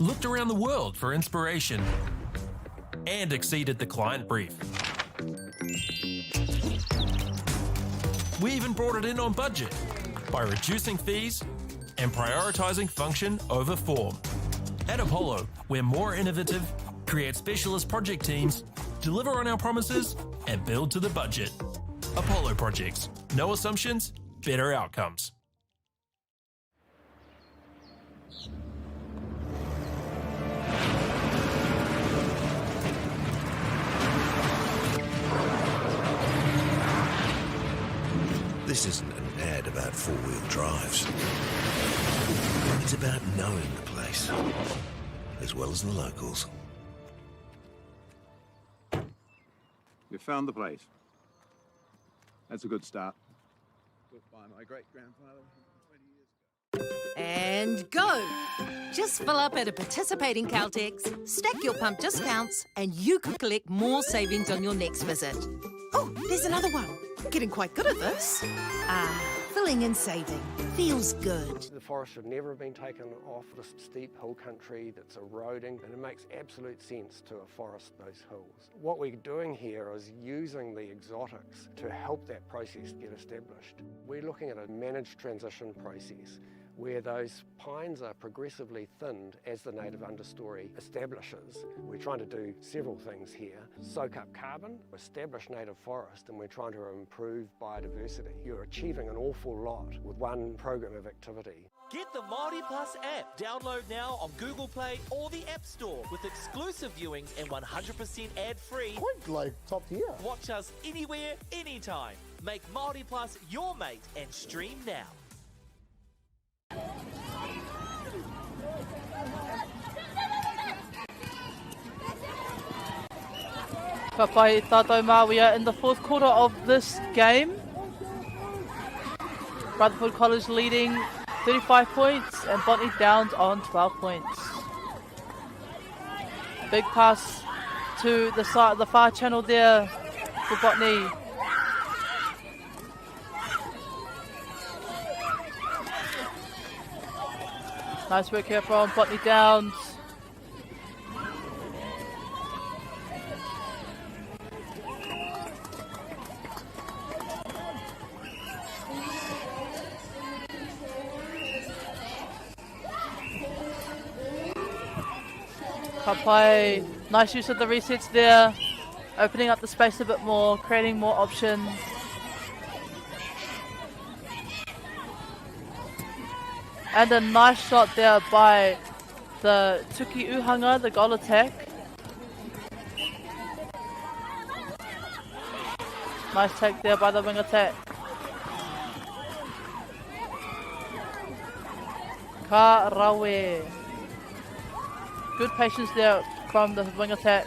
looked around the world for inspiration, and exceeded the client brief. We even brought it in on budget by reducing fees and prioritising function over form. At Apollo, we're more innovative, create specialist project teams, deliver on our promises, and build to the budget. Apollo Projects. No assumptions, better outcomes. This isn't an ad about four-wheel drives. It's about knowing the place, as well as the locals. You found the place. That's a good start. Built by my great-grandfather 20 years ago. And go! Just fill up at a participating Caltex, stack your pump discounts, and you could collect more savings on your next visit. Oh, there's another one. Getting quite good at this. Fill pulling and saving. Feels good. The forest should never have been taken off the steep hill country that's eroding, and it makes absolute sense to afforest those hills. What we're doing here is using the exotics to help that process get established. We're looking at a managed transition process where those pines are progressively thinned as the native understory establishes. We're trying to do several things here. Soak up carbon, establish native forest, and we're trying to improve biodiversity. You're achieving an awful lot with one program of activity. Get the Māori Plus app. Download now on Google Play or the App Store with exclusive viewings and 100% ad-free. Quite like top tier. Watch us anywhere, anytime. Make Māori Plus your mate and stream now. Ka pai tātou mā, we are in the fourth quarter of this game. Rutherford College leading 35 points and Botany Downs on 12 points. Big pass to the far channel there for Botany. Nice work here from Botany Downs. Kapai, nice use of the resets there, opening up the space a bit more, creating more options. And a nice shot there by the Tuki Uhanga, the goal attack. Nice take there by the wing attack. Ka Rawe. Good patience there from the wing attack.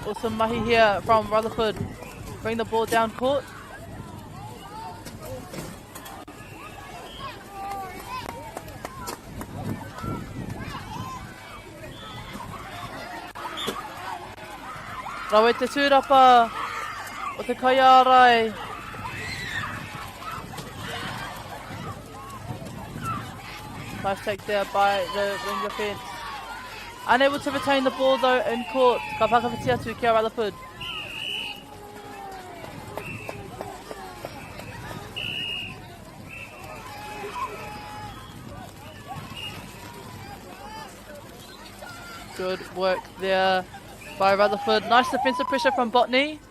Awesome mahi here from Rutherford. Bring the ball down court. Rawe te tūrapa o te kaiarai. Nice take there by the wing defence. Unable to retain the ball though in court. Ka whakawhiti atu kia Rutherford. Good work there by Rutherford. Nice defensive pressure from Botany.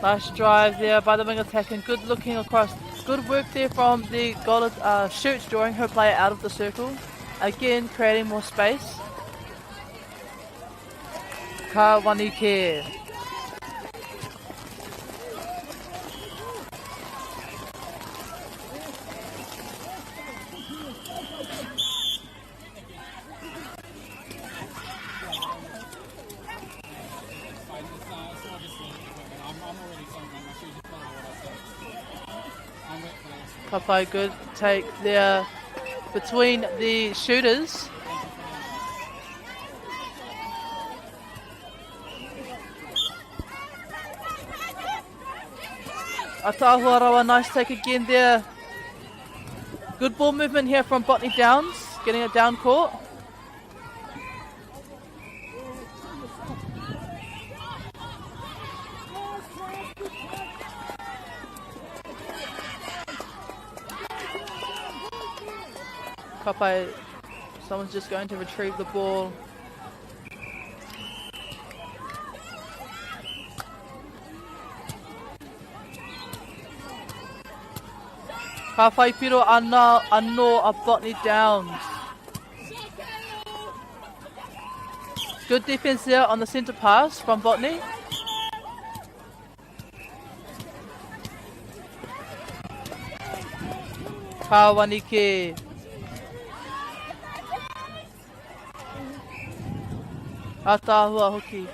Nice drive there by the wing attack and good looking across. Good work there from the goal shoot, drawing her player out of the circle. Again, creating more space. Ka Wanike. Kapai, good take there between the shooters. Atahua Rawa, nice take again there. Good ball movement here from Botany Downs, getting it down court. Kapai, someone's just going to retrieve the ball. Ka whai piro anō a Botany Downs. Good defense there on the centre pass from Botany. Ka Wanike. A tāhua hoki.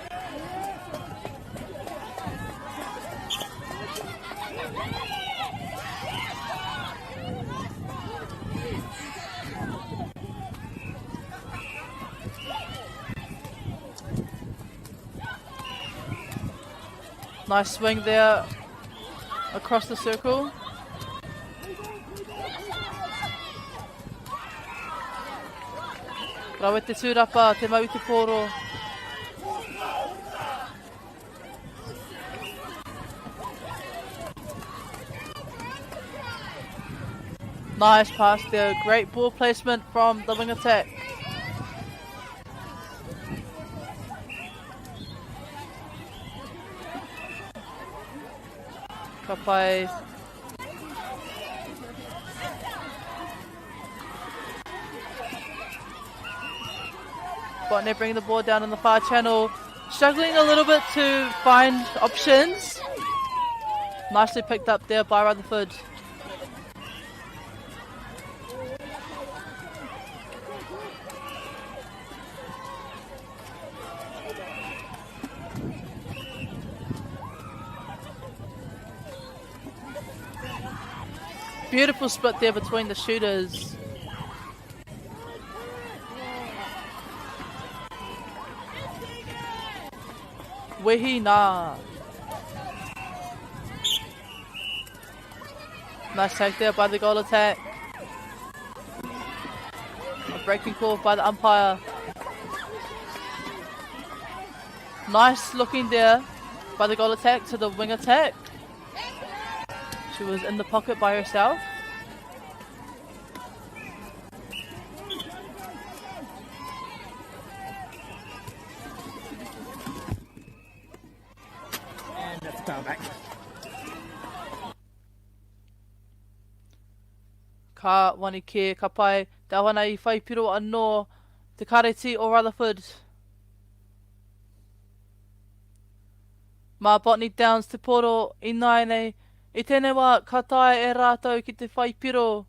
Nice swing there across the circle. Rawe te tūrapa, te mau te pōro. Nice pass there, great ball placement from the wing attack. Kapai. Botnet bringing the ball down in the far channel. Struggling a little bit to find options. Nicely picked up there by Rutherford. Beautiful split there between the shooters. Wehi nā. Nice take there by the goal attack. A breaking call by the umpire. Nice looking there by the goal attack to the wing attack. She was in the pocket by herself. And that's foul back. Ka wani ke ka pai te awana I whai piro anō te kareti o Rutherford. Mā Botany Downs te poro I nai nei. I tēnei wā ka tae e rātou ki te whai piro.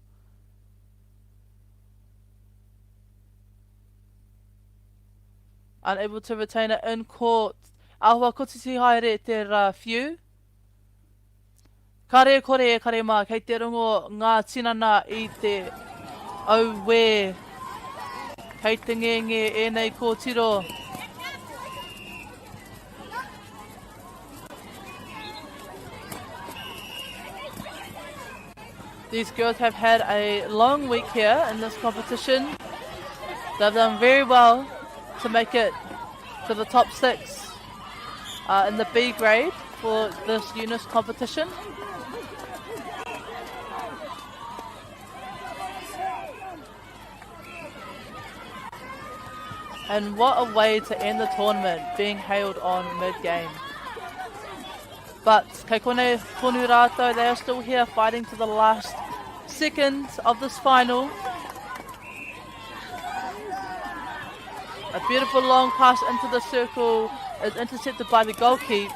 Unable to retain it in court. Ahua kotiti haere te few. Kare kore e kare mā kei te rongo ngā tinana I te au wē. Kei te ngenge e nei kōtiro. These girls have had a long week here in this competition. They've done very well to make it to the top 6 in the B grade for this UNISS competition. And what a way to end the tournament, being hailed on mid-game. But kei kone tonu rātou, they are still here fighting to the last seconds of this final. A beautiful long pass into the circle is intercepted by the goalkeeper.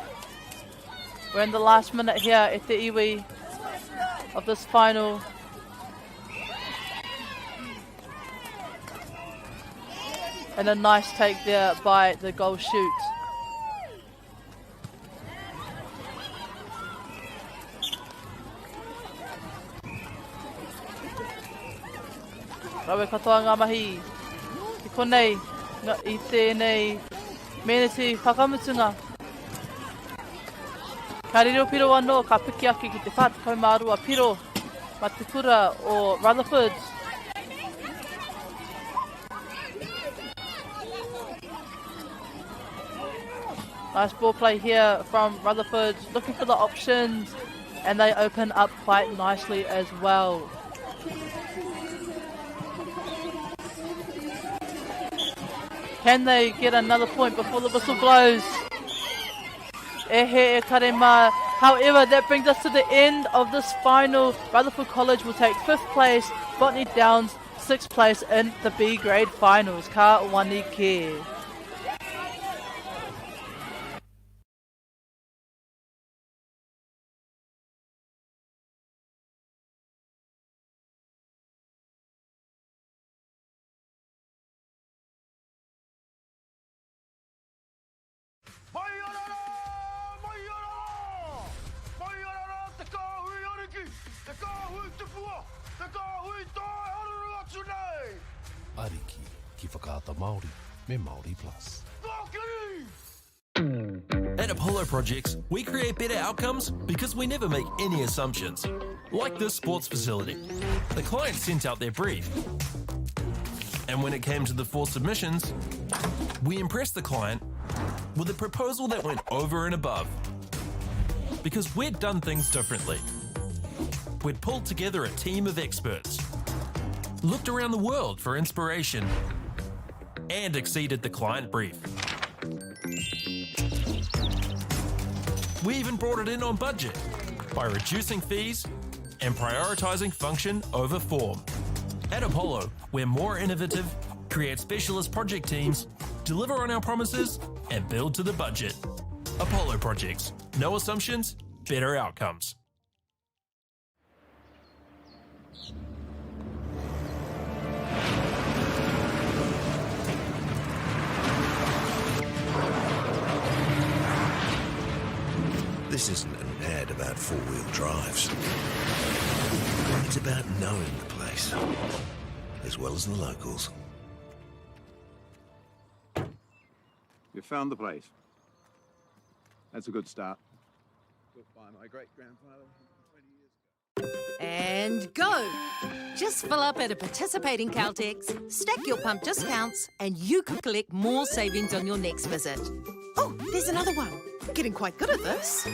We're in the last minute here at the iwi of this final. And a nice take there by the goal shoot. Rawe katoa ngā mahi. I konei, I tēnei meneti whakamutunga. Ka riro piro anō, ka piki ake ki te whātakau mārua piro ma te kura o Rutherford. Nice ball play here from Rutherford, looking for the options, and they open up quite nicely as well. Can they get another point before the whistle blows? Ehe e kare mā. However, that brings us to the end of this final. Rutherford College will take 5th place, Botany Downs 6th place in the B grade finals. Ka wani ke. Ariki, ki whakaata Māori, me Māori Plus. At Apollo Projects, we create better outcomes because we never make any assumptions. Like this sports facility. The client sent out their brief. And when it came to the 4 submissions, we impressed the client with a proposal that went over and above. Because we'd done things differently. We'd pulled together a team of experts, looked around the world for inspiration, and exceeded the client brief. We even brought it in on budget by reducing fees and prioritising function over form. At Apollo, we're more innovative, create specialist project teams, deliver on our promises, and build to the budget. Apollo Projects. No assumptions, better outcomes. This isn't an ad about four-wheel drives. It's about knowing the place, as well as the locals. You found the place. That's a good start. Built by my great-grandfather 20 years ago. And go! Just fill up at a participating Caltex, stack your pump discounts, and you could collect more savings on your next visit. Oh, there's another one. Getting quite good at this.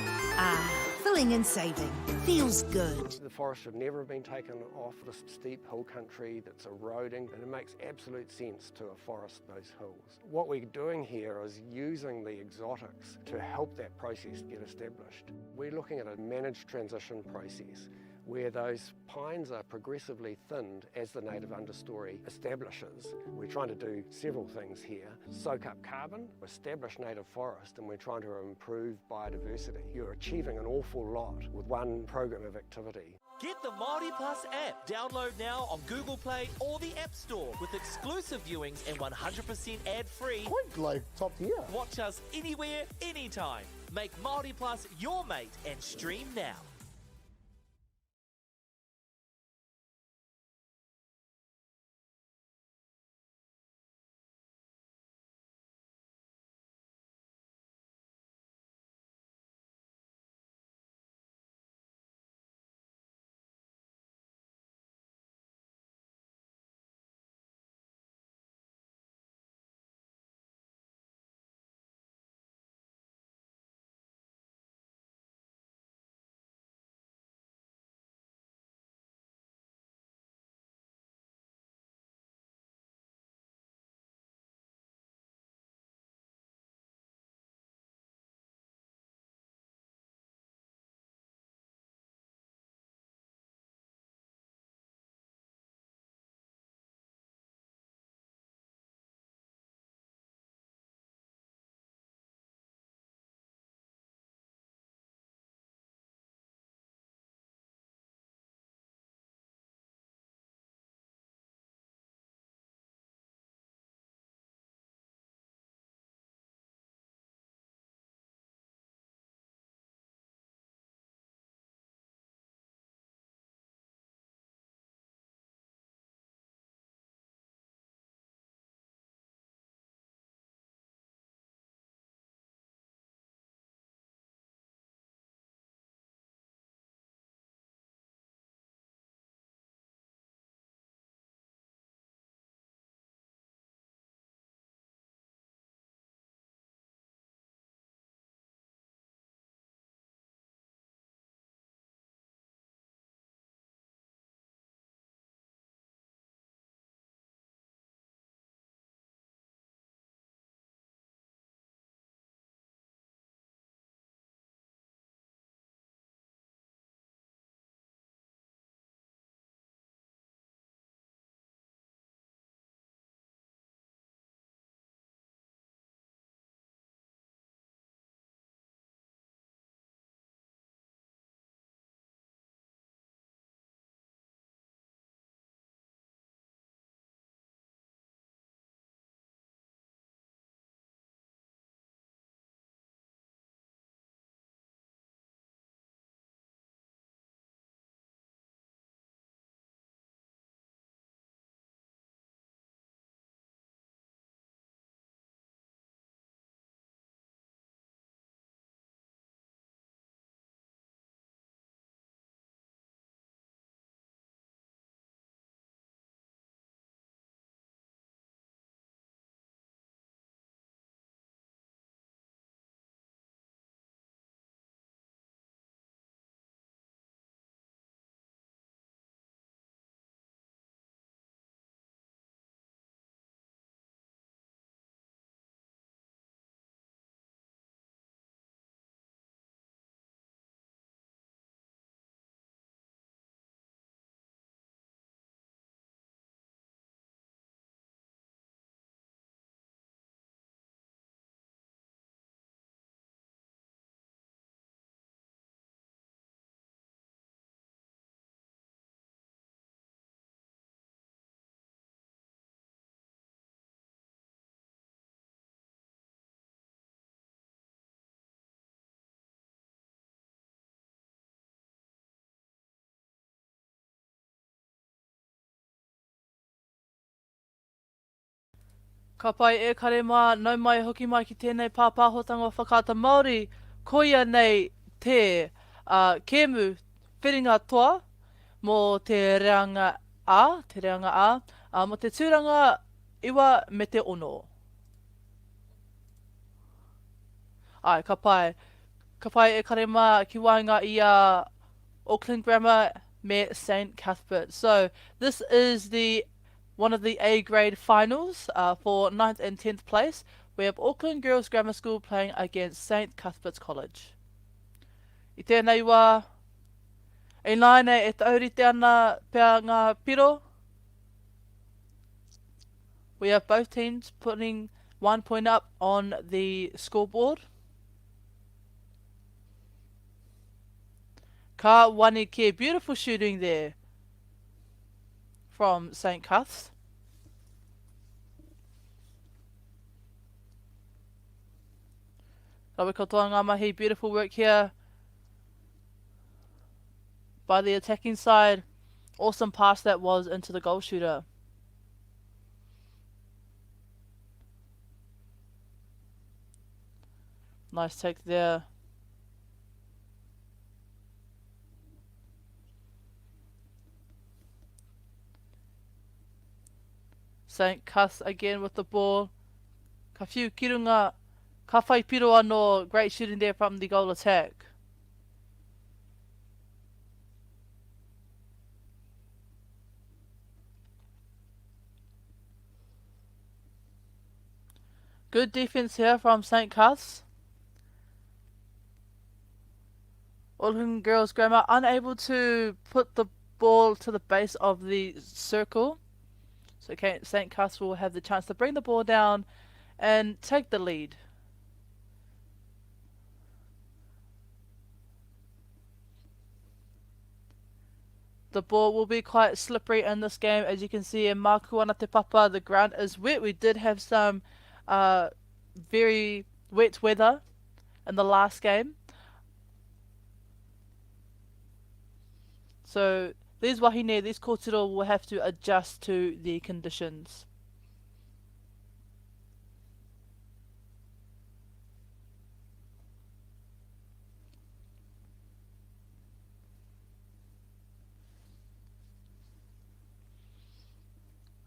Filling and saving. Feels good. The forest should never have been taken off this steep hill country that's eroding, and it makes absolute sense to afforest those hills. What we're doing here is using the exotics to help that process get established. We're looking at a managed transition process where those pines are progressively thinned as the native understory establishes. We're trying to do several things here. Soak up carbon, establish native forest, and we're trying to improve biodiversity. You're achieving an awful lot with one program of activity. Get the Māori Plus app. Download now on Google Play or the App Store with exclusive viewings and 100% ad-free. Quite like top tier. Watch us anywhere, anytime. Make Māori Plus your mate and stream now. Ka pai e kare mā, nau mai hoki mai ki tēnei pāpāhotanga o whakaata Māori, koia nei te kēmu whiringa toa mō te reanga a, mō te tūranga iwa me te ono. Ai, ka pai e kare mā ki wainga i Auckland Grammar me St. Cuthbert. So this is one of the A grade finals for 9th and 10th place. We have Auckland Girls Grammar School playing against St. Cuthbert's College. I tēnei wā, e nāne e taurite ana pia ngā piro. We have both teams putting 1 point up on the scoreboard. Ka Wanike, beautiful shooting there from St. Cuths. Rawe katoa ngā mahi, beautiful work here by the attacking side. Awesome pass that was into the goal shooter. Nice take there. St. Cuths again with the ball. Ka whiu kirunga, ka whai piro anō, great shooting there from the goal attack. Good defense here from St. Cuths. Auckland Girls Grammar unable to put the ball to the base of the circle. So St. Cuths will have the chance to bring the ball down and take the lead. The ball will be quite slippery in this game. As you can see in Mākuana Te Papa, the ground is wet. We did have some very wet weather in the last game. So these wahine, these kōtiro will have to adjust to the conditions.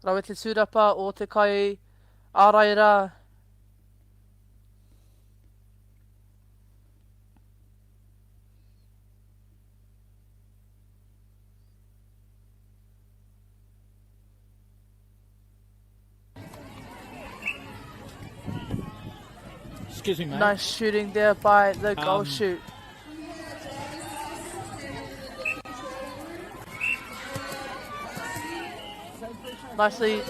Rawe te tūrapa o te kai āraira. Excuse me, mate. Nice shooting there by the goal shoot. Nicely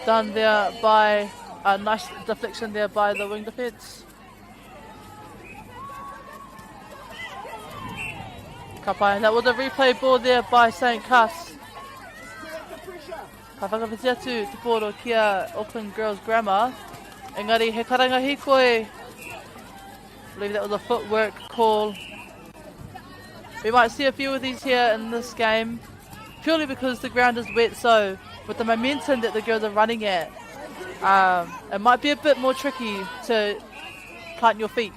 done there by a nice deflection there by the wing defence. Kapai, that was a replay ball there by St. Cuths. Ka whakawhiti atu te pōro kia Auckland Girls Grammar. Engari, he karanga hikoe. I believe that was a footwork call. We might see a few of these here in this game, purely because the ground is wet, so with the momentum that the girls are running at, it might be a bit more tricky to plant your feet.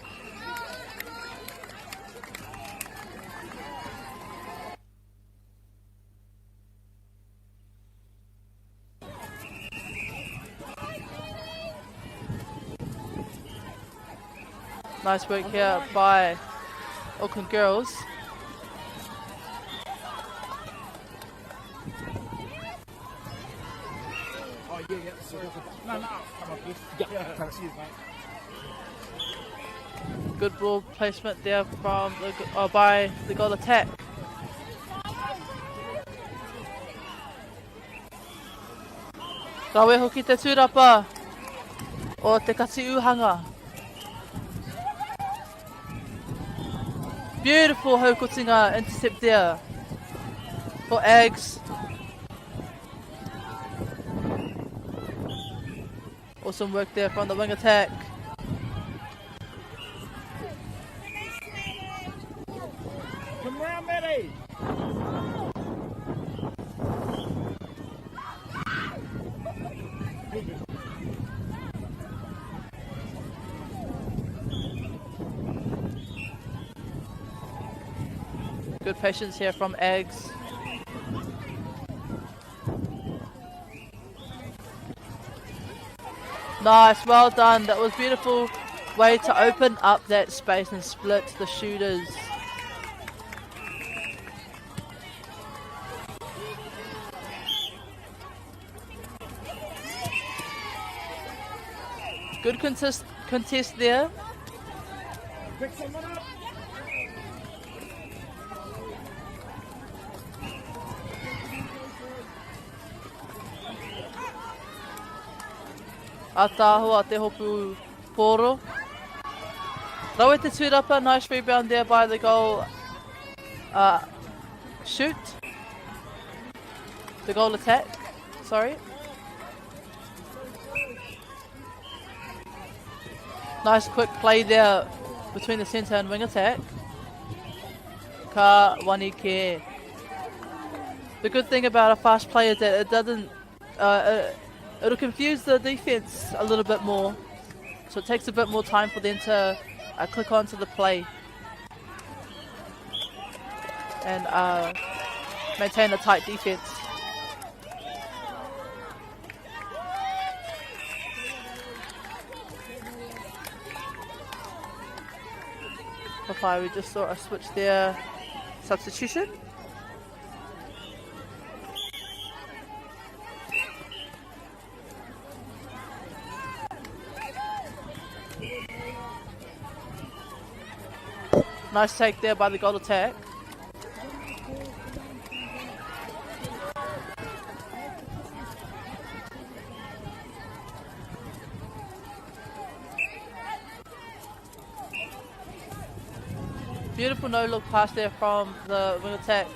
Nice work here by Auckland Girls. Oh, yeah. No, come on, yeah. Excuse me. Good ball placement there from by the goal attack. Rawe hoki te tūrapa o te kati uhanga. Beautiful haukotinga intercept there for Ags. Awesome work there from the wing attack. Come round, Betty. Good patience here from Eggs. Nice, well done. That was beautiful way to open up that space and split the shooters. Good contest there. Pick someone up. Atahua te hopu poro. Rawe te tuirapa, nice rebound there by the goal shoot. The goal attack, sorry. Nice quick play there between the centre and wing attack. Ka Wanike. The good thing about a fast play is that it doesn't it'll confuse the defense a little bit more, so it takes a bit more time for them to click onto the play and maintain a tight defense. We just saw a switch there, substitution. Nice take there by the goal attack. Beautiful no-look pass there from the wing attack.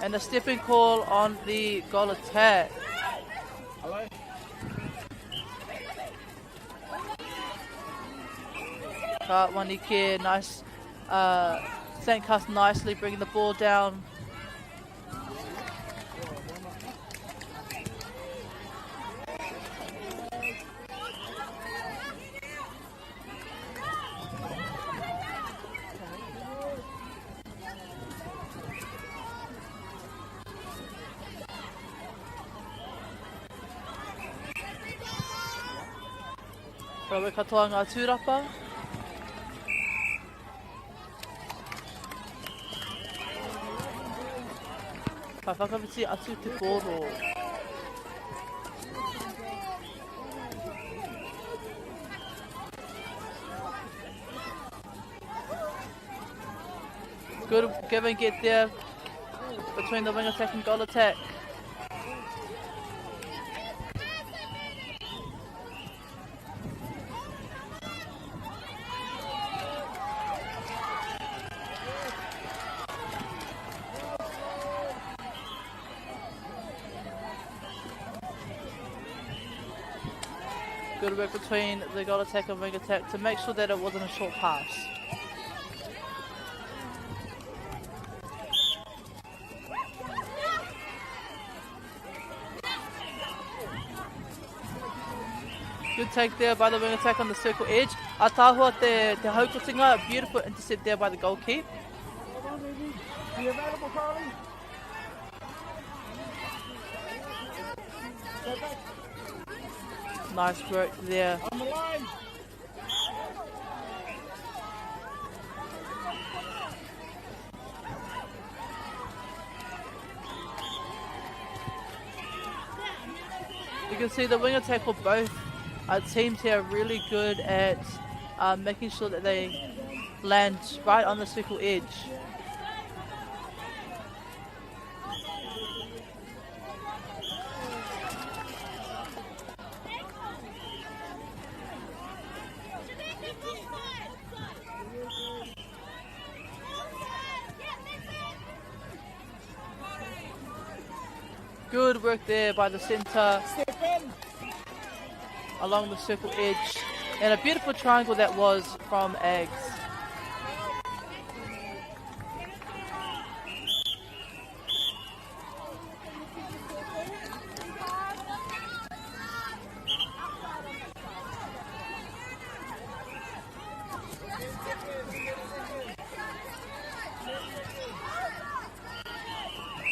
And a stepping call on the goal attack. Hello? Wanike, nice. Sankas nicely bringing the ball down. Rawe katoa ngā tūrapa. Ka whakawhiti atu te koro. Good give and get there between the wing attack and goal attack. Good work between the goal attack and wing attack to make sure that it wasn't a short pass. Good take there by the wing attack on the circle edge. Atahua te haukotinga, beautiful intercept there by the goalkeeper. Are you available, Carly? Nice work there. On the line. You can see the wing attack for both teams here are really good at making sure that they land right on the circle edge. Good work there by the centre along the circle edge, and a beautiful triangle that was from Eggs.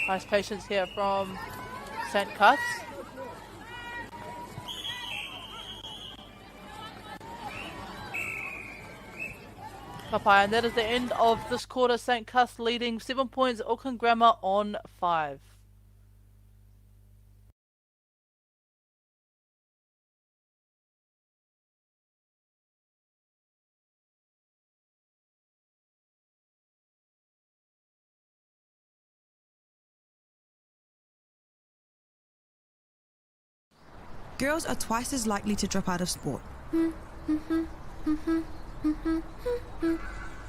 Nice patience here from St. Cuths. Kapai, and that is the end of this quarter. St. Cuths leading 7 points, Auckland Grammar on 5. Girls are twice as likely to drop out of sport.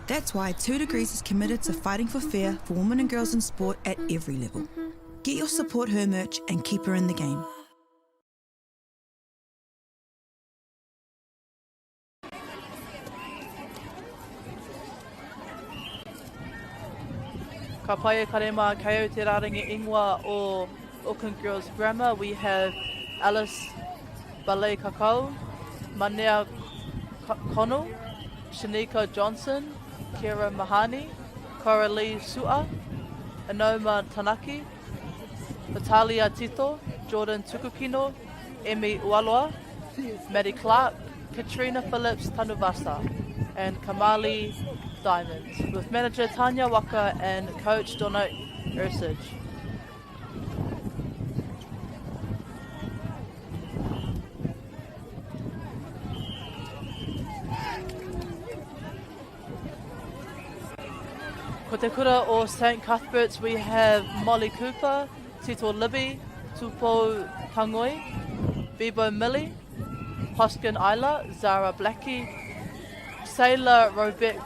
That's why 2 Degrees is committed to fighting for fair for women and girls in sport at every level. Get your Support Her merch and keep her in the game. Ka pai e karema kei au te rārangi ingoa o Auckland Girls Grammar. We have Alice Ballet Kakau, Manea Connell, Shanika Johnson, Kira Mahani, Coralie Su'a, Anoma Tanaki, Natalia Tito, Jordan Tukukino, Emmy Ualoa, Maddie Clark, Katrina Phillips Tanuvasa, and Kamali Diamond, with manager Tanya Waka and coach Donna Ursage. Ko te kura o St. Cuthberts, we have Molly Cooper, Tito Libby, Tupo Tangoi, Bibo Millie, Hoskin Isla, Zara Blackie, Sailor Robeck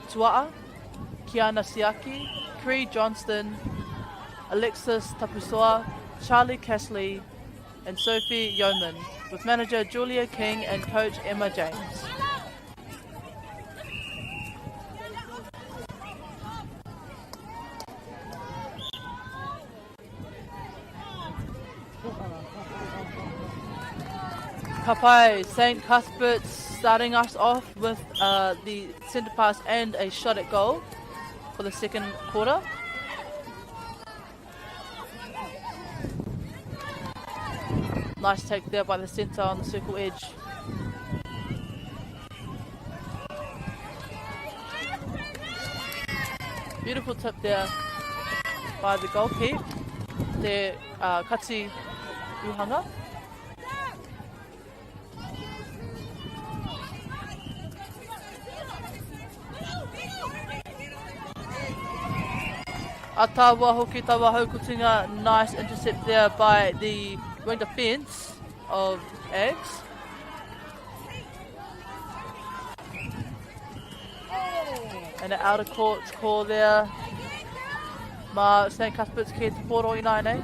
Tua'a, Kiana Siaki, Cree Johnston, Alexis Tapusoa, Charlie Casley, and Sophie Yeoman, with manager Julia King and coach Emma James. Kapai, St. Cuthberts starting us off with the centre pass and a shot at goal for the second quarter. Nice take there by the centre on the circle edge. Beautiful tip there by the goalkeeper, there Katsi Uhanga. Atawa hoki tawa haukutinga, nice intercept there by the wing defence of Eggs. And an out of court call there. Ma St. Cuthberts ke te poro i nai nei.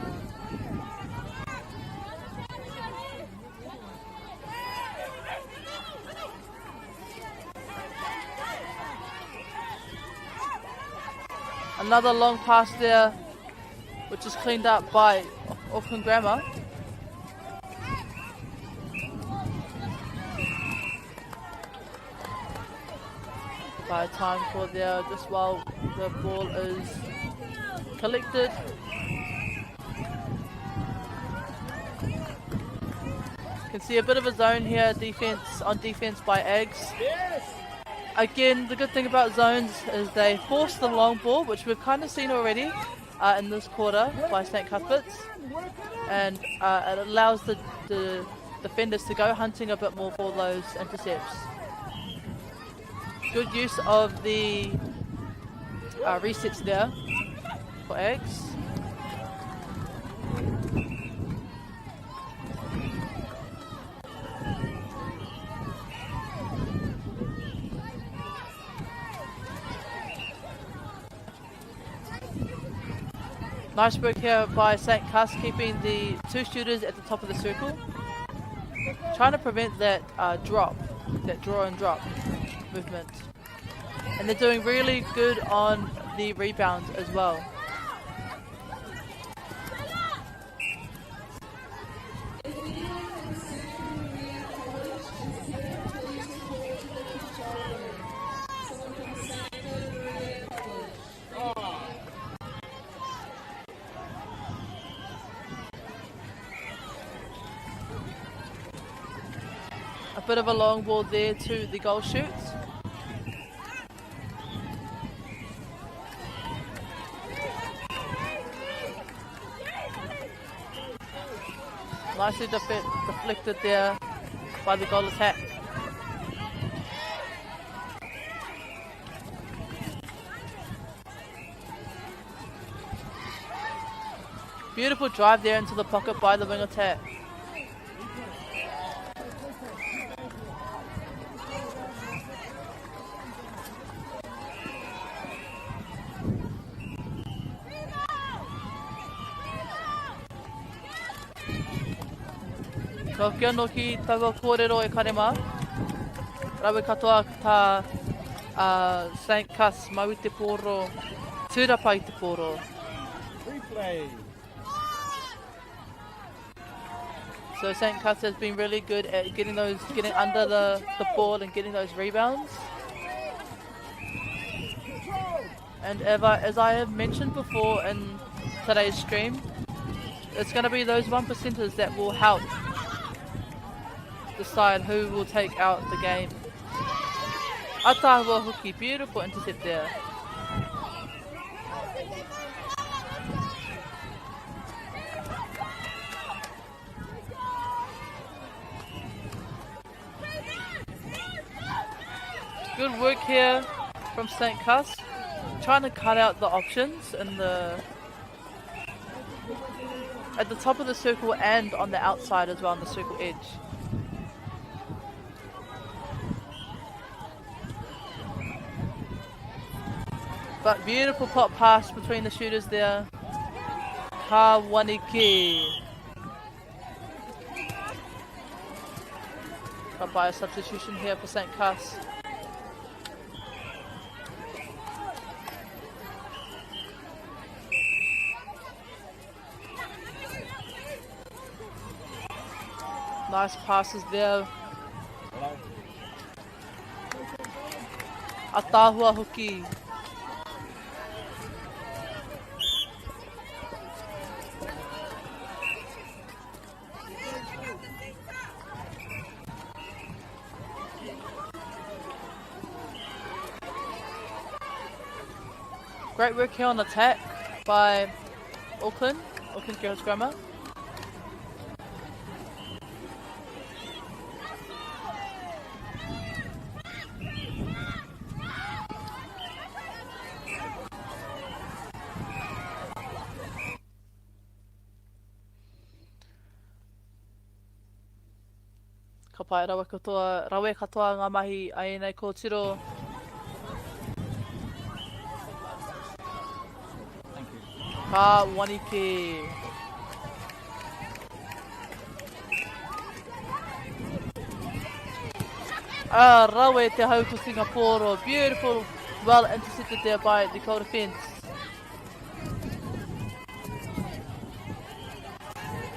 Another long pass there, which is cleaned up by Auckland Grammar. By time for there, just while the ball is collected. You can see a bit of a zone here, defense by Eggs. Again, the good thing about zones is they force the long ball, which we've kind of seen already in this quarter by St. Cuthberts, and it allows the defenders to go hunting a bit more for those intercepts. Good use of the resets there for Eggs. Nice work here by St. Cuths, keeping the 2 shooters at the top of the circle, trying to prevent that drop, that draw and drop movement. And they're doing really good on the rebounds as well. A bit of a long ball there to the goal shoots. Nicely deflected there by the goal attack. Beautiful drive there into the pocket by the wing attack. Ko kia no ki taua kōrero e karema. Rawe katoa ta St. Cuss mau I te pōro, tūrapa I te pōro. So St. Cuss has been really good at getting under the ball and getting those rebounds. And as I have mentioned before in today's stream, it's going to be those 1%ers that will help decide who will take out the game. Atahua Huki, beautiful intercept there. Good work here from St. Cuss, trying to cut out the options in at the top of the circle and on the outside as well, on the circle edge. But beautiful pop pass between the shooters there. Hawaniki. Got by a substitution here for St. Cuss. Nice passes there. Atahua Huki. Great work here on attack by Auckland Girls Grammar. Ka pai rawe katoa ngā mahi ai nei ko tiro. Ka wanike. Rawe te hau ko Singapore. Beautiful, well intercepted there by the co-defense.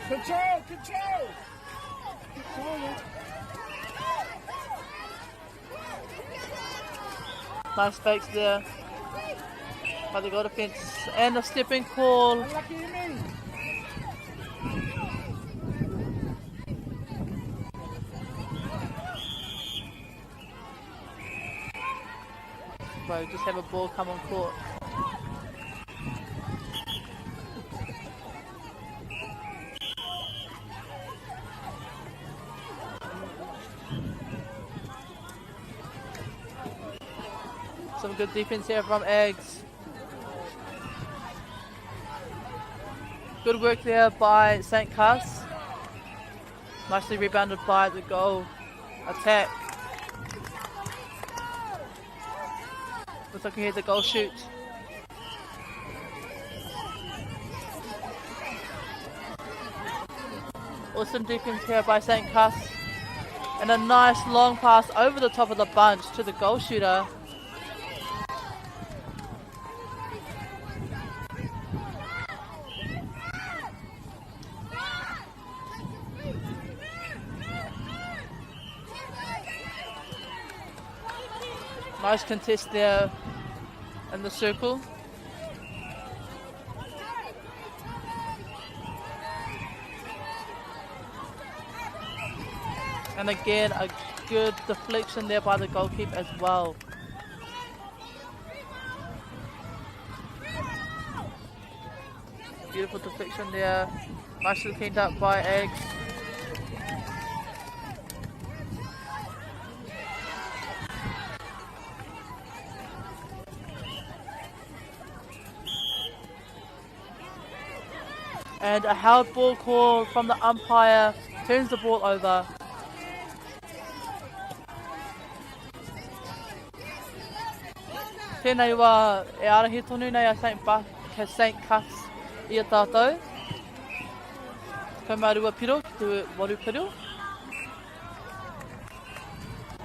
Control! Nice fakes there by the goal defense and a stepping call. Bro, just have a ball come on court. Some good defense here from Eggs. Good work there by St. Cuss. Nicely rebounded by the goal attack. Looks like we hear the goal shoot. Awesome defense here by St. Cuss. And a nice long pass over the top of the bunch to the goal shooter. Nice contest there in the circle. And again, a good deflection there by the goalkeeper as well. Beautiful deflection there. Nicely cleaned up by Eggs. And a held ball call from the umpire turns the ball over. Tēnei wā e arahi tonu nei a St. Cuth's I a tātou. Kamarua piro ki te waru piro.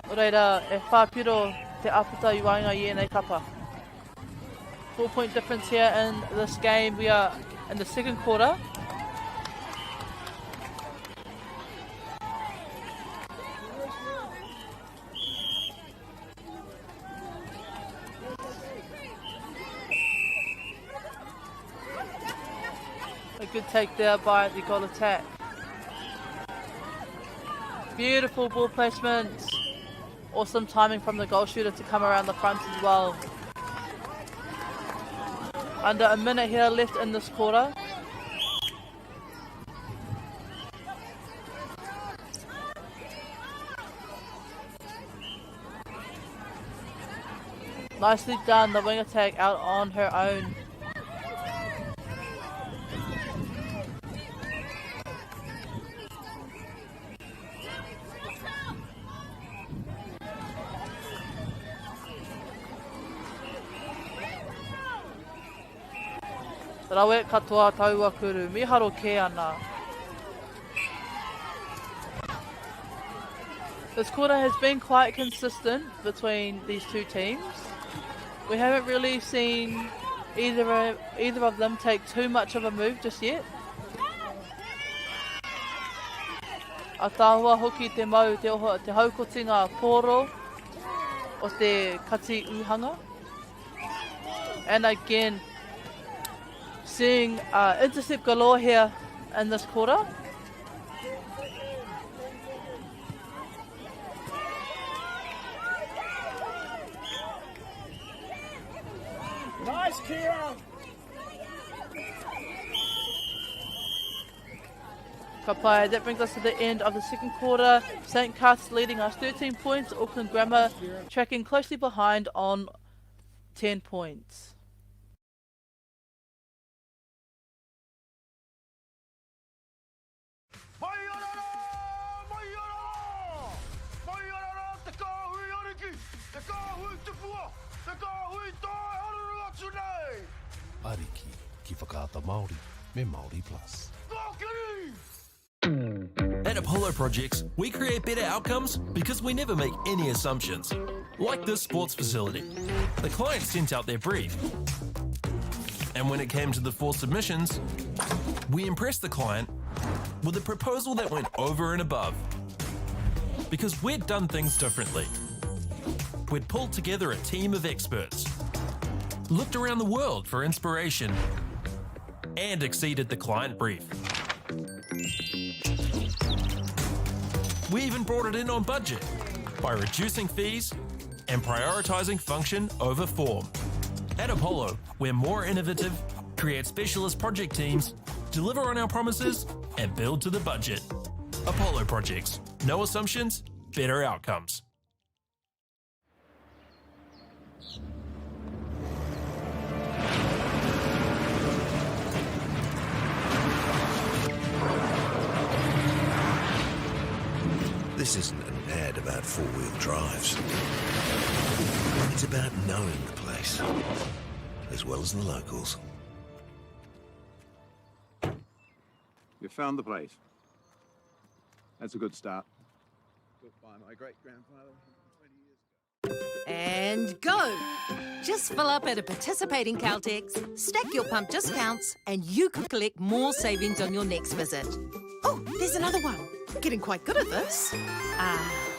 O reira e whā piro te aputa I wainga I nei kapa. 4-point difference here in this game. We are in the second quarter. A good take there by the goal attack. Beautiful ball placement. Awesome timing from the goal shooter to come around the front as well. Under a minute here left in this quarter. Nicely done, the wing attack out on her own. Rawe katoa taua kuru, miharo ke ana. This quarter has been quite consistent between these two teams. We haven't really seen either of them take too much of a move just yet. A tāhua hoki te mau te haukotinga pōro o te kati uhanga. And again, seeing intercept galore here in this quarter. Nice, Kira! Kapai, that brings us to the end of the second quarter. St. Cuth's leading us 13 points. Auckland Grammar tracking closely behind on 10 points. Ariki ki whakaata Māori me Māori Plus. At Apollo Projects, we create better outcomes because we never make any assumptions. Like this sports facility. The client sent out their brief. And when it came to the 4 submissions, we impressed the client with a proposal that went over and above. Because we'd done things differently. We'd pulled together a team of experts, looked around the world for inspiration, and exceeded the client brief. We even brought it in on budget by reducing fees and prioritising function over form. At Apollo, we're more innovative, create specialist project teams, deliver on our promises, and build to the budget. Apollo Projects. No assumptions, better outcomes. This isn't an ad about four-wheel drives. It's about knowing the place, as well as the locals. You found the place. That's a good start. Built by my great-grandfather 20 years ago. And go! Just fill up at a participating Caltex, stack your pump discounts, and you could collect more savings on your next visit. Oh, there's another one. Getting quite good at this.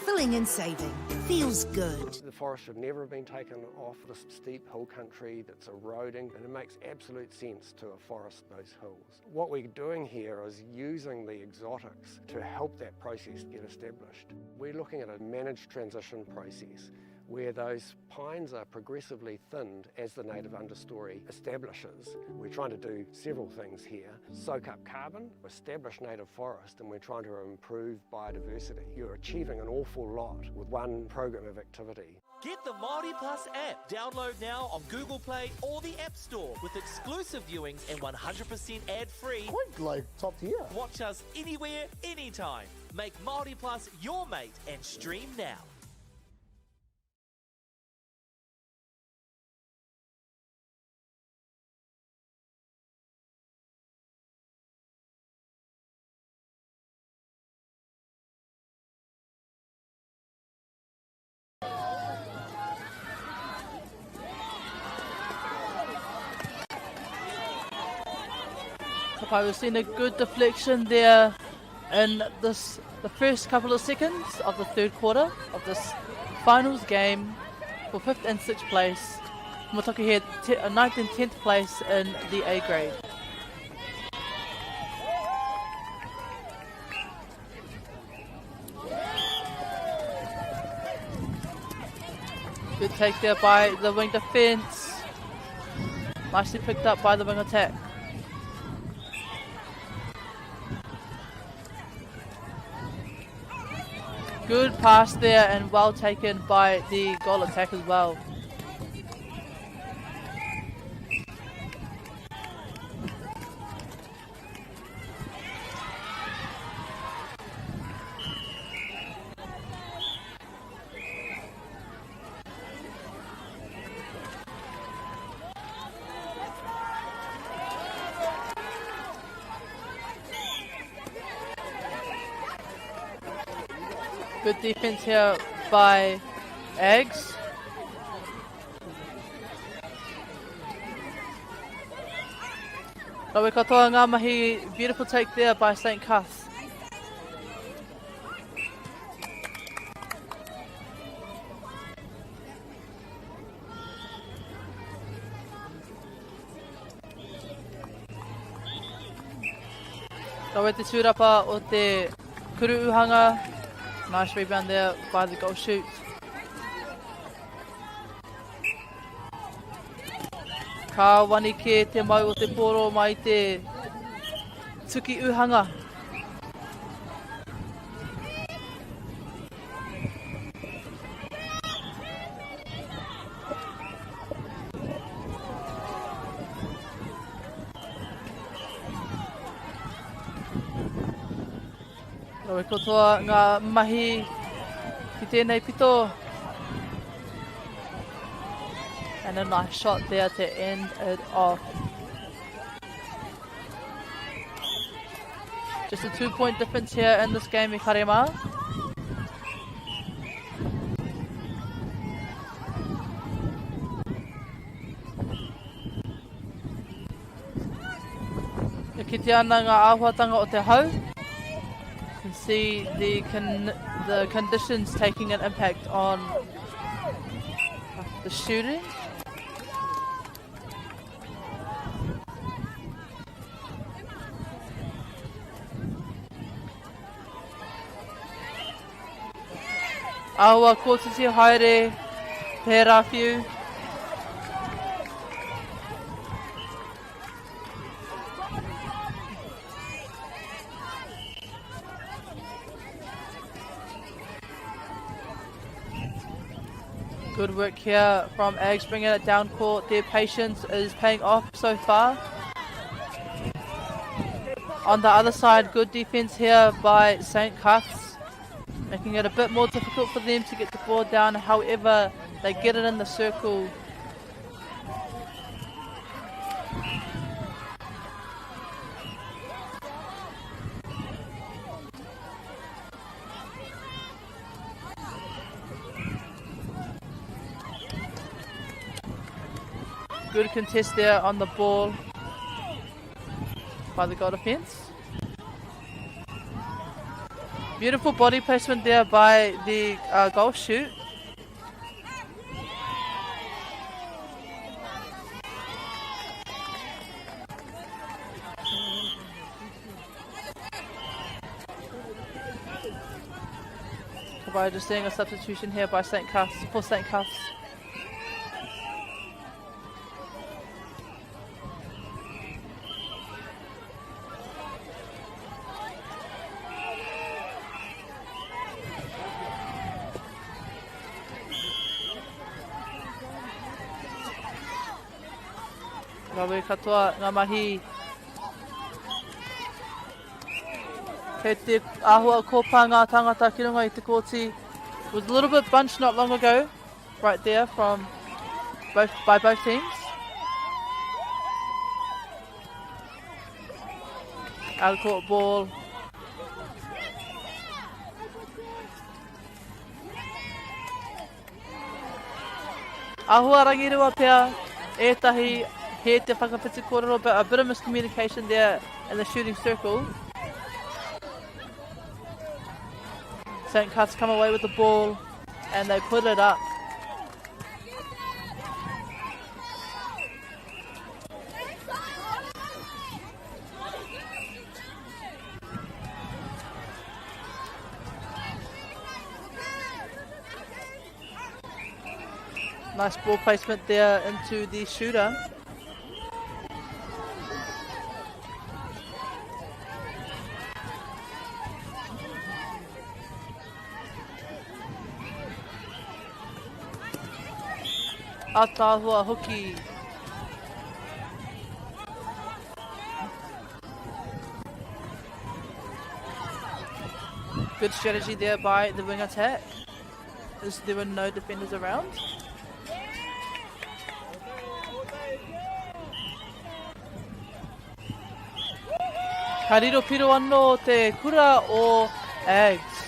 Fill pulling and saving. Feels good. The forest should never have been taken off this steep hill country that's eroding, and it makes absolute sense to afforest those hills. What we're doing here is using the exotics to help that process get established. We're looking at a managed transition process where those pines are progressively thinned as the native understory establishes. We're trying to do several things here. Soak up carbon, establish native forest, and we're trying to improve biodiversity. You're achieving an awful lot with one program of activity. Get the Māori Plus app. Download now on Google Play or the App Store with exclusive viewings and 100% ad-free. Quite like top tier. Watch us anywhere, anytime. Make Māori Plus your mate and stream now. We've seen a good deflection there in the first couple of seconds of the third quarter of this finals game for 5th and 6th place. Motoki here 9th and 10th place in the A grade. Good take there by the wing defence. Nicely picked up by the wing attack. Good pass there and well taken by the goal attack as well. Good defense here by Eggs. Rawe katoa ngā mahi, beautiful take there by St. Cuths. Rawe te tūrapa o te kuruuhanga. Nice rebound there by the goal shoot. Ka wanike te mai o te poro mai te tuki uhanga. Rawe kotoa ngā mahi ki tēnei pito. And a nice shot there to end it off. Just a 2-point difference here in this game, i Karema. E kite ana ngā āhuatanga o te hau. You can see the conditions taking an impact on the shooting. Aua kōtiti haere, pērā whiu. Good work here from Eggs, bringing it down court. Their patience is paying off so far. On the other side, good defense here by St. Cuths, making it a bit more difficult for them to get the ball down. However, they get it in the circle. Good contest there on the ball by the goal defense. Beautiful body placement there by the golf shoot. By just seeing a substitution here by St. Cuffs for St. Cuffs. Rawe katoa ngā mahi. Kei te āhua kōpā ngā tangata ki runga I te kōti. Was a little bit bunched not long ago, right there from by both teams. Out of court ball. Āhua rangirua pia, ētahi he te whakawhiti kōrero, but a bit of miscommunication there in the shooting circle. St. Cuffs come away with the ball and they put it up. Nice ball placement there into the shooter. Atahua hooky. Good strategy there by the wing attack, as there were no defenders around. Kariro piro anō te kura o Ags.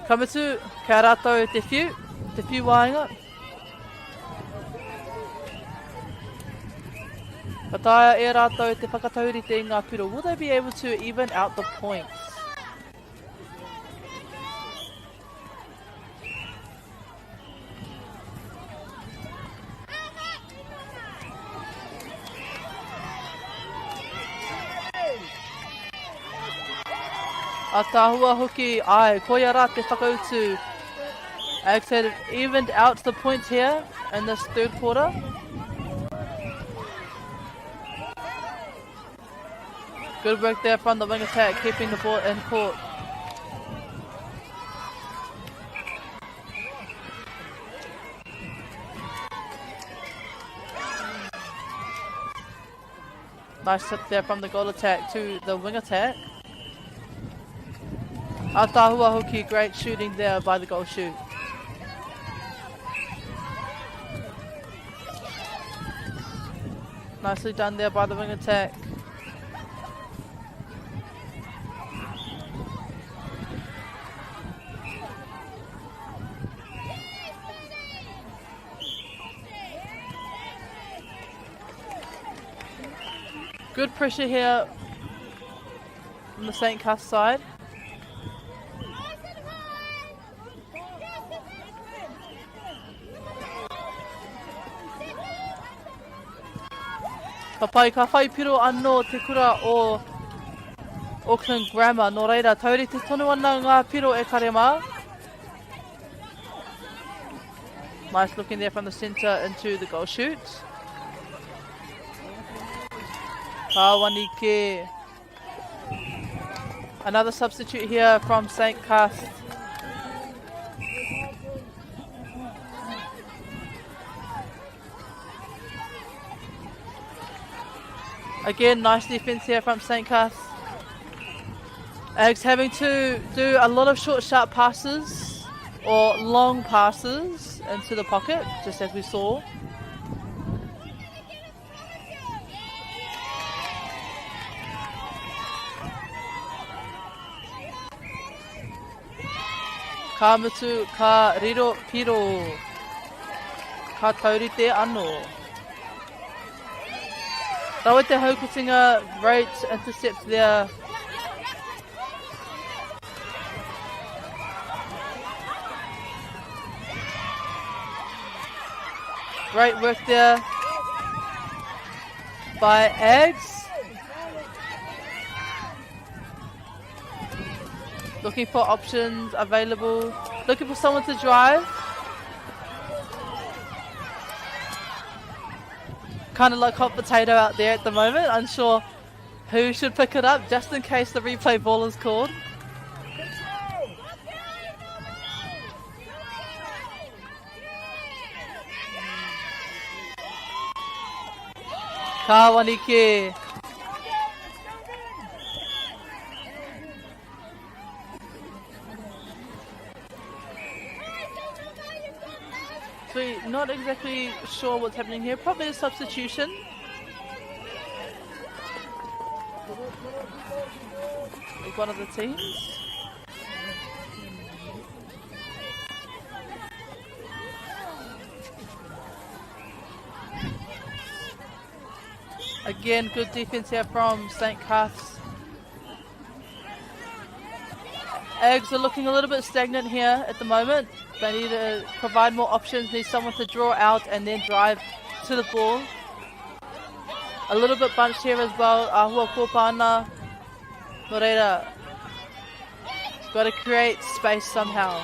Kamutu, kia rātou te whiu wāinga. Ka taia e rātou te whakataurite I ngā piro. Will they be able to even out the points? A tāhua hoki, ai, koia rā te whakautu. Ags had it evened out the points here in this third quarter. Good work there from the wing attack, keeping the ball in court. Nice tip there from the goal attack to the wing attack. Atahua hoki, great shooting there by the goal shoot. Nicely done there by the wing attack. Good pressure here from the St. Cuffs side. Ka whai piro anō te kura o Auckland Grammar. Nō reira, tauri te tonu ana ngā piro e karema. Nice looking there from the centre into the goal shoot. Kawanike. Another substitute here from St. Cuffs. Again, nice defense here from St. Cuffs. Ags having to do a lot of short, sharp passes or long passes into the pocket, just as we saw. Ka mutu, ka riro piro, ka taurite anō. Rawa te haukutinga, great intercept there Great work there by Eggs. Looking for options available. Looking for someone to drive. Kind of like hot potato out there at the moment. Unsure who should pick it up just in case the replay ball is called. Kawanike. So we're not exactly sure what's happening here. Probably a substitution. With one of the teams. Again, good defense here from St. Cuth's. Eggs are looking a little bit stagnant here at the moment. They need to provide more options, need someone to draw out and then drive to the ball. A little bit bunched here as well. Ahua Kopana. Moreira. Got to create space somehow.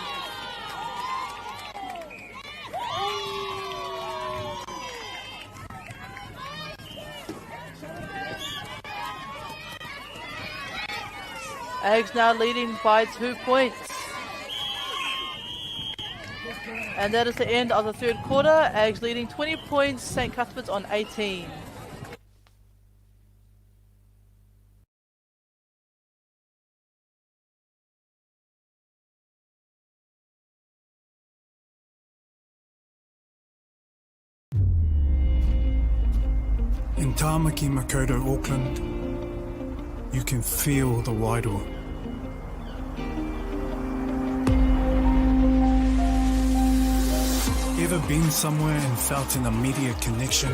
Eggs now leading by 2 points. And that is the end of the third quarter. Eggs leading 20 points, St. Cuthbert's on 18. In Tāmaki Makaurau, Auckland, you can feel the wairoa. Ever been somewhere and felt an immediate connection?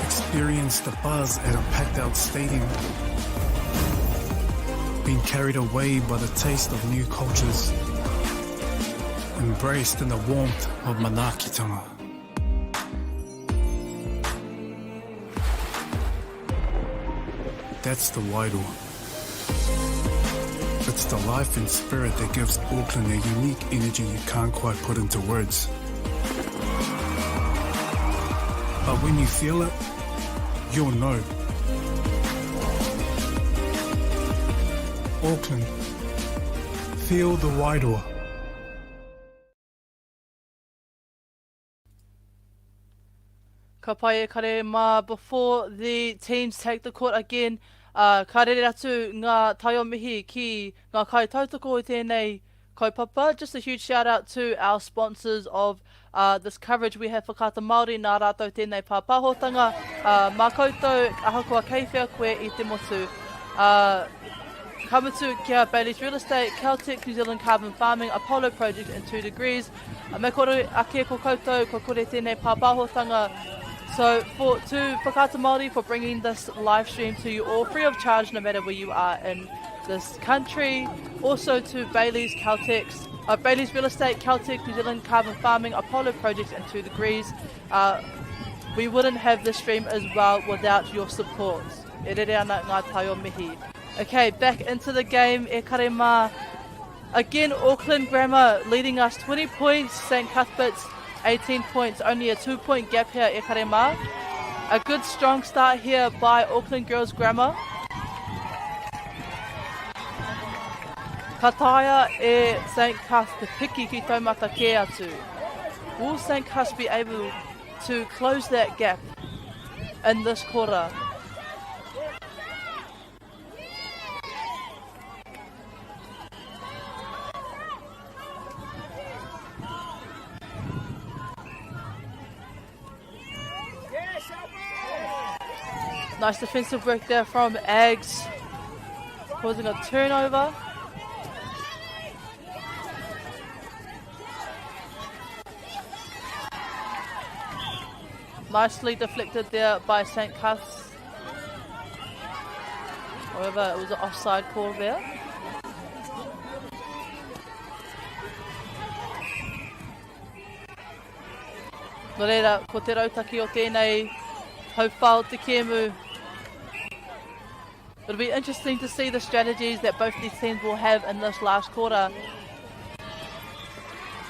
Experienced the buzz at a packed out stadium? Been carried away by the taste of new cultures? Embraced in the warmth of manaakitanga? That's the wairoa. It's the life and spirit that gives Auckland a unique energy you can't quite put into words. But when you feel it, you'll know. Auckland, feel the wairoa. Ka pai e kare mā, before the teams take the court again, ka rere atu ngā taiomihi ki ngā kai tautoko i tēnei kaupapa. Just a huge shout out to our sponsors of this coverage. We have Whakata Māori nā rātou tēnei pāpahotanga. Mā koutou ahakoa keiwhea koe i te motu. Kamatu kia Bailey's Real Estate, Celtic, New Zealand Carbon Farming, Apollo Project and 2 Degrees. Me kore ake ko koutou, ko kore tēnei pāpahotanga. So to Whakata Māori for bringing this live stream to you all free of charge no matter where you are in this country. Also to Bailey's Bailey's Real Estate, Celtic, New Zealand Carbon Farming, Apollo Project and 2 Degrees. We wouldn't have this stream as well without your support. E rere ana ngā taiomihi. Okay, back into the game. E kare mā. Again, Auckland Grammar leading us 20 points. St. Cuthbert's 18 points, only a 2-point gap here, e kare mā. A good strong start here by Auckland Girls Grammar. Kataia e St. Cuth te piki ki taumata ke atu. Will St. Cuth be able to close that gap in this quarter? Nice defensive work there from Eggs, causing a turnover. Nicely deflected there by St. Cuth's. However, it was an offside call there. No reira, ko te rautaki o tēnei haupao te kēmu. It'll be interesting to see the strategies that both these teams will have in this last quarter.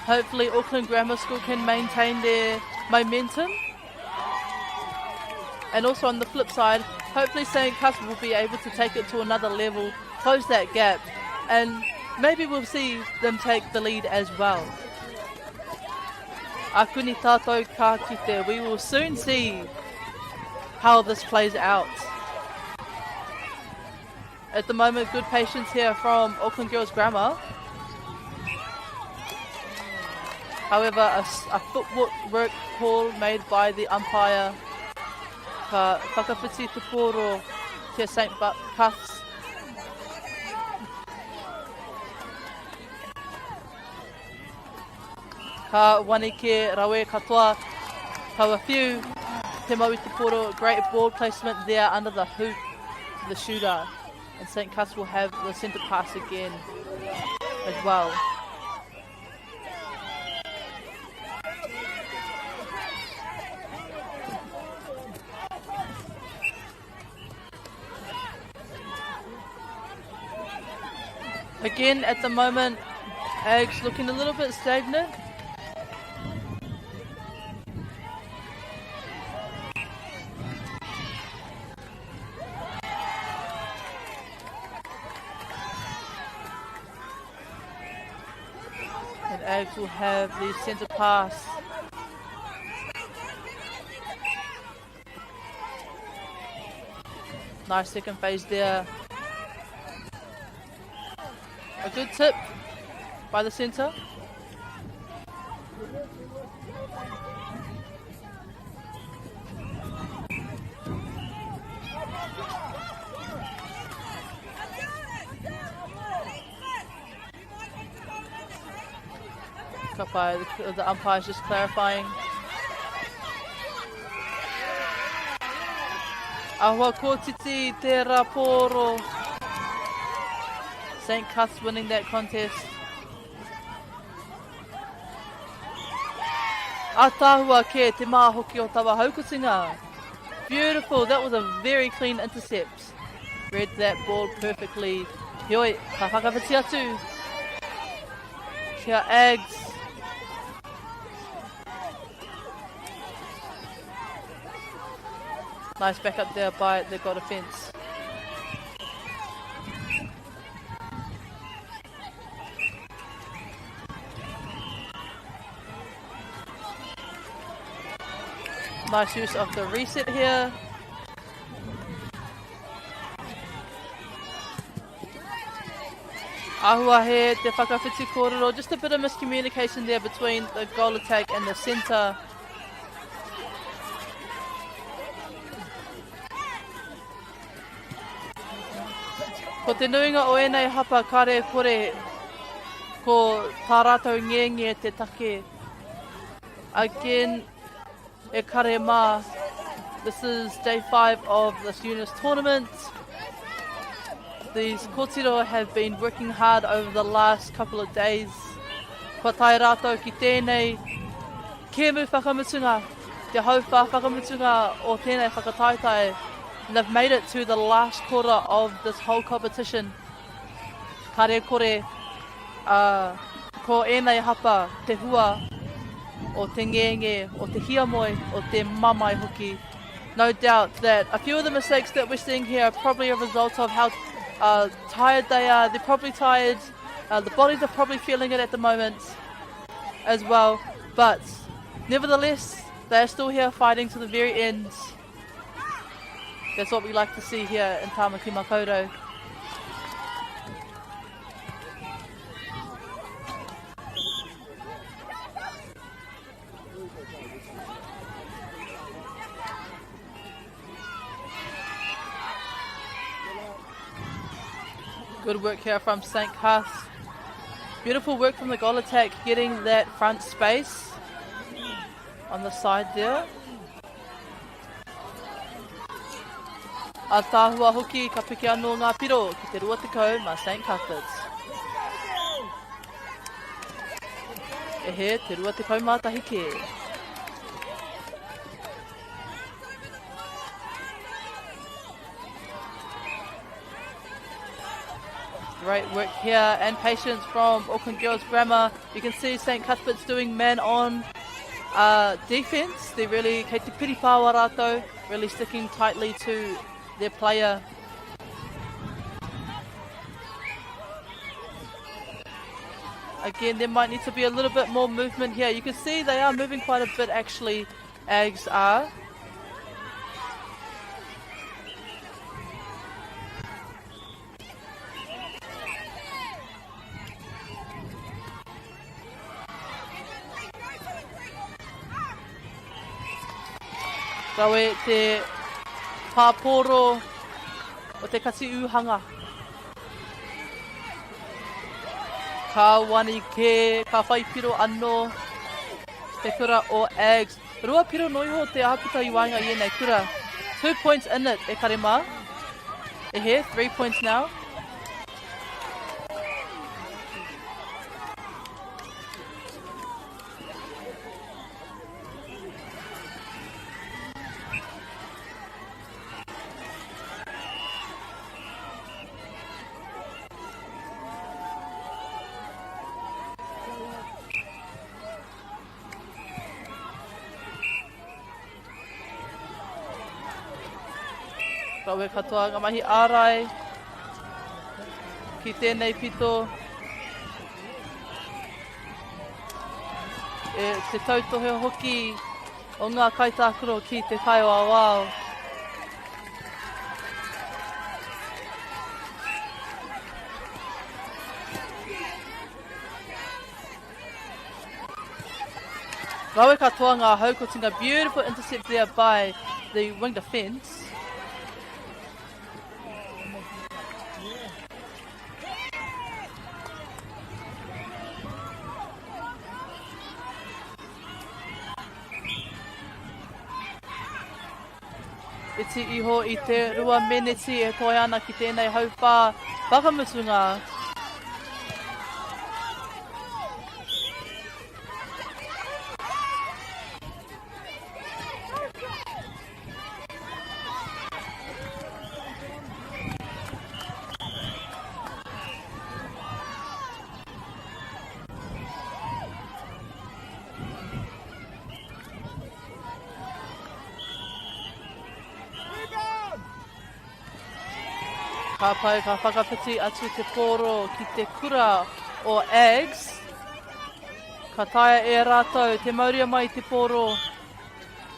Hopefully Auckland Grammar School can maintain their momentum. And also on the flip side, hopefully St. Cuthbert will be able to take it to another level, close that gap, and maybe we'll see them take the lead as well. Akuni tātou ka kite. We will soon see how this plays out. At the moment, good patience here from Auckland Girls Grammar. However, a footwork call made by the umpire. Ka whakawhiti te pōro te St. Cuths. Ka wanike rawe katoa. Ka whiu te mau i te pōro. Great ball placement there under the hoop of the shooter. And St. Cuths will have the centre pass again as well. Again, at the moment, Ags looking a little bit stagnant. And Ags will have the centre pass. Nice second phase there. A good tip by the centre. The umpire's just clarifying. Ahua kōtiti te raporo. St. Cuths winning that contest. Atahua ke te mā hoki o tawa haukutinga. Beautiful, that was a very clean intercept. Read that ball perfectly. Hioi, ka whakawhiti atu. Kia Ags. Nice backup there by the goal defence. Nice use of the reset here. Ahua he te whakawhiti kōrero. Just a bit of miscommunication there between the goal attack and the centre. Ko te nuinga o enei hapa kare kore ko tā rātou nge te take. Again, e kare mā. This is day 5 of this UNISS tournament. These kōtiro have been working hard over the last couple of days. Kua tai rātou ki tēnei kēmu whakamutunga, te hauwha whakamutunga o tēnei whakataitai. And they've made it to the last quarter of this whole competition. Kare kore, ko enei hapa te hua, o te ngenge, o te hiamoe, o te mamai hoki. No doubt that a few of the mistakes that we're seeing here are probably a result of how tired they are. They're probably tired. The bodies are probably feeling it at the moment as well. But nevertheless, they're still here fighting to the very end. That's what we like to see here in Tāmaki Makaurau. Good work here from St. Cuths. Beautiful work from the goal attack, getting that front space on the side there. A tāhua hoki ka piki anō ngā piro ki te rua tekau ma St. Cuthberts. E he te rua tekau mātahi ke. Great work here and patience from Auckland Girls Grammar. You can see St. Cuthbert's doing man-on defence. They're really, kei te piri pāwa rātou, really sticking tightly to their player. Again, there might need to be a little bit more movement here. You can see they are moving quite a bit actually, Ags are. Rau e te pāporo o te kati uhanga. Ka wani ke, ka whai piro anō, te kura o Ags. Rua piro noiho te āputa i wāinga i nei kura. 2 points in it, e karema. E he, 3 points now. Kawe katoa ngā mahi ārai ki tēnei pito e te tautohe hoki o ngā kaitākuro ki te whai o awao. Kawe katoa ngā haukotinga, beautiful intercept there by the wing defence. Iti iho I te rua meneti e toi ana ki tēnei haupā whakamutunga. Ka pai ka whakapiti atu te poro ki te kura o Ags. Ka taia e rātou, te mauria mai te poro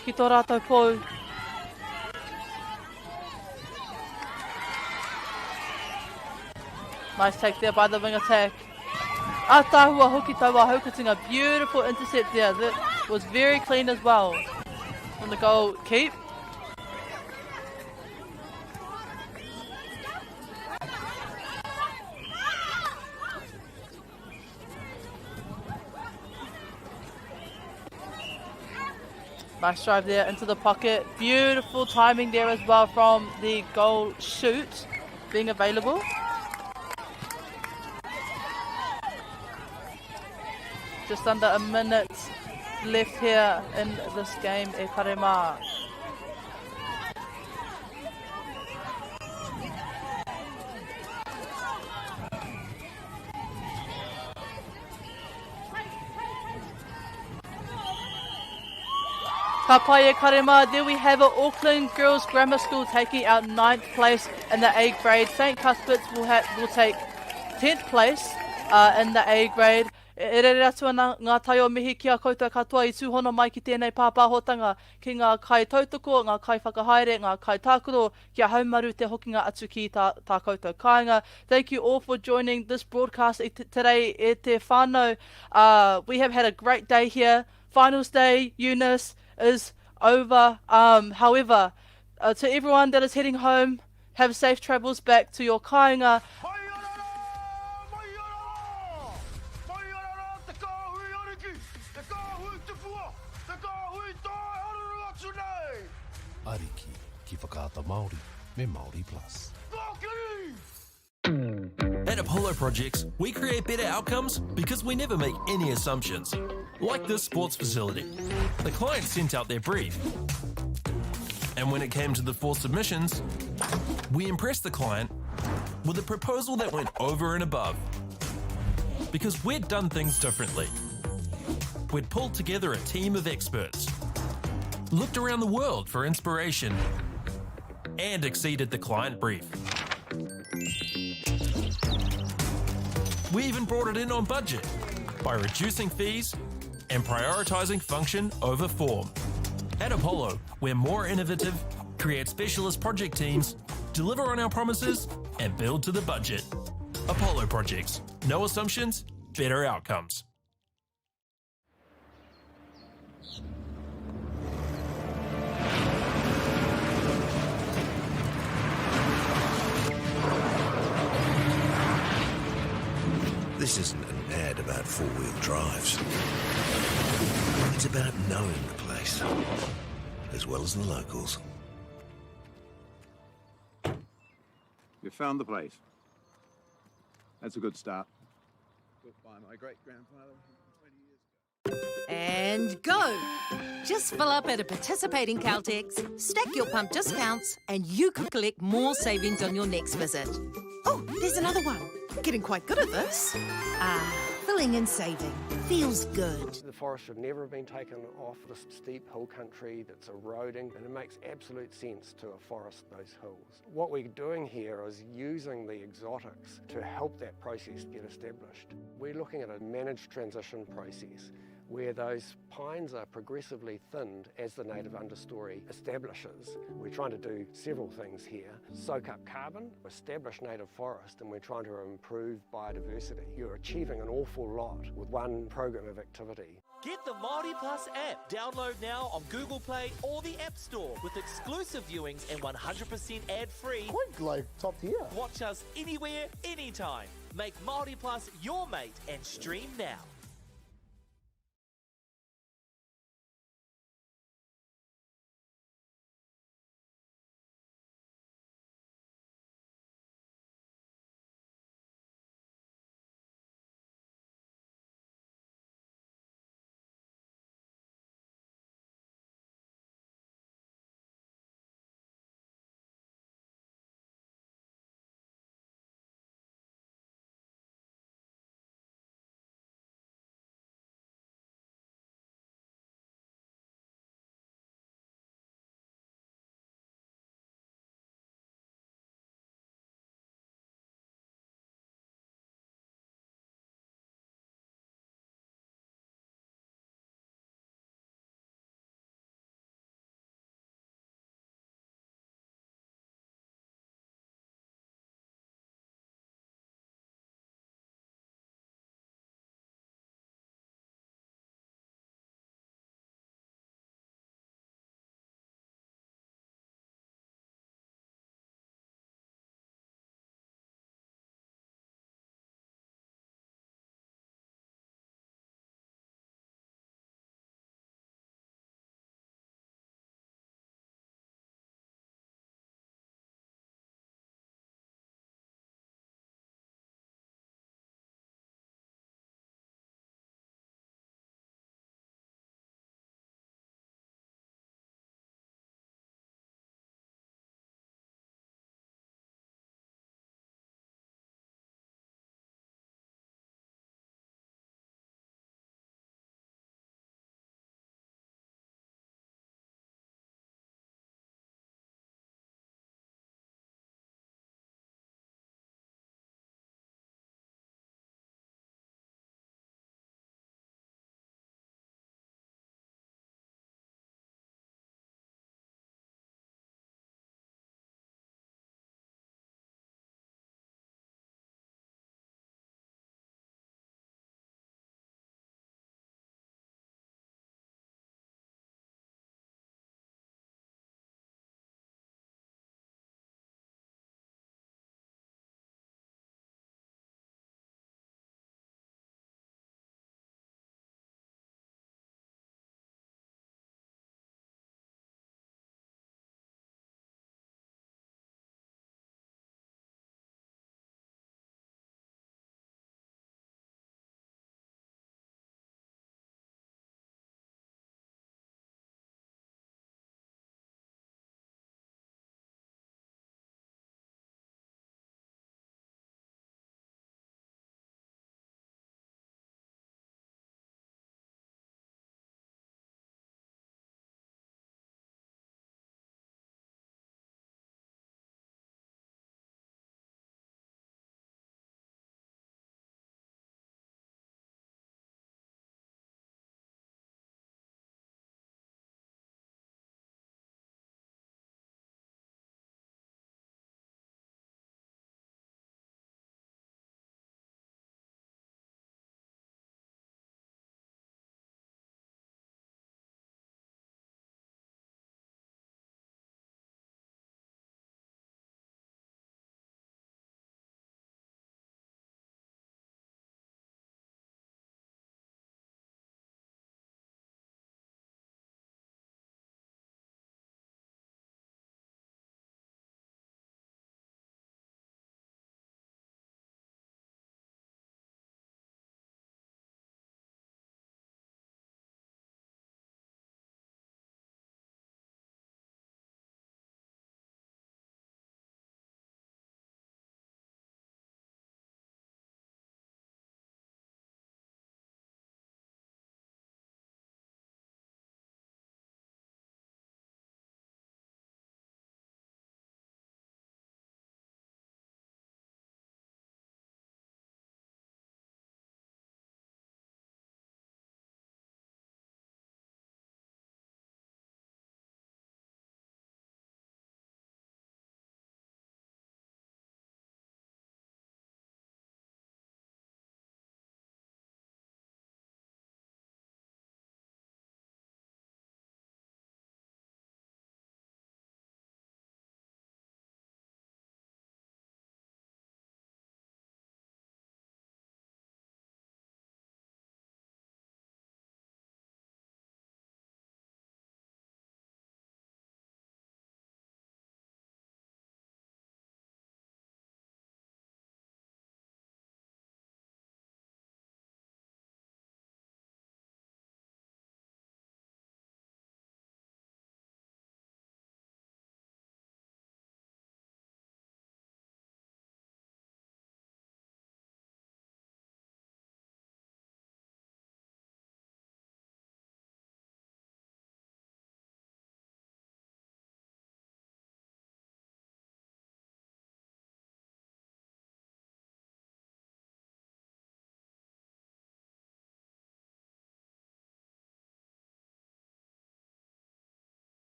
ki tō rātou pou. Nice take there by the wing attack. A tāhua hoki taua haukatinga, beautiful intercept there. That was very clean as well from the goal keep. Nice drive there into the pocket. Beautiful timing there as well from the goal shoot being available. Just under a minute left here in this game, e karema. Ka pai e karema, there we have it, Auckland Girls Grammar School taking out 9th place in the A grade. St. Cuthbert's will take 10th place in the A grade. E re atu ana ngā tai o mihi ki a koutou katoa I tūhono mai ki tēnei pāpāhotanga ki ngā kai tautoko, ngā kai whakahaere, ngā kai tākuro, kia haumaru te hokinga atu ki tā koutou kāinga. Thank you all for joining this broadcast today e te whānau. We have had a great day here. Finals day, UNISS is over. However, to everyone that is heading home, have safe travels back to your kāinga. Ariki ki whakaata Māori me Māori Plus. At Apollo Projects, we create better outcomes because we never make any assumptions. Like this sports facility. The client sent out their brief. And when it came to the 4 submissions, we impressed the client with a proposal that went over and above. Because we'd done things differently. We'd pulled together a team of experts, looked around the world for inspiration, and exceeded the client brief. We even brought it in on budget by reducing fees and prioritising function over form. At Apollo, we're more innovative, create specialist project teams, deliver on our promises, and build to the budget. Apollo Projects. No assumptions, better outcomes. This isn't an ad about four-wheel drives. It's about knowing the place, as well as the locals. You found the place. That's a good start. Built by my great-grandfather 20 years ago. And go! Just fill up at a participating Caltex, stack your pump discounts, and you could collect more savings on your next visit. Oh, there's another one. Getting quite good at this. Filling and saving. Feels good. The forest should never have been taken off the steep hill country that's eroding, and it makes absolute sense to afforest those hills. What we're doing here is using the exotics to help that process get established. We're looking at a managed transition process where those pines are progressively thinned as the native understory establishes. We're trying to do several things here. Soak up carbon, establish native forest, and we're trying to improve biodiversity. You're achieving an awful lot with one program of activity. Get the Māori Plus app. Download now on Google Play or the App Store with exclusive viewings and 100% ad-free. Quite like top tier. Watch us anywhere, anytime. Make Māori Plus your mate and stream now.